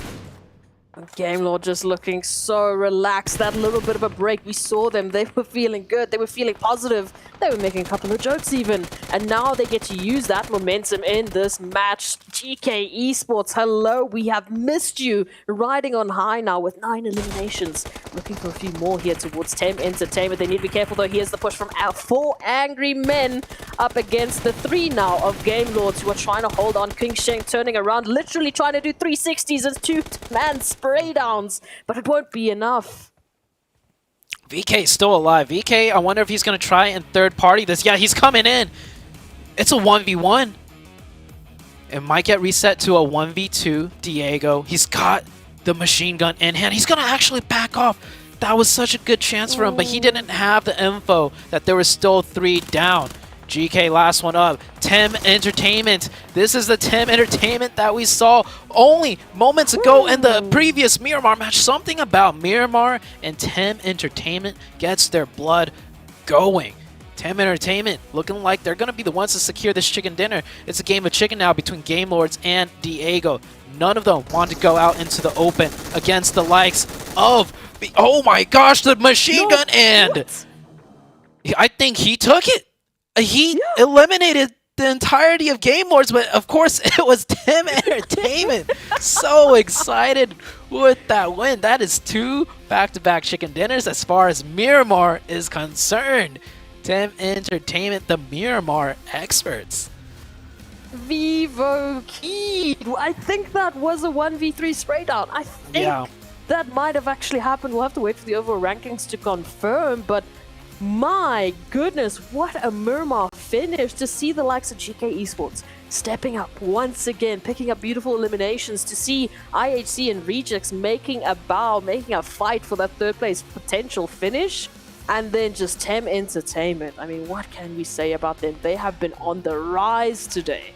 Game Lord just looking so relaxed. That little bit of a break, we saw them. They were feeling good. They were feeling positive. They were making a couple of jokes even. And now they get to use that momentum in this match. GK Esports, hello. We have missed you. Riding on high now with 9 eliminations. Looking for a few more here towards Tem Entertainment. They need to be careful though. Here's the push from our 4 Angry Men up against the 3 now of Game Lords who are trying to hold on. King Sheng turning around, literally trying to do 360s as 2-man spray downs, but it won't be enough. VK still alive. VK, I wonder if he's going to try and third party this. Yeah, he's coming in. It's a 1v1. It might get reset to a 1v2. Diego, he's got the machine gun in hand. He's going to actually back off. That was such a good chance for him, but he didn't have the info that there was still 3 down. GK last one up. Tem Entertainment. This is the Tem Entertainment that we saw only moments ago in the previous Miramar match. Something about Miramar and Tem Entertainment gets their blood going. Tem Entertainment looking like they're going to be the ones to secure this chicken dinner. It's a game of chicken now between Game Lords and Diego. None of them want to go out into the open against the likes of, oh my gosh, the machine gun, and I think he took it. He eliminated the entirety of Game Lords, but of course it was Tem Entertainment. So excited with that win. That is 2 back-to-back chicken dinners as far as Miramar is concerned. Tem Entertainment, the Miramar experts. Vivo Key. I think that was a 1v3 spray down. I think that might have actually happened. We'll have to wait for the overall rankings to confirm, but my goodness, what a Miramar finish to see the likes of GK Esports stepping up once again, picking up beautiful eliminations, to see IHC and Rejects making a bow, making a fight for that third place potential finish. And then just Tem Entertainment. I mean, what can we say about them? They have been on the rise today.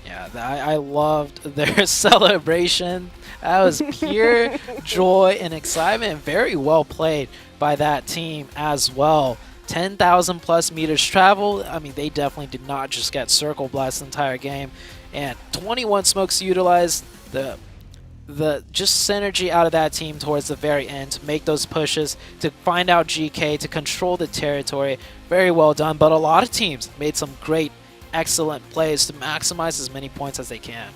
Yeah, I loved their celebration. That was pure joy and excitement. Very well played by that team as well. 10,000 plus meters traveled. I mean, they definitely did not just get circle blast the entire game. And 21 smokes utilized. The just synergy out of that team towards the very end to make those pushes, to find out GK, to control the territory. Very well done, but a lot of teams made some great, excellent plays to maximize as many points as they can.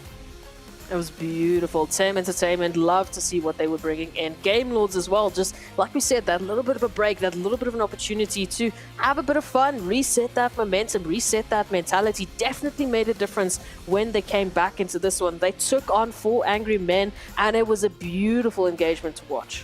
It was beautiful. Tem Entertainment, love to see what they were bringing in. Game Lords as well, just like we said, that little bit of a break, that little bit of an opportunity to have a bit of fun, reset that momentum, reset that mentality. Definitely made a difference when they came back into this one. They took on 4 angry men, and it was a beautiful engagement to watch.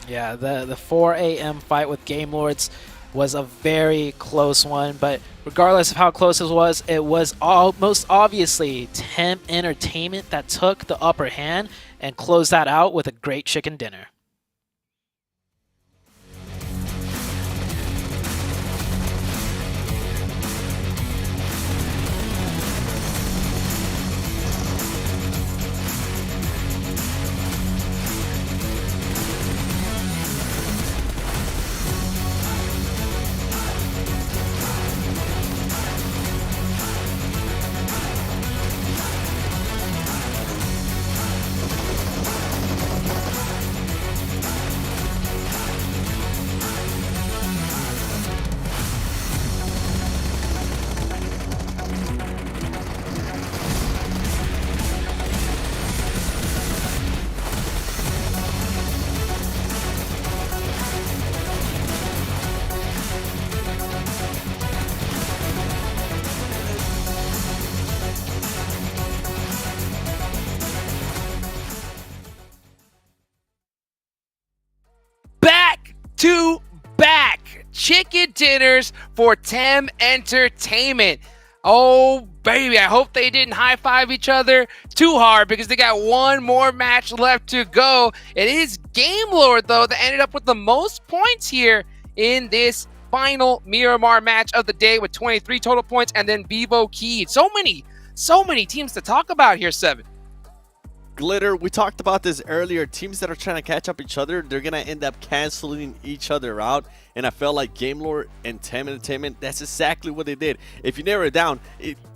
Yeah, the 4 a.m. fight with Game Lords was a very close one, but regardless of how close it was most obviously Tem Entertainment that took the upper hand and closed that out with a great chicken dinner. Back chicken dinners for Tem Entertainment. Oh baby, I hope they didn't high-five each other too hard because they got one more match left to go. It is Game Lord though that ended up with the most points here in this final Miramar match of the day with 23 total points, and then Vivo Key. So many teams to talk about here, Seven. Glitter, we talked about this earlier. Teams that are trying to catch up each other, they're going to end up canceling each other out. And I felt like Game Lord and Tem Entertainment, that's exactly what they did. If you narrow it down,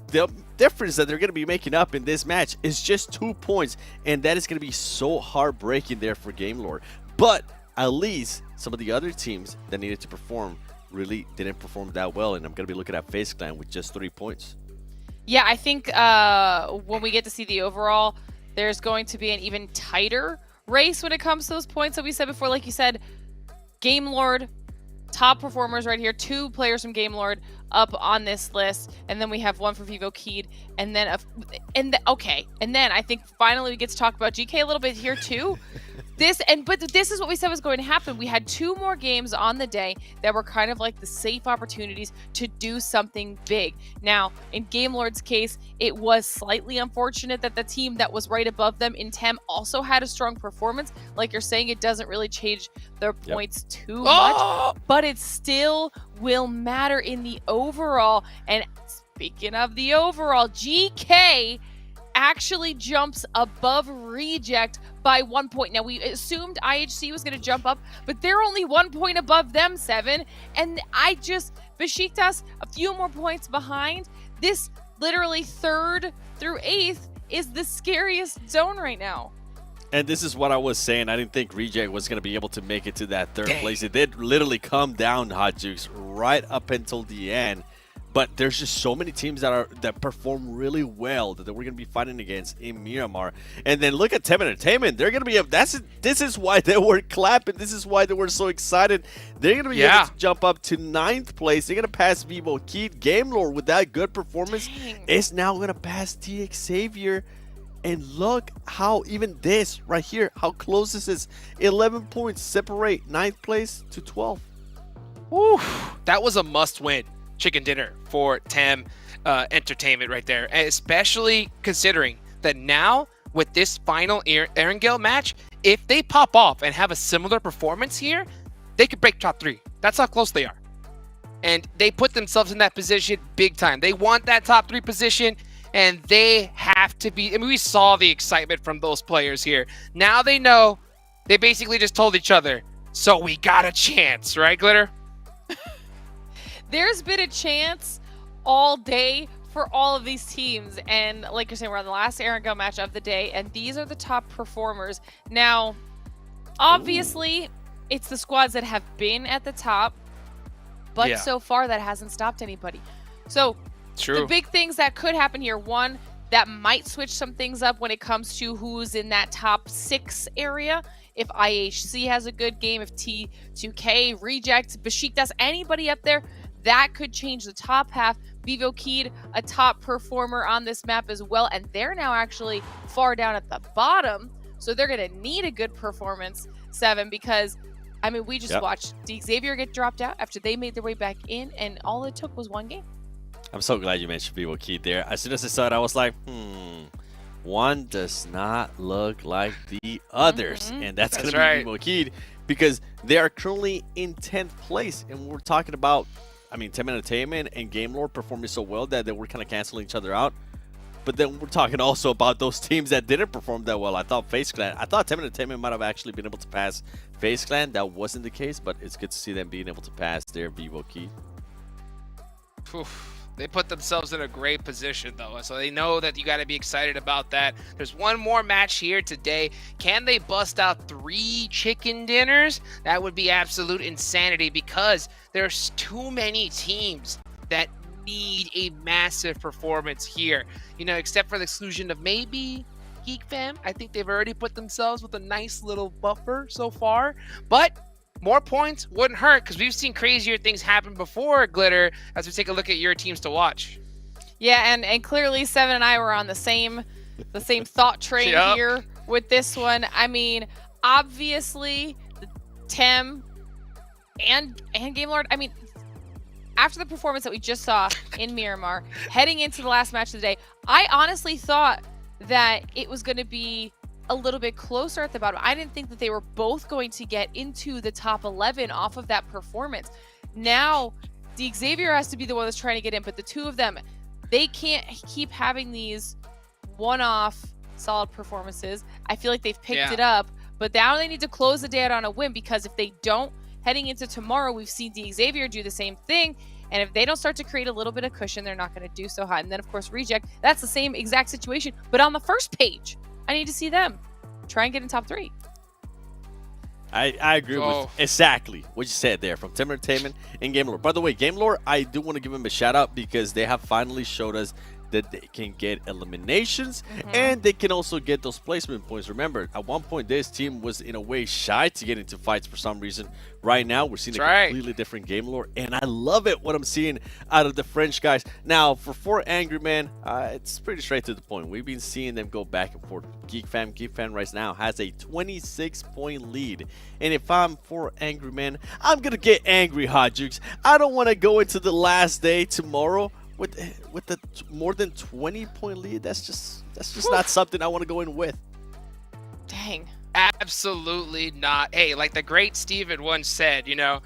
the difference that they're going to be making up in this match is just 2 points. And that is going to be so heartbreaking there for Game Lord. But at least some of the other teams that needed to perform really didn't perform that well. And I'm going to be looking at FaZe Clan with just 3 points. Yeah, I think when we get to see the overall, there's going to be an even tighter race when it comes to those points that we said before. Like you said, Game Lord, top performers right here. 2 players from Game Lord up on this list, and then we have 1 for Vivo Keyed, and then and then I think finally we get to talk about GK a little bit here too. But this is what we said was going to happen. We had 2 more games on the day that were kind of like the safe opportunities to do something big. Now, in Game Lord's case, it was slightly unfortunate that the team that was right above them in TEM also had a strong performance. Like you're saying, it doesn't really change their points too much, but it still will matter in the overall. And speaking of the overall, GK actually jumps above Reject by 1 point. Now, we assumed IHC was going to jump up, but they're only 1 point above them, 7. And Besiktas, a few more points behind. This literally 3rd through 8th is the scariest zone right now. And this is what I was saying. I didn't think Reject was going to be able to make it to that 3rd place. It did literally come down, Hot Jukes, right up until the end. But there's just so many teams that perform really well that we're going to be fighting against in Miramar. And then look at TEM Entertainment. They're going to be this is why they were clapping. This is why they were so excited. They're going to be able to jump up to 9th place. They're going to pass Vivo Keat. Game Lord, with that good performance, is now going to pass T Xavier. And look how even this right here, how close this is. 11 points separate 9th place to 12th. Woo, that was a must-win chicken dinner for TEM Entertainment right there, and especially considering that now with this final Erangel match, if they pop off and have a similar performance here, they could break top 3. That's how close they are. And they put themselves in that position big time. They want that top 3 position, and they have to be. I mean, we saw the excitement from those players here. Now they know. They basically just told each other, so we got a chance, right, Glitter? There's been a chance all day for all of these teams. And like you're saying, we're on the last Erangel match of the day, and these are the top performers. Now, obviously, it's the squads that have been at the top, but so far that hasn't stopped anybody. So the big things that could happen here, one, that might switch some things up when it comes to who's in that top 6 area. If IHC has a good game, if T2K, Reject, Besiktas, anybody up there, that could change the top half. Vivo Keat, a top performer on this map as well, and they're now actually far down at the bottom, so they're going to need a good performance, 7, because, I mean, we just watched Xavier get dropped out after they made their way back in, and all it took was 1 game. I'm so glad you mentioned Vivo Keat there. As soon as I saw it, I was like, one does not look like the others, and that's going to be Vivo Keat, because they are currently in 10th place, and we're talking about, I mean, TEM Entertainment and Game Lord performing so well that they were kind of canceling each other out. But then we're talking also about those teams that didn't perform that well. I thought TEM Entertainment might have actually been able to pass FaZe Clan. That wasn't the case, but it's good to see them being able to pass their Vivo Keat. They put themselves in a great position, though, so they know that you got to be excited about that. There's one more match here today. Can they bust out 3 chicken dinners? That would be absolute insanity, because there's too many teams that need a massive performance here. You know, except for the exclusion of maybe Geek Fam. I think they've already put themselves with a nice little buffer so far, but more points wouldn't hurt, because we've seen crazier things happen before, Glitter, as we take a look at your teams to watch. Yeah, and clearly 7 and I were on the same thought train here with this one. I mean, obviously, TEM and Game Lord, I mean, after the performance that we just saw in Miramar, heading into the last match of the day, I honestly thought that it was going to be a little bit closer at the bottom. I didn't think that they were both going to get into the top 11 off of that performance. Now, Xavier has to be the one that's trying to get in, but the two of them, they can't keep having these one-off solid performances. I feel like they've picked it up, but now they need to close the day out on a win, because if they don't, heading into tomorrow, we've seen Xavier do the same thing, and if they don't start to create a little bit of cushion, they're not going to do so hot. And then, of course, Reject, that's the same exact situation, but on the first page. I need to see them try and get in top 3. I agree with exactly what you said there from TEM Entertainment and Game Lord. By the way, Game Lord, I do want to give him a shout out, because they have finally showed us that they can get eliminations and they can also get those placement points. Remember, at one point, this team was in a way shy to get into fights for some reason. Right now, we're seeing a completely different game lore, and I love it what I'm seeing out of the French guys. Now, for 4 Angry Men, it's pretty straight to the point. We've been seeing them go back and forth. Geek Fan right now has a 26-point lead, and if I'm 4 Angry Men, I'm gonna get angry, Hot Jukes. I don't want to go into the last day tomorrow with the more than 20-point lead. That's just not something I want to go in with. Dang. Absolutely not. Hey, like the great Steven once said, you know,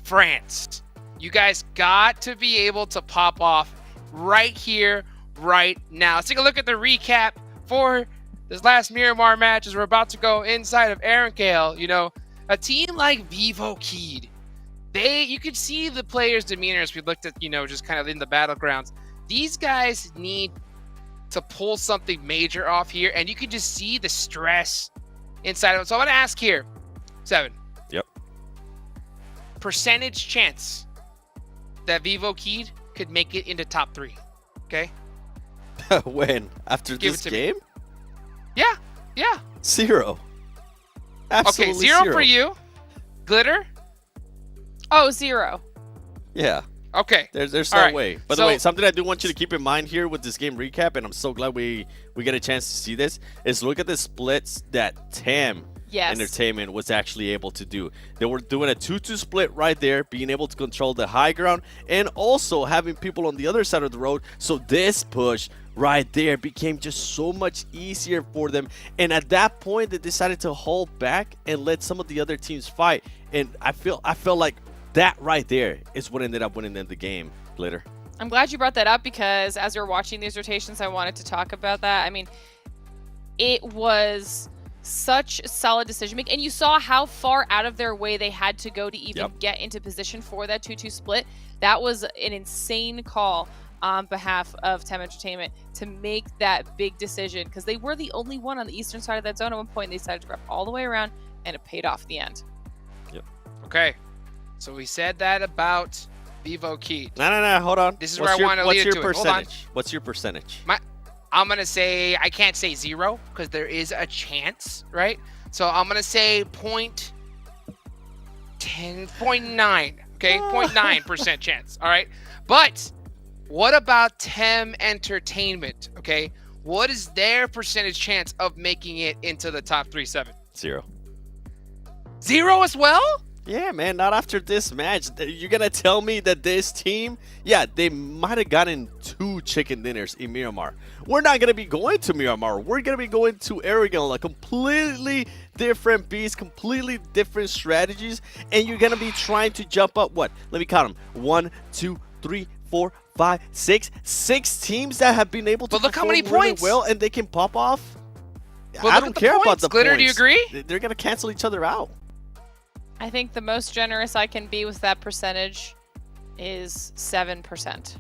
France, you guys got to be able to pop off right here, right now. Let's take a look at the recap for this last Miramar match as we're about to go inside of Arankale. You know, a team like Vivo Keed, you could see the players' demeanor as we looked at, you know, just kind of in the battlegrounds. These guys need to pull something major off here, and you can just see the stress inside of it. So I'm going to ask here, Seven. Yep. Percentage chance that Vivo Keed could make it into top 3. Okay? When? After Give this it to me. game? Yeah. 0. Absolutely Okay, 0 for you. Glitter? Oh, 0. Yeah. Okay. There's All no right. way. By the way, something I do want you to keep in mind here with this game recap, and I'm so glad we get a chance to see this, is look at the splits that Tam Entertainment was actually able to do. They were doing a 2-2 split right there, being able to control the high ground, and also having people on the other side of the road. So this push right there became just so much easier for them. And at that point, they decided to hold back and let some of the other teams fight. And I felt like that right there is what ended up winning them the game, Glitter. I'm glad you brought that up because as we were watching these rotations, I wanted to talk about that. I mean, it was such solid decision making, and you saw how far out of their way they had to go to even get into position for that 2-2 split. That was an insane call on behalf of Tem Entertainment to make that big decision because they were the only one on the eastern side of that zone at one point, and they decided to grab all the way around, and it paid off in the end. Yep. Okay. So we said that about Vivo Keed. No, hold on. This is where I want to lead it to. What's Hold your on. percentage? What's your percentage? I'm going to say, I can't say 0 because there is a chance, right? So I'm going to say 0.9, okay? 0.9% chance, all right? But what about Tem Entertainment, okay? What is their percentage chance of making it into the top 3-7? 0. 0 as well? Yeah, man, not after this match. You're going to tell me that this team, they might have gotten 2 chicken dinners in Miramar. We're not going to be going to Miramar. We're going to be going to Aragon, a completely different beast, completely different strategies, and you're going to be trying to jump up, what? Let me count them. 1, 2, 3, 4, 5, 6. 6 teams that have been able to look how many perform really points. well, and they can pop off. But I don't care about the Glitter, points. do you agree? They're going to cancel each other out. I think the most generous I can be with that percentage is 7%.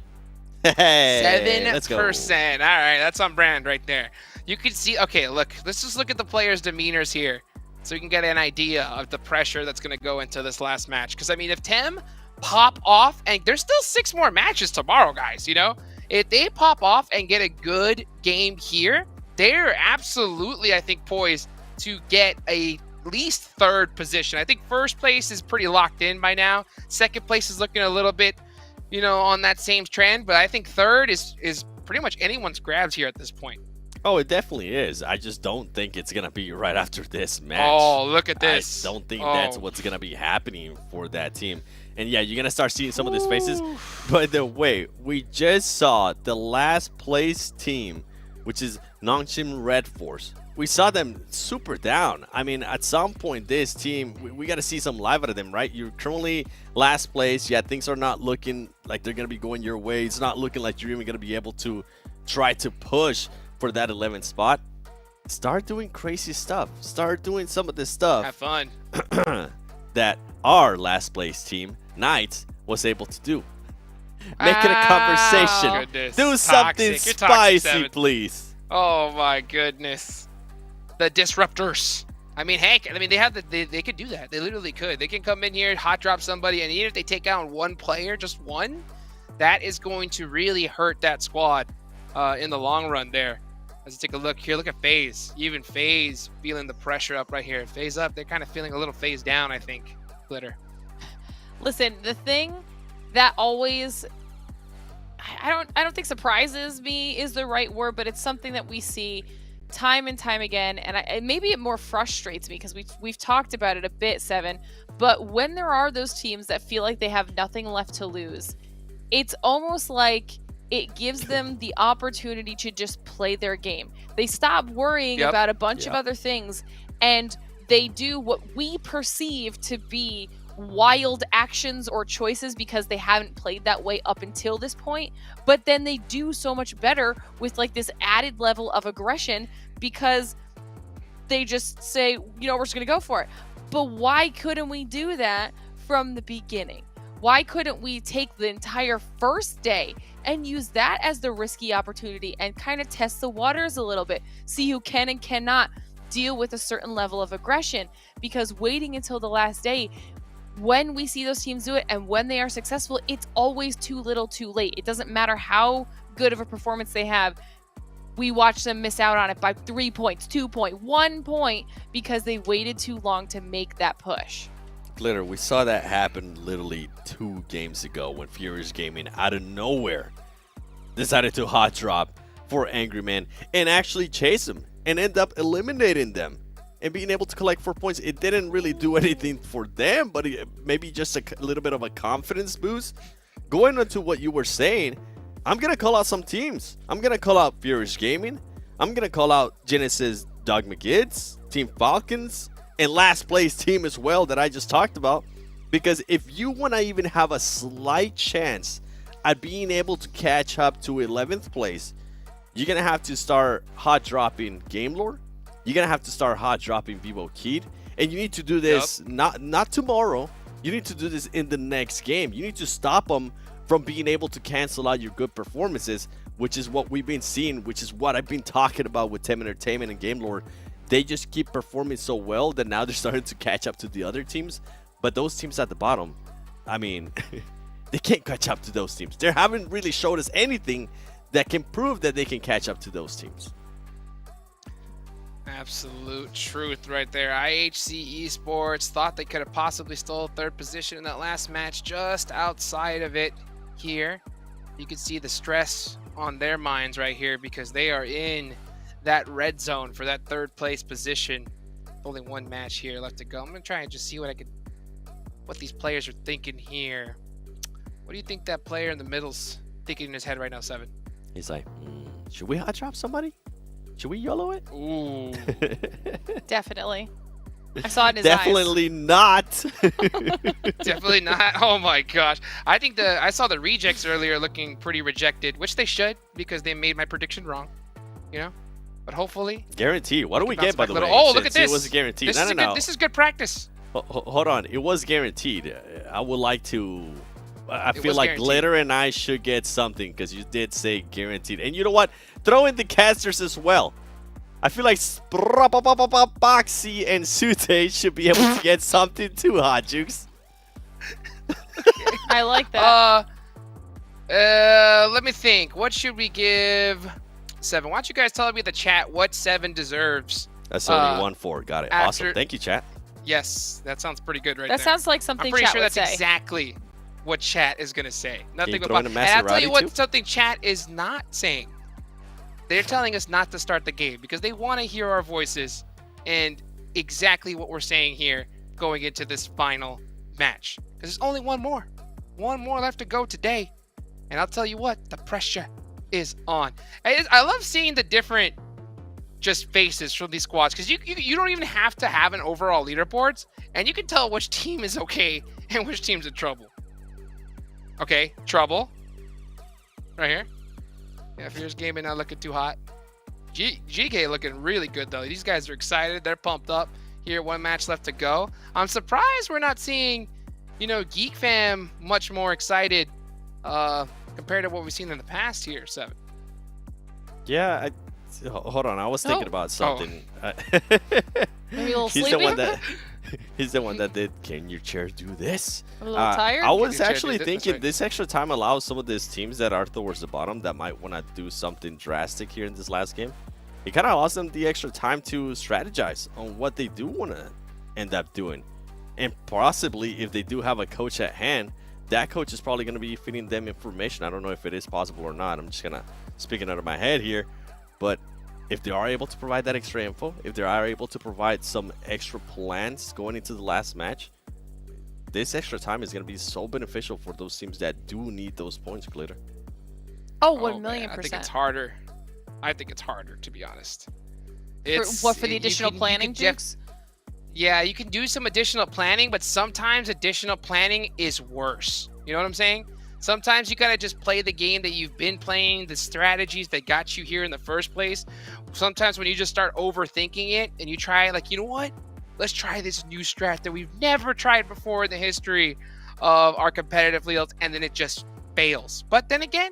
Hey, 7%. let's go. All right, that's on brand right there. You can see, okay, look, let's just look at the players' demeanors here so you can get an idea of the pressure that's going to go into this last match. Because, I mean, if Tem pop off, and there's still 6 more matches tomorrow, guys, you know? If they pop off and get a good game here, they're absolutely, I think, poised to get at least 3rd position. I think 1st place is pretty locked in by now. 2nd place is looking a little bit, you know, on that same trend, but I think 3rd is pretty much anyone's grabs here at this point. Oh, it definitely is. I just don't think it's going to be right after this match. Oh, look at this. I don't think that's what's going to be happening for that team. And yeah, you're going to start seeing some of these faces. By the way, we just saw the last place team, which is Nongshim Red Force. We saw them super down. I mean, at some point, this team, we got to see some live out of them, right? You're currently last place. Yeah, things are not looking like they're going to be going your way. It's not looking like you're even going to be able to try to push for that 11th spot. Start doing crazy stuff. Start doing some of this stuff. Have fun. That our last place team, Knights, was able to do. Make it a conversation. Goodness. Do something Toxic. You're toxic, spicy, Seven. please. Oh my goodness. The disruptors. I mean, heck, I mean, they could do that. They literally could. They can come in here, hot drop somebody, and even if they take out one player, just one, that is going to really hurt that squad in the long run there. Let's take a look here. Look at FaZe. Even FaZe feeling the pressure up right here. FaZe up. They're kind of feeling a little FaZe down, I think. Glitter. Listen, the thing that always I don't think surprises me is the right word, but it's something that we see time and time again, and maybe it more frustrates me because we've talked about it a bit, Seven. But when there are those teams that feel like they have nothing left to lose, it's almost like it gives them the opportunity to just play their game. They stop worrying about a bunch of other things, and they do what we perceive to be wild actions or choices because they haven't played that way up until this point. But then they do so much better with like this added level of aggression because they just say, you know, we're just going to go for it. But why couldn't we do that from the beginning? Why couldn't we take the entire first day and use that as the risky opportunity and kind of test the waters a little bit, see who can and cannot deal with a certain level of aggression? Because waiting until the last day, when we see those teams do it and when they are successful, it's always too little too late. It doesn't matter how good of a performance they have. We watch them miss out on it by 3 points, 2 points, 1 point because they waited too long to make that push. Glitter, we saw that happen literally 2 games ago when Furious Gaming out of nowhere decided to hot drop for Angry Man and actually chase him and end up eliminating them and being able to collect 4 points. It didn't really do anything for them, but maybe just a little bit of a confidence boost. Going into what you were saying, I'm going to call out some teams. I'm going to call out Furious Gaming. I'm going to call out Genesis Dogma Kids, Team Falcons, and last place team as well that I just talked about. Because if you want to even have a slight chance at being able to catch up to 11th place, you're going to have to start hot dropping Game Lore. You're going to have to start hot dropping Vivo Kid. And you need to do this not tomorrow. You need to do this in the next game. You need to stop them from being able to cancel out your good performances, which is what we've been seeing, which is what I've been talking about with Tem Entertainment and Game Lore. They just keep performing so well that now they're starting to catch up to the other teams. But those teams at the bottom, I mean, they can't catch up to those teams. They haven't really showed us anything that can prove that they can catch up to those teams. Absolute truth right there. IHC Esports thought they could have possibly stole 3rd position in that last match, just outside of it here. You can see the stress on their minds right here because they are in that red zone for that 3rd place position. Only 1 match here left to go. I'm gonna try and just see what these players are thinking here. What do you think that player in the middle's thinking in his head right now, Seven? He's like, should we hot drop somebody? Should we YOLO it? Ooh. Definitely. I saw it in his Definitely eyes. not. Definitely not. Oh my gosh. I think I saw the rejects earlier looking pretty rejected, which they should because they made my prediction wrong. You know? But hopefully. Guaranteed. What do we get, by the way? Oh, look at this. It was guaranteed. This is good practice. Hold on. It was guaranteed. I would like to. I feel like guaranteed. Glitter and I should get something because you did say guaranteed. And you know what? Throw in the casters as well. I feel like Boxy and Sute should be able to get something too, Hot Jukes. I like that. Let me think. What should we give Seven? Why don't you guys tell me in the chat what Seven deserves? That's only 1-4. Got it. Awesome. Thank you, chat. Yes, that sounds pretty good right That there. sounds like something I'm pretty chat sure would that's say. exactly what chat is going to say. Nothing you but throw in a and I'll tell you Maserati what too? something chat is not saying. They're telling us not to start the game because they want to hear our voices and exactly what we're saying here going into this final match. Because there's only one more left to go today. And I'll tell you what, the pressure is on. I love seeing the different just faces from these squads because you don't even have to have an overall leaderboards and you can tell which team is okay and which team's in trouble. Okay, trouble. Right here. Yeah, Fierce Gaming not looking too hot. GK looking really good though. These guys are excited. They're pumped up. Here, 1 match left to go. I'm surprised we're not seeing, Geek Fam much more excited compared to what we've seen in the past here, Seven. Yeah, hold on. I was thinking about something. Maybe a little He's sleepy? the one that He's the one that did. Can your chair do this? A little tired? I was Your chair actually did it, that's thinking right. this extra time allows some of these teams that are towards the bottom that might want to do something drastic here in this last game. It kind of allows them the extra time to strategize on what they do want to end up doing. And possibly, if they do have a coach at hand, that coach is probably going to be feeding them information. I don't know if it is possible or not. I'm just going to speaking out of my head here. But if they are able to provide that extra info, if they are able to provide some extra plans going into the last match, this extra time is going to be so beneficial for those teams that do need those points, Glitter. Oh, man, 1,000,000%. I think it's harder. I think it's harder, to be honest. For the you additional can- planning, you can Jukes? Yeah, you can do some additional planning, but sometimes additional planning is worse. You know what I'm saying? Sometimes you gotta just play the game that you've been playing, the strategies that got you here in the first place. Sometimes when you just start overthinking it and you try, like, you know what? Let's try this new strat that we've never tried before in the history of our competitive fields, and then it just fails. But then again,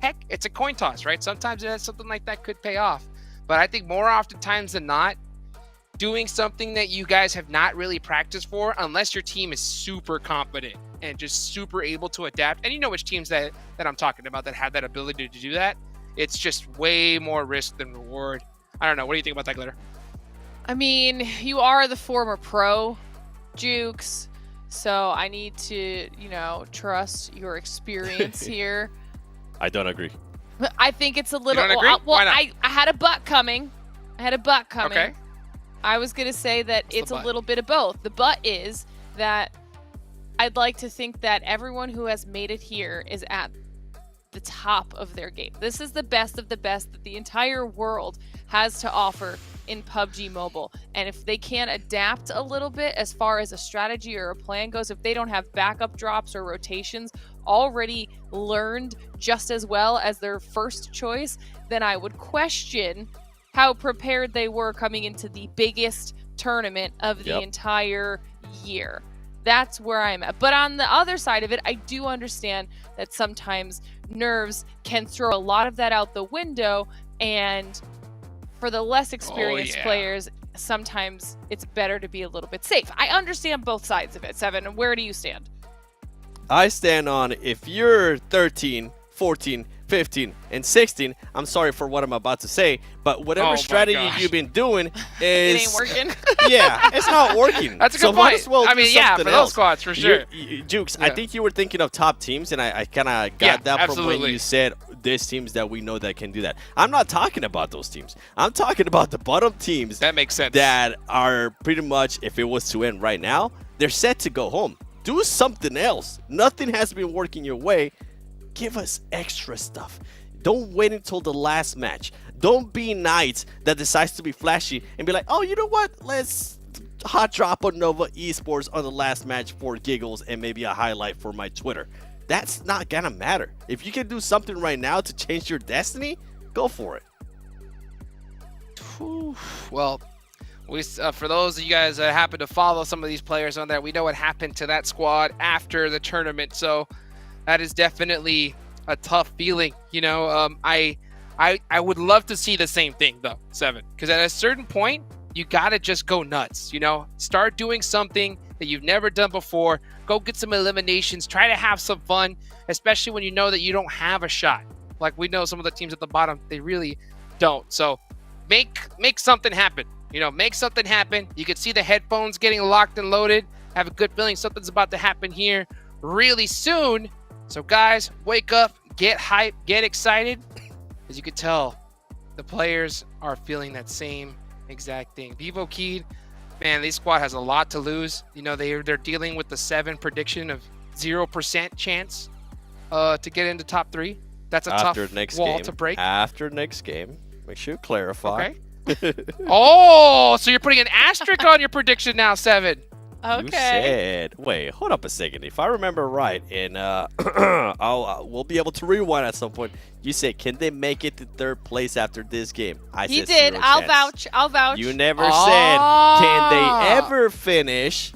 heck, it's a coin toss, right? Sometimes something like that could pay off. But I think more oftentimes than not, doing something that you guys have not really practiced for, unless your team is super competent and just super able to adapt. And you know which teams that I'm talking about that have that ability to do that. It's just way more risk than reward. I don't know. What do you think about that, Glitter? I mean, you are the former pro, Jukes, so I need to, trust your experience here. I don't agree. But I think it's a little. don't agree? Well, Why not? I had a butt coming. Okay. I was going to say that What's it's the a but? little bit of both. The but is that I'd like to think that everyone who has made it here is at the top of their game. This is the best of the best that the entire world has to offer in PUBG Mobile. And if they can't adapt a little bit as far as a strategy or a plan goes, if they don't have backup drops or rotations already learned just as well as their first choice, then I would question how prepared they were coming into the biggest tournament of the entire year. That's where I'm at. But on the other side of it, I do understand that sometimes nerves can throw a lot of that out the window, and for the less experienced players, sometimes it's better to be a little bit safe. I understand both sides of it. Seven, where do you stand? I stand on if you're 13, 14, 15, and 16, I'm sorry for what I'm about to say, but whatever strategy you've been doing is... It ain't working. Yeah, it's not working. That's a so good might point. as well I do mean, yeah, something for those else. squads, for sure. Jukes, I Yeah. think you were thinking of top teams, and I kind of got that from when absolutely. you said there's teams that we know that can do that. I'm not talking about those teams. I'm talking about the bottom teams. That makes sense. That are pretty much, if it was to end right now, they're set to go home. Do something else. Nothing has been working your way. Give us extra stuff. Don't wait until the last match. Don't be Knights that decides to be flashy and be like, oh, you know what? Let's hot drop on Nova Esports on the last match for giggles and maybe a highlight for my Twitter. That's not gonna matter. If you can do something right now to change your destiny, go for it. Well, for those of you guys that happen to follow some of these players on there, we know what happened to that squad after the tournament. So that is definitely a tough feeling. I would love to see the same thing though, Seven, because at a certain point you gotta just go nuts. Start doing something that you've never done before. Go get some eliminations. Try to have some fun, especially when you know that you don't have a shot. Like we know some of the teams at the bottom, they really don't. So make something happen. Make something happen. You can see the headphones getting locked and loaded. Have a good feeling something's about to happen here really soon. So guys, wake up, get hyped, get excited. As you can tell, the players are feeling that same exact thing. Vivo Keyed, man, this squad has a lot to lose. They're dealing with the 7 prediction of 0% chance to get into top 3. That's a tough wall to break. After next game, make sure you clarify. Okay. Oh, so you're putting an asterisk on your prediction now, Seven. You said, wait, hold up a second. If I remember right, and we'll be able to rewind at some point. You said, can they make it to 3rd place after this game? He said did. 0 I'll chance. vouch. I'll vouch. You never said, can they ever finish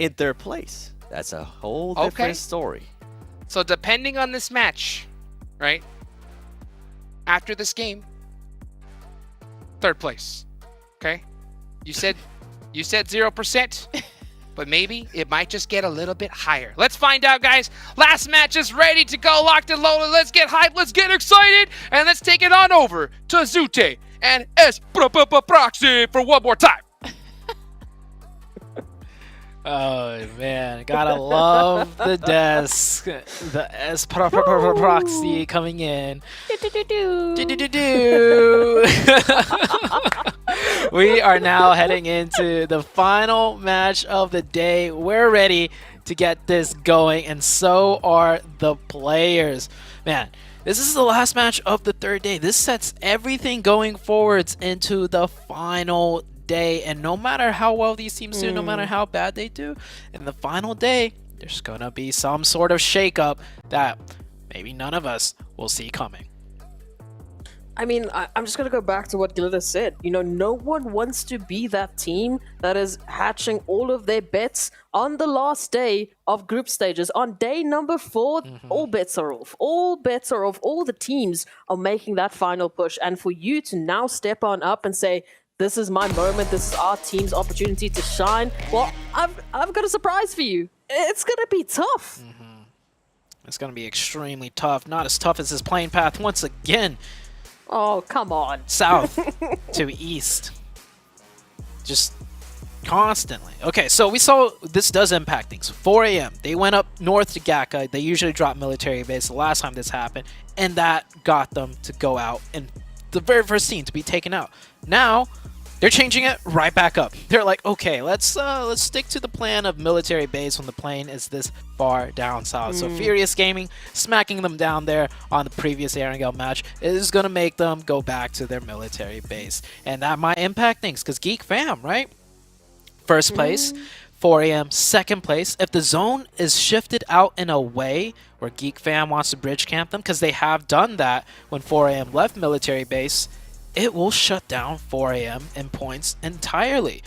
in 3rd place? That's a whole different story. So depending on this match, right? After this game, 3rd place. Okay? You said You said 0%, but maybe it might just get a little bit higher. Let's find out, guys. Last match is ready to go, locked and loaded. Let's get hyped, let's get excited, and let's take it on over to Zute and Proxy for one more time. Oh man, gotta love the desk. The proxy coming in. We are now heading into the final match of the day. We're ready to get this going, and so are the players. Man, this is the last match of the third day. This sets everything going forwards into the final day, and no matter how well these teams do, no matter how bad they do, in the final day, there's gonna be some sort of shakeup that maybe none of us will see coming. I mean, I'm just going to go back to what Glitter said. You know, no one wants to be that team that is hatching all of their bets on the last day of group stages. On day number 4, all bets are off. All bets are off. All the teams are making that final push. And for you to now step on up and say, this is my moment, this is our team's opportunity to shine, well, I've got a surprise for you. It's going to be tough. It's gonna be extremely tough. Not as tough as his playing path once again. Oh, come on. South to east. Just constantly. Okay, so we saw this does impact things. 4 a.m. They went up north to Gaka. They usually drop military base the last time this happened, and that got them to go out and the very first team to be taken out. Now they're changing it right back up. They're like, okay, let's stick to the plan of military base when the plane is this far down south. So Furious Gaming smacking them down there on the previous Erangel match is gonna make them go back to their military base, and that might impact things because Geek Fam, right? First place, 4 a.m. second place. If the zone is shifted out in a way where Geek Fam wants to bridge camp them, because they have done that when 4 a.m. left military base, it will shut down 4 a.m. in points entirely.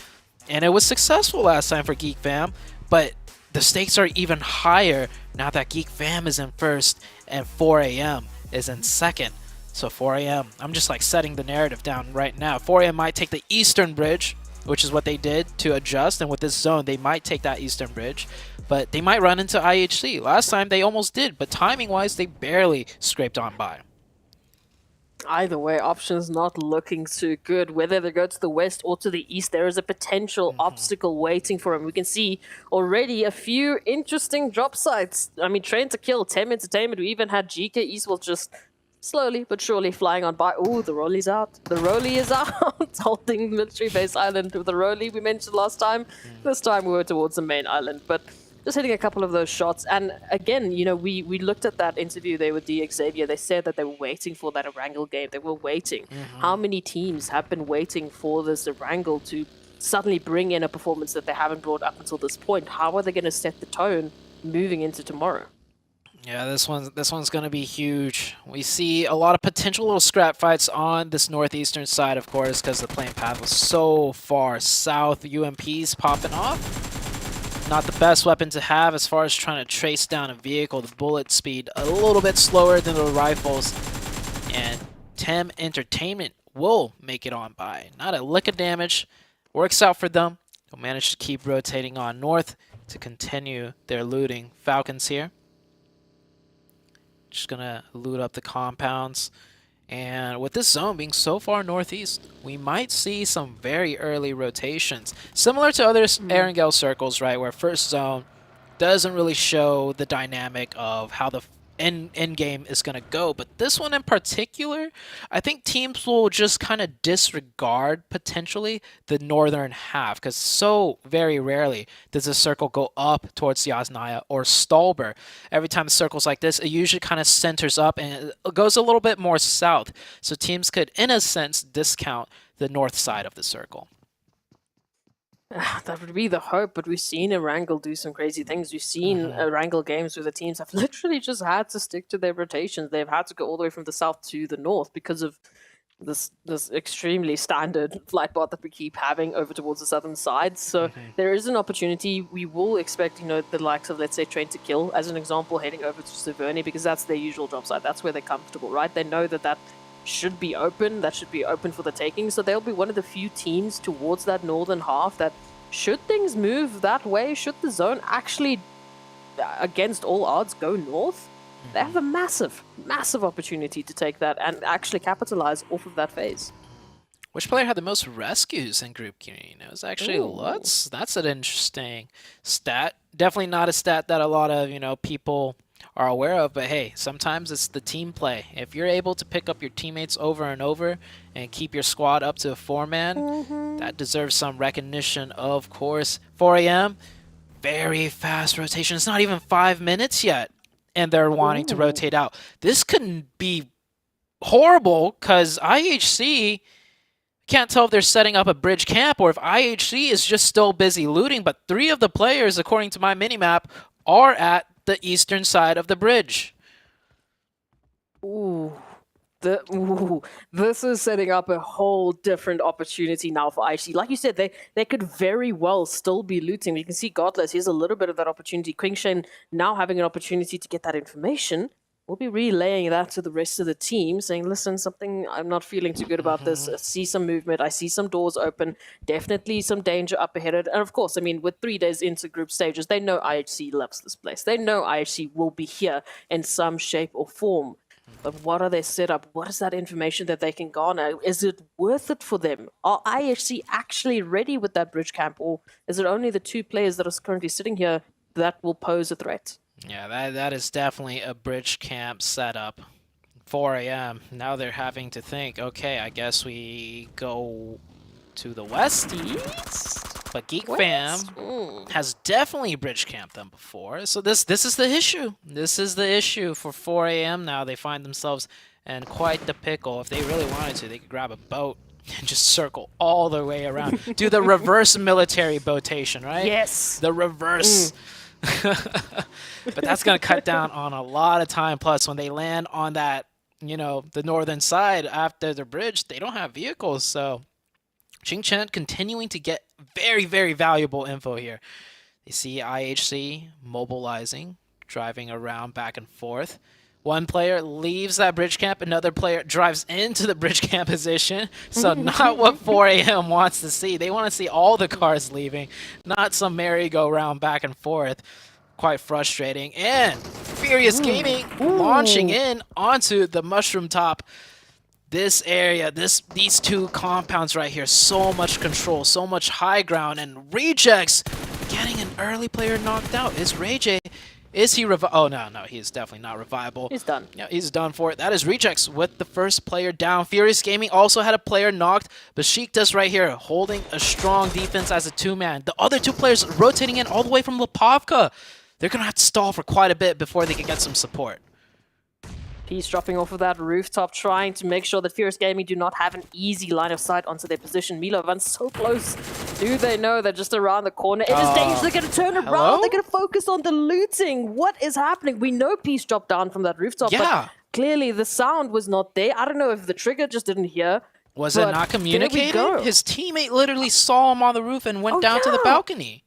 And it was successful last time for Geek Fam, but the stakes are even higher now that Geek Fam is in first and 4 a.m. is in second. So 4 a.m., I'm just like setting the narrative down right now. 4 a.m. might take the eastern bridge, which is what they did to adjust, and with this zone, they might take that eastern bridge, but they might run into IHC. Last time they almost did, but timing-wise, they barely scraped on by. Either way, options not looking too good. Whether they go to the west or to the east, there is a potential obstacle waiting for him. We can see already a few interesting drop sites. I mean, Train to Kill, Tem Entertainment, we even had GK Eastwood just slowly but surely flying on by. Ooh, the Rolly's out. The Rolly is out, holding Military Base Island with the Rolly we mentioned last time. This time we were towards the main island, but just hitting a couple of those shots. And again, you know, we looked at that interview there with D Xavier. They said that they were waiting for that Erangel game. They were waiting. How many teams have been waiting for this Erangel to suddenly bring in a performance that they haven't brought up until this point? How are they going to set the tone moving into tomorrow? Yeah, this one's going to be huge. We see a lot of potential little scrap fights on this northeastern side, of course, because the playing path was so far south. UMP's popping off. Not the best weapon to have as far as trying to trace down a vehicle. The bullet speed a little bit slower than the rifles. And Tem Entertainment will make it on by. Not a lick of damage. Works out for them. They'll manage to keep rotating on north to continue their looting. Falcons here. Just gonna loot up the compounds. And with this zone being so far northeast, we might see some very early rotations. Similar to other Erangel circles, right, where first zone doesn't really show the dynamic of how the end game is going to go. But this one in particular, I think teams will just kind of disregard, potentially, the northern half. Because so very rarely does a circle go up towards Yasnaya or Stolber. Every time the circle's like this, it usually kind of centers up and it goes a little bit more south. So teams could, in a sense, discount the north side of the circle. That would be the hope, but we've seen Erangel do some crazy things. We've seen Erangel games where the teams have literally just had to stick to their rotations. They've had to go all the way from the south to the north because of this extremely standard flight path that we keep having over towards the southern side. So there is an opportunity. We will expect, you know, the likes of, let's say, Train to Kill, as an example, heading over to Severny because that's their usual drop site. That's where they're comfortable, right? They know that should be open. That should be open for the taking. So they'll be one of the few teams towards that northern half that should things move that way, should the zone actually, against all odds, go north, they have a massive, massive opportunity to take that and actually capitalize off of that phase. Which player had the most rescues in Group Green? It was actually Ooh. Lutz. That's an interesting stat. Definitely not a stat that a lot of, people are aware of, but hey, sometimes it's the team play. If you're able to pick up your teammates over and over and keep your squad up to a 4-man, that deserves some recognition, of course. 4am, very fast rotation. It's not even 5 minutes yet, and they're wanting to rotate out. This could be horrible, because IHC can't tell if they're setting up a bridge camp or if IHC is just still busy looting, but 3 of the players, according to my minimap, are at the eastern side of the bridge. Ooh. This is setting up a whole different opportunity now for IHC. Like you said, they could very well still be looting. You can see Godless, here's a little bit of that opportunity. Quingshan now having an opportunity to get that information. We'll be relaying that to the rest of the team, saying, listen, something I'm not feeling too good about this. I see some movement. I see some doors open. Definitely some danger up ahead. And of course, I mean, with 3 days into group stages, they know IHC loves this place. They know IHC will be here in some shape or form. But what are they set up? What is that information that they can garner? Is it worth it for them? Are IHC actually ready with that bridge camp? Or is it only the 2 players that are currently sitting here that will pose a threat? Yeah, that is definitely a bridge camp setup. 4am. Now they're having to think, okay, I guess we go to the west-east. But Geek Fam has definitely bridge camped them before. So this is the issue. This is the issue for 4am now. They find themselves in quite the pickle. If they really wanted to, they could grab a boat and just circle all the way around. Do the reverse military botation, right? Yes. The reverse. But that's going to cut down on a lot of time. Plus, when they land on that, the northern side after the bridge, they don't have vehicles. So Qingchen continuing to get very, very valuable info here. They see IHC mobilizing, driving around back and forth. One player leaves that bridge camp, another player drives into the bridge camp position. So not what 4am wants to see. They want to see all the cars leaving, not some merry-go-round back and forth. Quite frustrating. And Furious Gaming launching in onto the mushroom top. This area, these 2 compounds right here, so much control, so much high ground, and Rejects getting an early player knocked out. Is Rayjay? Is he Oh, no, he's definitely not revivable. He's done. Yeah, he's done for it. That is Rejects with the first player down. Furious Gaming also had a player knocked, but Besiktas right here holding a strong defense as a 2-man. The other 2 players rotating in all the way from Lipovka. They're going to have to stall for quite a bit before they can get some support. He's dropping off of that rooftop, trying to make sure that Furious Gaming do not have an easy line of sight onto their position. Milovan's so close. Do they know they're just around the corner? It is dangerous. They're going to turn around. Hello? They're going to focus on the looting. What is happening? We know Peace dropped down from that rooftop, but clearly the sound was not there. I don't know if the trigger just didn't hear. Was it not communicated? His teammate literally saw him on the roof and went down to the balcony.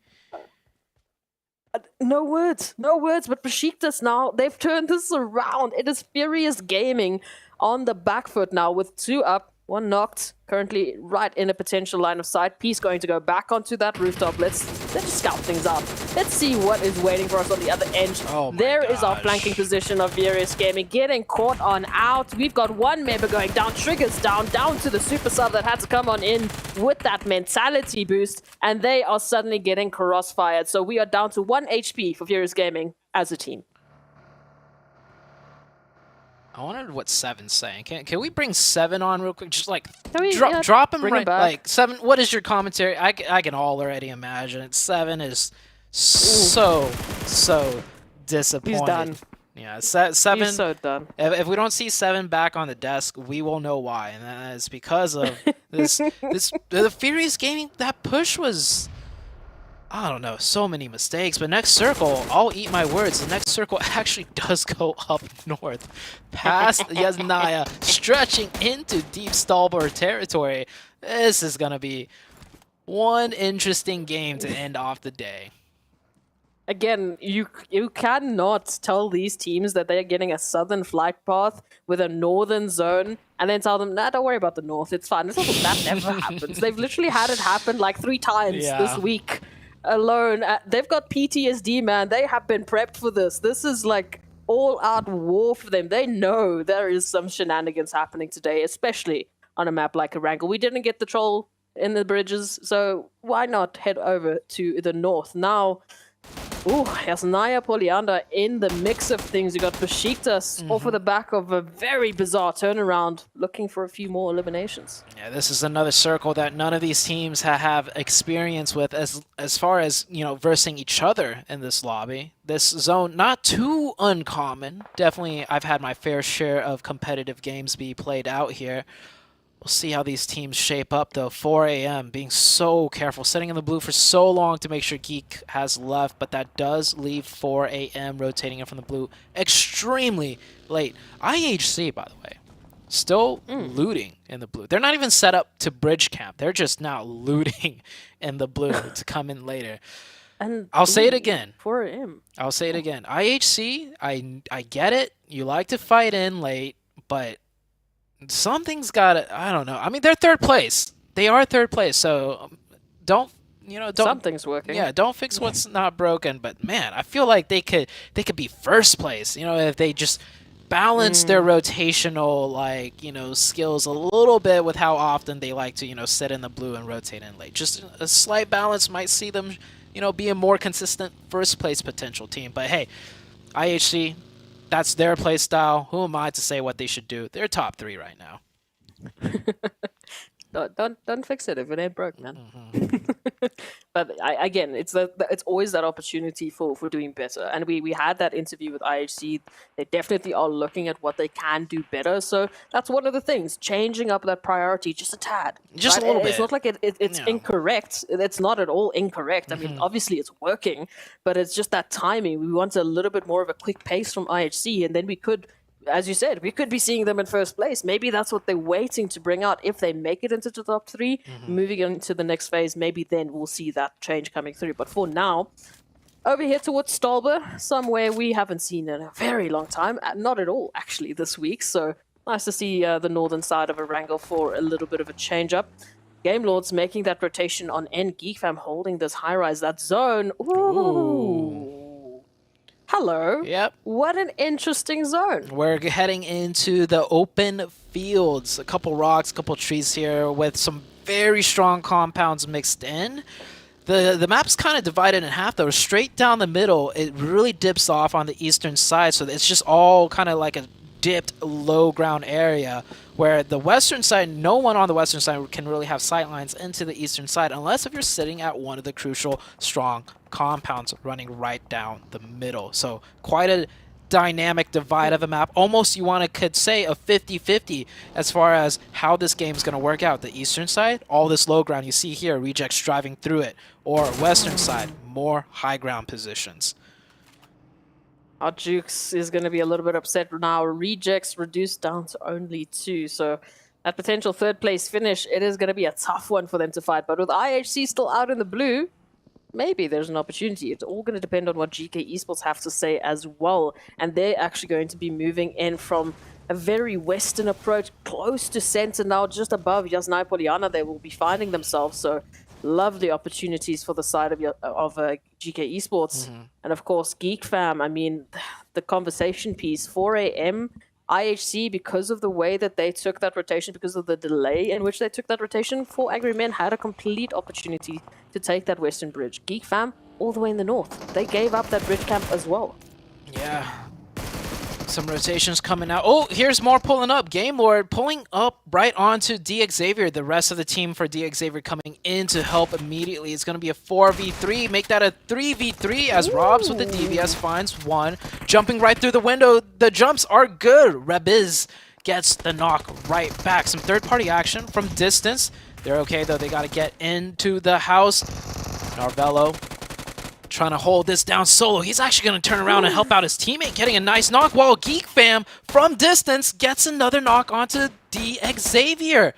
No words, but Besiktas now, they've turned this around. It is Furious Gaming on the back foot now with 2 up, 1 knocked, currently right in a potential line of sight. Peace going to go back onto that rooftop. Let's just scout things out. Let's see what is waiting for us on the other end. There is our flanking position of Furious Gaming getting caught on out. We've got 1 member going down, Triggers down to the super sub that had to come on in with that mentality boost, and they are suddenly getting crossfired. So we are down to 1 HP for Furious Gaming as a team. I wondered what 7's saying. Can we bring 7 on real quick? Just like drop him right. Back. Like 7. What is your commentary? I can already imagine it. 7 is so disappointed. He's done. Yeah, 7. He's so done. If we don't see 7 back on the desk, we will know why, and that is because of the Furious Gaming. That push was, I don't know, so many mistakes. But next circle, I'll eat my words. The next circle actually does go up north, past Yasnaya, stretching into deep Stalber territory. This is gonna be one interesting game to end off the day. again, you cannot tell these teams that they're getting a southern flight path with a northern zone and then tell them, nah, don't worry about the north, it's fine. That never happens. They've literally had it happen like 3 times this week alone. They've got PTSD, man. They have been prepped for this. This is like all-out war for them. They know there is some shenanigans happening today, especially on a map like Erangel. We didn't get the troll in the bridges, so why not head over to the north? Now, here's Naya Polianda in the mix of things. You got Besiktas off of the back of a very bizarre turnaround, looking for a few more eliminations. Yeah, this is another circle that none of these teams have experience with as far as, you know, versing each other in this lobby. This zone, not too uncommon. Definitely, I've had my fair share of competitive games be played out here. We'll see how these teams shape up, though. 4 a.m. being so careful, sitting in the blue for so long to make sure Geek has left, but that does leave 4 a.m. rotating in from the blue extremely late. IHC, by the way, still looting in the blue. They're not even set up to bridge camp. They're just now looting in the blue to come in later. And I'll say it again. 4 a.m. I'll say it again. IHC, I get it. You like to fight in late, but something's got to, I don't know. I mean, they're third place. They are third place, so don't something's working. Yeah, don't fix what's not broken. But man, I feel like they could be first place. You know, if they just balance their rotational skills a little bit with how often they like to sit in the blue and rotate in late. Just a slight balance might see them be a more consistent first place potential team. But hey, IHC. That's their play style. Who am I to say what they should do? They're top 3 right now. Don't fix it if it ain't broke, man. But again, it's always that opportunity for doing better. And we had that interview with IHC. They definitely are looking at what they can do better. So that's one of the things, changing up that priority just a tad. Just a little bit. It's not like it's incorrect. It's not at all incorrect. I mean, obviously it's working, but it's just that timing. We want a little bit more of a quick pace from IHC, and then we could, as you said, we could be seeing them in first place. Maybe that's what they're waiting to bring out. If they make it into the top 3, moving into the next phase, maybe then we'll see that change coming through. But for now, over here towards Stolber, somewhere we haven't seen in a very long time. Not at all, actually, this week. So nice to see the northern side of Erangel for a little bit of a change-up. Game Lords making that rotation on end. Geekfam holding this high-rise, that zone. Ooh. Hello. Yep. What an interesting zone. We're heading into the open fields. A couple rocks, a couple trees here with some very strong compounds mixed in. The map's kind of divided in half, though. Straight down the middle, it really dips off on the eastern side, so it's just all kind of like a dipped low ground area, where the western side, no one on the western side can really have sight lines into the eastern side unless if you're sitting at one of the crucial strong compounds running right down the middle. So quite a dynamic divide of a map. Almost could say a 50-50 as far as how this game is going to work out. The eastern side, all this low ground you see here, rejects driving through it, or western side, more high ground positions. Our Jukes is going to be a little bit upset now. Rejects reduced down to only 2. So that potential third place finish, it is going to be a tough one for them to fight. But with IHC still out in the blue, maybe there's an opportunity. It's all going to depend on what GK Esports have to say as well. And they're actually going to be moving in from a very western approach, close to center now, just above Jasnai Poliana. They will be finding themselves. So lovely opportunities for the side of GK Esports. And of course, Geek Fam, I mean, the conversation piece, 4 a.m., IHC, because of the way that they took that rotation, because of the delay in which they took that rotation, 4 Angry Men had a complete opportunity to take that western bridge. Geek Fam, all the way in the north, they gave up that bridge camp as well. Yeah. Some rotations coming out. Oh, here's more pulling up. Game Lord pulling up right onto DXavier. The rest of the team for DXavier coming in to help immediately. It's going to be a 4v3. Make that a 3v3 as Robs with the DBS finds 1. Jumping right through the window. The jumps are good. Rebiz gets the knock right back. Some third-party action from distance. They're okay, though. They got to get into the house. Narvello trying to hold this down solo. He's actually going to turn around and help out his teammate, getting a nice knock, while Geek Fam from distance gets another knock onto DXavier.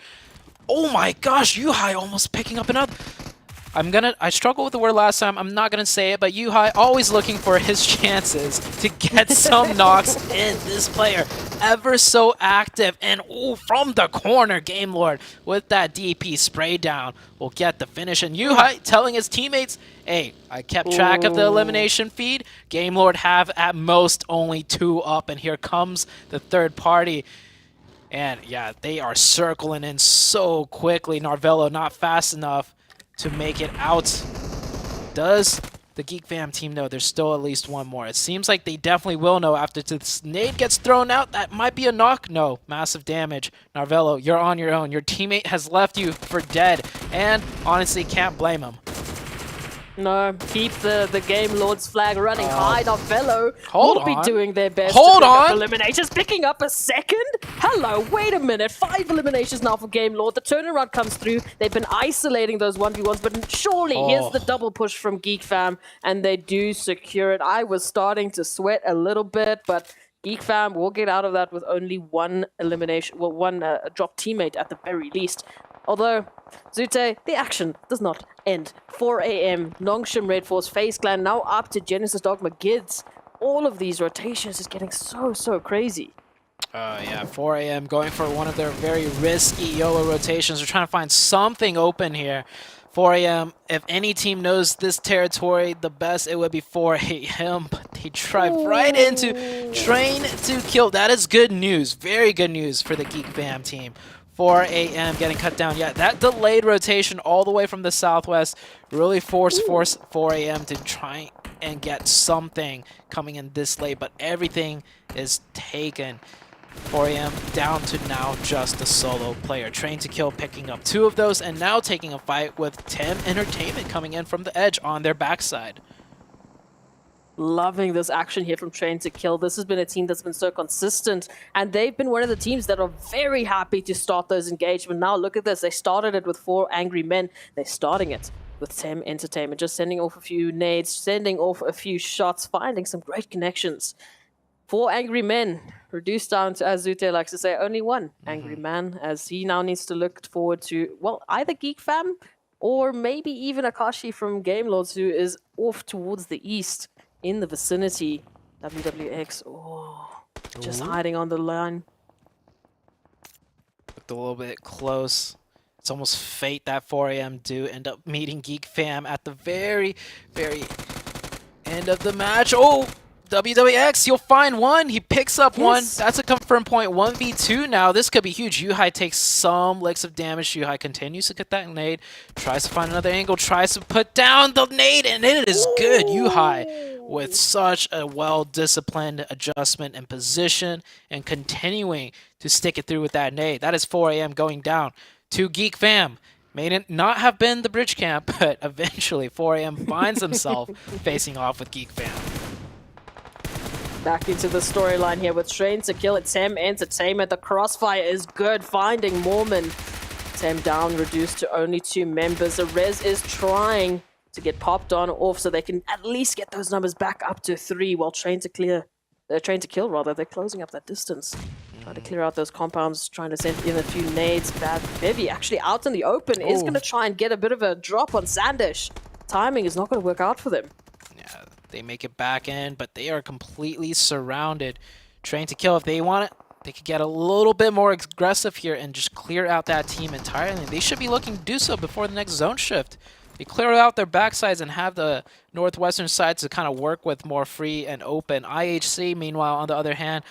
Oh my gosh, Yuhai almost picking up another. I struggled with the word last time. I'm not gonna say it, but Yuhai always looking for his chances to get some knocks in. This player ever so active, and ooh, from the corner, Game Lord with that DP spray down will get the finish. And Yuhai telling his teammates, hey, I kept track of the elimination feed. Game Lord have at most only 2 up, and here comes the third party. And yeah, they are circling in so quickly. Narvello not fast enough to make it out. Does the Geek Fam team know there's still at least one more? It seems like they definitely will know after this nade gets thrown out. That might be a knock. No, massive damage. Narvello, you're on your own. Your teammate has left you for dead, and honestly, can't blame him. No, keep the Game Lord's flag running high. Narvello will be doing their best Hold to pick on. up eliminations. Picking up a second? Hello, wait a minute. 5 eliminations now for Game Lord. The turnaround comes through. They've been isolating those 1v1s, but surely here's the double push from Geek Fam, and they do secure it. I was starting to sweat a little bit, but Geek Fam will get out of that with only 1 elimination, well, 1 drop teammate at the very least. Although, Zute, the action does not end. 4 a.m. Nongshim Red Force FaZe Clan now up to Genesis Dogma Gids. All of these rotations is getting so crazy. Yeah, 4 a.m. going for one of their very risky YOLO rotations. They're trying to find something open here. 4 a.m. If any team knows this territory the best, it would be 4 a.m. But they drive right into Train to Kill. That is good news. Very good news for the Geek Fam team. 4 a.m. getting cut down. Yeah, that delayed rotation all the way from the southwest really forced 4 a.m. to try and get something coming in this late, but everything is taken. 4 a.m. down to now just a solo player. Train to Kill picking up 2 of those, and now taking a fight with Tim Entertainment coming in from the edge on their backside. Loving this action here from Train to Kill. This has been a team that's been so consistent, and they've been one of the teams that are very happy to start those engagements. Now look at this. They started it with 4 angry men. They're starting it with Tim Entertainment, just sending off a few nades, sending off a few shots, finding some great connections. 4 angry men, reduced down to, as Zute likes to say, only 1 angry man, as he now needs to look forward to, well, either Geek Fam or maybe even Akashi from Game Lords, who is off towards the east in the vicinity. WWX, just hiding on the line. Looked a little bit close. It's almost fate that 4 a.m. do end up meeting Geek Fam at the very end of the match. Oh! WWX, you'll find 1. He picks up 1. That's a confirmed point. 1v2 now. This could be huge. Yuhai takes some licks of damage. Yuhai continues to get that nade. Tries to find another angle. Tries to put down the nade. And it is good. Yuhai with such a well-disciplined adjustment and position. And continuing to stick it through with that nade. That is 4 a.m. going down to Geek Fam. May it not have been the bridge camp, but eventually 4 a.m. finds himself facing off with Geek Fam. Back into the storyline here with Train to Kill. It's Tim Entertainment. The crossfire is good, finding Mormon. Tim down, reduced to only 2 members. The Rez is trying to get popped on off so they can at least get those numbers back up to 3 while Train to Kill, they're closing up that distance. Trying to clear out those compounds, trying to send in a few nades. Bad Bevy actually out in the open is going to try and get a bit of a drop on Sandish. Timing is not going to work out for them. They make it back in, but they are completely surrounded. Train to Kill, if they want it, they could get a little bit more aggressive here and just clear out that team entirely. They should be looking to do so before the next zone shift. They clear out their backsides and have the northwestern side to kind of work with more free and open. IHC, meanwhile, on the other hand,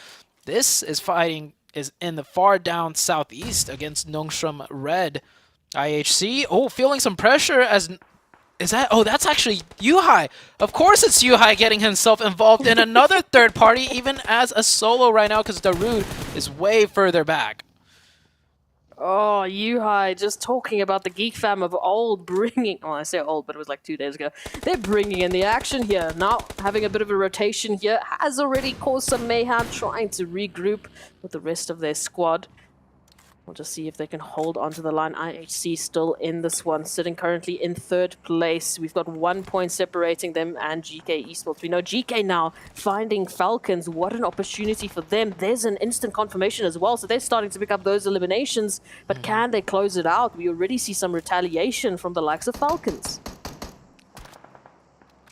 this is in the far down southeast against Nongshim Red. IHC, feeling some pressure as... that's actually Yuhai. Of course it's Yuhai getting himself involved in another third party, even as a solo right now, because Darude is way further back. Oh, Yuhai, just talking about the Geek Fam of old bringing... I say old, but it was like 2 days ago. They're bringing in the action here. Now, having a bit of a rotation here has already caused some mayhem, trying to regroup with the rest of their squad. We'll just see if they can hold onto the line. IHC still in this one, sitting currently in 3rd place. We've got 1 point separating them and GK Esports. We know GK now finding Falcons. What an opportunity for them. There's an instant confirmation as well, so they're starting to pick up those eliminations. But can they close it out? We already see some retaliation from the likes of Falcons.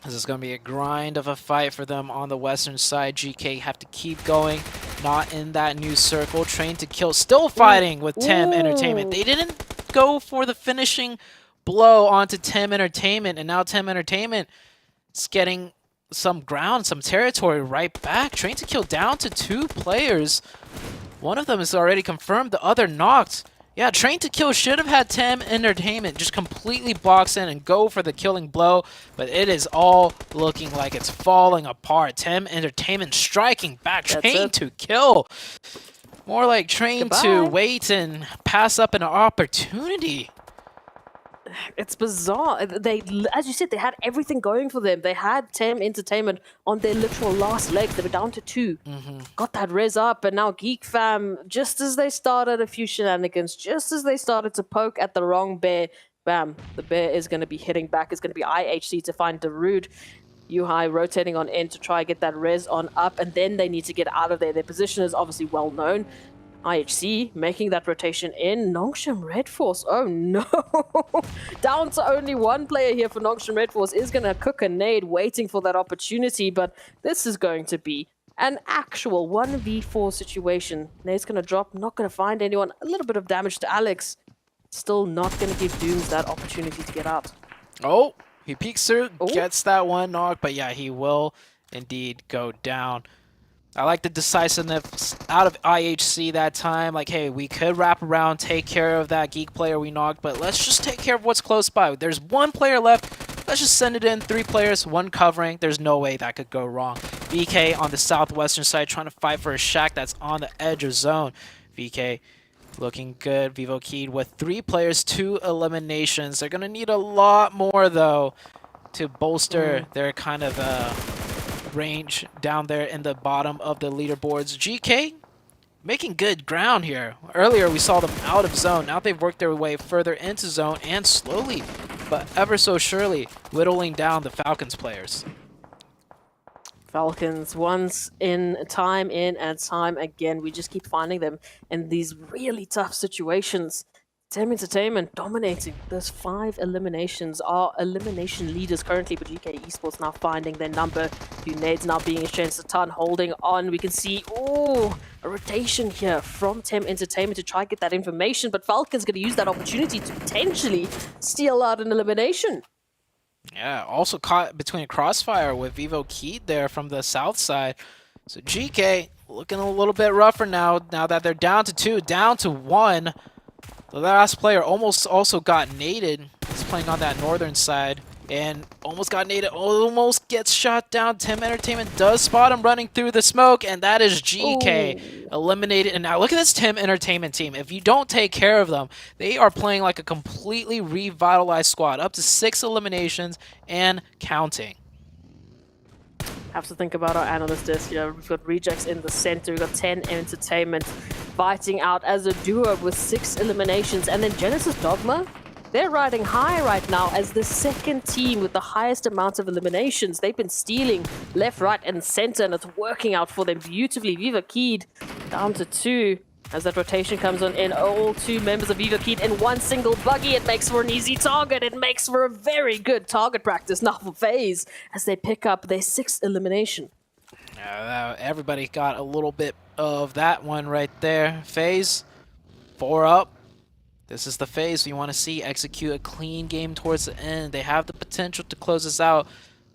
This is going to be a grind of a fight for them on the western side. GK have to keep going, not in that new circle. Train to Kill still fighting with Tim Entertainment. They didn't go for the finishing blow onto Tim Entertainment, and now Tim Entertainment is getting some ground, some territory right back. Train to Kill down to 2 players. One of them is already confirmed, the other knocked. Yeah, Train to Kill should have had Tim Entertainment just completely box in and go for the killing blow, but it is all looking like it's falling apart. Tim Entertainment striking back. Train to Kill. More like Train to wait and pass up an opportunity. It's bizarre. They, as you said, they had everything going for them. They had Tim Entertainment on their literal last legs. They were down to 2. Got that res up, and now Geek Fam, just as they started a few shenanigans, just as they started to poke at the wrong bear, bam, the bear is going to be hitting back. It's going to be IHC to find Darude. Yuhai rotating on in to try and get that res on up, and then they need to get out of there. Their position is obviously well known. IHC making that rotation in. Nongshim Red Force, oh no! Down to only 1 player here for Nongshim Red Force. Is going to cook a nade waiting for that opportunity, but this is going to be an actual 1v4 situation. Nade's going to drop, not going to find anyone. A little bit of damage to Alex. Still not going to give Dooms that opportunity to get out. Oh, he peeks through, gets that one knock, but yeah, he will indeed go down. I like the decisiveness out of IHC that time. Like, hey, we could wrap around, take care of that Geek player we knocked, but let's just take care of what's close by. There's 1 player left. Let's just send it in. 3 players, 1 covering. There's no way that could go wrong. VK on the southwestern side trying to fight for a shack that's on the edge of zone. VK looking good. Vivo Keyed with 3 players, 2 eliminations. They're going to need a lot more, though, to bolster their kind of range down there in the bottom of the leaderboards. GK making good ground here. Earlier we saw them out of zone. Now they've worked their way further into zone and slowly but ever so surely whittling down the Falcons players. Falcons once in time and time again. We just keep finding them in these really tough situations. Tim Entertainment dominating. There's 5 eliminations, are elimination leaders currently, but GK Esports now finding their number. Few nades now being exchanged, a ton holding on. We can see, a rotation here from Tim Entertainment to try and get that information, but Falcon's going to use that opportunity to potentially steal out an elimination. Yeah, also caught between a crossfire with Vivo Keyed there from the south side. So GK looking a little bit rougher now that they're down to 2, down to 1. The last player almost also got naded. He's playing on that northern side and almost got naded, almost gets shot down. Tim Entertainment does spot him running through the smoke, and that is GK eliminated. And now look at this Tim Entertainment team. If you don't take care of them, they are playing like a completely revitalized squad. Up to 6 eliminations and counting. Have to think about our analyst desk here. We've got Rejects in the center. We've got 10 Entertainment fighting out as a duo with 6 eliminations. And then Genesis Dogma, they're riding high right now as the 2nd team with the highest amount of eliminations. They've been stealing left, right, and center, and it's working out for them beautifully. Viva Keyed down to 2. As that rotation comes on in, all 2 members of Viva Keyed in 1 single buggy. It makes for an easy target. It makes for a very good target practice now for FaZe as they pick up their 6th elimination. Everybody got a little bit of that one right there. FaZe, 4 up. This is the FaZe we want to see execute a clean game towards the end. They have the potential to close this out.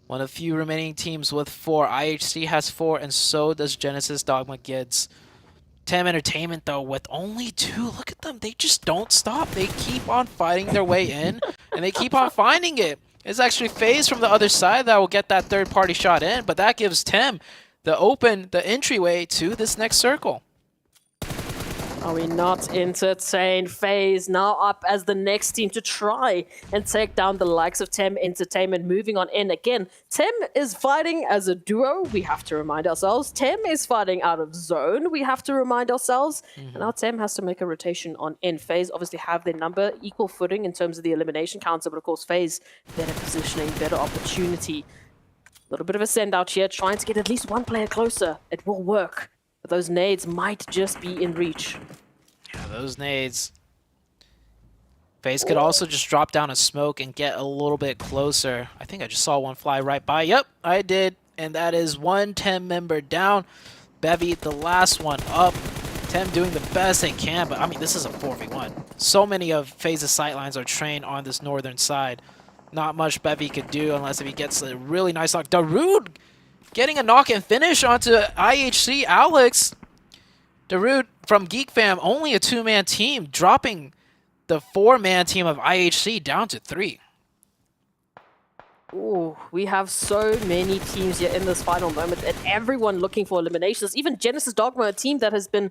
One of the few remaining teams with 4. IHC has 4, and so does Genesis Dogma Kids. Tim Entertainment, though, with only 2. Look at them. They just don't stop. They keep on fighting their way in, and they keep on finding it. It's actually FaZe from the other side that will get that third-party shot in, but that gives Tim the entryway to this next circle. Are we not entertained? FaZe now up as the next team to try and take down the likes of Tim Entertainment. Moving on in again. Tim is fighting as a duo. We have to remind ourselves. Tim is fighting out of zone. We have to remind ourselves. And now Tim has to make a rotation on in. FaZe obviously have their number, equal footing in terms of the elimination counter, but of course FaZe, better positioning, better opportunity. A little bit of a send out here, trying to get at least 1 player closer. It will work. But those nades might just be in reach. Yeah, those nades FaZe could also just drop down a smoke and get a little bit closer. I think I just saw one fly right by. Yep, I did. And that is one 10 member down. Bevy, the last one up. Tem doing the best they can, but I mean, this is a 4v1. So many of FaZe's sightlines are trained on this northern side. Not much Bevy could do unless if he gets a really nice knock. Darude getting a knock and finish onto IHC. Alex. Darude from Geek Fam, only a 2-man team, dropping the 4-man team of IHC down to 3. Ooh, we have so many teams here in this final moment, and everyone looking for eliminations. Even Genesis Dogma, a team that has been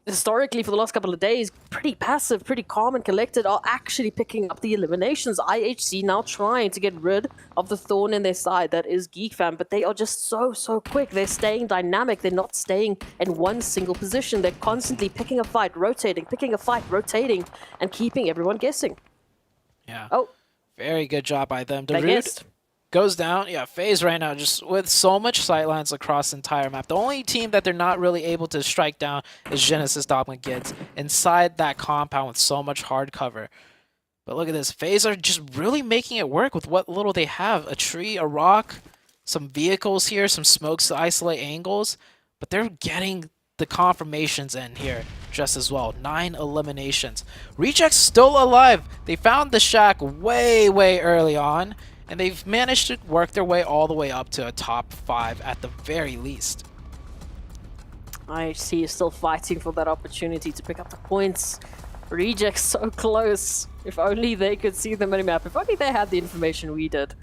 historically for the last couple of days pretty passive, pretty calm and collected, are actually picking up the eliminations. IHC now trying to get rid of the thorn in their side that is Geek Fam, but they are just so quick. They're staying dynamic. They're not staying in one single position. They're constantly picking a fight, rotating, picking a fight, rotating, and keeping everyone guessing. Yeah. Oh. Very good job by them. I Darude guessed. goes down. Yeah, FaZe right now just with so much sightlines across the entire map. The only team that they're not really able to strike down is Genesis Dogma Kids inside that compound with so much hard cover. But look at this. FaZe are just really making it work with what little they have. A tree, a rock, some vehicles here, some smokes to isolate angles. But they're getting the confirmations in here just as well. 9 eliminations. Rejects still alive. They found the shack way early on, and they've managed to work their way all the way up to a top 5 at the very least. IHC is still fighting for that opportunity to pick up the points. Rejects so close. If only they could see the minimap. If only they had the information we did.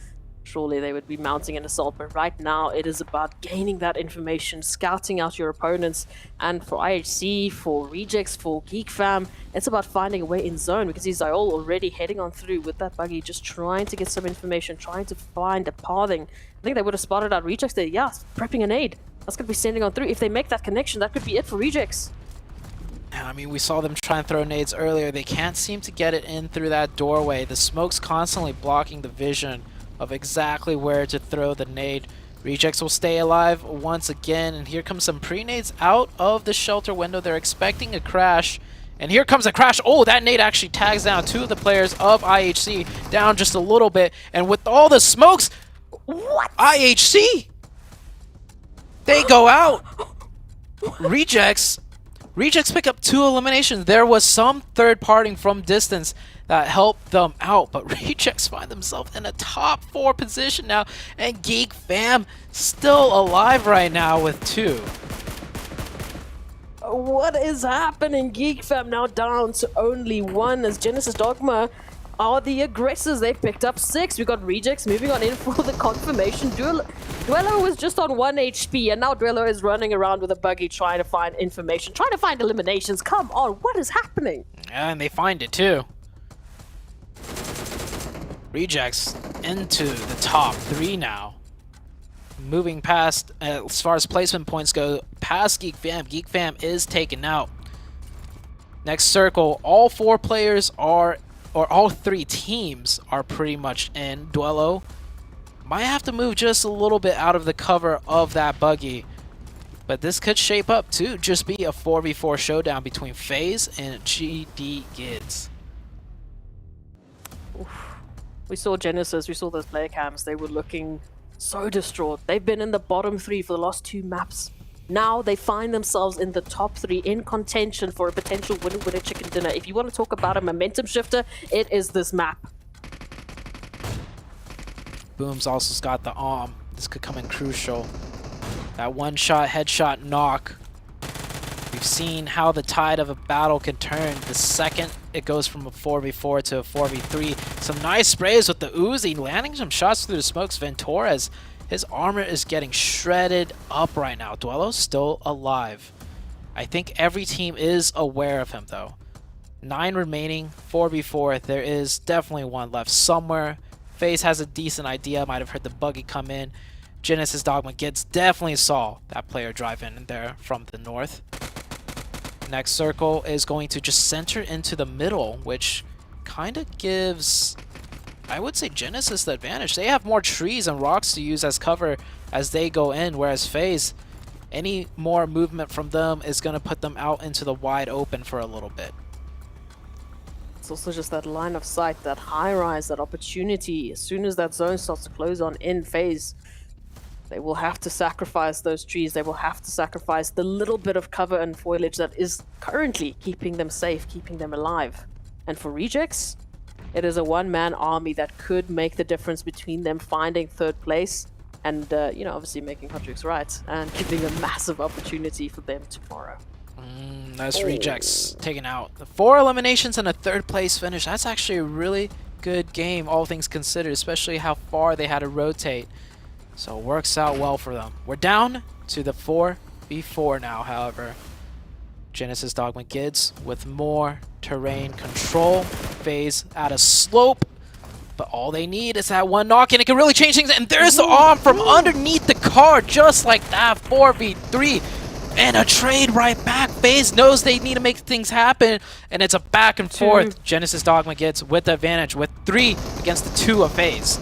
Surely they would be mounting an assault, but right now it is about gaining that information, scouting out your opponents, and for IHC, for Rejects, for Geek Fam, it's about finding a way in zone. We can see Zayol already heading on through with that buggy, just trying to get some information, trying to find a pathing. I think they would have spotted out Rejects there. Yeah, prepping an aid. That's going to be sending on through. If they make that connection, that could be it for Rejects. I mean, we saw them try and throw nades earlier. They can't seem to get it in through that doorway. The smoke's constantly blocking the vision of exactly where to throw the nade. Rejects will stay alive once again, and here comes some pre-nades out of the shelter window. They're expecting a crash, and here comes a crash. Oh, that nade actually tags down 2 of the players of IHC, down just a little bit, and with all the smokes, what? IHC, they go out. Rejects pick up 2 eliminations. There was some third partying from distance that helped them out, but Rejects find themselves in a top 4 position now, and Geek Fam still alive right now with 2. What is happening? Geek Fam now down to only 1 as Genesis Dogma are the aggressors. They've picked up 6. We got Rejects moving on in for the confirmation. Dwello was just on 1 HP, and now Dwello is running around with a buggy trying to find information, trying to find eliminations. Come on, what is happening? Yeah, and they find it too. Rejects into the top 3 now. Moving past, as far as placement points go, past Geek Fam. Geek Fam is taken out. Next circle, all 4 players are, or all 3 teams are pretty much in. Dwello might have to move just a little bit out of the cover of that buggy. But this could shape up to just be a 4v4 showdown between FaZe and GD Gids. We saw Genesis, we saw those player cams, they were looking so distraught. They've been in the bottom 3 for the last 2 maps. Now they find themselves in the top 3 in contention for a potential winner chicken dinner. If you want to talk about a momentum shifter, it is this map. Boom's also got the arm. This could come in crucial. That one-shot headshot knock. We've seen how the tide of a battle can turn the second it goes from a 4v4 to a 4v3. Some nice sprays with the Uzi, landing some shots through the smokes. Ventorez, his armor is getting shredded up right now. Dwello's still alive. I think every team is aware of him though. 9 remaining, 4v4. There is definitely one left somewhere. FaZe has a decent idea, might have heard the buggy come in. Genesis Dogma Kids definitely saw that player drive in there from the north. Next circle is going to just center into the middle, which kind of gives, I would say, Genesis the advantage. They have more trees and rocks to use as cover as they go in, whereas FaZe, any more movement from them is going to put them out into the wide open for a little bit. It's also just that line of sight, that high rise, that opportunity. As soon as that zone starts to close on in phase, they will have to sacrifice those trees. They will have to sacrifice the little bit of cover and foliage that is currently keeping them safe, keeping them alive. And for Rejects, it is a one-man army that could make the difference between them finding third place and, obviously making Hodrix right and giving a massive opportunity for them tomorrow. Nice Rejects taking out the 4 eliminations and a 3rd place finish. That's actually a really good game, all things considered, especially how far they had to rotate. So it works out well for them. We're down to the 4v4 now, however. Genesis Dogma Gids with more terrain control. FaZe at a slope. But all they need is that one knock, and it can really change things. And there's the arm from underneath the car, just like that. 4v3. And a trade right back. FaZe knows they need to make things happen. And it's a back and forth. Genesis Dogma gets with the advantage with 3 against the 2 of FaZe.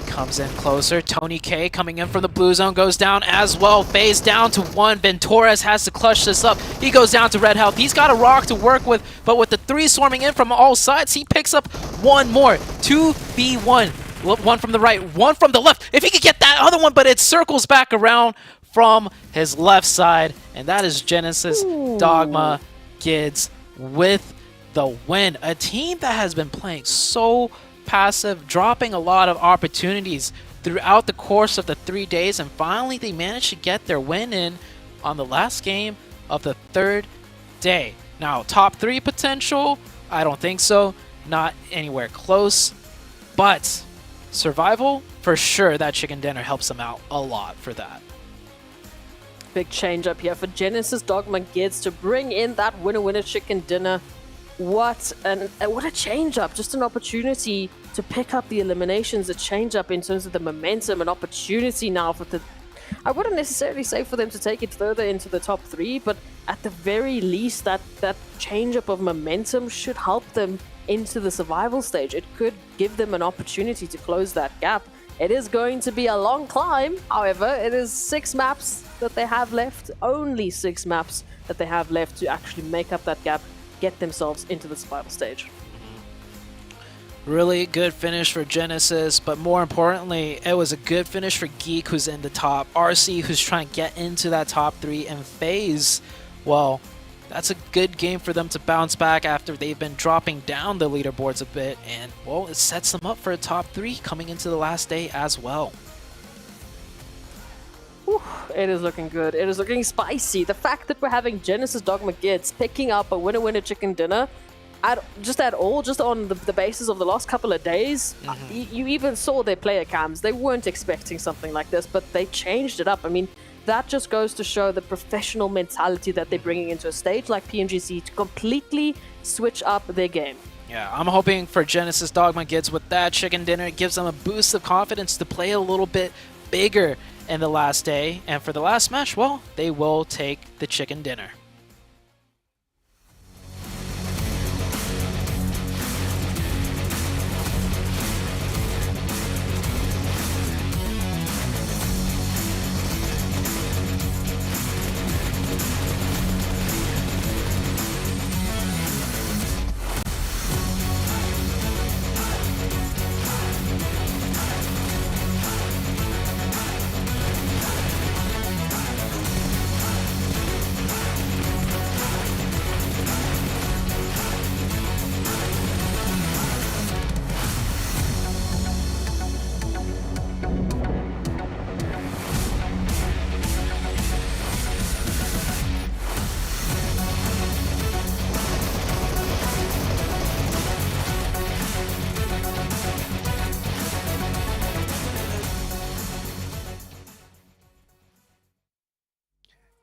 Comes in closer. Tony K coming in from the blue zone, goes down as well. FaZe down to 1. Ben Torres has to clutch this up. He goes down to red health. He's got a rock to work with, but with the 3 swarming in from all sides, he picks up 1 more. 2v1. 1 from the right, 1 from the left. If he could get that other one, but it circles back around from his left side, and that is Genesis Dogma Gids with the win. A team that has been playing so passive, dropping a lot of opportunities throughout the course of the 3 days, and finally they managed to get their win in on the last game of the 3rd day. Now, top 3 potential? I don't think so. Not anywhere close. But survival, for sure, that chicken dinner helps them out a lot for that. Big change up here for Genesis Dogma Gids to bring in that winner chicken dinner. What a change up, just an opportunity to pick up the eliminations, a change up in terms of the momentum, an opportunity now for I wouldn't necessarily say for them to take it further into the top 3, but at the very least that change up of momentum should help them into the survival stage. It could give them an opportunity to close that gap. It is going to be a long climb, however, it is 6 maps that they have left, only 6 maps that they have left to actually make up that gap, get themselves into the survival stage. Really good finish for Genesis, but more importantly, it was a good finish for Geek, who's in the top, RC, who's trying to get into that top 3, and FaZe, well, that's a good game for them to bounce back after they've been dropping down the leaderboards a bit, and, well, it sets them up for a top 3 coming into the last day as well. It is looking good. It is looking spicy. The fact that we're having Genesis Dogma Gids picking up a winner chicken dinner just on the basis of the last couple of days, you even saw their player cams. They weren't expecting something like this, but they changed it up. I mean, that just goes to show the professional mentality that they're bringing into a stage like PMGC to completely switch up their game. Yeah, I'm hoping for Genesis Dogma Gids with that chicken dinner. It gives them a boost of confidence to play a little bit bigger in the last day. And for the last match, well, they will take the chicken dinner.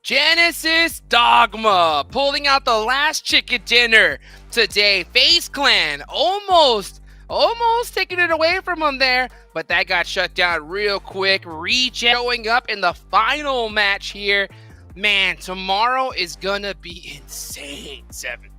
Genesis Dogma pulling out the last chicken dinner today. FaZe Clan almost taking it away from them there, but that got shut down real quick. Reject showing up in the final match here. Man, tomorrow is gonna be insane, Seven.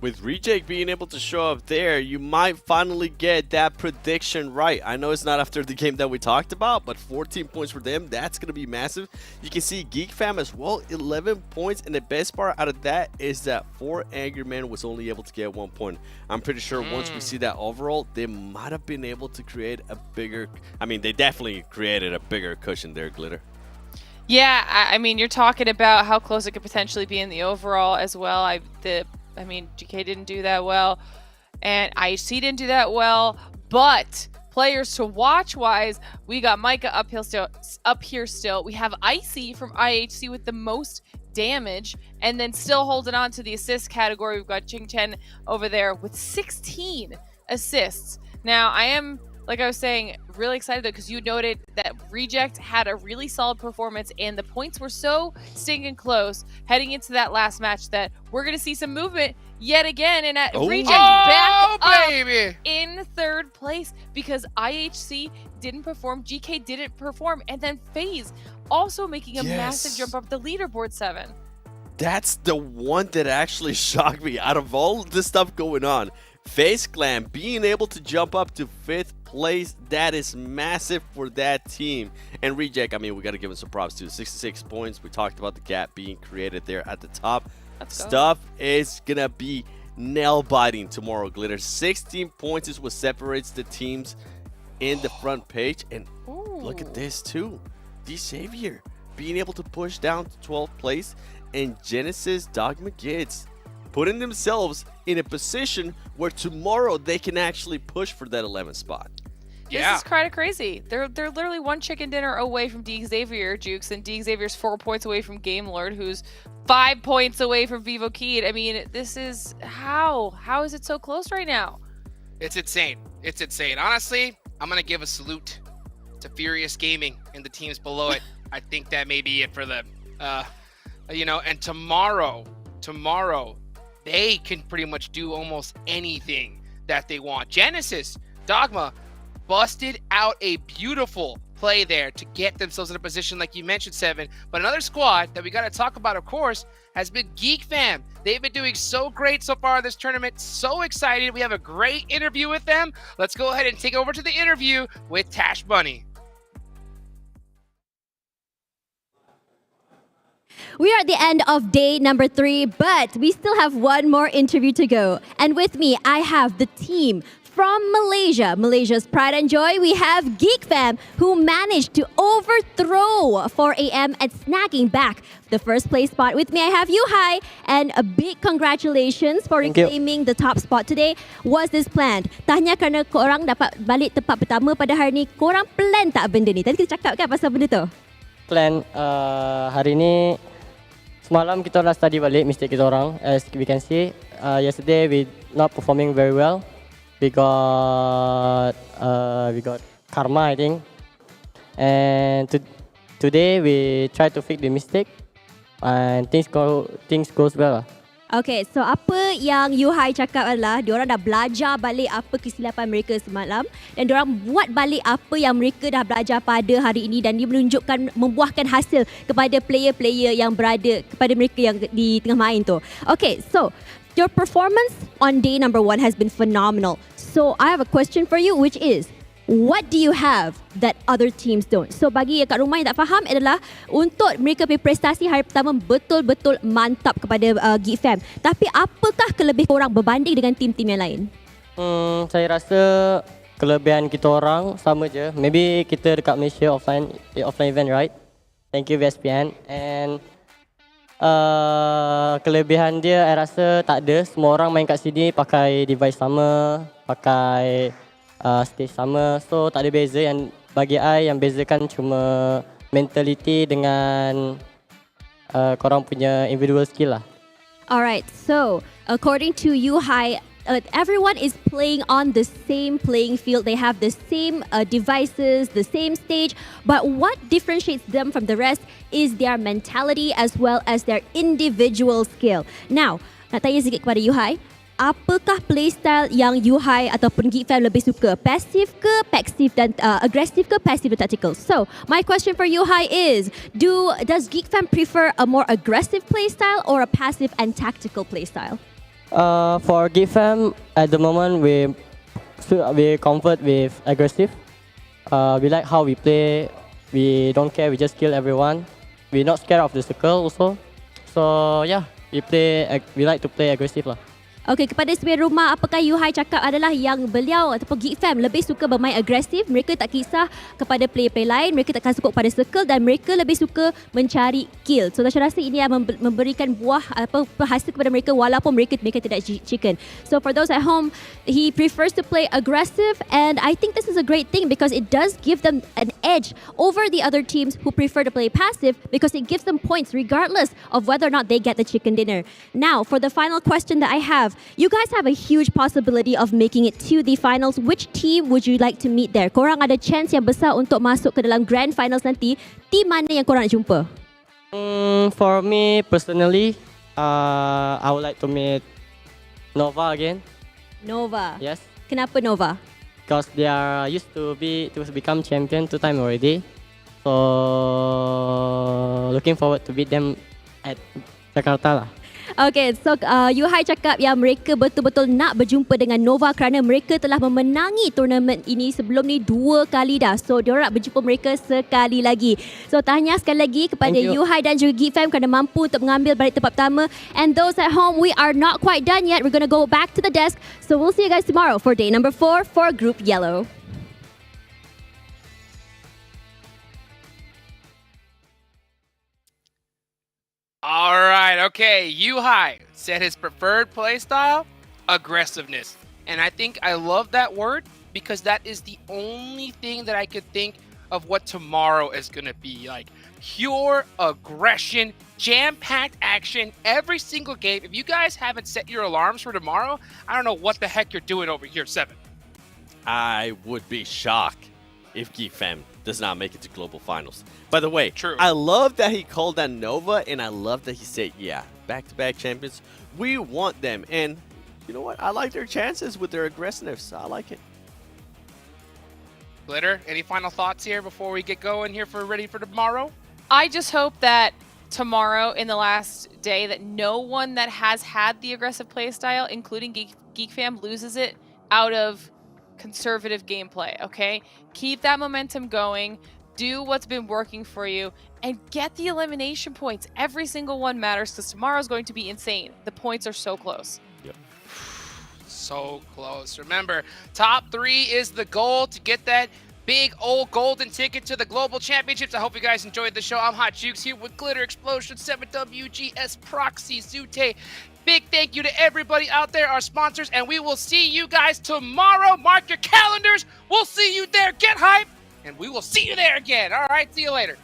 with Reject being able to show up there, you might finally get that prediction right. I know it's not after the game that we talked about, but 14 points for them, that's going to be massive. You can see Geek Fam as well, 11 points, and the best part out of that is that 4 Angry Men was only able to get 1 point. I'm pretty sure once we see that overall, they might have been able to create a bigger, I mean, they definitely created a bigger cushion there, Glitter. Yeah, I mean, you're talking about how close it could potentially be in the overall as well. I mean, GK didn't do that well, and IHC didn't do that well, but players to watch wise, we got Micah up here still. We have Icy from IHC with the most damage, and then still holding on to the assist category. We've got Jing Chen over there with 16 assists. Now, I am, like I was saying, really excited though, because you noted that Reject had a really solid performance and the points were so stinking close heading into that last match that we're going to see some movement yet again, and Reject back up in 3rd place because IHC didn't perform, GK didn't perform, and then FaZe also making a massive jump up the leaderboard 7. That's the one that actually shocked me out of all the stuff going on. FaZe Clan being able to jump up to 5th place, that is massive for that team. And Reject, I mean, we got to give him some props too. 66 points. We talked about the gap being created there at the top. Stuff is going to be nail-biting tomorrow, Glitter. 16 points is what separates the teams in the front page. And look at this too. D Savior being able to push down to 12th place. And Genesis Dogma Kids putting themselves in a position where tomorrow they can actually push for that 11th spot. This is kind of crazy. They're literally one chicken dinner away from D Xavier, Jukes, and D Xavier's 4 points away from Game Lord, who's 5 points away from Vivo Keed. I mean, this is how is it so close right now? It's insane. It's insane. Honestly, I'm gonna give a salute to Furious Gaming and the teams below it. I think that may be it for them. And tomorrow, they can pretty much do almost anything that they want. Genesis, Dogma, busted out a beautiful play there to get themselves in a position like you mentioned, Seven. But another squad that we got to talk about, of course, has been Geek Fam. They've been doing so great so far in this tournament. So excited. We have a great interview with them. Let's go ahead and take over to the interview with Tash Bunny. We are at the end of day number 3, but we still have one more interview to go. And with me, I have the team from Malaysia, Malaysia's pride and joy. We have Geek Fam, who managed to overthrow 4AM and snagging back the first place spot. With me, I have Yuhai, and a big congratulations for reclaiming the top spot today. Was this planned? Tanya kerana korang dapat balik tempat pertama pada hari ni, korang plan tak benda ni? Tadi kita cakap kan pasal benda tu? Plan hari ni semalam kita dah study balik mistake kita orang. As we can see, yesterday we not performing very well. We got karma, I think. And today we try to fix the mistake, and things goes well. Okay, so apa yang Yuhai cakap adalah diorang dah belajar balik apa kesilapan mereka semalam dan diorang buat balik apa yang mereka dah belajar pada hari ini, dan dia menunjukkan, membuahkan hasil kepada player-player yang berada, kepada mereka yang di tengah main tu. Okay, so your performance on day number 1 has been phenomenal. So I have a question for you, which is, what do you have that other teams don't? So bagi yang kat rumah yang tak faham adalah, untuk mereka punya prestasi hari pertama betul-betul mantap kepada Geek Fam. Tapi apakah kelebihan korang berbanding dengan tim-tim yang lain? Saya rasa kelebihan kita orang sama je. Maybe kita dekat Malaysia offline event, right? Thank you VSPN. And kelebihan dia saya rasa tak ada. Semua orang main kat sini pakai device sama, pakai stage sama, so tak ada beza. Yang bagi I yang bezakan cuma mentality dengan korang punya individual skill lah. Alright, so according to Yuhai, everyone is playing on the same playing field. They have the same devices, the same stage, but what differentiates them from the rest is their mentality as well as their individual skill. Now, nak tanya sikit kepada Yuhai, apakah playstyle yang Yuhai ataupun Geek Fam lebih suka? Passive ke, passive dan aggressive ke, passive dan tactical? So, my question for Yuhai is, does Geek Fam prefer a more aggressive playstyle or a passive and tactical playstyle? For GFM, at the moment we comfort with aggressive. We like how we play. We don't care. We just kill everyone. We're not scared of the circle also. So yeah, we like to play aggressive lah. Okey, kepada semua rumah, apakah Yuhai cakap adalah yang beliau ataupun Geek Fam lebih suka bermain agresif, mereka tak kisah kepada player-player lain, mereka takkan sukuk pada circle dan mereka lebih suka mencari kill. So saya rasa ini yang memberikan buah hasil kepada mereka walaupun mereka tidak chicken. So for those at home, he prefers to play aggressive and I think this is a great thing because it does give them an edge over the other teams who prefer to play passive because it gives them points regardless of whether or not they get the chicken dinner. Now, for the final question that I have, you guys have a huge possibility of making it to the finals. Which team would you like to meet there? Korang ada chance yang besar untuk masuk ke dalam grand finals nanti. Team mana yang korang nak jumpa? For me personally, I would like to meet Nova again. Nova. Yes. Kenapa Nova? Because they are used to become champion 2 times already. So looking forward to beat them at Jakarta lah. Okay, so Yuhai cakap yang mereka betul-betul nak berjumpa dengan Nova kerana mereka telah memenangi turnamen ini sebelum ni 2 kali dah. So, diorang nak berjumpa mereka sekali lagi. So, tahniah sekali lagi kepada Yuhai dan juga Geek Fam kerana mampu untuk mengambil balik tempat pertama. And those at home, we are not quite done yet. We're going to go back to the desk. So, we'll see you guys tomorrow for day number 4 for Group Yellow. All right, okay. Yuhai said his preferred playstyle, aggressiveness. And I think I love that word because that is the only thing that I could think of what tomorrow is going to be like. Pure aggression, jam-packed action every single game. If you guys haven't set your alarms for tomorrow, I don't know what the heck you're doing over here, 7. I would be shocked if Geek Fam does not make it to global finals. By the way, True. I love that he called that Nova, and I love that he said, yeah, back-to-back champions. We want them, and you know what? I like their chances with their aggressiveness. I like it. Glitter, any final thoughts here before we get going here for ready for tomorrow? I just hope that tomorrow in the last day that no one that has had the aggressive playstyle, including Geek Fam, loses it out of conservative gameplay, okay? Keep that momentum going, do what's been working for you, and get the elimination points. Every single one matters because tomorrow's going to be insane. The points are so close. Yep. So close. Remember, top 3 is the goal to get that big old golden ticket to the Global Championships. I hope you guys enjoyed the show. I'm Hot Jukes here with Glitter Explosion, 7WGS Proxy, Zute. Big thank you to everybody out there, our sponsors, and we will see you guys tomorrow. Mark your calendars. We'll see you there. Get hype, and we will see you there again. All right, see you later.